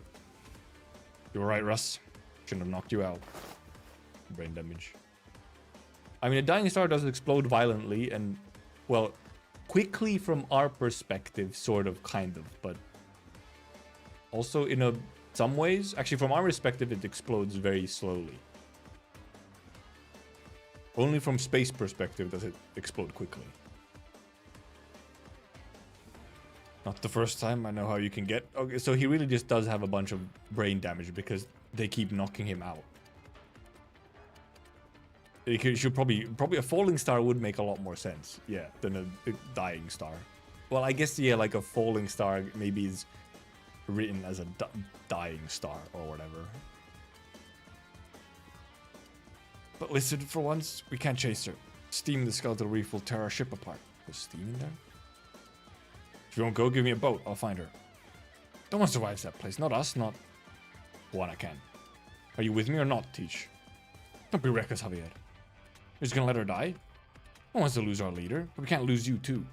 Speaker 2: You're right, Russ. Shouldn't have knocked you out. Brain damage. I mean, a dying star does explode violently and, well, quickly from our perspective, sort of, kind of, but also in some ways, actually from our perspective, it explodes very slowly. Only from space perspective does it explode quickly. Not the first time. I know how you can get... Okay, so he really just does have a bunch of brain damage because they keep knocking him out. It should probably a falling star would make a lot more sense, yeah, than a dying star. Well, I guess, yeah, like a falling star maybe is written as a dying star or whatever. But listen, for once, we can't chase her. Steam in the skeletal reef will tear our ship apart. There's steam in there? If you won't go, give me a boat. I'll find her. No one survives that place. Not us, not... Juana can. Are you with me or not, Teach? Don't be reckless, Javier. You're just gonna let her die? No one wants to lose our leader, but we can't lose you too.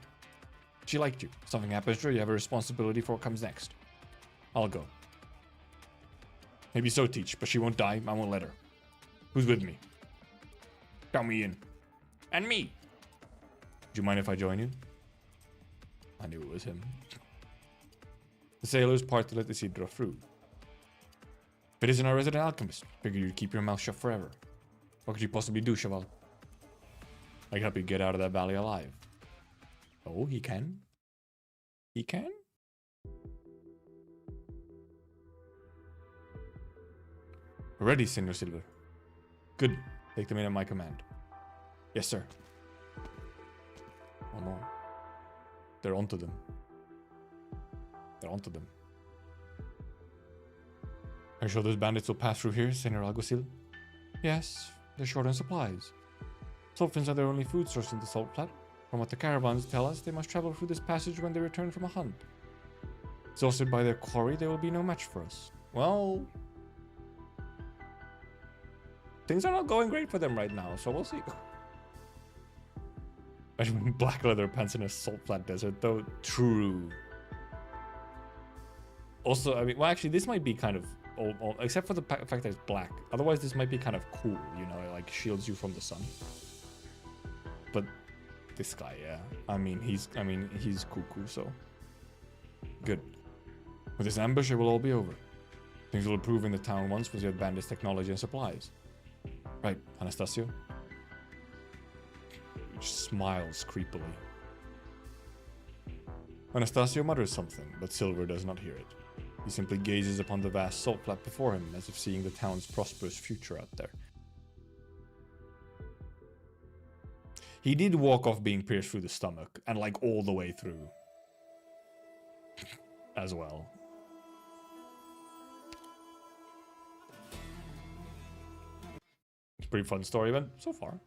Speaker 2: She liked you. If something happens to her, you have a responsibility for what comes next. I'll go. Maybe so, Teach, but she won't die. I won't let her. Who's with me? Count me in. And me! Do you mind if I join you? I knew it was him. The sailors part to let Isidro through. If it isn't our resident alchemist, figure you'd keep your mouth shut forever. What could you possibly do, Cheval? I can help you get out of that valley alive. Oh, he can? He can? Ready, Senor Silver. Good. Take them in at my command. Yes, sir. Oh no. They're onto them. They're onto them. Are you sure those bandits will pass through here, Senor Alguacil? Yes, they're short on supplies. Sulfins are their only food source in the salt flat. From what the caravans tell us, they must travel through this passage when they return from a hunt. Exhausted by their quarry, they will be no match for us. Well... things are not going great for them right now, so we'll see. Imagine black leather pants in a salt flat desert, though. True. Also, I mean, well, actually, this might be kind of... except for the fact that it's black. Otherwise, this might be kind of cool, you know? It, like, shields you from the sun. But this guy, yeah. I mean, he's cuckoo, so... good. With this ambush, it will all be over. Things will improve in the town once we have bandits' technology and supplies. Right, Anastasio? He just smiles creepily. Anastasio mutters something, but Silver does not hear it. He simply gazes upon the vast salt flat before him, as if seeing the town's prosperous future out there. He did walk off being pierced through the stomach, and like all the way through. As well. It's a pretty fun story event so far.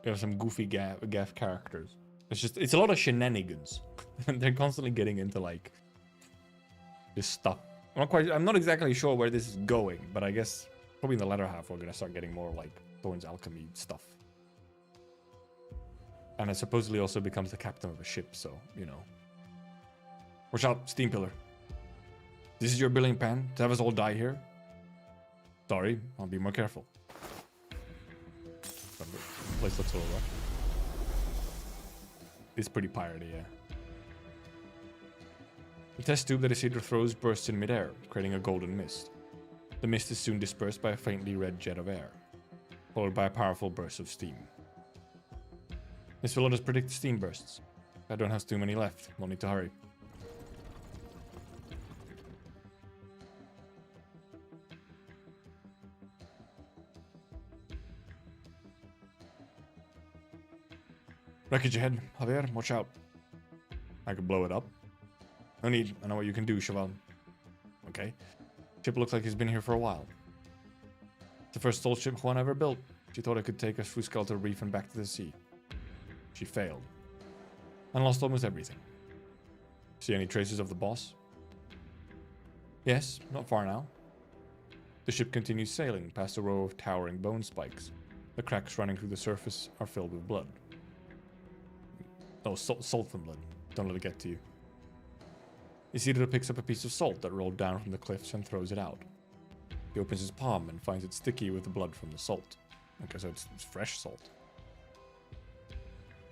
Speaker 2: We have some goofy gaff characters. It's a lot of shenanigans. They're constantly getting into like this stuff. I'm not exactly sure where this is going, but I guess probably in the latter half we're gonna start getting more like Thorns alchemy stuff. And it supposedly also becomes the captain of a ship, so you know. Watch out, steam pillar. This is your billing pan to have us all die here? Sorry, I'll be more careful. Place looks a little rough. It's pretty piratey, yeah. The test tube that Isidro throws bursts in midair, creating a golden mist. The mist is soon dispersed by a faintly red jet of air, followed by a powerful burst of steam. This will let us predict steam bursts. I don't have too many left, we'll need to hurry. Wreckage ahead, Javier, watch out. I could blow it up. No need, I know what you can do, Cheval. Okay. Ship looks like it's been here for a while. It's the first salt ship Juan ever built. She thought it could take us through Skeletal Reef and back to the sea. She failed. And lost almost everything. See any traces of the boss? Yes, not far now. The ship continues sailing past a row of towering bone spikes. The cracks running through the surface are filled with blood. Oh, salt and blood. Don't let it get to you. Isidro picks up a piece of salt that rolled down from the cliffs and throws it out. He opens his palm and finds it sticky with the blood from the salt. Okay, so it's fresh salt.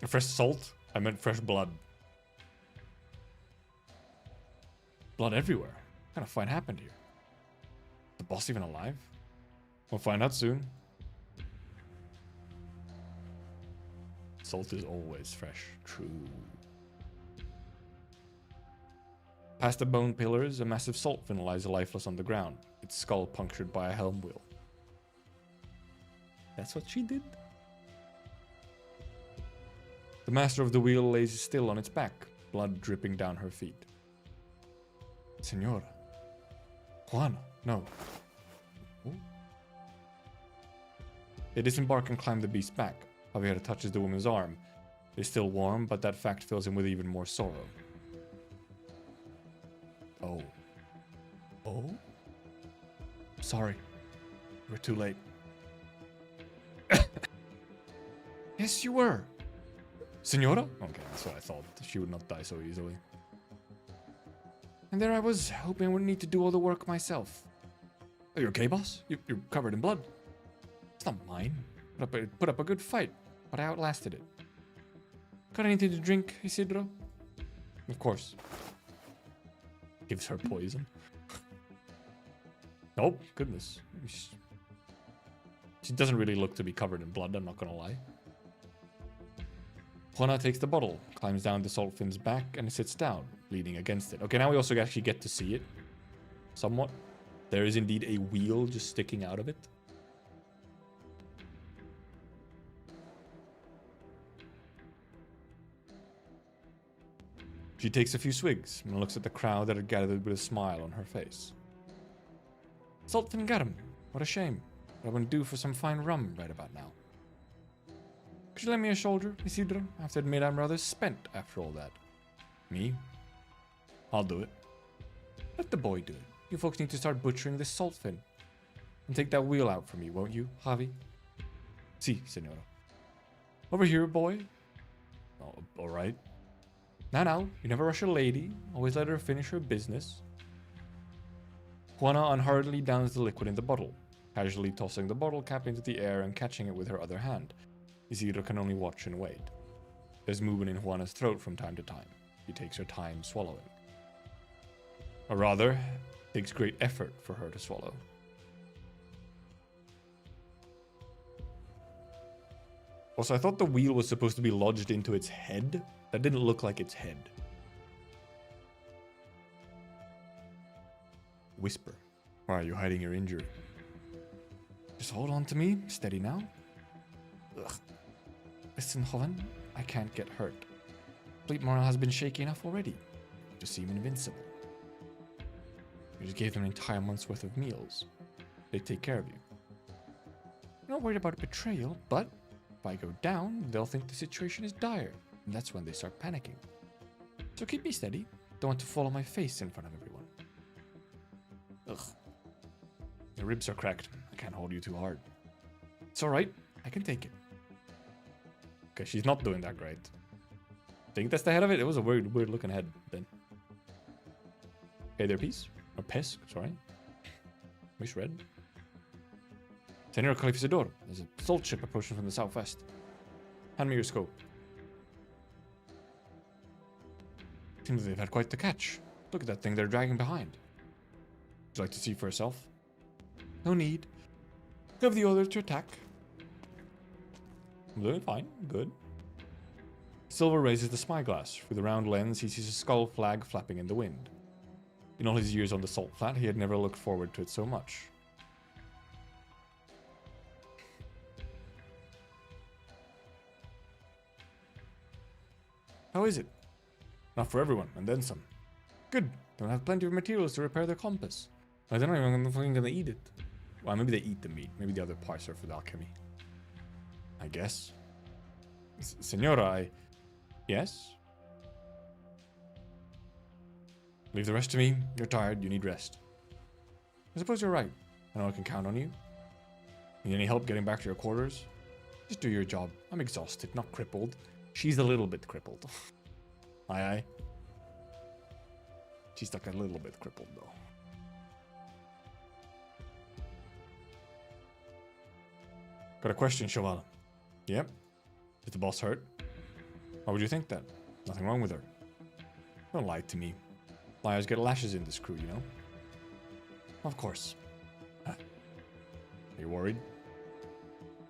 Speaker 2: Fresh salt? I meant fresh blood. Blood everywhere. What kind of fight happened here? The boss even alive? We'll find out soon. Salt is always fresh. True. Past the bone pillars, a massive salt fin lies lifeless on the ground, its skull punctured by a helm wheel. That's what she did? The master of the wheel lays still on its back, blood dripping down her feet. Senora. Juana. No. Ooh. They disembark and climb the beast's back. Javier touches the woman's arm. It is still warm, but that fact fills him with even more sorrow. Oh. Oh? Sorry. We're too late. Yes, you were. Senora? Okay, that's what I thought. She would not die so easily. And there I was, hoping I wouldn't need to do all the work myself. Are you okay, boss? You're covered in blood. It's not mine. Put up a good fight, but I outlasted it. Got anything to drink, Isidro? Of course. Gives her poison. Oh, goodness. She doesn't really look to be covered in blood, I'm not gonna lie. Juana takes the bottle, climbs down the salt fin's back, and sits down, leaning against it. Okay, now we also actually get to see it. Somewhat. There is indeed a wheel just sticking out of it. She takes a few swigs and looks at the crowd that had gathered with a smile on her face. Saltfin got him. What a shame. What I wouldn't do for some fine rum right about now. Could you lend me a shoulder, Isidro? I have to admit I'm rather spent after all that. Me? I'll do it. Let the boy do it. You folks need to start butchering this saltfin. And take that wheel out for me, won't you, Javi? Si, senora. Over here, boy. Oh, alright. Now, you never rush a lady. Always let her finish her business. Juana unhurriedly downs the liquid in the bottle, casually tossing the bottle cap into the air and catching it with her other hand. Isidro can only watch and wait. There's movement in Juana's throat from time to time. She takes her time swallowing. Or rather, it takes great effort for her to swallow. Also, I thought the wheel was supposed to be lodged into its head. That didn't look like its head. Whisper. Why are you hiding your injury? Just hold on to me. Steady now. Ugh. Listen, Joven. I can't get hurt. Fleet morale has been shaky enough already. To seem invincible. You just gave them an entire month's worth of meals. They take care of you. I'm not worried about betrayal, but if I go down, they'll think the situation is dire. And that's when they start panicking. So keep me steady. Don't want to fall on my face in front of everyone. Ugh. The ribs are cracked. I can't hold you too hard. It's alright. I can take it. Okay, she's not doing that great. Think that's the head of it? It was a weird looking head then. Okay, their piece. Or Pesk, sorry. Misread. Senor Calificador. There's a salt ship approaching from the southwest. Hand me your scope. Seems they've had quite the catch. Look at that thing they're dragging behind. Would you like to see for yourself? No need. You have the order to attack. I'm doing fine. Good. Silver raises the spyglass. Through the round lens, he sees a skull flag flapping in the wind. In all his years on the salt flat, he had never looked forward to it so much. How is it? Enough for everyone, and then some. Good. Don't have plenty of materials to repair their compass. I don't know if I'm fucking gonna eat it. Well, maybe they eat the meat. Maybe the other parts are for the alchemy. I guess. Senora, Yes? Leave the rest to me. You're tired. You need rest. I suppose you're right. I know I can count on you. Need any help getting back to your quarters? Just do your job. I'm exhausted, not crippled. She's a little bit crippled. Aye, aye. She's like a little bit crippled, though. Got a question, Cheval. Yep. Did the boss hurt? Why would you think that? Nothing wrong with her. Don't lie to me. Liars get lashes in this crew, you know? Of course. Huh. Are you worried?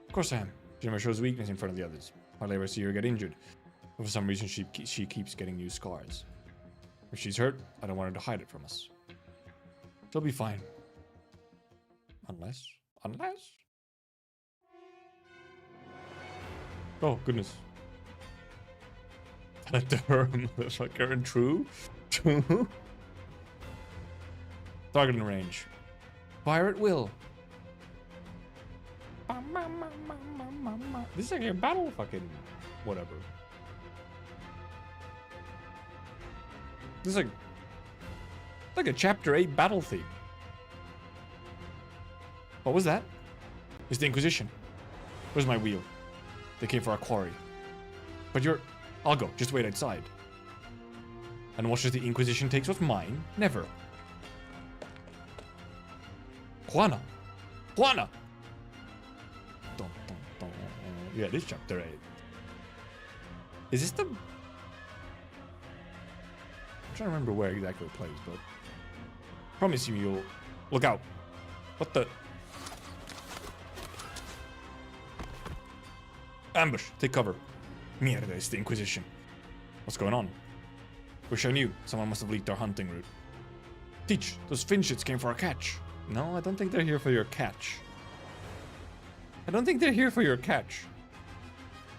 Speaker 2: Of course I am. She never shows weakness in front of the others. Hardly ever see her get injured. But for some reason, she keeps getting new scars. If she's hurt, I don't want her to hide it from us. She'll be fine. Unless... Oh, goodness. That her motherfucker and true? True? Target in range. Fire at will. This is like a battle fucking whatever. This is like a chapter 8 battle theme. What was that? It's the Inquisition. Where's my wheel? They came for our quarry. But you're... I'll go. Just wait outside. And watch as the Inquisition takes what's mine? Never. Juana! Juana! Dun, dun, dun. Yeah, this chapter 8. Is this the... I'm trying to remember where exactly it plays, but... Promise you you'll... Look out. What the... Ambush. Take cover. Mierda, it's the Inquisition. What's going on? Wish I knew. Someone must have leaked our hunting route. Teach, those Finnish came for our catch. No, I don't think they're here for your catch. I don't think they're here for your catch.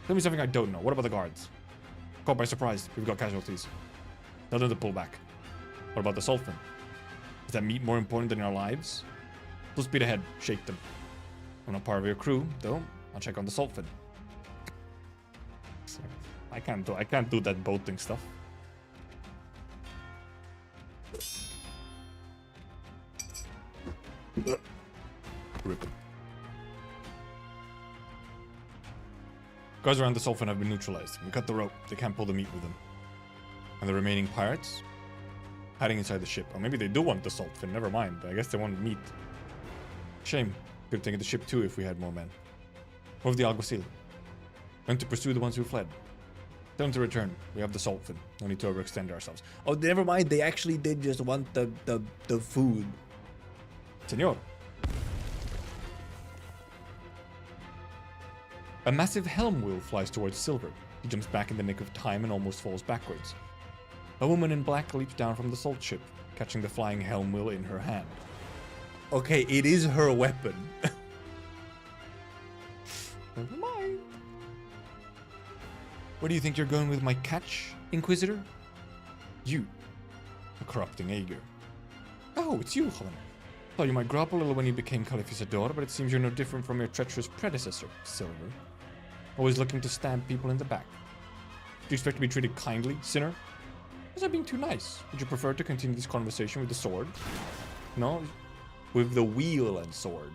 Speaker 2: Tell me something I don't know. What about the guards? Caught by surprise. We've got casualties. Tell them to pull back. What about the Sultan? Is that meat more important than our lives? Full speed ahead. Shake them. I'm not part of your crew, though. I'll check on the Sultan. I can't do that boating stuff. Rip it. Guards around the Sultan have been neutralized. We cut the rope. They can't pull the meat with them. And the remaining pirates? Hiding inside the ship. Or maybe they do want the Sultan. Never mind. I guess they want meat. Shame. Could have taken the ship too if we had more men. Move the Alguacil. Went to pursue the ones who fled. Tell them to return. We have the Sultan. No need to overextend ourselves. Oh, never mind. They actually did just want the food. Senor. A massive helm wheel flies towards Silver. He jumps back in the nick of time and almost falls backwards. A woman in black leaps down from the salt ship, catching the flying helm wheel in her hand. Okay, it is her weapon. Never mind. Where do you think you're going with my catch, Inquisitor? You. A corrupting Aegir. Oh, it's you, Helen. Thought you might grow up a little when you became Califisador, but it seems you're no different from your treacherous predecessor, Silver. Always looking to stab people in the back. Do you expect to be treated kindly, sinner? Is that being too nice? Would you prefer to continue this conversation with the sword? No? With the wheel and sword.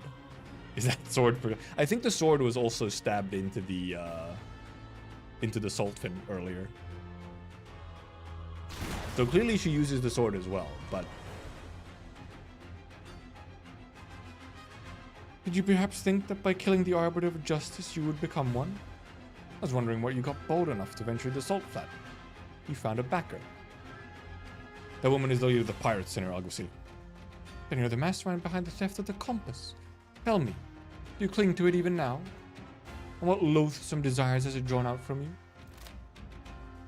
Speaker 2: Is that sword for... I think the sword was also stabbed into the Saltfin earlier. So clearly she uses the sword as well, but... Did you perhaps think that by killing the Arbiter of Justice you would become one? I was wondering why you got bold enough to venture the Salt Flat. You found a backer. That woman is though you're the pirate, Sinner Alguacil. Then you're the mastermind behind the theft of the compass. Tell me, do you cling to it even now? And what loathsome desires has it drawn out from you?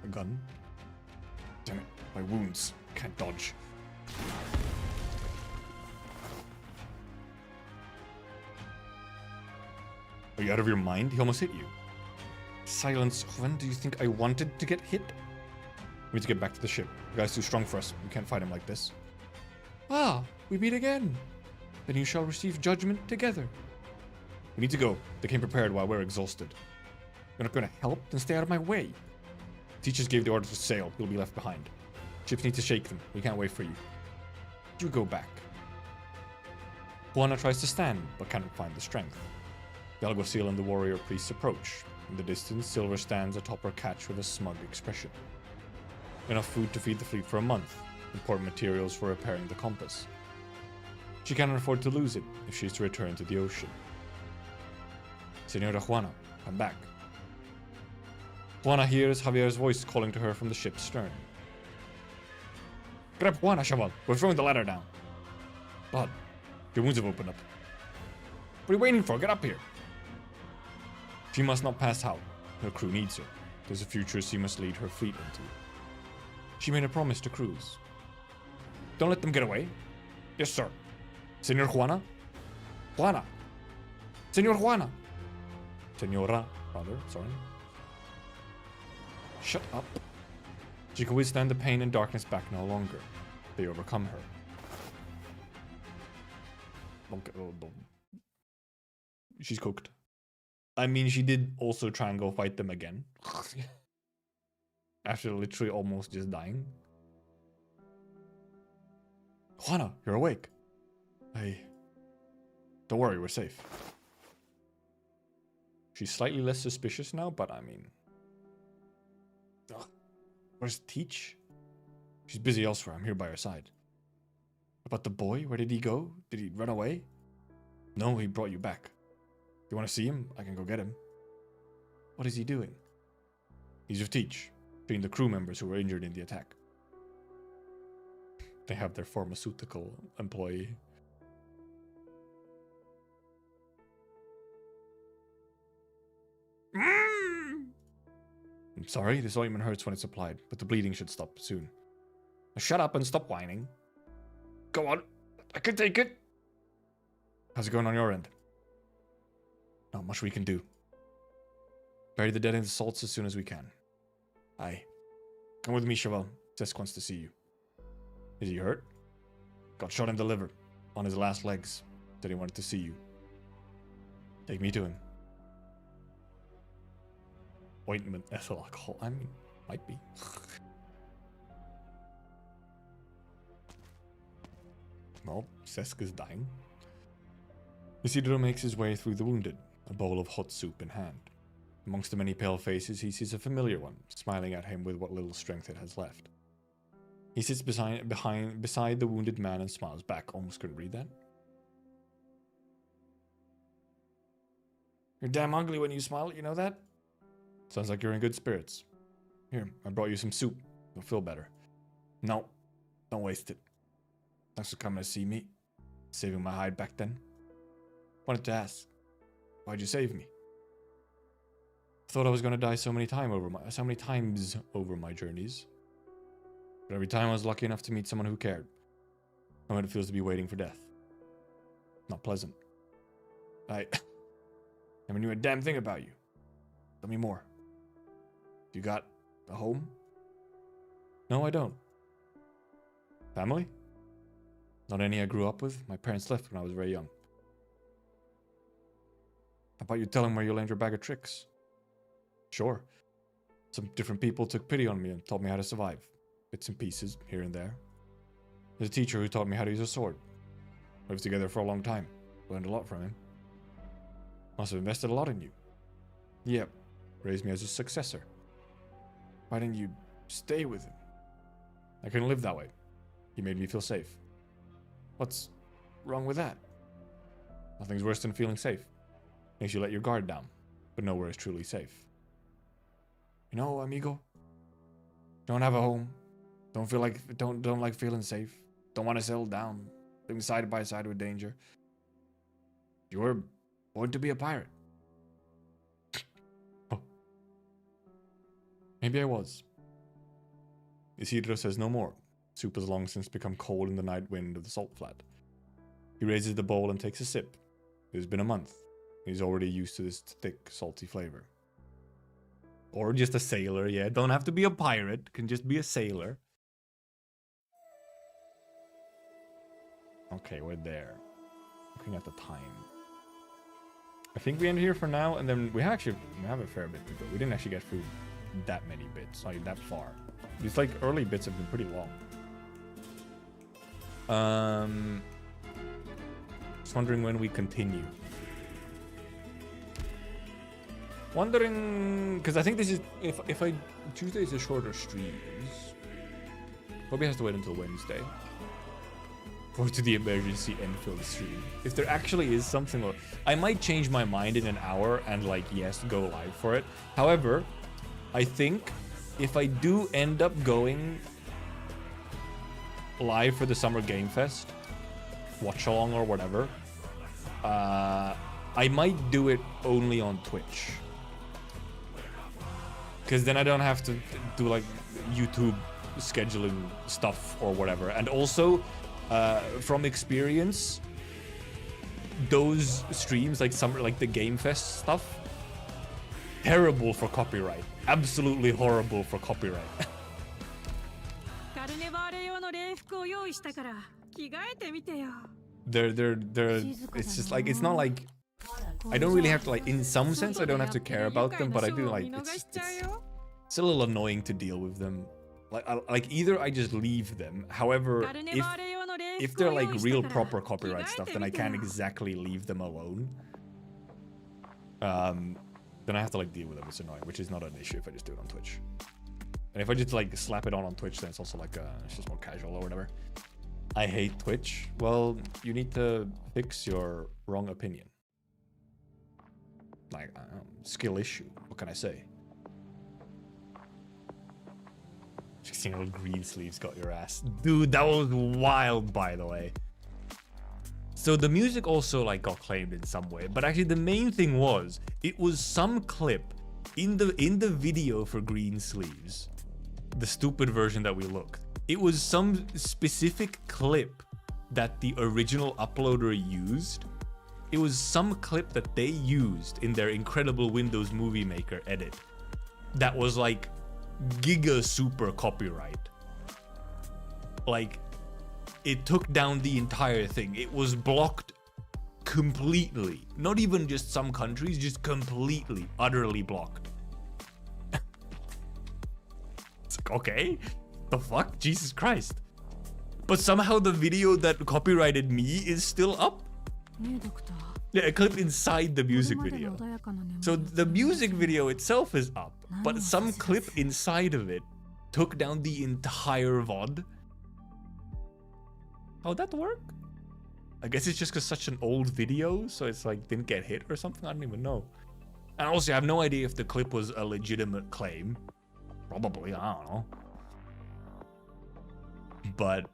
Speaker 2: A gun? Damn it, my wounds. Can't dodge. Are you out of your mind? He almost hit you. Silence, Owen. Do you think I wanted to get hit? We need to get back to the ship. The guy's too strong for us. We can't fight him like this. Ah, we meet again. Then you shall receive judgment together. We need to go. They came prepared while we're exhausted. You're not going to help? Then stay out of my way. Teachers gave the order to sail. You'll be left behind. Ships need to shake them. We can't wait for you. You go back. Juana tries to stand, but cannot find the strength. The alguacil and the warrior priests approach. In the distance, Silver stands atop her catch with a smug expression. Enough food to feed the fleet for a month. Important materials for repairing the compass. She cannot afford to lose it if she is to return to the ocean. Senora Juana, come back. Juana hears Javier's voice calling to her from the ship's stern. Grab Juana, Chaval. We're throwing the ladder down. Blood. Your wounds have opened up. What are you waiting for? Get up here. She must not pass out. Her crew needs her. There's a future she must lead her fleet into. She made a promise to crews. Don't let them get away. Yes, sir. Senor Juana? Juana! Senor Juana! Senora, rather, sorry. Shut up. She can withstand the pain and darkness back no longer. They overcome her. She's cooked. I mean, she did also try and go fight them again. After literally almost just dying. Juana, you're awake. Don't worry, we're safe. She's slightly less suspicious now, but I mean... Ugh. Where's Teach? She's busy elsewhere. I'm here by her side. About the boy? Where did he go? Did he run away? No, he brought you back. You want to see him? I can go get him. What is he doing? He's with Teach, treating the crew members who were injured in the attack. They have their pharmaceutical employee. I'm sorry, this ointment hurts when it's applied, but the bleeding should stop soon. Now shut up and stop whining. Go on, I can take it. How's it going on your end? Not much we can do. Bury the dead in the salts as soon as we can. Aye. Come with me, Cheval. Cesc wants to see you. Is he hurt? Got shot in the liver. On his last legs. Said he wanted to see you. Take me to him. Ointment, ethyl alcohol. I mean, might be. Well, Cesc is dying. Isidro makes his way through the wounded, a bowl of hot soup in hand. Amongst the many pale faces, he sees a familiar one, smiling at him with what little strength it has left. He sits beside the wounded man and smiles back. Almost couldn't read that. You're damn ugly when you smile, you know that? Sounds like you're in good spirits. Here, I brought you some soup. You'll feel better. No, don't waste it. Thanks for coming to see me. Saving my hide back then. Wanted to ask, why'd you save me? Thought I was gonna die so many times over my journeys. But every time I was lucky enough to meet someone who cared. I know what it feels to be waiting for death. Not pleasant. I never knew a damn thing about you. Tell me more. You got a home? No, I don't. Family? Not any I grew up with. My parents left when I was very young. How about you tell him where you learned your bag of tricks? Sure. Some different people took pity on me and taught me how to survive. Bits and pieces, here and there. There's a teacher who taught me how to use a sword. Lived together for a long time. Learned a lot from him. Must have invested a lot in you. Yep. Raised me as his successor. Why didn't you stay with him? I couldn't live that way. He made me feel safe. What's wrong with that? Nothing's worse than feeling safe. Makes you let your guard down, but nowhere is truly safe. You know, amigo? Don't have a home. Don't like feeling safe. Don't want to settle down. Living side by side with danger. You were born to be a pirate. Oh. Maybe I was. Isidro says no more. Soup has long since become cold in the night wind of the salt flat. He raises the bowl and takes a sip. It has been a month. He's already used to this thick, salty flavor. Or just a sailor, yeah. Don't have to be a pirate. Can just be a sailor. Okay, we're there. Looking at the time. I think we end here for now, and then we have a fair bit to go. We didn't actually get through that many bits, like that far. These like early bits have been pretty long. Just wondering when we continue. Wondering, because I think this is if I Tuesday is a shorter streams. Probably has to wait until Wednesday. Or to the emergency Enfield stream. If there actually is something, I might change my mind in an hour and like, yes, go live for it. However, I think if I do end up going live for the Summer Game Fest, watch along or whatever, I might do it only on Twitch. Because then I don't have to do like YouTube scheduling stuff or whatever. And also, from experience, those streams like the Game Fest stuff, terrible for copyright. Absolutely horrible for copyright. they're it's just like, it's not like I don't really have to like, in some sense I don't have to care about them, but I do like it's a little annoying to deal with them. Like either I just leave them. However, if they're like real proper copyright stuff, then I can't exactly leave them alone. Then I have to like deal with them. It's annoying, which is not an issue if I just do it on Twitch. And if I just like slap it on Twitch, then it's also like it's just more casual or whatever. I hate Twitch. Well, you need to fix your wrong opinion. Like, skill issue. What can I say? 16-year-old green sleeves got your ass. Dude, that was wild, by the way. So the music also like got claimed in some way, but actually the main thing was it was some clip in the video for Green Sleeves, the stupid version that we looked. It was some specific clip that the original uploader used. It was some clip that they used in their incredible Windows Movie Maker edit that was like giga super copyright. Like, it took down the entire thing. It was blocked completely. Not even just some countries, just completely, utterly blocked. It's like, okay, the fuck? Jesus Christ. But somehow the video that copyrighted me is still up. Yeah, a clip inside the music video. So the music video itself is up, but some clip inside of it took down the entire VOD. How'd that work? I guess it's just because such an old video, so it's like didn't get hit or something. I don't even know. And also, I have no idea if the clip was a legitimate claim. Probably, I don't know. But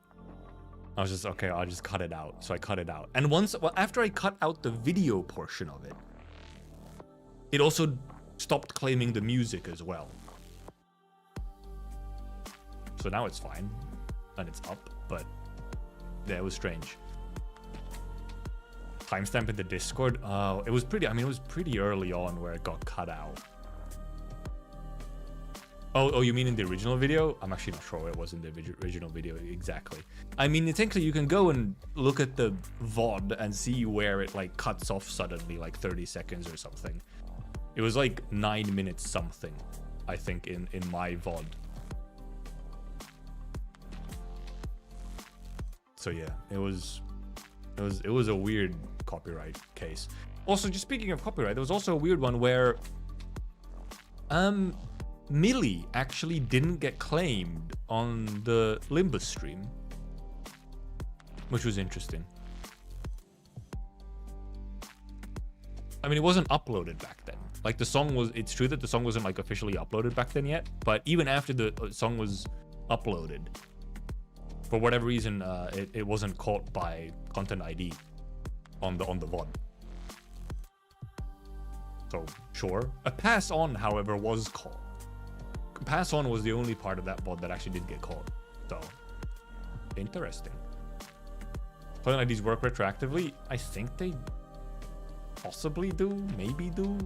Speaker 2: I was just, okay, I'll just cut it out. So I cut it out. And after I cut out the video portion of it, it also stopped claiming the music as well. So now it's fine. And it's up, but yeah, it was strange. Timestamp in the Discord? Oh, it was pretty early on where it got cut out. Oh, you mean in the original video? I'm actually not sure what it was in the original video exactly. I mean, technically you can go and look at the VOD and see where it like cuts off suddenly, like 30 seconds or something. It was like 9 minutes something, I think, in my VOD. So yeah, it was a weird copyright case. Also, just speaking of copyright, there was also a weird one where Millie actually didn't get claimed on the Limbus stream, which was interesting. I mean, it wasn't uploaded back then. Like the song was, it's true that the song wasn't like officially uploaded back then yet, but even after the song was uploaded, for whatever reason, it wasn't caught by Content ID on the VOD. So sure, a pass on, however, was caught. Pass on was the only part of that VOD that actually did get caught. So interesting. Content IDs work retroactively. I think they possibly do, maybe do,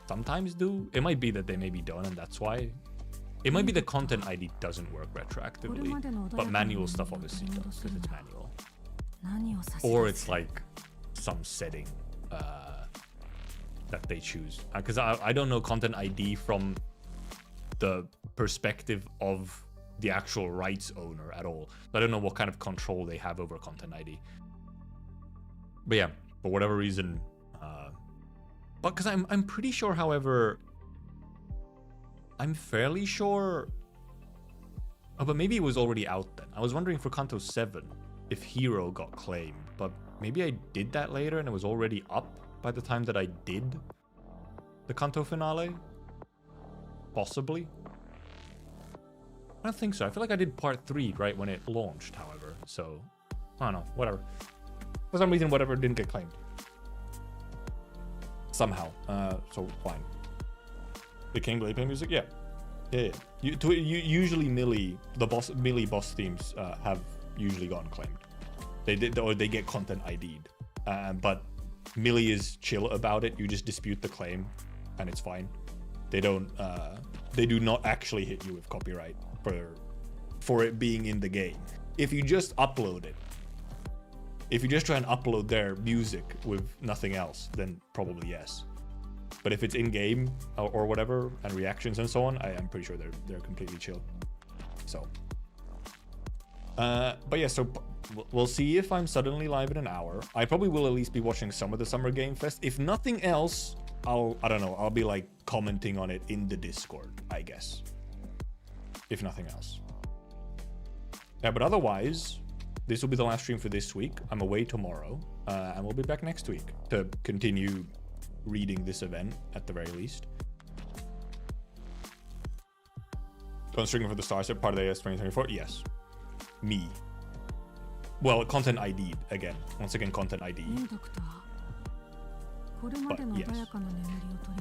Speaker 2: sometimes do. It might be that they maybe don't, and that's why. It might be the Content ID doesn't work retroactively, but manual stuff obviously does, because it's manual.
Speaker 1: 何を差し
Speaker 2: or
Speaker 1: 出
Speaker 2: it's
Speaker 1: す
Speaker 2: like some setting that they choose. Because I don't know content ID from the perspective of the actual rights owner at all. I don't know what kind of control they have over content ID. But yeah, for whatever reason, but because I'm pretty sure, however, I'm fairly sure. Oh, but maybe it was already out then. I was wondering for Kanto 7 if Hero got claimed, but maybe I did that later and it was already up by the time that I did the Kanto finale. Possibly. I don't think so. I feel like I did part 3 right when it launched, however. So, I don't know. Whatever. For some reason, whatever didn't get claimed. Somehow. So, fine. The King Blade music? Yeah. Yeah. Usually Millie boss themes have usually gotten claimed. They did, or they get content ID'd. But Millie is chill about it. You just dispute the claim and it's fine. They don't, they do not actually hit you with copyright for it being in the game. If you just upload it, if you just try and upload their music with nothing else, then probably yes. But if it's in game or whatever and reactions and so on, I am pretty sure they're completely chill. So, but yeah, so we'll see if I'm suddenly live in an hour. I probably will at least be watching some of the Summer Game Fest. If nothing else, I don't know, I'll be like commenting on it in the Discord, I guess. If nothing else. Yeah, but otherwise, this will be the last stream for this week. I'm away tomorrow, and we'll be back next week to continue reading this event at the very least. Constringing for the Star Set part of the AS 2024? Yes. Me. Well, content ID'd again. Once again, content ID. But yes.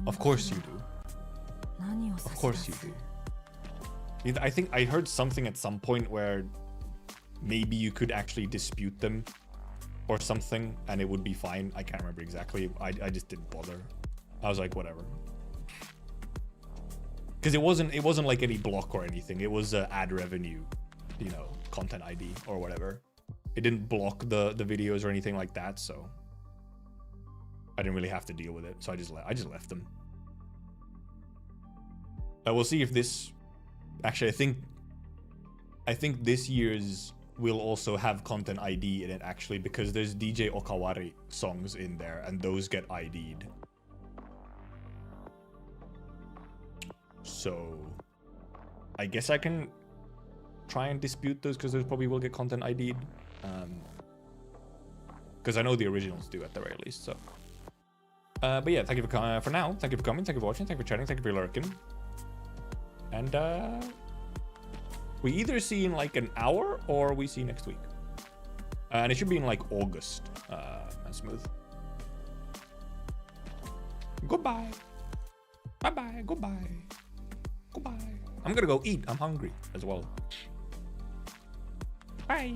Speaker 2: Of course you do. Of course you do. I think I heard something at some point where maybe you could actually dispute them or something and it would be fine. I can't remember exactly. I just didn't bother. I was like, whatever. Because it wasn't like any block or anything. It was ad revenue, you know, content ID or whatever. It didn't block the videos or anything like that, so I didn't really have to deal with it. So I just left them. We'll see if this. Actually, I think this year's will also have content ID in it, actually, because there's DJ Okawari songs in there, and those get ID'd. So, I guess I can try and dispute those, because those probably will get content ID'd. Because I know the originals do at the very least, so. But yeah, thank you for now. Thank you for coming, thank you for watching, thank you for chatting, thank you for lurking. And we either see in like an hour or we see next week. And it should be in like August. And smooth. Goodbye. Bye-bye. Goodbye. Goodbye. I'm gonna go eat. I'm hungry as well. Bye.